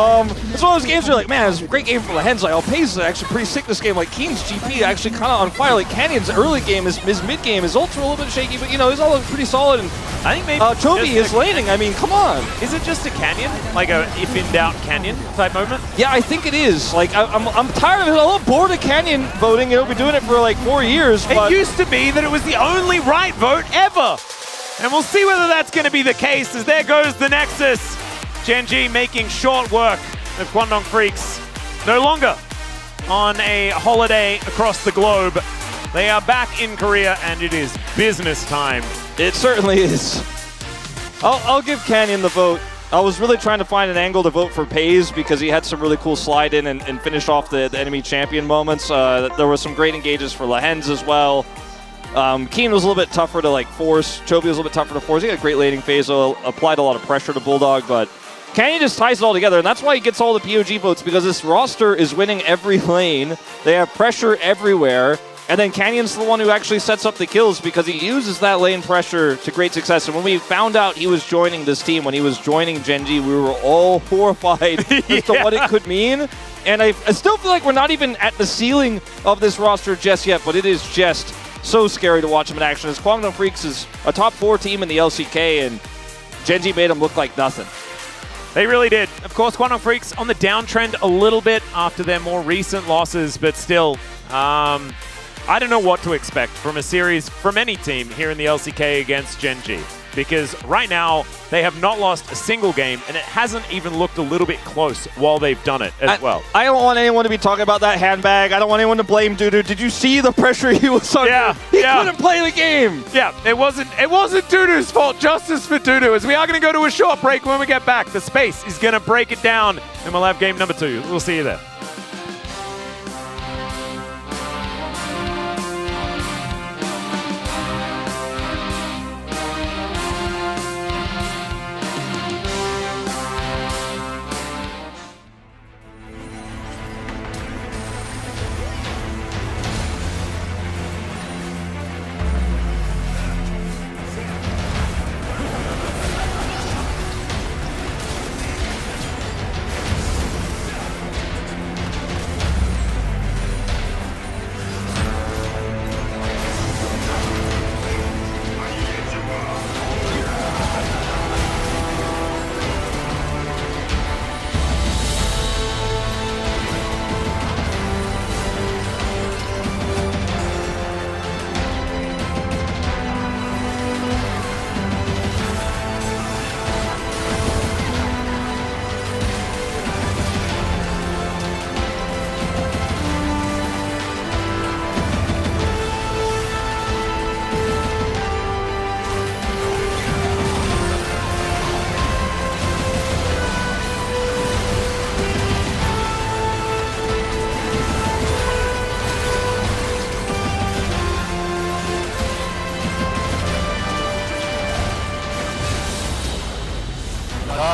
one of those games where you're like, man, it's a great game for Lehens. Like, Paze is actually pretty sick this game. Like, Keen's GP actually kind of on fire. Like, Canyon's early game, his mid game, his ults are a little bit shaky, but, you know, he's all pretty solid. And I think maybe Chovy is laning. I mean, come on. Is it just a Canyon? Like a if in doubt Canyon type moment? Yeah, I think it is. Like, I'm tired of it. I'm a little bored of Canyon voting. You know, we've been doing it for like 4 years. It used to be that it was the only right vote ever. And we'll see whether that's going to be the case, as there goes the Nexus. Gen.G making short work of Quantum Freaks. No longer on a holiday across the globe. They are back in Korea, and it is business time. It certainly is. I'll give Canyon the vote. I was really trying to find an angle to vote for Paze because he had some really cool slide in and finish off the enemy champion moments. There were some great engages for Lehens as well. Keen was a little bit tougher to like force. Chovy was a little bit tougher to force. He had a great laning phase, so applied a lot of pressure to Bulldog, but Canyon just ties it all together, and that's why he gets all the POG votes, because this roster is winning every lane. They have pressure everywhere, and then Canyon's the one who actually sets up the kills because he uses that lane pressure to great success. And when we found out he was joining this team, when he was joining Gen.G, we were all horrified as to what it could mean. And I still feel like we're not even at the ceiling of this roster just yet, but it is just so scary to watch him in action. As Quantum Freaks is a top 4 team in the LCK, and Gen.G made him look like nothing. They really did. Of course, Quantum Freaks on the downtrend a little bit after their more recent losses, but still, I don't know what to expect from a series from any team here in the LCK against Gen.G. Because right now, they have not lost a single game, and it hasn't even looked a little bit close while they've done it as well. I don't want anyone to be talking about that handbag. I don't want anyone to blame Dudu. Did you see the pressure he was under? Yeah, he couldn't play the game. Yeah, it wasn't Dudu's fault. Justice for Dudu, as we are going to go to a short break. When we get back, the space is going to break it down, and we'll have game number 2. We'll see you there.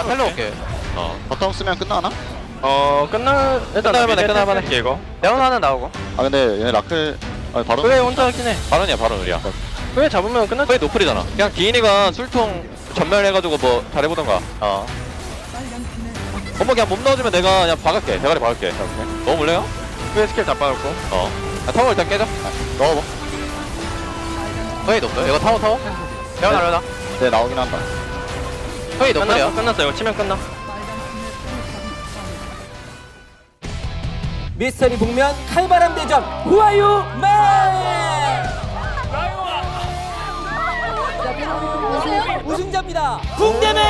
텔로 올게. 바텀 쓰면 끝나나? 끝날만해 이거. 레오나는 나오고. 아 근데 얘네 라클 바로 왜 혼자 하긴 해. 바론이야 바론이야. 왜 잡으면 끝났지? 왜 노플이잖아. 그냥 기인이가 술통 전멸해가지고 뭐 잘해보던가. 어머 그냥 몸 넣어주면 내가 그냥 박을게. 대가리 박을게. 넣어볼래요? 왜 스킬 다 빠졌고? 타워 일단 깨져. 넣어봐. 회의 높어요? 이거 타워? 레오나. 네 나오긴 한다. 회의 높어요? 끝났어. 이거 치면 끝나. 미스터리 복면 칼바람 대전 후아유 맨! 우승자입니다. 궁대맨!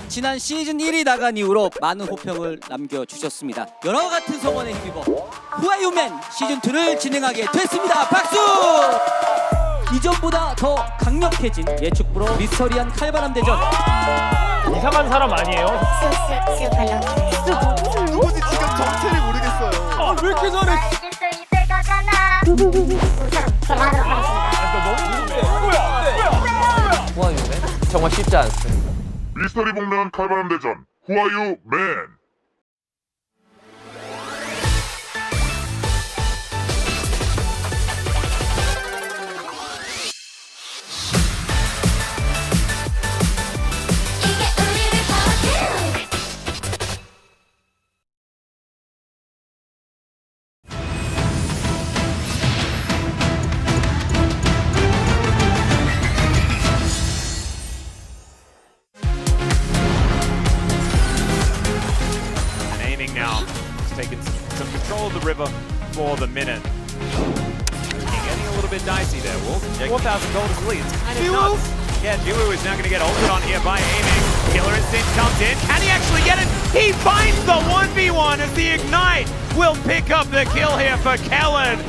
지난 시즌 1위 나간 이후로 많은 호평을 남겨주셨습니다. 여러 같은 성원에 힘입어 후아유맨 시즌2를 진행하게 됐습니다. 박수! 이전보다 더 강력해진 예측 프로 미스터리한 칼바람 대전. 이상한 사람 아니에요? 누구지 지금 정체를 모르겠어요. 왜 이렇게 잘해? 후아유맨? 정말 쉽지 않습니다. 미스터리 복면 칼바람 대전 후아유 맨. Now, he's taking some control of the river for the minute. Getting a little bit dicey there, Wolf. 4,000 gold is lead. It's kind of nuts. Yeah, Jiwoo is now going to get ulted on here by aiming. Killer Instinct comes in. Can he actually get it? He finds the 1v1 as the Ignite will pick up the kill here for Kellen.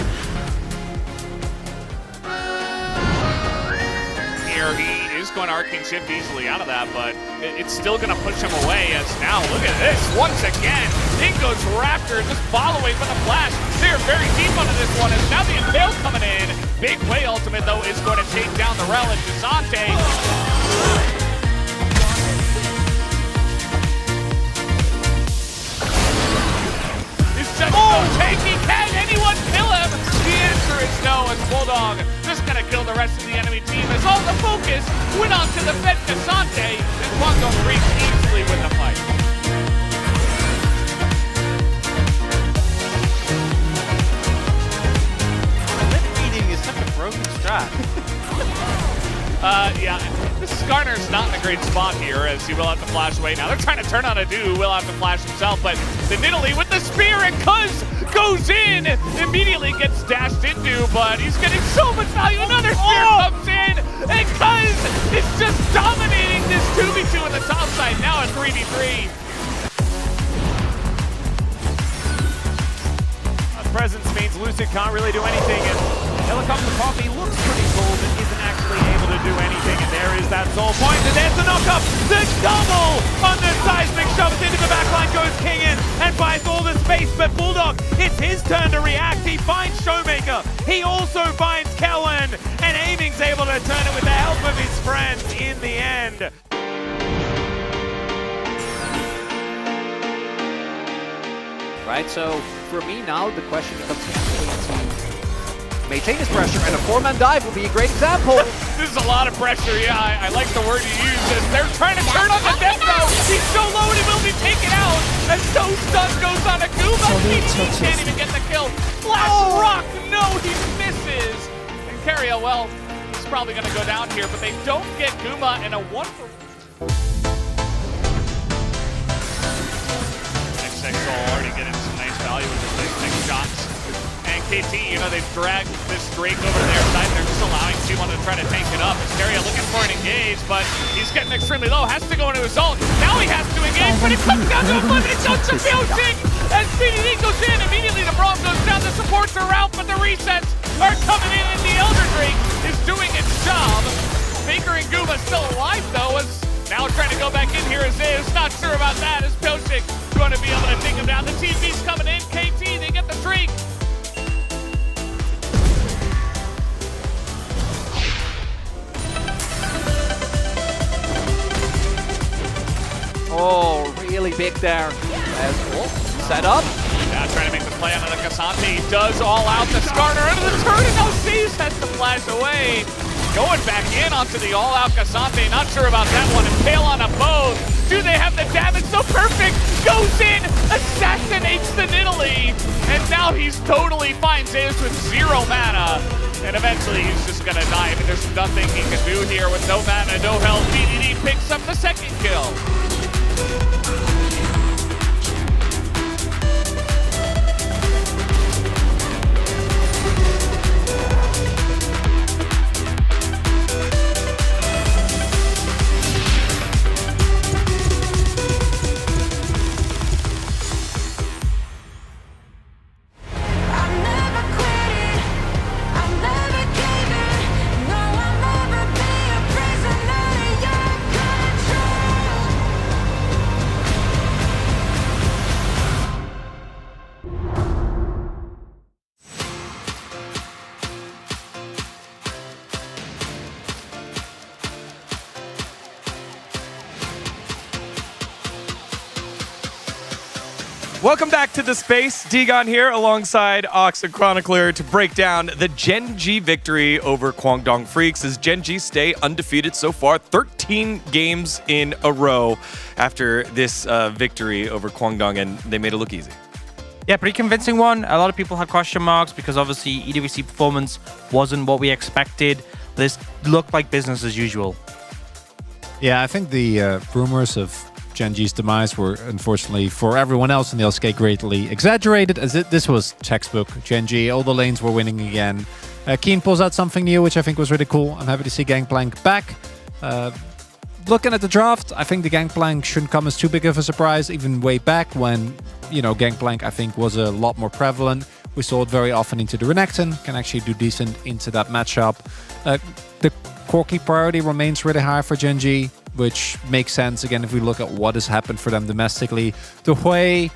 Here he is going to Arcane Shift easily out of that, but it's still going to push him away as now, look at this, once again, in goes Raptor, just following with a flash. They're very deep onto this one, as now the Impale coming in. Big Way ultimate, though, is going to take down the Relic. Desante. Is just taking. Can anyone kill him? The answer is no, as Bulldog just gonna kill the rest of the enemy team as all the focus went on to the Fed Desante, and Quango Freak easily win the fight. Lip feeding is such a broken strat. Yeah, this Skarner's not in a great spot here as he will have to flash away. Now they're trying to turn on a Do who will have to flash himself, but the Nidalee with the spear and Cuz goes in, immediately gets dashed into, but he's getting so much value. Another spear comes in, and Cuz is just dominating this 2v2 in the top side, now a 3v3. Presence means Lucid can't really do anything, and Helicopter Poppy looks pretty cool, but isn't actually able to do anything, and there is that soul point, and there's the knock-up, the double on the seismic, shoves into the backline, goes King in, and buys all the space, but Bulldog, it's his turn to react, he finds Showmaker, he also finds Kellen, and Aiming's able to turn it with the help of his friends in the end. Right, so for me now, the question becomes to maintain his pressure, and a 4-man dive will be a great example. This is a lot of pressure, yeah, I like the word you use. As they're trying to turn on the death though. He's so low and he will be taken out. As no stun goes on Akuma. He can't even get the kill. Flash Rock, no, he misses. And Cario, well, he's probably going to go down here, but they don't get Guma, and a 1-for-1. XX already getting some nice value with the next shots. And KT, they've dragged this Drake over to their side. They're just allowing T1 to try to tank it up. Asteria looking for an engage, but he's getting extremely low. Has to go into his ult. Now he has to engage, but it comes down to a limited shot to Biotic. As PDD goes in, immediately the Braum goes down. The supports are out, but the resets are coming in, and the Elder Drake is doing its job. Faker and Guma still alive, though, as now trying to go back in here as is. Not sure about that, as Biotic going to be able to take him down. The TP's coming in. KT, they get the Drake. pick there as Wolf set up. Yeah, trying to make the play onto the Cassante. He does all out the starter into the turn, and now Z's has to flash away. Going back in onto the all-out Cassante. Not sure about that one. Impale on a bow. Do they have the damage? So perfect. Goes in, assassinates the Nidalee, and now he's totally fine. Zeus with 0 mana. And eventually he's just gonna die. I mean, there's nothing he can do here with no mana, no health. BDD picks up the second kill. Welcome back to the space. Digon here alongside Ox and Chronicler to break down the Gen.G victory over Kwangdong Freaks as Gen.G stay undefeated so far, 13 games in a row after this victory over Kwangdong, and they made it look easy. Yeah, pretty convincing one. A lot of people had question marks because obviously EWC performance wasn't what we expected. This looked like business as usual. Yeah, I think the rumors of Gen.G's demise were, unfortunately, for everyone else in the LCK greatly exaggerated, as this was textbook Gen.G. All the lanes were winning again. Keen pulls out something new, which I think was really cool. I'm happy to see Gangplank back. Looking at the draft, I think the Gangplank shouldn't come as too big of a surprise, even way back when, you know, Gangplank, I think, was a lot more prevalent. We saw it very often into the Renekton, can actually do decent into that matchup. The Corki priority remains really high for Gen.G, which makes sense, again, if we look at what has happened for them domestically. The Hui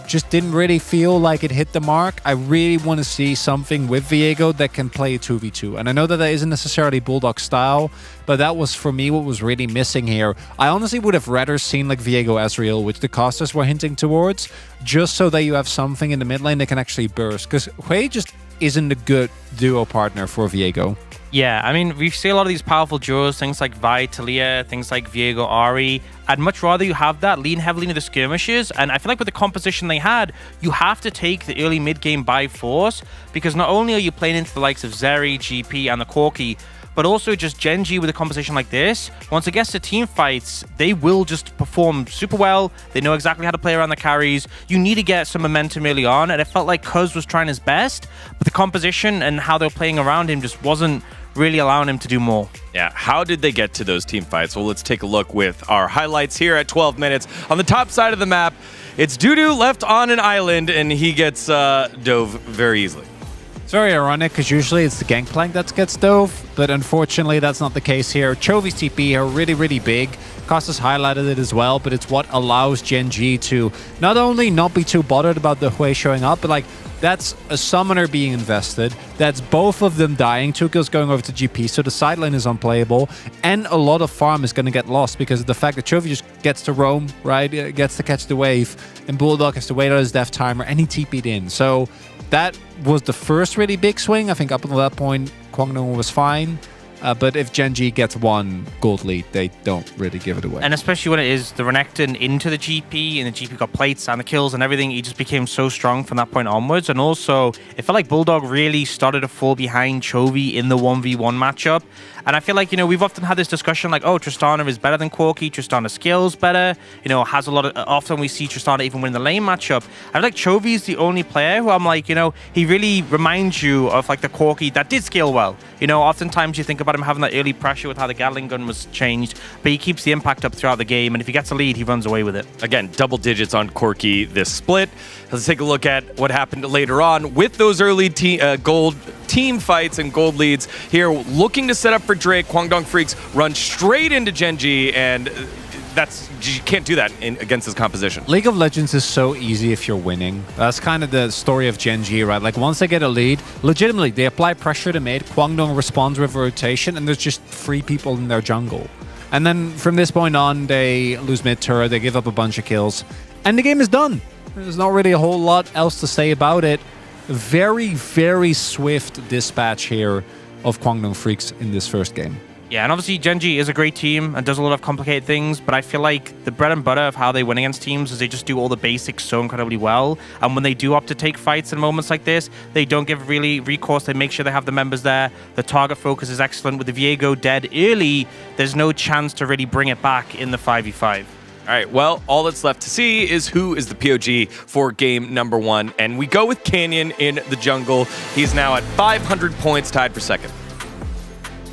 just didn't really feel like it hit the mark. I really want to see something with Viego that can play a 2v2. And I know that that isn't necessarily Bulldog style, but that was, for me, what was really missing here. I honestly would have rather seen like Viego Ezreal, which the casters were hinting towards, just so that you have something in the mid lane that can actually burst. Because Hui just isn't a good duo partner for Viego. Yeah, I mean, we see a lot of these powerful duos, things like Vi, Talia, things like Viego, Ari. I'd much rather you have that, lean heavily into the skirmishes, and I feel like with the composition they had, you have to take the early mid-game by force, because not only are you playing into the likes of Zeri, GP, and the Corki, but also just Gen.G with a composition like this, once it gets to team fights, they will just perform super well. They know exactly how to play around the carries. You need to get some momentum early on, and it felt like Cuz was trying his best, but the composition and how they were playing around him just wasn't really allowing him to do more. Yeah, how did they get to those team fights? Well, let's take a look with our highlights here at 12 minutes. On the top side of the map, it's Dudu left on an island, and he gets dove very easily. It's very ironic, because usually it's the Gangplank that gets dove, but unfortunately that's not the case here. Chovy's TP are really, really big. Costas highlighted it as well, but it's what allows Gen.G to not only not be too bothered about the Hui showing up, but like, that's a summoner being invested. That's both of them dying. 2 kills going over to GP, so the side lane is unplayable. And a lot of farm is going to get lost because of the fact that Chovy just gets to roam, right? Gets to catch the wave. And Bulldog has to wait on his death timer, and he TP'd in. So that was the first really big swing. I think up until that point, Kwangdong was fine. But if Gen.G gets one gold lead, they don't really give it away. And especially when it is the Renekton into the GP, and the GP got plates and the kills and everything, he just became so strong from that point onwards. And also, it felt like Bulldog really started to fall behind Chovy in the 1v1 matchup. And I feel like, you know, we've often had this discussion like, oh, Tristana is better than Corki, Tristana skills better, you know, has a lot of, often we see Tristana even win the lane matchup. I feel like Chovy's the only player who I'm like, you know, he really reminds you of like the Corki that did scale well. You know, oftentimes you think about him having that early pressure with how the Gatling gun was changed, but he keeps the impact up throughout the game, and if he gets a lead, he runs away with it. Again, double digits on Corki this split. Let's take a look at what happened later on with those early gold team fights and gold leads. Here, looking to set up for Drake, Kwangdong Freaks run straight into Gen.G, and you can't do that against this composition. League of Legends is so easy if you're winning. That's kind of the story of Gen.G, right? Like, once they get a lead, legitimately, they apply pressure to mid, Kwangdong responds with a rotation, and there's just 3 people in their jungle. And then from this point on, they lose mid-turret, they give up a bunch of kills, and the game is done. There's not really a whole lot else to say about it. Very, very swift dispatch here of Kwangdong Freaks in this first game. Yeah, and obviously Gen.G is a great team and does a lot of complicated things, but I feel like the bread and butter of how they win against teams is they just do all the basics so incredibly well. And when they do opt to take fights in moments like this, they don't give really recourse. They make sure they have the members there. The target focus is excellent. With the Viego dead early, there's no chance to really bring it back in the 5v5. All right, well, all that's left to see is who is the POG for game number 1. And we go with Canyon in the jungle. He's now at 500 points, tied for second.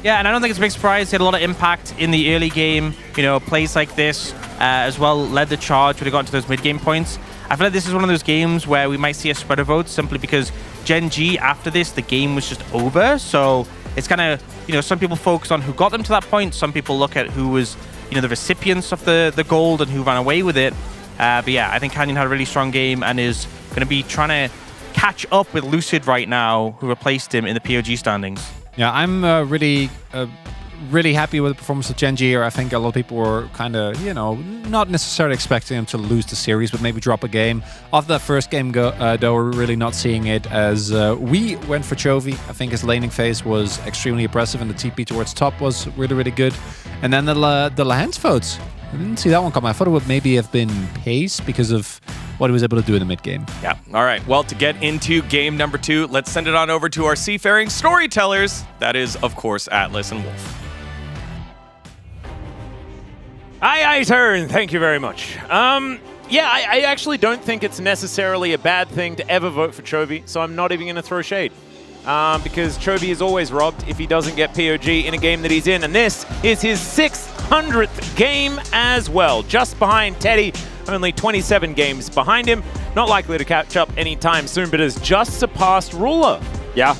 Yeah, and I don't think it's a big surprise. He had a lot of impact in the early game. You know, plays like this as well led the charge when he got into those mid-game points. I feel like this is one of those games where we might see a spread of votes simply because Gen.G, after this, the game was just over. So it's kind of, you know, some people focus on who got them to that point. Some people look at who was, you know, the recipients of the gold and who ran away with it. But yeah, I think Canyon had a really strong game and is going to be trying to catch up with Lucid right now, who replaced him in the POG standings. Yeah, I'm really happy with the performance of Gen.G here. I think a lot of people were kind of, you know, not necessarily expecting him to lose the series, but maybe drop a game. After that first game, though, we're really not seeing it as we went for Chovy. I think his laning phase was extremely impressive, and the TP towards top was really, really good. And then the Lahens votes. I didn't see that one come. I thought it would maybe have been Pace because of what he was able to do in the mid-game. Yeah. All right. Well, to get into game number 2, let's send it on over to our seafaring storytellers. That is, of course, Atlas and Wolf. Aye, turn. Thank you very much. Yeah, I actually don't think it's necessarily a bad thing to ever vote for Chovy, so I'm not even going to throw shade. Because Chovy is always robbed if he doesn't get POG in a game that he's in, and this is his 600th game as well, just behind Teddy, only 27 games behind him. Not likely to catch up anytime soon, but has just surpassed Ruler. Yeah,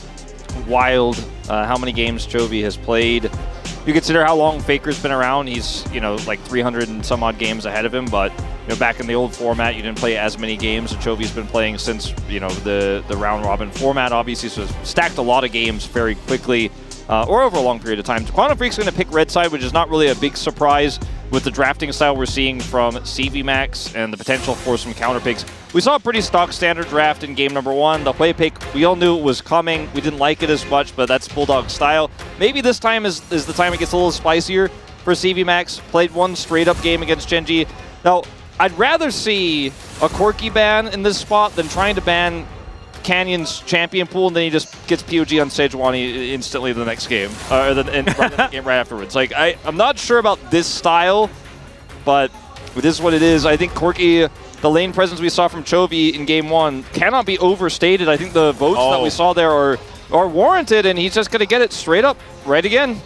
wild how many games Chovy has played. You consider how long Faker's been around, he's, you know, like 300 and some odd games ahead of him, but, you know, back in the old format, you didn't play as many games, and Chovy's been playing since, you know, the round-robin format, obviously, so stacked a lot of games very quickly, or over a long period of time. Quantum Freak's going to pick red side, which is not really a big surprise with the drafting style we're seeing from CVMax and the potential for some counter picks. We saw a pretty stock standard draft in game number 1. The play pick, we all knew it was coming. We didn't like it as much, but that's Bulldog style. Maybe this time is the time it gets a little spicier for CVMax. Played one straight-up game against Gen.G. Now, I'd rather see a Corki ban in this spot than trying to ban Canyon's champion pool, and then he just gets POG on Sejuani instantly the next game, or the game right afterwards. Like, I'm not sure about this style, but this is what it is. I think Corki, the lane presence we saw from Chovy in game 1 cannot be overstated. I think the votes that we saw there are warranted, and he's just going to get it straight up right again.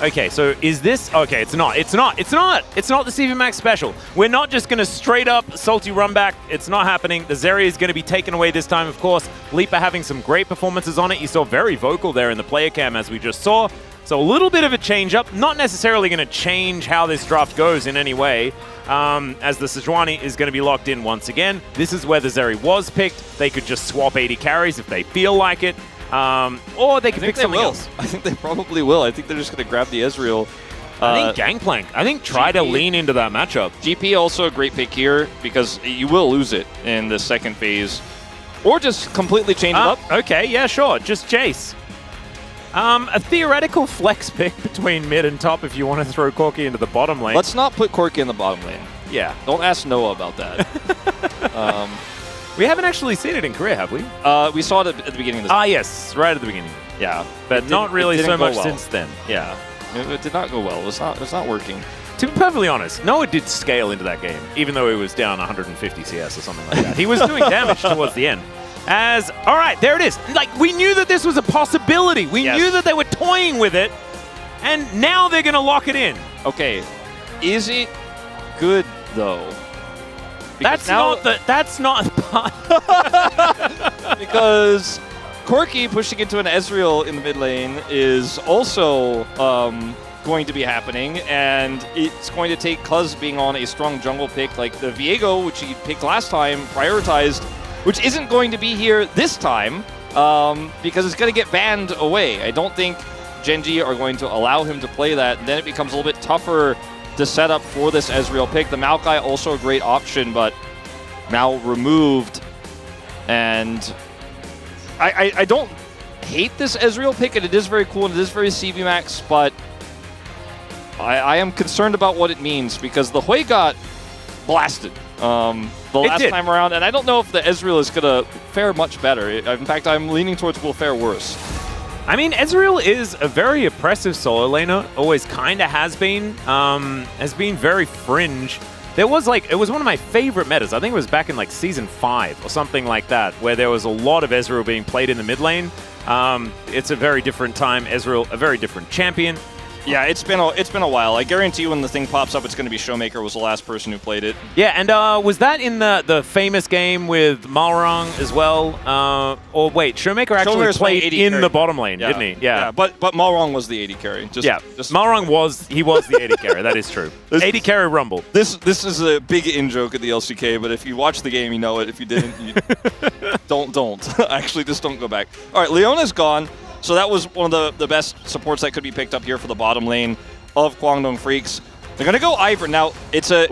Okay, so is this... Okay, it's not the CVMax special. We're not just going to straight up salty run back. It's not happening. The Zeri is going to be taken away this time, of course. Leaper having some great performances on it. You saw very vocal there in the player cam, as we just saw. So a little bit of a change-up. Not necessarily going to change how this draft goes in any way, as the Sejuani is going to be locked in once again. This is where the Zeri was picked. They could just swap 80 carries if they feel like it. Or they could pick something else. I think they probably will. I think they're just going to grab the Ezreal. I think Gangplank. I think try to lean into that matchup. GP also a great pick here because you will lose it in the second phase. Or just completely change it up. Okay, yeah, sure. Just Jace. A theoretical flex pick between mid and top if you want to throw Corki into the bottom lane. Let's not put Corki in the bottom lane. Yeah. Don't ask Noah about that. We haven't actually seen it in Korea, have we? We saw it at the beginning of this. Yes, right at the beginning. Yeah, but not really so much since then. Yeah, it did not go well. It's not working. To be perfectly honest, Noah did scale into that game, even though he was down 150 CS or something like that. He was doing damage towards the end. All right, there it is. Like, we knew that this was a possibility. We knew that they were toying with it, and now they're going to lock it in. Okay, is it good though? Because that's not because Corki pushing into an Ezreal in the mid lane is also going to be happening, and it's going to take Cuz being on a strong jungle pick like the Viego, which he picked last time, prioritized, which isn't going to be here this time because it's going to get banned away. I don't think Gen.G are going to allow him to play that, then it becomes a little bit tougher to set up for this Ezreal pick. The Maokai also a great option, but now removed. And I don't hate this Ezreal pick, and it is very cool, and it is very CV max, but I am concerned about what it means, because the Hui got blasted the last time around, and I don't know if the Ezreal is going to fare much better. In fact, I'm leaning towards will fare worse. I mean, Ezreal is a very oppressive solo laner, always kind of has been very fringe. There was it was one of my favorite metas. I think it was back in like Season 5 or something like that, where there was a lot of Ezreal being played in the mid lane. It's a very different time. Ezreal, a very different champion. Yeah, it's been a while. I guarantee you when the thing pops up, it's going to be Showmaker was the last person who played it. Yeah, and was that in the famous game with Malrang as well? Or wait, Showmaker actually played in the bottom lane, didn't he? Yeah, but Malrang was the AD carry. Malrang was the AD carry. That is true. AD carry Rumble. This is a big in-joke at the LCK, but if you watch the game, you know it. If you didn't, don't. Actually, just don't go back. All right, Leona's gone. So that was one of the best supports that could be picked up here for the bottom lane of Guangdong Freaks. They're going to go Ivern. Now, it's a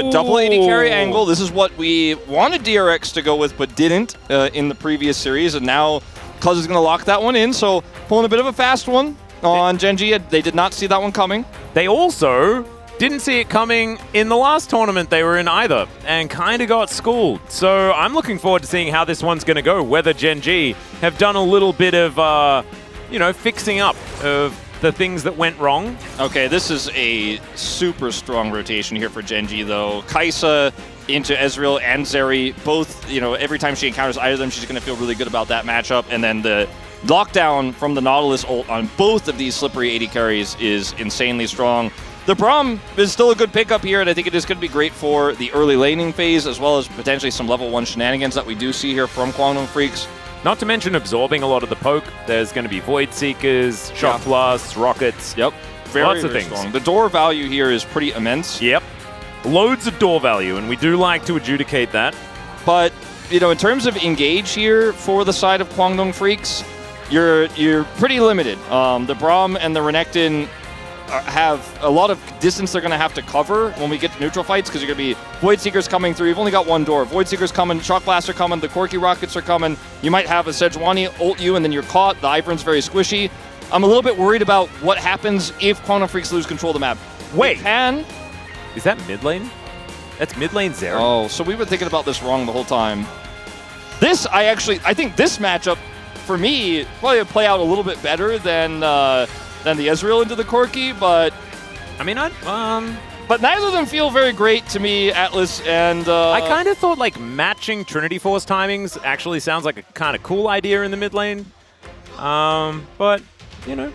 double AD carry angle. This is what we wanted DRX to go with, but didn't in the previous series. And now Cuz is going to lock that one in. So pulling a bit of a fast one on Gen.G. They did not see that one coming. They also didn't see it coming in the last tournament they were in either, and kind of got schooled. So I'm looking forward to seeing how this one's going to go, whether Gen.G have done a little bit of, fixing up of the things that went wrong. Okay, this is a super strong rotation here for Gen.G, though. Kai'Sa into Ezreal and Zeri, both, every time she encounters either of them, she's going to feel really good about that matchup. And then the lockdown from the Nautilus ult on both of these slippery AD carries is insanely strong. The Braum is still a good pickup here, and I think it is going to be great for the early laning phase, as well as potentially some level 1 shenanigans that we do see here from Guangdong Freaks. Not to mention absorbing a lot of the poke. There's going to be Void Seekers, Shock Blasts, Rockets. Yep. Lots of things. Strong. The door value here is pretty immense. Yep. Loads of door value, and we do like to adjudicate that. But, in terms of engage here for the side of Guangdong Freaks, you're pretty limited. The Braum and the Renekton have a lot of distance they're going to have to cover when we get to neutral fights, because you're going to be Void Seekers coming through. You've only got one door. Void Seekers coming, Shock Blasts are coming, the Corki Rockets are coming. You might have a Sejuani ult you, and then you're caught. The Ivern's very squishy. I'm a little bit worried about what happens if Guangdong Freaks lose control of the map. Wait. Is that mid lane? That's mid lane Zeri. Oh, so we've been thinking about this wrong the whole time. I think this matchup, for me, probably would play out a little bit better than the Ezreal into the Corki, but I mean, but neither of them feel very great to me, Atlas, and I kind of thought matching Trinity Force timings actually sounds like a kind of cool idea in the mid lane. But yeah,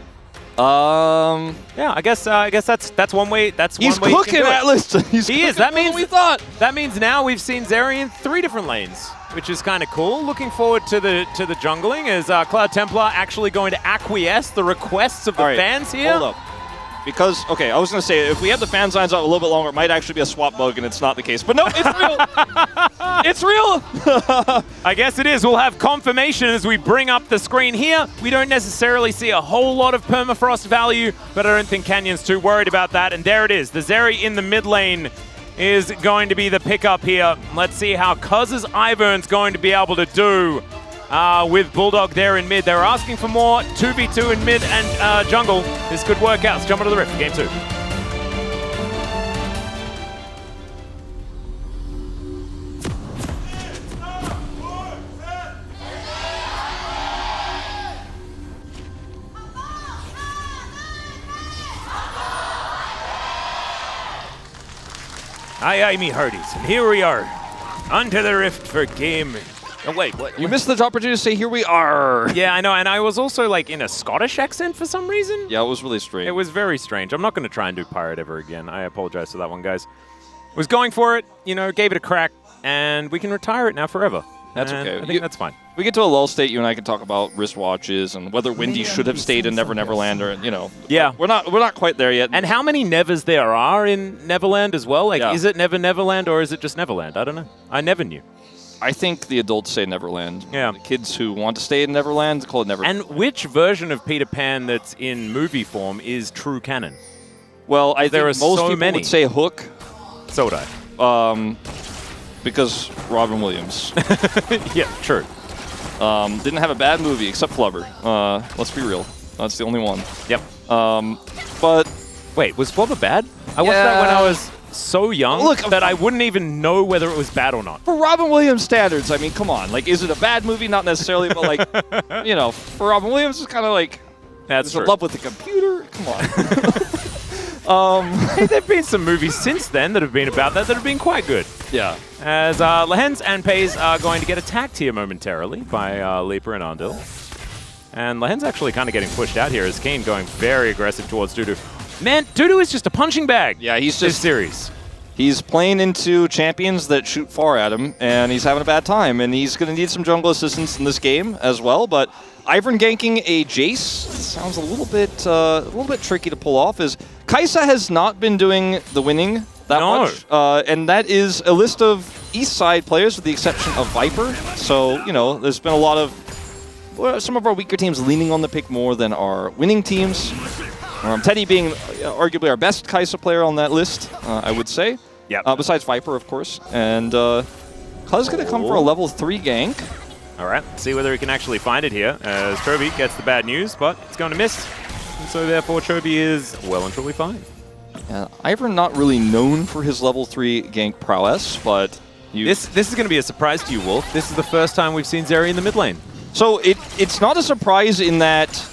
I guess that's one way. He's one way cooking, Atlas. He is. That means we thought. That means now we've seen Zeri in 3 different lanes, which is kind of cool. Looking forward to the jungling. Is Cloud Templar actually going to acquiesce the requests of the fans here? Hold up. Because, okay, I was going to say, if we have the fan signs out a little bit longer, it might actually be a swap bug, and it's not the case. But no, it's real. It's real. I guess it is. We'll have confirmation as we bring up the screen here. We don't necessarily see a whole lot of permafrost value, but I don't think Canyon's too worried about that. And there it is. The Zeri in the mid lane is going to be the pickup here. Let's see how Cuz's Ivern's going to be able to do with Bulldog there in mid. They were asking for more 2v2 in mid and jungle. This could work out. Let's jump into the rift for game 2. Aye, me hearties, and here we are, onto the rift for game. Oh wait, what? You missed the opportunity to say "here we are." Yeah, I know, and I was also in a Scottish accent for some reason. Yeah, it was really strange. It was very strange. I'm not going to try and do pirate ever again. I apologize for that one, guys. Was going for it, gave it a crack, and we can retire it now forever. That's okay. I think that's fine. We get to a lull state, you and I can talk about wristwatches and whether Wendy should have stayed in Never Neverland, or Yeah, we're not quite there yet. And how many Nevers there are in Neverland as well? Is it Never Neverland or is it just Neverland? I don't know. I never knew. I think the adults say Neverland. Yeah. The kids who want to stay in Neverland call it Neverland. And which version of Peter Pan that's in movie form is true canon? Well, I There think are most so people many. would say Hook. So would I. Because Robin Williams. Yeah, true. Didn't have a bad movie except Flubber. Let's be real. That's the only one. Yep. But wait, was Flubber bad? I watched that when I was so young that I wouldn't even know whether it was bad or not. For Robin Williams standards, I mean, come on. Like, is it a bad movie? Not necessarily, but like, you know, for Robin Williams, it's kind of like, That's in true. love with the computer. Come on. Hey, there've been some movies since then that have been about that have been quite good. Yeah. As Lehens and Pays are going to get attacked here momentarily by Leaper and Undil. And Lehens actually kind of getting pushed out here as Keen going very aggressive towards Dudu. Man, Dudu is just a punching bag. Yeah, he's this just series. He's playing into champions that shoot far at him, and he's having a bad time. And he's going to need some jungle assistance in this game as well. But Ivern ganking a Jace sounds a little bit tricky to pull off. As Kaisa has not been doing the winning that much, and that is a list of East Side players with the exception of Viper. So you know, there's been a lot of some of our weaker teams leaning on the pick more than our winning teams. Teddy being arguably our best Kaisa player on that list, I would say. Yeah. Besides Viper, of course. And Cuz going to come for a level 3 gank. All right, see whether he can actually find it here as Chovy gets the bad news, but it's going to miss. And so therefore Chovy is well and truly fine. Ivern not really known for his level 3 gank prowess, but... This is going to be a surprise to you, Wolf. This is the first time we've seen Zeri in the mid lane. So it's not a surprise in that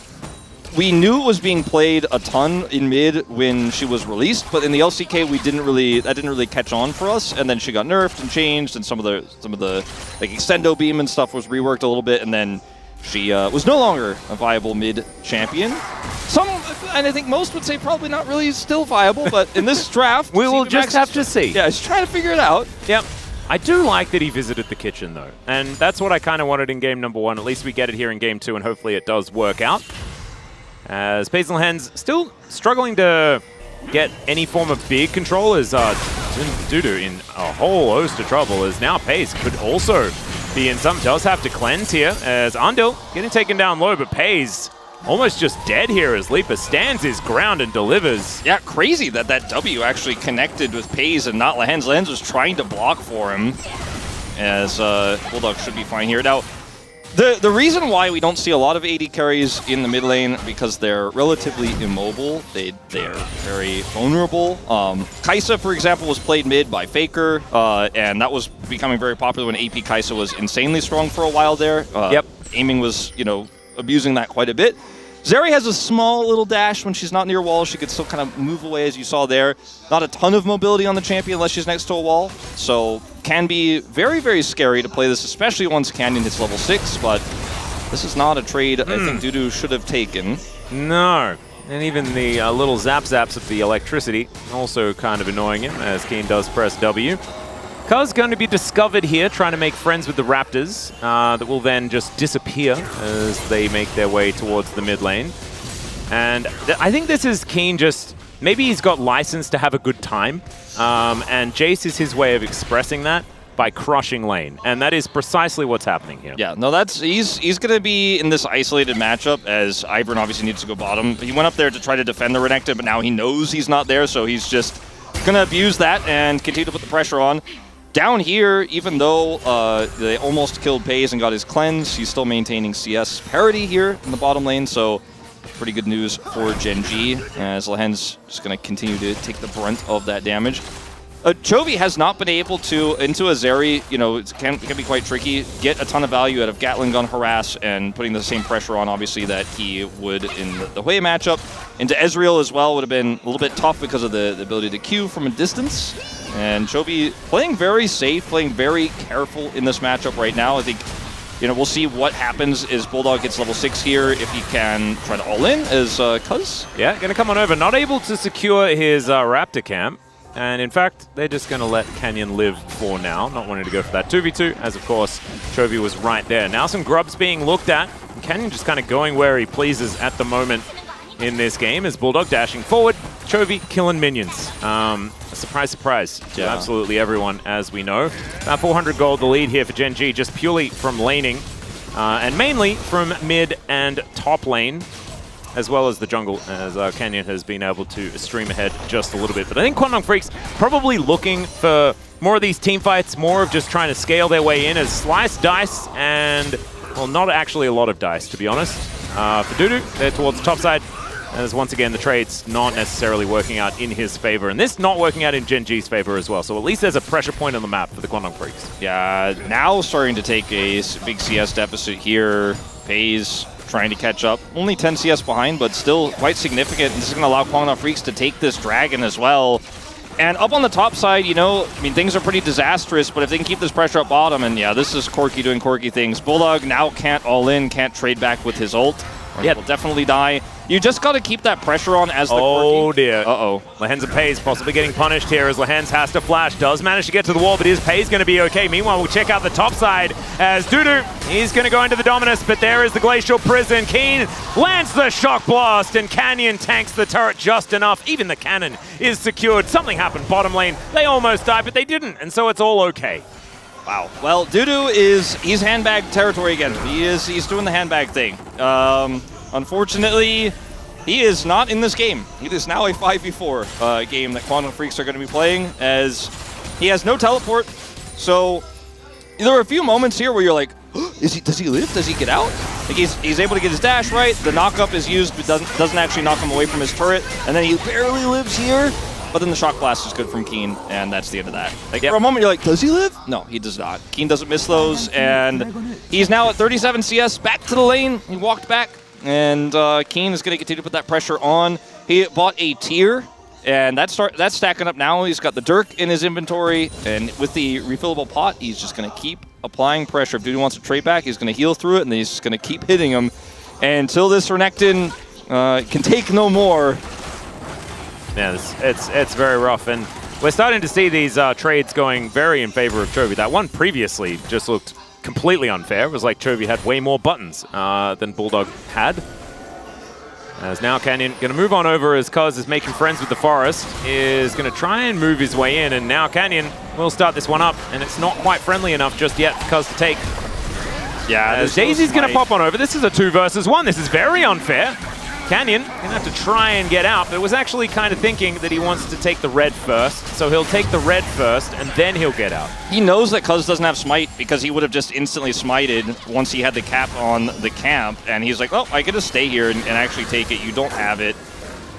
we knew it was being played a ton in mid when she was released, but in the LCK that didn't really catch on for us. And then she got nerfed and changed, and some of the like extendo beam and stuff was reworked a little bit, and then she was no longer a viable mid champion. Some, and I think most would say probably not really still viable, but in this draft, we will just have to see. Yeah, he's trying to figure it out. Yep. I do like that he visited the kitchen, though. And that's what I kind of wanted in game number 1. At least we get it here in game 2, and hopefully it does work out. As Paisley Hens still struggling to get any form of big control as Dudu in a whole host of trouble, as now Pace could also be in some. Does have to cleanse here as Undil getting taken down low, but Pace almost just dead here as Leaper stands his ground and delivers. Yeah, crazy that W actually connected with Pays and not Lehens. Lehens was trying to block for him, as Bulldog should be fine here. Now, the reason why we don't see a lot of AD carries in the mid lane, because they're relatively immobile. They're very vulnerable. Kaisa, for example, was played mid by Faker, and that was becoming very popular when AP Kaisa was insanely strong for a while there. Yep. Aiming was, abusing that quite a bit. Zeri has a small little dash when she's not near walls. She could still kind of move away, as you saw there. Not a ton of mobility on the champion unless she's next to a wall. So can be very, very scary to play this, especially once Canyon hits level 6. But this is not a trade I think Dudu should have taken. No. And even the little zaps of the electricity also kind of annoying him, as Keen does press W. Cuz going to be discovered here, trying to make friends with the Raptors, that will then just disappear as they make their way towards the mid lane. And I think this is Keen just, maybe he's got license to have a good time, and Jace is his way of expressing that by crushing lane, and that is precisely what's happening here. Yeah, no, he's going to be in this isolated matchup, as Ivern obviously needs to go bottom. He went up there to try to defend the Renekton, but now he knows he's not there, so he's just going to abuse that and continue to put the pressure on. Down here, even though they almost killed Pays and got his cleanse, he's still maintaining CS parity here in the bottom lane, so pretty good news for Gen.G, as Lehens just going to continue to take the brunt of that damage. Chovy has not been able to, into a Zeri, it can be quite tricky, get a ton of value out of Gatling Gun Harass and putting the same pressure on, obviously, that he would in the Hui matchup. Into Ezreal as well would have been a little bit tough because of the ability to Q from a distance. And Chovy playing very safe, playing very careful in this matchup right now. I think, we'll see what happens as Bulldog gets level 6 here, if he can try to all in as Cuz. Yeah, going to come on over. Not able to secure his Raptor camp. And in fact, they're just going to let Canyon live for now, not wanting to go for that 2v2, as of course, Chovy was right there. Now some grubs being looked at, and Canyon just kind of going where he pleases at the moment in this game, as Bulldog dashing forward, Chovy killing minions. a surprise, surprise to absolutely everyone, as we know. About 400 gold, the lead here for Gen.G, just purely from laning, and mainly from mid and top lane, as well as the jungle, as Canyon has been able to stream ahead just a little bit. But I think Quantum Freaks probably looking for more of these team fights, more of just trying to scale their way in as slice dice and, well, not actually a lot of dice, to be honest. For Dudu, they're towards the top side, as once again, the trade's not necessarily working out in his favor. And this not working out in Gen.G's favor as well. So at least there's a pressure point on the map for the Quantum Freaks. Yeah, now starting to take a big CS deficit here. FaZe trying to catch up. Only 10 CS behind, but still quite significant. This is going to allow Quantum Freaks to take this Dragon as well. And up on the top side, you know, I mean, things are pretty disastrous, but if they can keep this pressure up bottom, and yeah, this is Corki doing Corki things. Bulldog now can't all in, can't trade back with his ult. Yeah, will definitely die. You just got to keep that pressure on as the Oh Corki. dear. Uh-oh. Lehens and Pays possibly getting punished here as Lehens has to flash. Does manage to get to the wall, but is Pays going to be okay? Meanwhile, we'll check out the top side as Dudu, he's going to go into the Dominus, but there is the Glacial Prison. Keen lands the Shock Blast, and Canyon tanks the turret just enough. Even the cannon is secured. Something happened bottom lane. They almost died, but they didn't, and so it's all okay. Wow. Well, Dudu he's handbag territory again. He's doing the handbag thing. Unfortunately, he is not in this game. It is now a 5v4 game that Quantum Freaks are going to be playing, as he has no teleport. So there were a few moments here where you're like, does he live? Does he get out? Like he's able to get his dash right. The knockup is used, but doesn't actually knock him away from his turret. And then he barely lives here. But then the Shock Blast is good from Keen, and that's the end of that. Like for a moment, you're like, does he live? No, he does not. Keen doesn't miss those, and he's now at 37 CS. Back to the lane. He walked back, and Keen is going to continue to put that pressure on. He bought a tier, and that's stacking up now. He's got the Dirk in his inventory, and with the refillable pot, he's just going to keep applying pressure. If Dudu wants to trade back, he's going to heal through it, and then he's just going to keep hitting him until this Renekton can take no more. Yeah, it's very rough, and we're starting to see these trades going very in favor of Chovy. That one previously just looked completely unfair. It was like Chovy had way more buttons than Bulldog had. As now Canyon going to move on over as Cuz is making friends with the Forest, is going to try and move his way in, and now Canyon will start this one up, and it's not quite friendly enough just yet for Cuz to take. Yeah, as Daisy's going to pop on over. This is a 2 versus 1. This is very unfair. Canyon going to have to try and get out, but was actually kind of thinking that he wants to take the red first, so he'll take the red first, and then he'll get out. He knows that Cuz doesn't have smite because he would have just instantly smited once he had the cap on the camp, and he's like, oh, I could just stay here and actually take it. You don't have it.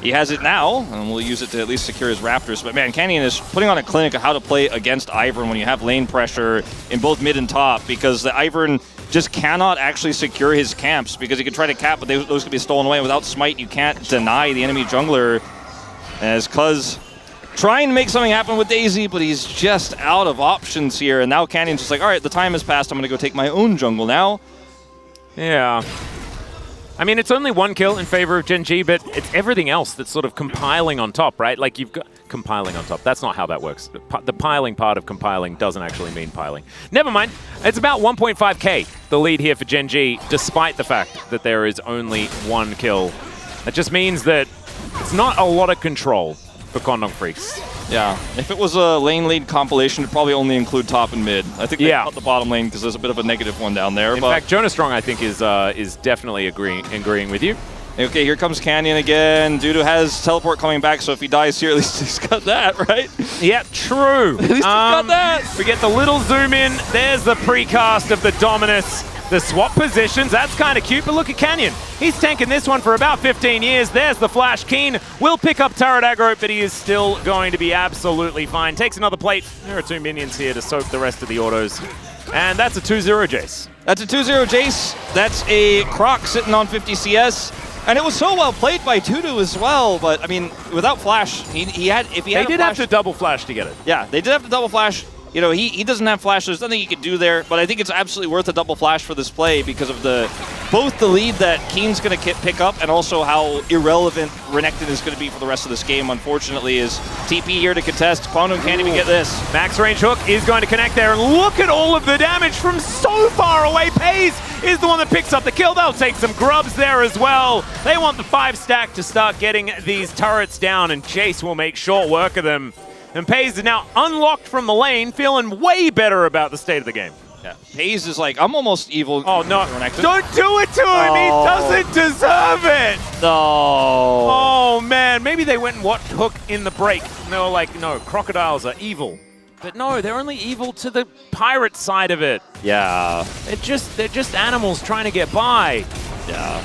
He has it now, and we'll use it to at least secure his Raptors. But man, Canyon is putting on a clinic of how to play against Ivern when you have lane pressure in both mid and top, because the Ivern just cannot actually secure his camps, because he can try to cap, but those could be stolen away. Without smite, you can't deny the enemy jungler. As Cuz trying to make something happen with Daisy, but he's just out of options here. And now Canyon's just like, all right, the time has passed. I'm going to go take my own jungle now. Yeah. I mean, it's only one kill in favor of Gen.G, but it's everything else that's sort of compiling on top, right? Like, you've got compiling on top. That's not how that works. The piling part of compiling doesn't actually mean piling. Never mind. It's about 1.5k, the lead here for Gen.G, despite the fact that there is only one kill. That just means that it's not a lot of control for Quantum Freaks. Yeah, if it was a lane lead compilation, it'd probably only include top and mid. I think they cut the bottom lane because there's a bit of a negative one down there. In fact, Jonah Strong, I think, is definitely agreeing with you. Okay, here comes Canyon again. Dudu has teleport coming back, so if he dies here, at least he's got that, right? Yeah, true. At least he's got that. We get the little zoom in. There's the precast of the Dominus. The swap positions, that's kind of cute, but look at Canyon. He's tanking this one for about 15 years. There's the flash. Keen will pick up turret aggro, but he is still going to be absolutely fine. Takes another plate. There are 2 minions here to soak the rest of the autos. And that's a 2-0 Jace. That's a 2-0 Jace. That's a Croc sitting on 50 CS. And it was so well played by Dudu as well, but I mean, without flash, they did have to double flash to get it. Yeah, they did have to double flash. You know, he doesn't have flash, there's nothing he can do there, but I think it's absolutely worth a double flash for this play because of both the lead that Keen's going to pick up and also how irrelevant Renekton is going to be for the rest of this game, unfortunately, is TP here to contest. Quantum can't even get this. Max range hook is going to connect there, and look at all of the damage from so far away. Pays is the one that picks up the kill. They'll take some grubs there as well. They want the 5 stack to start getting these turrets down, and Jace will make short work of them. And Pays is now unlocked from the lane, feeling way better about the state of the game. Yeah, Pays is like, I'm almost evil. Oh, no. Renekton. Don't do it to him. He doesn't deserve it. No. Oh, man. Maybe they went and watched Hook in the break. And they were like, no, crocodiles are evil. But no, they're only evil to the pirate side of it. Yeah. They're just animals trying to get by. Yeah.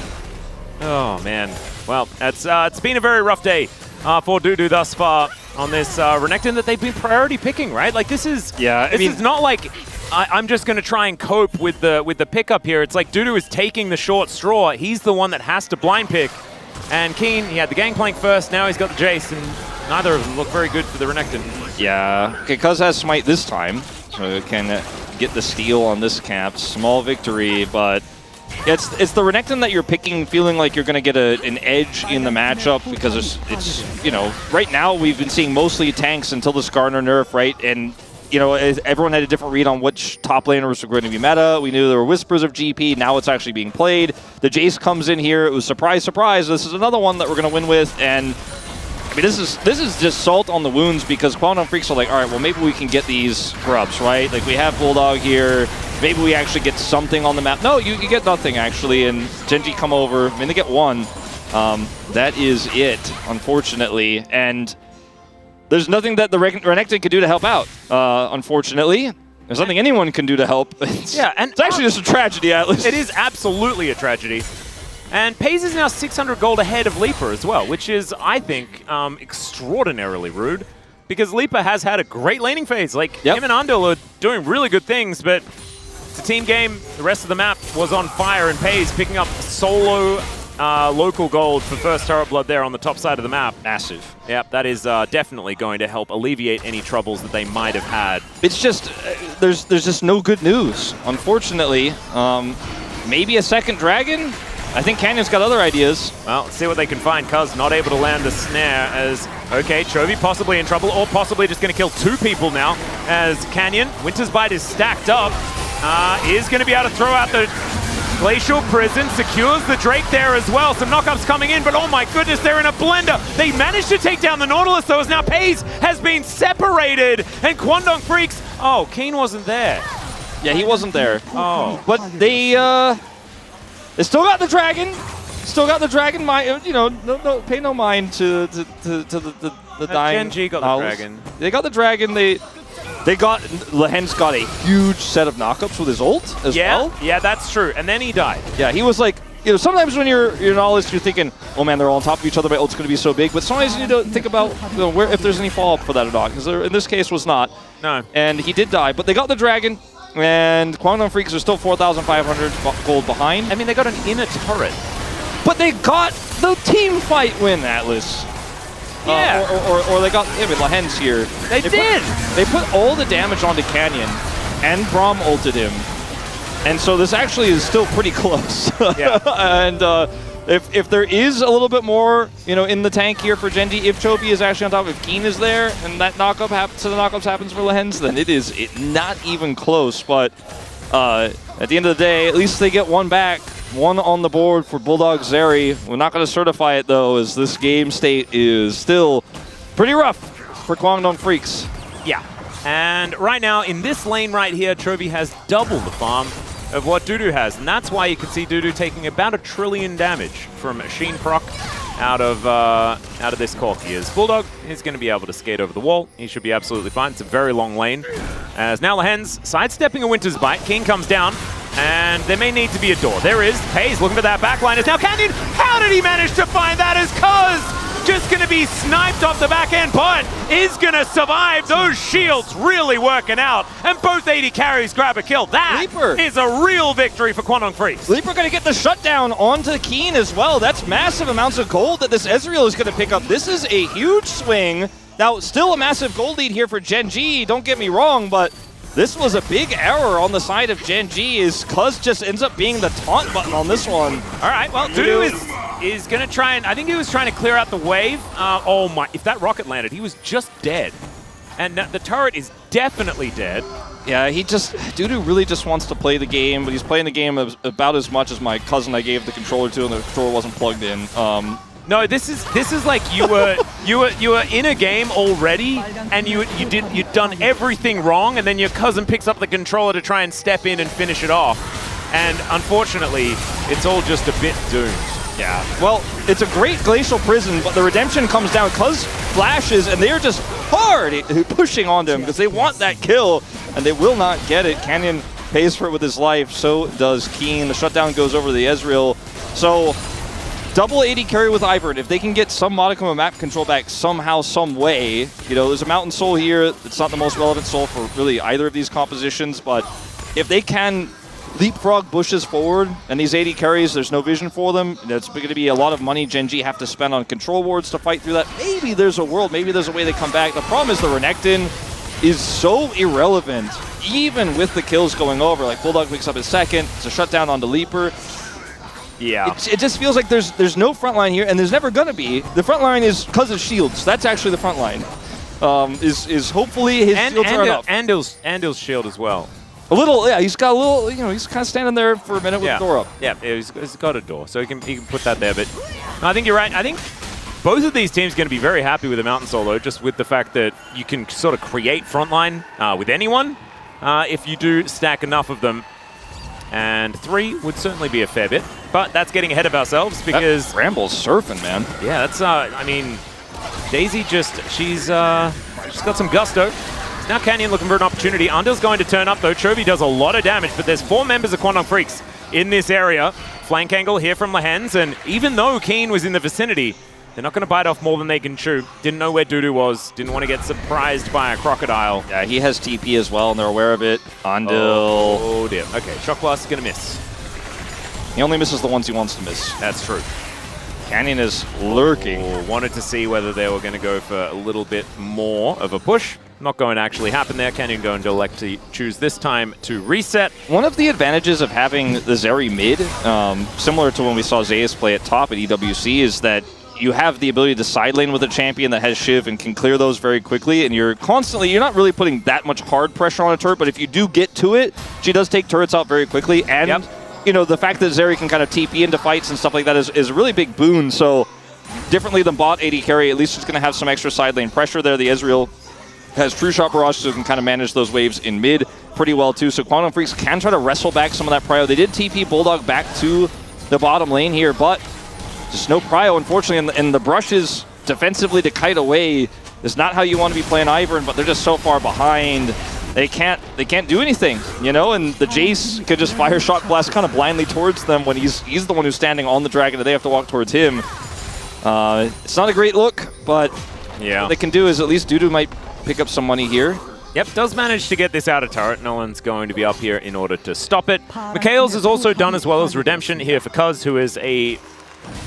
Oh, man. Well, it's been a very rough day for Dudu thus far on this Renekton that they've been priority picking, right? Like, this is is not like I'm just going to try and cope with the pickup here. It's like Dudu is taking the short straw. He's the one that has to blind pick. And Keen, he had the Gangplank first, now he's got the Jace, and neither of them look very good for the Renekton. Yeah, okay, Cuz has Smite this time, so can get the steal on this camp. Small victory, but it's the Renekton that you're picking feeling like you're going to get an edge in the matchup because it's, you know, right now we've been seeing mostly tanks until the Skarner nerf, right? And, you know, everyone had a different read on which top laners were going to be meta. We knew there were whispers of GP. Now it's actually being played. The Jace comes in here. It was surprise, surprise. This is another one that we're going to win with. And I mean, this is just salt on the wounds because Quantum Freaks are like, all right, well, maybe we can get these grubs, right? Like, we have Bulldog here. Maybe we actually get something on the map. No, you get nothing, actually. And Gen.G come over. I mean, they get one. That is it, unfortunately. And there's nothing that the Renekton can do to help out, unfortunately. There's nothing anyone can do to help. It's actually just a tragedy, Atlas. It is absolutely a tragedy. And Pays is now 600 gold ahead of Leaper as well, which is, I think, extraordinarily rude. Because Leaper has had a great laning phase. Like, him and Andil are doing really good things, but it's a team game. The rest of the map was on fire, and Pays picking up solo local gold for first Turret Blood there on the top side of the map. Massive. Yep, that is definitely going to help alleviate any troubles that they might have had. It's just, there's just no good news, unfortunately. Maybe a second dragon? I think Canyon's got other ideas. Well, let's see what they can find. Cuz not able to land a snare as, okay, Chovy possibly in trouble, or possibly just going to kill two people now as Canyon, Winter's Bite is stacked up, is going to be able to throw out the Glacial Prison, secures the Drake there as well. Some knockups coming in, but oh my goodness, they're in a blender. They managed to take down the Nautilus, though, as now Pays has been separated, and Kwandong Freaks, oh, Keen wasn't there. Yeah, he wasn't there. Oh. But they still got the dragon. Still got the dragon. You know, pay no mind to the dying. Gen.G got the dragon. They got the dragon. Lehen's got a huge set of knockups with his ult as well. Yeah, that's true. And then he died. Yeah, he was like, you know, sometimes when you're Nautilus, you're thinking, oh man, they're all on top of each other. My ult's going to be so big. But sometimes you need to think about, you know, if there's any follow up for that or not. Because in this case was not. No. And he did die. But they got the dragon. And Kwangdong Freaks are still 4,500 gold behind. I mean, they got an inner turret. But they got the team fight win, Atlas. Yeah. Or they got, Lehen's here. They did! They put all the damage onto Canyon, and Braum ulted him. And so this actually is still pretty close. Yeah. And if there is a little bit more, you know, in the tank here for Gen.G, if Chovy is actually on top, if Keen is there, and that knockup knockups happens for Lehen's, then it is not even close. But at the end of the day, at least they get one back. One on the board for Bulldog Zeri. We're not going to certify it, though, as this game state is still pretty rough for Kwangdong Freaks. Yeah. And right now, in this lane right here, Chovy has double the farm of what Dudu has. And that's why you can see Dudu taking about 1 trillion damage from Sheen proc out of this Corki. As Bulldog is going to be able to skate over the wall. He should be absolutely fine. It's a very long lane. As now Lehen's sidestepping a Winter's Bite. King comes down. And there may need to be a door. There is. Pays looking for that backline. Is now Canyon. How did he manage to find that? As Cuz just going to be sniped off the back end, but is going to survive. Those shields really working out. And both 80 carries grab a kill. That is a real victory for Kwangdong Freaks. Leaper going to get the shutdown onto Keen as well. That's massive amounts of gold that this Ezreal is going to pick up. This is a huge swing. Now, still a massive gold lead here for Gen.G. Don't get me wrong, but this was a big error on the side of Gen.G. Is Cuz just ends up being the taunt button on this one. All right, well, Dudu is going to try and, I think he was trying to clear out the wave. Oh my, if that rocket landed, he was just dead. And the turret is definitely dead. Yeah, Dudu really just wants to play the game, but he's playing the game about as much as my cousin I gave the controller to, and the controller wasn't plugged in. No, this is like you were in a game already, and you'd done everything wrong, and then your cousin picks up the controller to try and step in and finish it off, and unfortunately, it's all just a bit doomed. Yeah. Well, it's a great Glacial Prison, but the redemption comes down because flashes, and they're just hard pushing onto him because they want that kill, and they will not get it. Canyon pays for it with his life. So does Keen. The shutdown goes over to the Ezreal. So double AD carry with Ivern. If they can get some modicum of map control back somehow, some way, you know, there's a Mountain Soul here. It's not the most relevant soul for really either of these compositions, but if they can leapfrog bushes forward, and these AD carries, there's no vision for them. It's going to be a lot of money Gen.G have to spend on control wards to fight through that. Maybe there's a world, maybe there's a way they come back. The problem is the Renekton is so irrelevant, even with the kills going over. Like, Bulldog picks up his second, it's a shutdown on the Leaper. Yeah. It just feels like there's no front line here, and there's never going to be. The front line is because of shields. That's actually the front line. Is hopefully his shields are enough. Andil's shield as well. A little, yeah, he's got a little, you know, he's kind of standing there for a minute with the door up. Yeah, he's got a door, so he can put that there. But no, I think you're right. I think both of these teams are going to be very happy with the Mountain Solo, just with the fact that you can sort of create frontline with anyone if you do stack enough of them. And 3 would certainly be a fair bit, but that's getting ahead of ourselves because Bramble's surfing, man. Yeah, that's I mean, Daisy she's got some gusto. Now Canyon looking for an opportunity. Under's going to turn up though. Chovy does a lot of damage, but there's 4 members of Quantum Freaks in this area. Flank angle here from Lehens, and even though Keen was in the vicinity, they're not going to bite off more than they can chew. Didn't know where Dudu was. Didn't want to get surprised by a crocodile. Yeah, he has TP as well, and they're aware of it. Andil. Oh dear. Okay, Shock Blast is going to miss. He only misses the ones he wants to miss. That's true. Canyon is lurking. Wanted to see whether they were going to go for a little bit more of a push. Not going to actually happen there. Canyon going to elect to choose this time to reset. One of the advantages of having the Zeri mid, similar to when we saw Zeus play at top at EWC, is that you have the ability to side lane with a champion that has Shiv and can clear those very quickly, and you're not really putting that much hard pressure on a turret, but if you do get to it, she does take turrets out very quickly, and you know, the fact that Zeri can kind of TP into fights and stuff like that is a really big boon. So differently than bot AD carry, at least it's going to have some extra side lane pressure there. The Ezreal has True Shot Barrage, so can kind of manage those waves in mid pretty well too. So Quantum Freaks can try to wrestle back some of that prio. They did TP Bulldog back to the bottom lane here, but just no prio, unfortunately, and the brushes defensively to kite away is not how you want to be playing Ivern, but they're just so far behind. They can't do anything, you know, and the Jace could just fire Shock Blast kind of blindly towards them when he's the one who's standing on the dragon and they have to walk towards him. It's not a great look, but what they can do is at least Dudu might pick up some money here. Yep, does manage to get this out of turret. No one's going to be up here in order to stop it. Mikhails is also done as well as Redemption here for Cuz, who is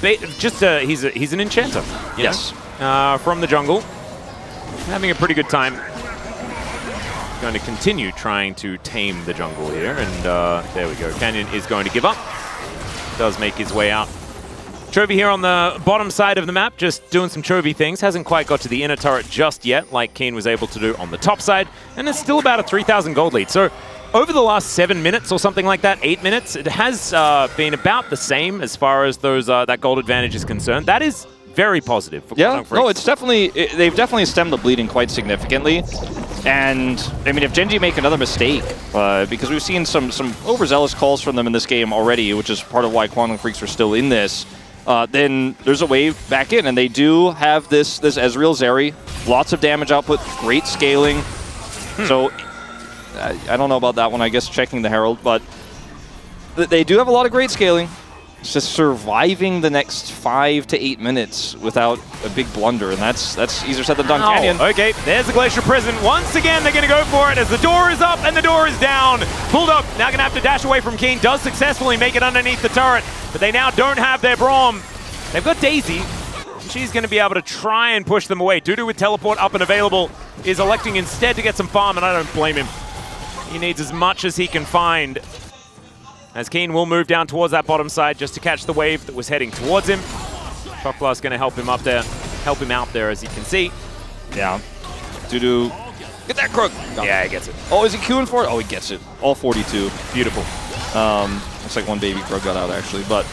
he's an enchanter. Yes. From the jungle. Having a pretty good time. Going to continue trying to tame the jungle here, and there we go. Canyon is going to give up. Does make his way out. Chovy here on the bottom side of the map, just doing some Chovy things. Hasn't quite got to the inner turret just yet, like Keen was able to do on the top side, and it's still about a 3,000 gold lead. So over the last 7 minutes or something like that, 8 minutes, it has been about the same as far as those that gold advantage is concerned. That is very positive for Quantum Freaks. No, it's definitely, they've definitely stemmed the bleeding quite significantly. And, I mean, if Gen.G make another mistake, because we've seen some overzealous calls from them in this game already, which is part of why Quantum Freaks are still in this, then there's a wave back in. And they do have this Ezreal Zeri, lots of damage output, great scaling. So, I don't know about that one, I guess, checking the Herald, but they do have a lot of great scaling. It's just surviving the next 5 to 8 minutes without a big blunder, and that's easier said than done. Canyon. Okay, there's the Glacier Prison. Once again, they're going to go for it as the door is up and the door is down. Bulldog now going to have to dash away from Keen. Does successfully make it underneath the turret, but they now don't have their Braum. They've got Daisy. She's going to be able to try and push them away. Dudu with teleport up and available is electing instead to get some farm, and I don't blame him. He needs as much as he can find. As Keen will move down towards that bottom side just to catch the wave that was heading towards him. Shock Blast going to help him out there, as you can see. Yeah. Dudu, get that crook. Yeah, he gets it. Oh, is he queuing for it? Oh, he gets it. All 42. Beautiful. Looks like one baby crook got out, actually, but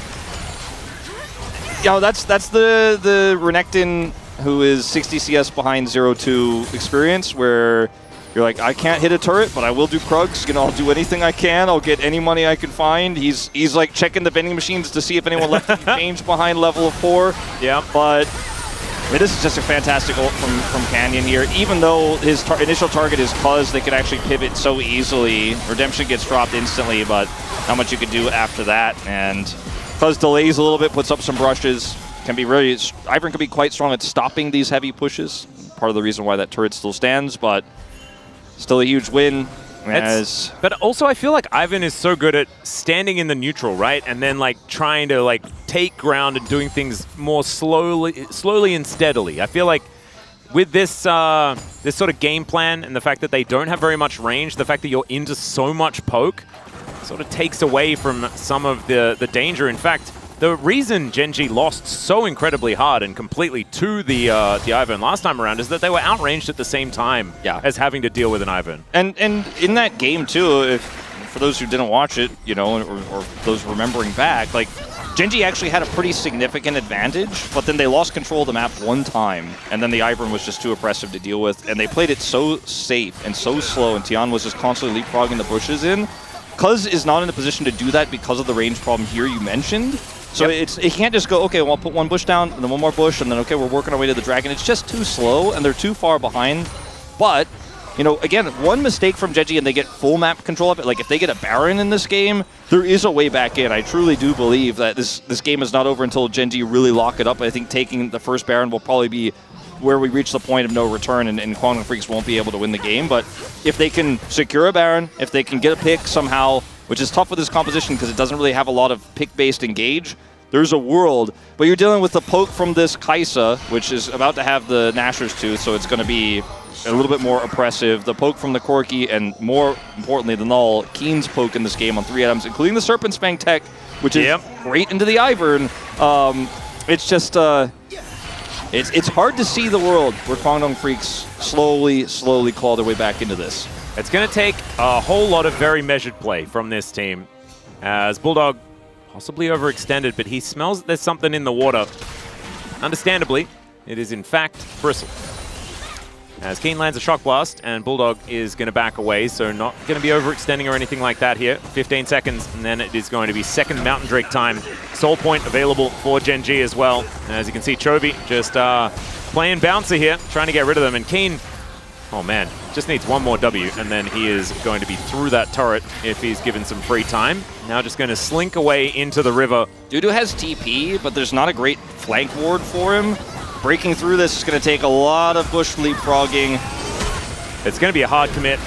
that's the Renekton who is 60 CS behind 0-2 experience, where you're like, I can't hit a turret, but I will do Krugs. I'll do anything I can. I'll get any money I can find. He's like checking the vending machines to see if anyone left to change behind level of 4. Yeah. But I mean, this is just a fantastic ult from Canyon here. Even though his initial target is Cuz, they could actually pivot so easily. Redemption gets dropped instantly, but not much you can do after that. And Cuz delays a little bit, puts up some brushes. Ivern can be quite strong at stopping these heavy pushes. Part of the reason why that turret still stands, but still a huge win. But also I feel like Ivern is so good at standing in the neutral, right? And then like trying to like take ground and doing things more slowly and steadily. I feel like with this this sort of game plan and the fact that they don't have very much range, the fact that you're into so much poke sort of takes away from some of the danger. In fact, the reason Gen.G lost so incredibly hard and completely to the Ivern last time around is that they were outranged at the same time as having to deal with an Ivern. And in that game too, for those who didn't watch it, or those remembering back, like Gen.G actually had a pretty significant advantage, but then they lost control of the map one time, and then the Ivern was just too oppressive to deal with, and they played it so safe and so slow, and Tian was just constantly leapfrogging the bushes in. Cuz is not in a position to do that because of the range problem here you mentioned. So it can't just go, okay, well, I'll put one bush down, and then one more bush, and then, okay, we're working our way to the dragon. It's just too slow, and they're too far behind. But, again, one mistake from Gen.G and they get full map control of it. Like, if they get a Baron in this game, there is a way back in. I truly do believe that this game is not over until Gen.G really lock it up. I think taking the first Baron will probably be where we reach the point of no return, and Kwangdong Freaks won't be able to win the game. But if they can secure a Baron, if they can get a pick somehow, which is tough with this composition because it doesn't really have a lot of pick-based engage, there's a world. But you're dealing with the poke from this Kaisa, which is about to have the Gnasher's Tooth, so it's going to be a little bit more oppressive. The poke from the Corki, and more importantly, the Null, Keen's poke in this game on 3 items, including the Serpent's Fang tech, which is great into the Ivern. It's just... It's hard to see the world where Kwangdong Freaks slowly claw their way back into this. It's going to take a whole lot of very measured play from this team, as Bulldog possibly overextended, but he smells that there's something in the water. Understandably, it is in fact Bristle. As Keen lands a Shock Blast, and Bulldog is going to back away, so not going to be overextending or anything like that here. 15 seconds, and then it is going to be second Mountain Drake time. Soul Point available for Gen.G as well. As you can see, Chovy just playing bouncer here, trying to get rid of them, and Keen, oh man, just needs one more W, and then he is going to be through that turret if he's given some free time. Now just going to slink away into the river. Dudu has TP, but there's not a great flank ward for him. Breaking through this is going to take a lot of bush leapfrogging. It's going to be a hard commit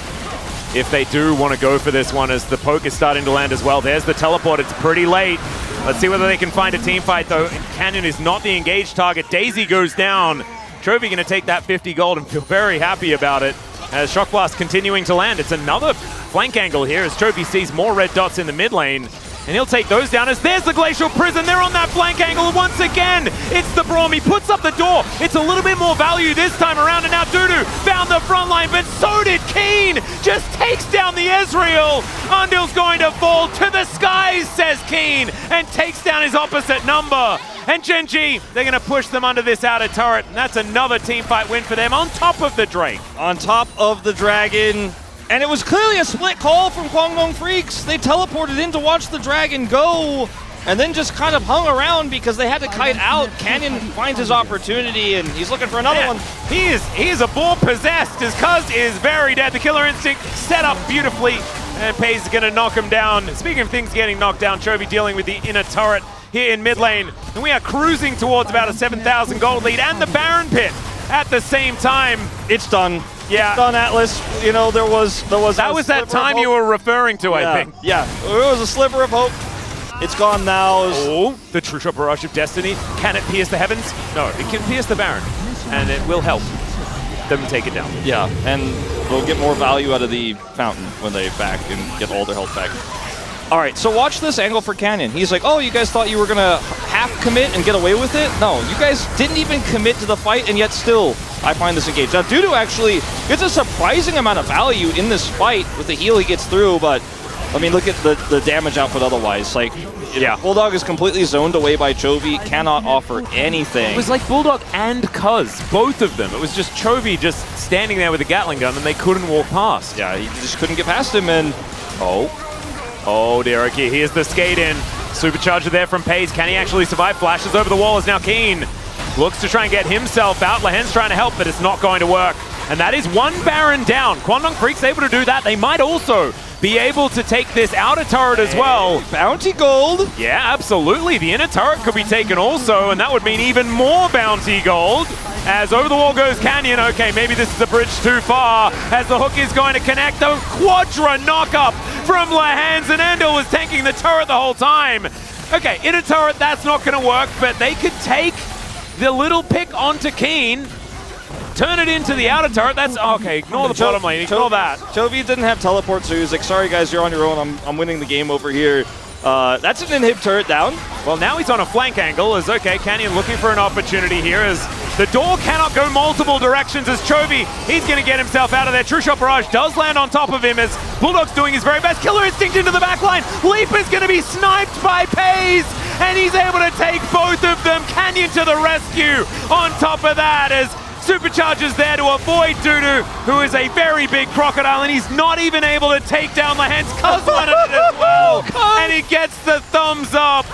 if they do want to go for this one, as the poke is starting to land as well. There's the teleport. It's pretty late. Let's see whether they can find a team fight, though. Canyon is not the engaged target. Daisy goes down. Trophy going to take that 50 gold and feel very happy about it. As Shock Blast continuing to land. It's another flank angle here as Trophy sees more red dots in the mid lane. And he'll take those down as there's the Glacial Prison. They're on that flank angle once again. It's the Braum. He puts up the door. It's a little bit more value this time around. And now Dudu found the front line, but so did Keen. Just takes down the Ezreal. Undil's going to fall to the skies, says Keen, and takes down his opposite number. And Gen.G, they're going to push them under this outer turret. And that's another team fight win for them on top of the Drake. On top of the Dragon. And it was clearly a split call from Kwangdong Freaks. They teleported in to watch the Dragon go, and then just kind of hung around because they had to kite out. Canyon finds his opportunity, and he's looking for another one. He is a bull possessed. His Cuz is very dead. The Killer Instinct set up beautifully, and Paze is going to knock him down. Speaking of things getting knocked down, Chovy dealing with the inner turret here in mid lane. And we are cruising towards about a 7,000 gold lead, and the Baron Pit at the same time. It's done. Yeah. It's done, Atlas. You know, there was that was that time you were referring to, I think. Yeah, it was a sliver of hope. It's gone now. Oh, the True Shot Barrage of Destiny. Can it pierce the heavens? No, it can pierce the Baron, and it will help them take it down. Yeah, and they'll get more value out of the fountain when they back and get all their health back. All right, so watch this angle for Canyon. He's like, oh, you guys thought you were going to half commit and get away with it? No, you guys didn't even commit to the fight, and yet still, I find this engaged. Now, Dudu actually gets a surprising amount of value in this fight with the heal he gets through, but I mean, look at the damage output otherwise. Like, yeah, Bulldog is completely zoned away by Chovy, cannot offer anything. It was like Bulldog and Cuz, both of them. It was just Chovy just standing there with a Gatling gun and they couldn't walk past. Yeah, he just couldn't get past him, and oh dear, okay, here's the skate in. Supercharger there from Pays. Can he actually survive? Flashes over the wall is now Keen. Looks to try and get himself out. Lahen's trying to help, but it's not going to work. And that is one Baron down. Kwangdong Creek's able to do that. They might also be able to take this outer turret as well. Bounty gold. Yeah, absolutely. The inner turret could be taken also, and that would mean even more bounty gold. As over the wall goes Canyon. Okay, maybe this is a bridge too far. As the hook is going to connect. The Quadra knock-up from Lahen's, and Endo was tanking the turret the whole time. Okay, inner turret, that's not going to work, but they could take the little pick onto Keen. Turn it into the outer turret. That's okay. Ignore the bottom lane. Ignore that. Chovy didn't have teleport, so he was like, sorry guys, you're on your own. I'm winning the game over here. That's an inhib turret down. Well, now he's on a flank angle. As okay, Canyon looking for an opportunity here as the door cannot go multiple directions as Chovy, he's going to get himself out of there. True Shot Barrage does land on top of him as Bulldog's doing his very best. Killer Instinct into the back line. Leap is going to be sniped by Pays, and he's able to take both of them. Canyon to the rescue on top of that as Supercharger's there to avoid Dudu, who is a very big crocodile, and he's not even able to take down Lahen's. Cuz wanted it as well, and he gets the thumbs up.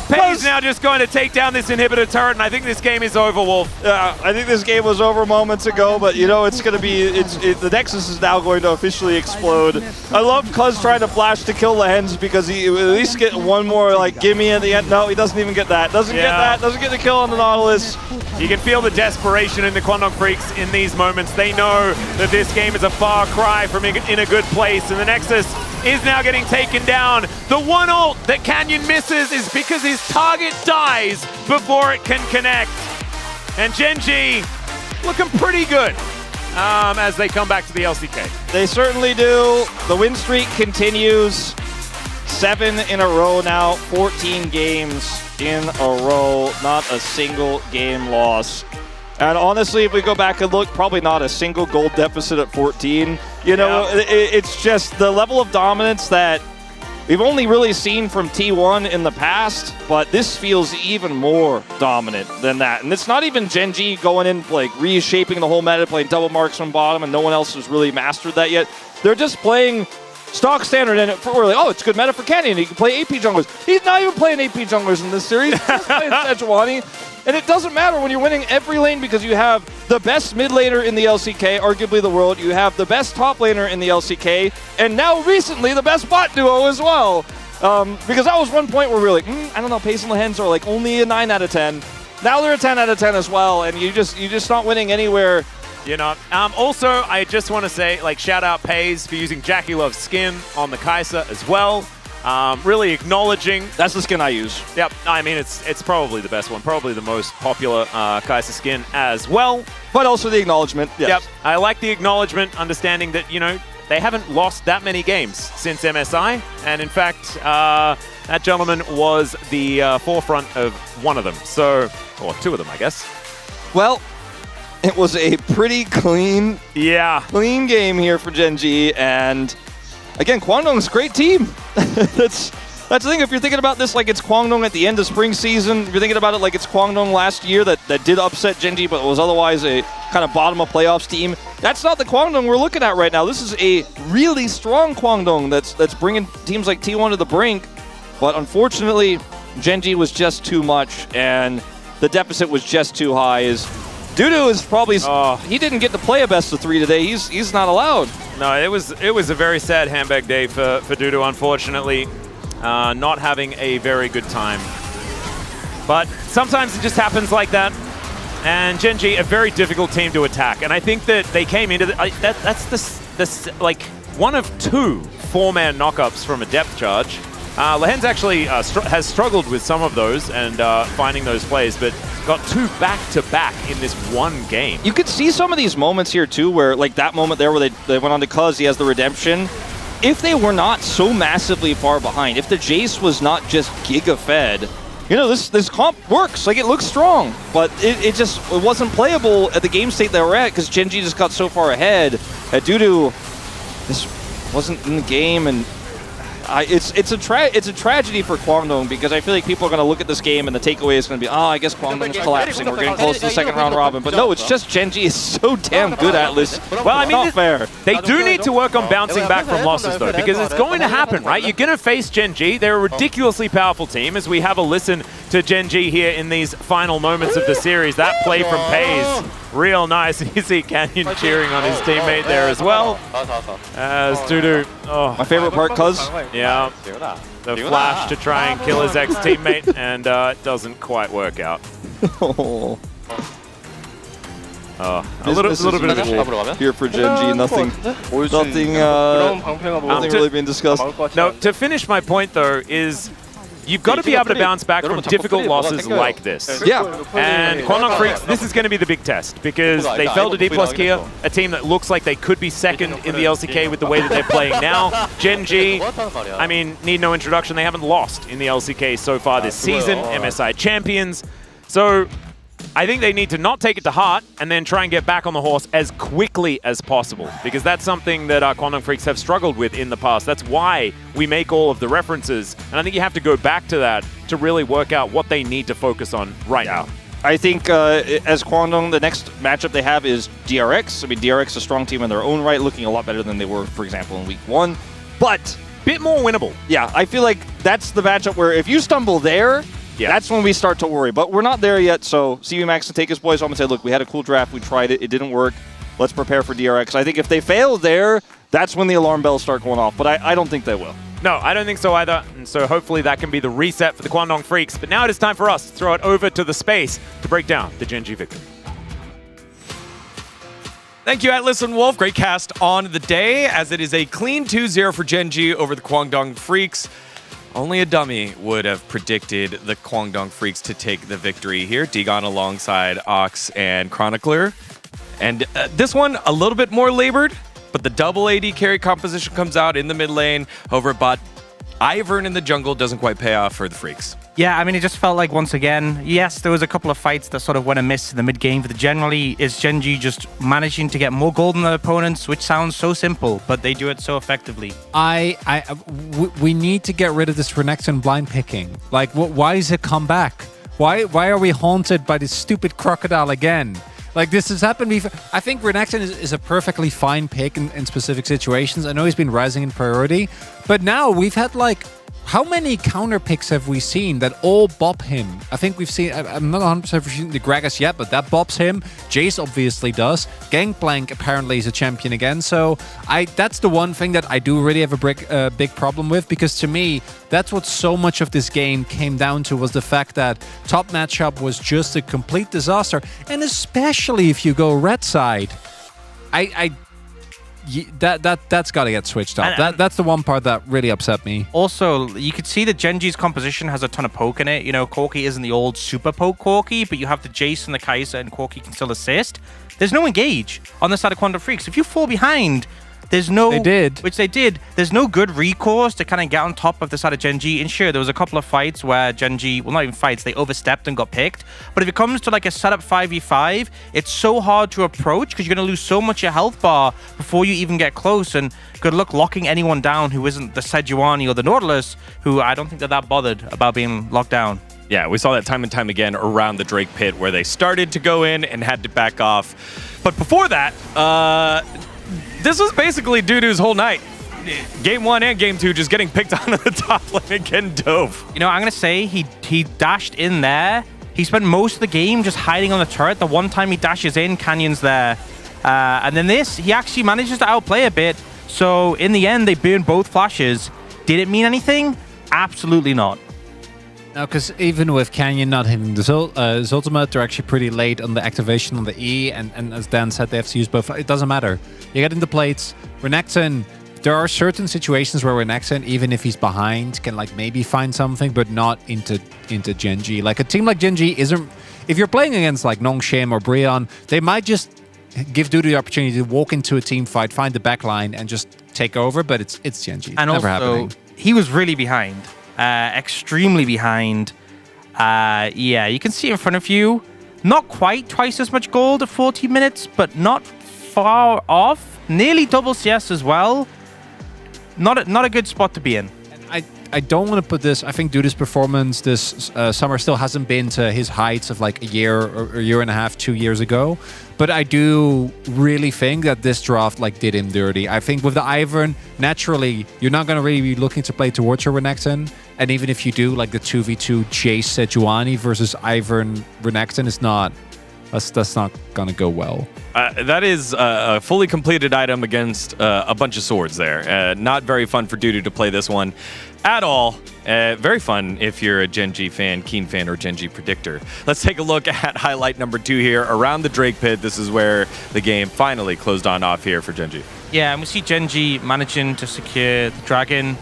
Pays now just going to take down this inhibitor turret, and I think this game is over, Wolf. Yeah, I think this game was over moments ago, but you know, it's going to be, the Nexus is now going to officially explode. I love Cuz trying to flash to kill Lahen's because he at least get one more like gimme at the end. No, he doesn't even get that. Doesn't get that. Doesn't get the kill on the Nautilus. You can feel the desperation in the Kwangdong Freaks in these moments. They know that this game is a far cry from in a good place, and the Nexus is now getting taken down. The one ult that Canyon misses is because his target dies before it can connect. And Gen.G looking pretty good as they come back to the LCK. They certainly do. The win streak continues. 7 in a row now, 14 games in a row, not a single game loss. And honestly, if we go back and look, probably not a single gold deficit at 14. You know, it's just the level of dominance that we've only really seen from T1 in the past, but this feels even more dominant than that. And it's not even Gen.G going in, like, reshaping the whole meta, playing double marks from bottom, and no one else has really mastered that yet. They're just playing stock standard, and we're like, oh, it's good meta for Canyon. He can play AP junglers. He's not even playing AP junglers in this series. He's just playing Sejuani. And it doesn't matter when you're winning every lane because you have the best mid laner in the LCK, arguably the world. You have the best top laner in the LCK, and now recently the best bot duo as well. Because that was one point where we were like, I don't know, Pace and Lahen's are like only a 9 out of 10. Now they're a 10 out of 10 as well, and you're just not winning anywhere. You're not. Also, I just want to say, like, shout out Pays for using Jackie Love's skin on the Kai'Sa as well. Really acknowledging. That's the skin I use. Yep. I mean, it's probably the best one, probably the most popular Kai'Sa skin as well. But also the acknowledgement. Yes. Yep. I like the acknowledgement, understanding that, you know, they haven't lost that many games since MSI, and in fact, that gentleman was the forefront of one of them. So, or two of them, I guess. Well, it was a pretty clean game here for Gen.G, and again, Kwangdong's a great team. That's the thing. If you're thinking about this like it's Kwangdong at the end of spring season, if you're thinking about it like it's Kwangdong last year that did upset Gen.G, but was otherwise a kind of bottom of playoffs team, that's not the Kwangdong we're looking at right now. This is a really strong Kwangdong that's bringing teams like T1 to the brink. But unfortunately, Gen.G was just too much, and the deficit was just too high. Dudu is probably he didn't get to play a best of 3 today. He's not allowed. No, it was a very sad handbag day for Dudu, unfortunately. Not having a very good time. But sometimes it just happens like that. And Gen.G, a very difficult team to attack. And I think that they came into that's this like one of 2 4-man knockups from a depth charge. Lahen's actually has struggled with some of those and finding those plays, but got 2 back-to-back in this one game. You could see some of these moments here too, where like that moment there where they went on to Cuz, he has the redemption. If they were not so massively far behind, if the Jace was not just giga-fed, you know, this comp works. Like, it looks strong, but it wasn't playable at the game state they were at because Gen.G just got so far ahead. Dudu, this wasn't in the game, and It's a tragedy for Kwangdong because I feel like people are going to look at this game and the takeaway is going to be, I guess Kwangdong's collapsing. We're getting close to the second round robin. But no, it's just Gen.G is so damn good, Atlas. Well, I mean, not fair. They do need to work on bouncing back from losses, though, because it's going to happen, right? You're going to face Gen.G. They're a ridiculously powerful team. As we have a listen to Gen.G here in these final moments of the series, that play from Pays, real nice. And you see Canyon cheering on his teammate there as well. As Dudu, my favorite part, cuz. Yeah, the flash to try and kill his ex-teammate, and it doesn't quite work out. A little bit of here for Gen.G. Nothing really being discussed. No, to finish my point though is you've got to be able to bounce back from difficult losses like this. Yeah. And Kwangdong Freaks, this is going to be the big test because they fell to D+ Kia, a team that looks like they could be second in the LCK with the way that they're playing now. Gen.G, I mean, need no introduction. They haven't lost in the LCK so far this season. MSI champions. So I think they need to not take it to heart and then try and get back on the horse as quickly as possible because that's something that our Kwangdong Freaks have struggled with in the past. That's why we make all of the references. And I think you have to go back to that to really work out what they need to focus on right now. I think as Kwangdong, the next matchup they have is DRX. I mean, DRX is a strong team in their own right, looking a lot better than they were, for example, in week 1. But bit more winnable. Yeah, I feel like that's the matchup where if you stumble there, that's when we start to worry. But we're not there yet, so CV Max can take his boys home and say, look, we had a cool draft, we tried it, it didn't work. Let's prepare for DRX. I think if they fail there, that's when the alarm bells start going off. But I don't think they will. No, I don't think so either. And so hopefully that can be the reset for the Kwangdong Freaks. But now it is time for us to throw it over to the space to break down the Gen.G victory. Thank you, Atlas and Wolf. Great cast on the day, as it is a clean 2-0 for Gen.G over the Kwangdong Freaks. Only a dummy would have predicted the Kwangdong Freaks to take the victory here. Digon alongside Ox and Chronicler. And this one, a little bit more labored, but the double AD carry composition comes out in the mid lane over at bot. Ivern in the jungle doesn't quite pay off for the Freaks. Yeah, I mean, it just felt like, once again, yes, there was a couple of fights that sort of went amiss in the mid-game, but generally is Gen.G just managing to get more gold than their opponents, which sounds so simple, but they do it so effectively. We need to get rid of this Renekton blind picking. Like, why does it come back? Why are we haunted by this stupid crocodile again? Like, this has happened before. I think Renekton is a perfectly fine pick in specific situations. I know he's been rising in priority, but now we've had, like, how many counter picks have we seen that all bop him? I think we've seen, I'm not 100% seen the Gragas yet, but that bops him. Jace obviously does. Gangplank apparently is a champion again. So that's the one thing that I do really have a big problem with, because to me, that's what so much of this game came down to, was the fact that top matchup was just a complete disaster. And especially if you go red side, that's got to get switched up. That's the one part that really upset me. Also, you could see that Gen.G's composition has a ton of poke in it. You know, Corki isn't the old super poke Corki, but you have the Jace and the Kai'Sa, and Corki can still assist. There's no engage on the side of Kwangdong Freaks. If you fall behind, there's no... They did. Which they did. There's no good recourse to kind of get on top of the side of Gen.G. And sure, there was a couple of fights where Gen.G... Well, not even fights. They overstepped and got picked. But if it comes to like a setup 5v5, it's so hard to approach because you're going to lose so much of your health bar before you even get close. And good luck locking anyone down who isn't the Sejuani or the Nautilus, who I don't think they're that bothered about being locked down. Yeah, we saw that time and time again around the Drake pit where they started to go in and had to back off. But before that, this was basically Dudu's whole night. Game 1 and Game 2 just getting picked on the top lane and getting dove. You know, I'm going to say he dashed in there. He spent most of the game just hiding on the turret. The one time he dashes in, Canyon's there. And then this, he actually manages to outplay a bit. So in the end, they burned both flashes. Did it mean anything? Absolutely not. No, because even with Canyon not hitting his ultimate, they're actually pretty late on the activation on the E, and as Dan said, they have to use both. It doesn't matter. You get into plates. Renekton, there are certain situations where Renekton, even if he's behind, can like maybe find something, but not into Gen.G. Like a team like Gen.G isn't... If you're playing against like Nongshim or Brion, they might just give Dudu the opportunity to walk into a team fight, find the backline, and just take over, but it's Gen.G. And never also, happening. He was really behind. Extremely behind. Yeah, you can see in front of you, not quite twice as much gold at 40 minutes, but not far off. Nearly double CS as well. Not a good spot to be in. I don't want to put this. I think Duda's performance this summer still hasn't been to his heights of like a year or a year and a half, 2 years ago. But I do really think that this draft like did him dirty. I think with the Ivern, naturally, you're not going to really be looking to play towards your Renekton. And even if you do, like the 2v2 Jace Sejuani versus Ivern Renekton is not... That's not going to go well. That is a fully completed item against a bunch of swords there. Not very fun for Dudu to play this one at all. Very fun if you're a Gen.G fan, Keen fan, or Gen.G predictor. Let's take a look at highlight number 2 here. Around the Drake Pit, this is where the game finally closed on off here for Gen.G. Yeah, and we see Gen.G managing to secure the dragon,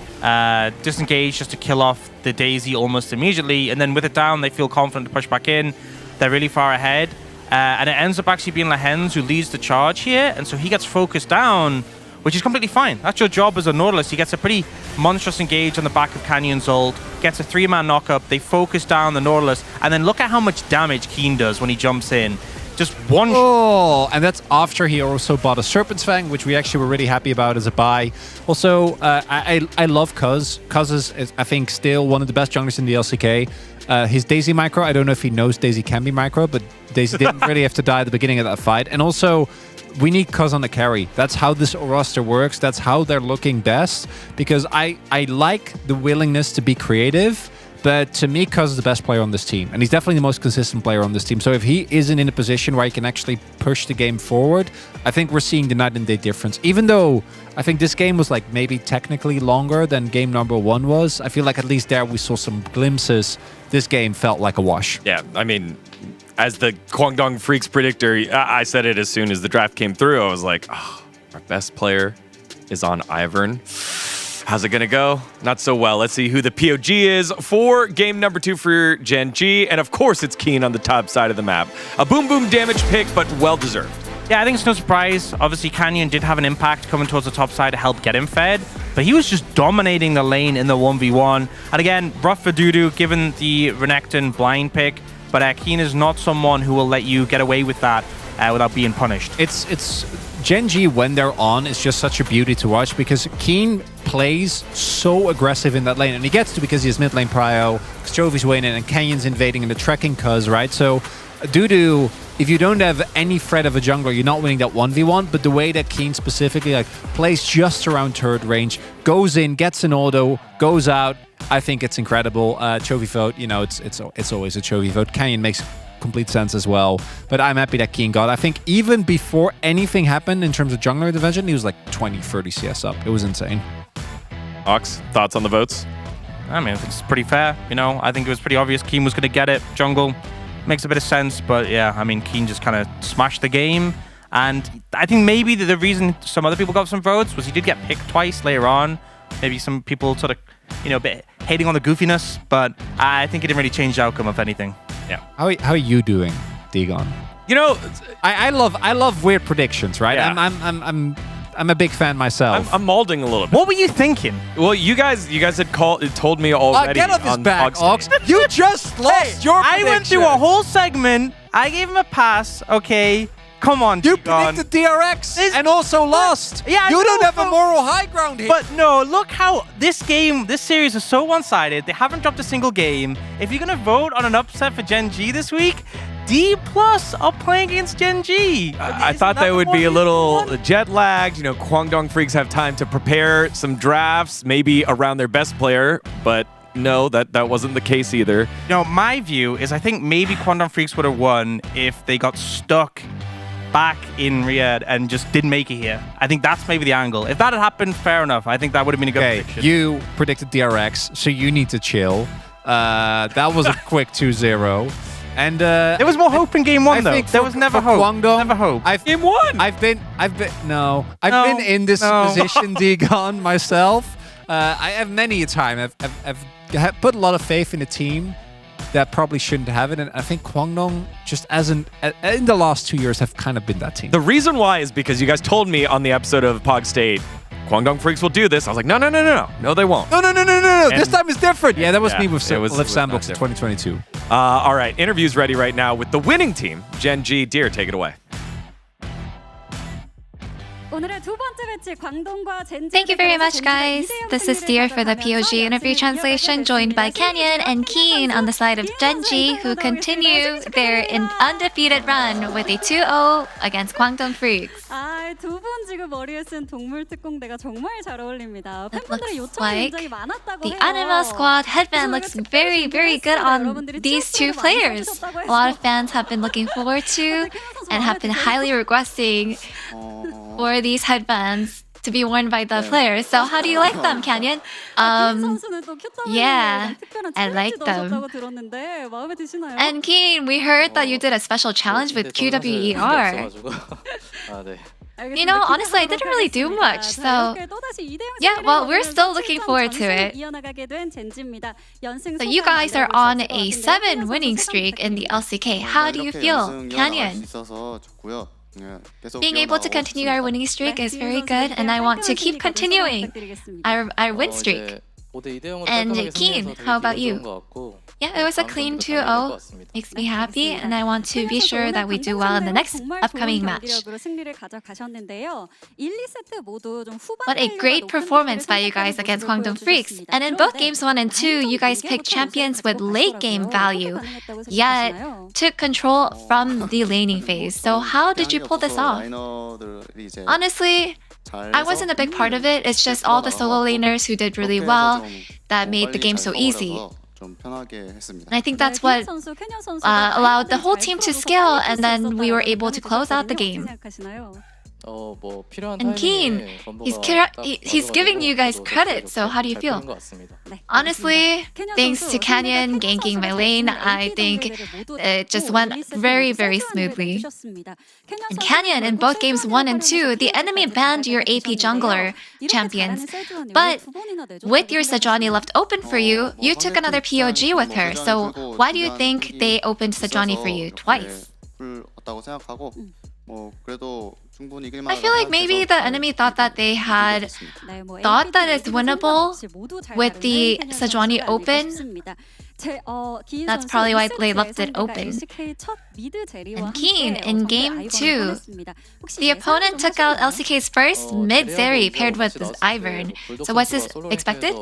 disengage just to kill off the Daisy almost immediately, and then with it down, they feel confident to push back in. They're really far ahead. And it ends up actually being Lahens who leads the charge here, and so he gets focused down, which is completely fine. That's your job as a Nautilus. He gets a pretty monstrous engage on the back of Canyon's ult, gets a 3-man knockup, they focus down the Nautilus, and then look at how much damage Keen does when he jumps in. Just one... Oh, and that's after he also bought a Serpent's Fang, which we actually were really happy about as a buy. Also, I love Cuz. Cuz is, I think, still one of the best junglers in the LCK. His Daisy micro, I don't know if he knows Daisy can be micro, but Daisy didn't really have to die at the beginning of that fight. And also, we need Cuz on the carry. That's how this roster works. That's how they're looking best. Because I like the willingness to be creative, but to me, Cuz is the best player on this team. And he's definitely the most consistent player on this team. So if he isn't in a position where he can actually push the game forward, I think we're seeing the night and day difference. Even though I think this game was like maybe technically longer than game number 1 was, I feel like at least there we saw some glimpses. This game felt like a wash. Yeah, I mean, as the Guangdong Freaks predictor, I said it as soon as the draft came through. I was like, oh, our best player is on Ivern. How's it going to go? Not so well. Let's see who the POG is for game number 2 for Gen.G. And of course, it's Keen on the top side of the map. A boom boom damage pick, but well-deserved. Yeah, I think it's no surprise. Obviously, Canyon did have an impact coming towards the top side to help get him fed, but he was just dominating the lane in the 1v1. And again, rough for Dudu, given the Renekton blind pick, but Keen is not someone who will let you get away with that without being punished. It's Gen.G when they're on is just such a beauty to watch because Keen plays so aggressive in that lane, and he gets to because he has mid lane prio, Jovi's winning, and Canyon's invading and the trekking Cuz, right? So Dudu, if you don't have any threat of a jungler, you're not winning that 1v1, but the way that Keen specifically like plays just around turret range, goes in, gets an auto, goes out, I think it's incredible. Chovy vote, you know, it's always a Chovy vote. Canyon makes complete sense as well, but I'm happy that Keen got. I think even before anything happened in terms of jungler division, he was like 20-30 CS up. It was insane. Ox, thoughts on the votes? I mean, I think it's pretty fair. You know, I think it was pretty obvious Keen was going to get it. Jungle makes a bit of sense, but yeah, I mean, Keen just kind of smashed the game. And I think maybe the reason some other people got some votes was he did get picked twice later on. Maybe some people sort of, you know, a bit hating on the goofiness, but I think it didn't really change the outcome of anything. Yeah. How are you doing, Dagon? You know, I love weird predictions, right? Yeah. I'm a big fan myself. I'm molding a little bit. What were you thinking? Well, you guys had told me already. Get off his back, Ox. Ox. You just lost your prediction. I went through a whole segment. I gave him a pass. Okay, come on, You Dagon. predicted DRX and also lost. Yeah, you don't have a moral high ground here. But no, look how this series is so one-sided. They haven't dropped a single game. If you're gonna vote on an upset for Gen.G this week, D+ are playing against Gen.G. I thought they would be a little jet lagged. You know, Guangdong Freaks have time to prepare some drafts, maybe around their best player, but no, that wasn't the case either. You know, my view is I think maybe Guangdong Freaks would have won if they got stuck back in Riyadh and just didn't make it here. I think that's maybe the angle. If that had happened, fair enough. I think that would have been a good prediction. You predicted DRX, so you need to chill. That was a quick 2-0. And there was more hope in game 1 though. There was never hope. Guangdong, never hope. Game 1. I've been in this position, Dagon, myself. I have many a time. I've put a lot of faith in a team that probably shouldn't have it, and I think Guangdong just in the last 2 years have kind of been that team. The reason why is because you guys told me on the episode of Pog State, Guangdong Freaks will do this. I was like, no, they won't. No. This time is different. Yeah, that was me with Liv Sandbox in 2022. All right, interviews ready right now with the winning team, Gen.G. Deer, take it away. 오늘의 Thank you very much, guys. This is Dear for the POG interview translation, joined by Canyon and Keen on the side of Gen.G, who continue their undefeated run with a 2-0 against Kwangdong Freaks. 두 분 지금 머리에 쓴 동물 특공대가 정말 잘 어울립니다. It 팬분들의 looks 요청이 like 굉장히 많았다고 the 해요. Animal Squad headband looks very, very good on these two players. A lot of fans have been looking forward to and have been highly requesting for these headbands to be worn by the players. So how do you like them, Canyon? Yeah, I like them. And Keen, we heard that you did a special challenge with QWER. You know, honestly, I didn't really do much, so yeah, well, we're still looking forward to it. So you guys are on a 7 winning streak in the LCK. How do you feel, Canyon? Being able to continue our winning streak is very good, and I want to keep continuing our win streak. And Keen, how about you? Yeah, it was a clean 2-0. Makes me happy, and I want to be sure that we do well in the next upcoming match. What a great performance by you guys against Kwangdong Freaks. And in both games 1 and 2, you guys picked champions with late game value, yet took control from the laning phase. So how did you pull this off? Honestly, I wasn't a big part of it. It's just all the solo laners who did really well that made the game so easy. And I think that's what allowed the whole team to scale, and then we were able to close out the game. And Keen, he's giving you guys credit, so how do you feel? Honestly, thanks to Canyon ganking my lane, I think it just went very, very smoothly. And Canyon, in both games 1 and 2, the enemy banned your AP jungler champions, but with your Sejuani left open for you, you took another POG with her, so why do you think they opened Sejuani for you twice? I feel like maybe the enemy thought that they had thought that it's winnable with the Sejuani open. That's probably why they left it open. And Keen, in game 2, the opponent took out LCK's first mid Zeri paired with Ivern. So was this expected?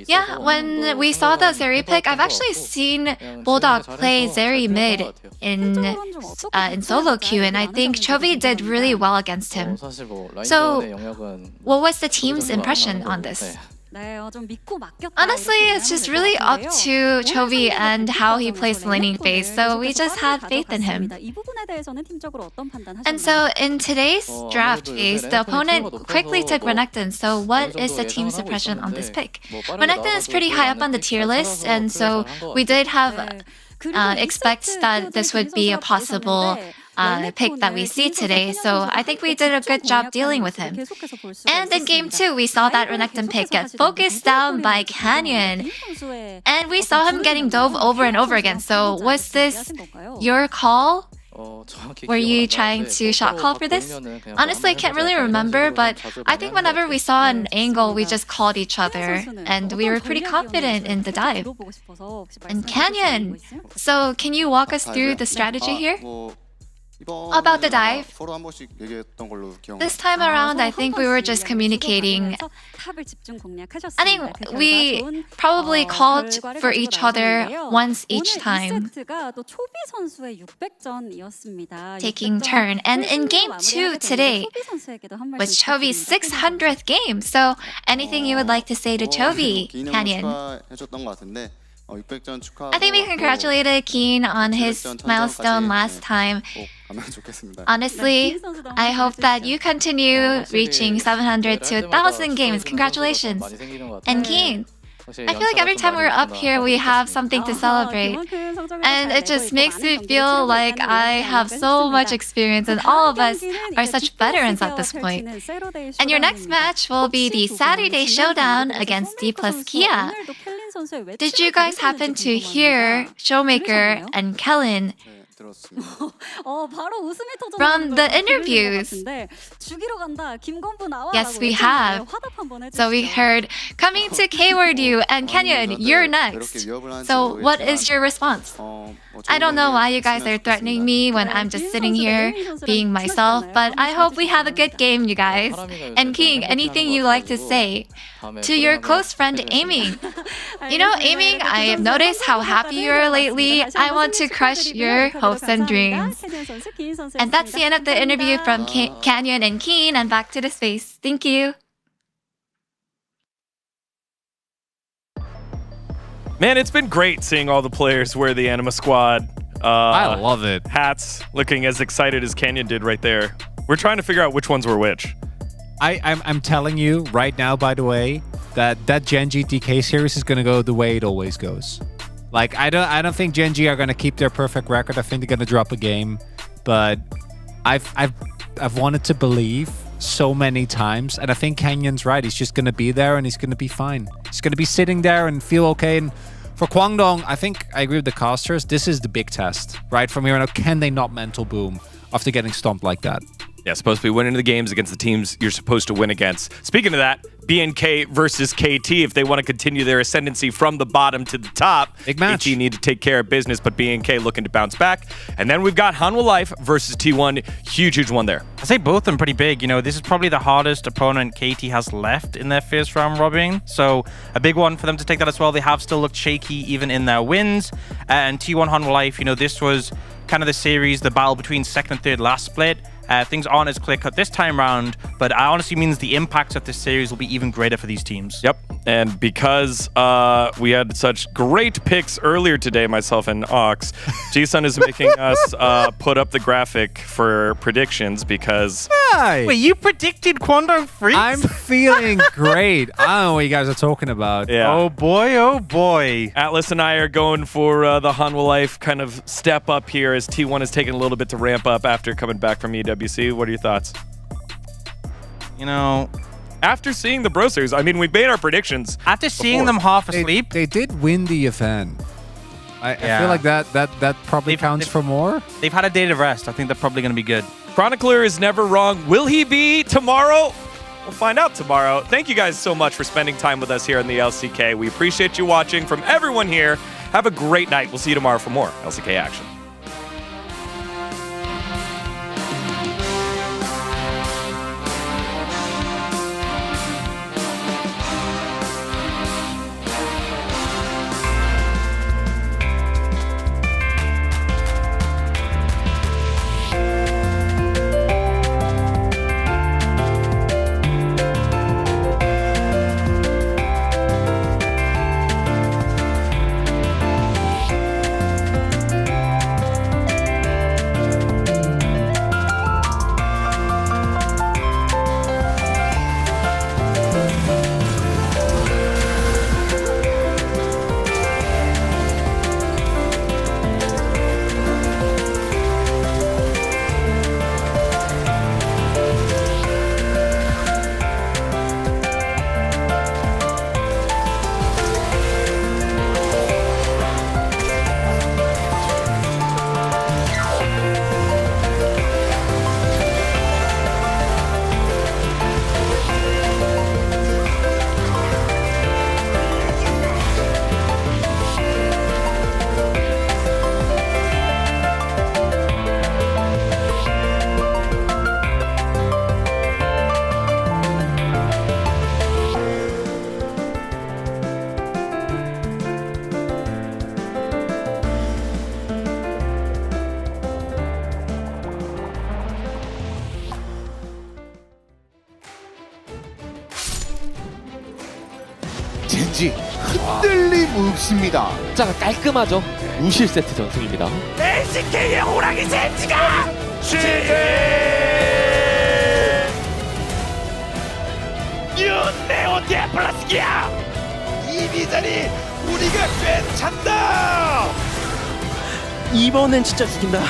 Yeah, when we saw the Zeri pick, I've actually seen Bulldog play Zeri mid in solo queue, and I think Chovy did really well against him. So what was the team's impression on this? Honestly, it's just really up to Chovy and how he plays the laning phase, so we just had faith in him. And so in today's draft phase, the opponent quickly took Renekton, so what is the team's impression on this pick? Renekton is pretty high up on the tier list, and so we did have expect that this would be a possible pick that we see today, so I think we did a good job dealing with him. And in game 2, we saw that Renekton pick get focused down by Canyon, and we saw him getting dove over and over again. So was this your call? Were you trying to shot call for this? Honestly, I can't really remember, but I think whenever we saw an angle, we just called each other, and we were pretty confident in the dive. And Canyon, so can you walk us through the strategy here? About the dive, this time around, I think we were just communicating. I think we probably called for each other once each time, taking turn. And in game 2 today was Chovy's 600th game. So anything you would like to say to Chovy, Canyon? I think we congratulated Keen on his milestone last time. Honestly, I hope that you continue reaching 700 to 1,000 games. Congratulations. And Keen, I feel like every time we're up here, we have something to celebrate. And it just makes me feel like I have so much experience, and all of us are such veterans at this point. And your next match will be the Saturday Showdown against D+ Kia. Did you guys happen to hear Showmaker and Kellen 바로 웃음이 터져. From the interviews. 죽이러 간다. 김건부 나와. Yes, we have. 화답 한번 해주시죠. So we heard, coming to K-Word you and Canyon, you're next. So what is your response? I don't know why you guys are threatening me when I'm just sitting here being myself, but I hope we have a good game, you guys. And King, anything you like to say to your close friend Aiming? You know, Aiming, I have noticed how happy you are lately. I want to crush your hopes and dreams. And that's the end of the interview from Canyon and Keen, and back to the space. Thank you. Man, it's been great seeing all the players wear the Anima Squad. I love it. Hats, looking as excited as Canyon did right there. We're trying to figure out which ones were which. I'm telling you right now, by the way, that Gen.G DK series is gonna go the way it always goes. Like I don't think Gen.G are gonna keep their perfect record. I think they're gonna drop a game, but I've wanted to believe so many times, and I think Canyon's right. He's just gonna be there and he's gonna be fine. He's gonna be sitting there and feel okay. And for Kwangdong, I think I agree with the casters. This is the big test, right? From here on out, can they not mental boom after getting stomped like that? Yeah, supposed to be winning the games against the teams you're supposed to win against. Speaking of that, BNK versus KT, if they want to continue their ascendancy from the bottom to the top, big match. KT need to take care of business, but BNK looking to bounce back. And then we've got Hanwha Life versus T1. Huge one there. I say both of them pretty big. You know, this is probably the hardest opponent KT has left in their first round robin. So a big one for them to take that as well. They have still looked shaky even in their wins. And T1 Hanwha Life, you know, this was kind of the series, the battle between second and third last split. Things aren't as clear-cut this time round, but it honestly means the impact of this series will be even greater for these teams. Yep, and because we had such great picks earlier today, myself and Ox, G-Sun is making us put up the graphic for predictions because... Wait, you predicted Kwangdong Freaks? I'm feeling great. I don't know what you guys are talking about. Yeah. Oh boy, oh boy. Atlas and I are going for the Hanwha Life kind of step up here as T1 is taking a little bit to ramp up after coming back from EWC. What are your thoughts? You know, after seeing the Brosers, I mean, we've made our predictions. After seeing them half asleep, they did win the event. I feel like that probably counts for more. They've had a day to rest. I think they're probably going to be good. Chronicler is never wrong. Will he be tomorrow? We'll find out tomorrow. Thank you guys so much for spending time with us here in the LCK. We appreciate you watching. From everyone here, have a great night. We'll see you tomorrow for more LCK action. 젠지 흔들림 없습니다. 숫자가 깔끔하죠. 무실 세트 전승입니다. LCK의 호랑이 젠지가 뉴 네오 디플러스기야. 이 비전이 우리가 괜찮다. 이번엔 진짜 죽인다.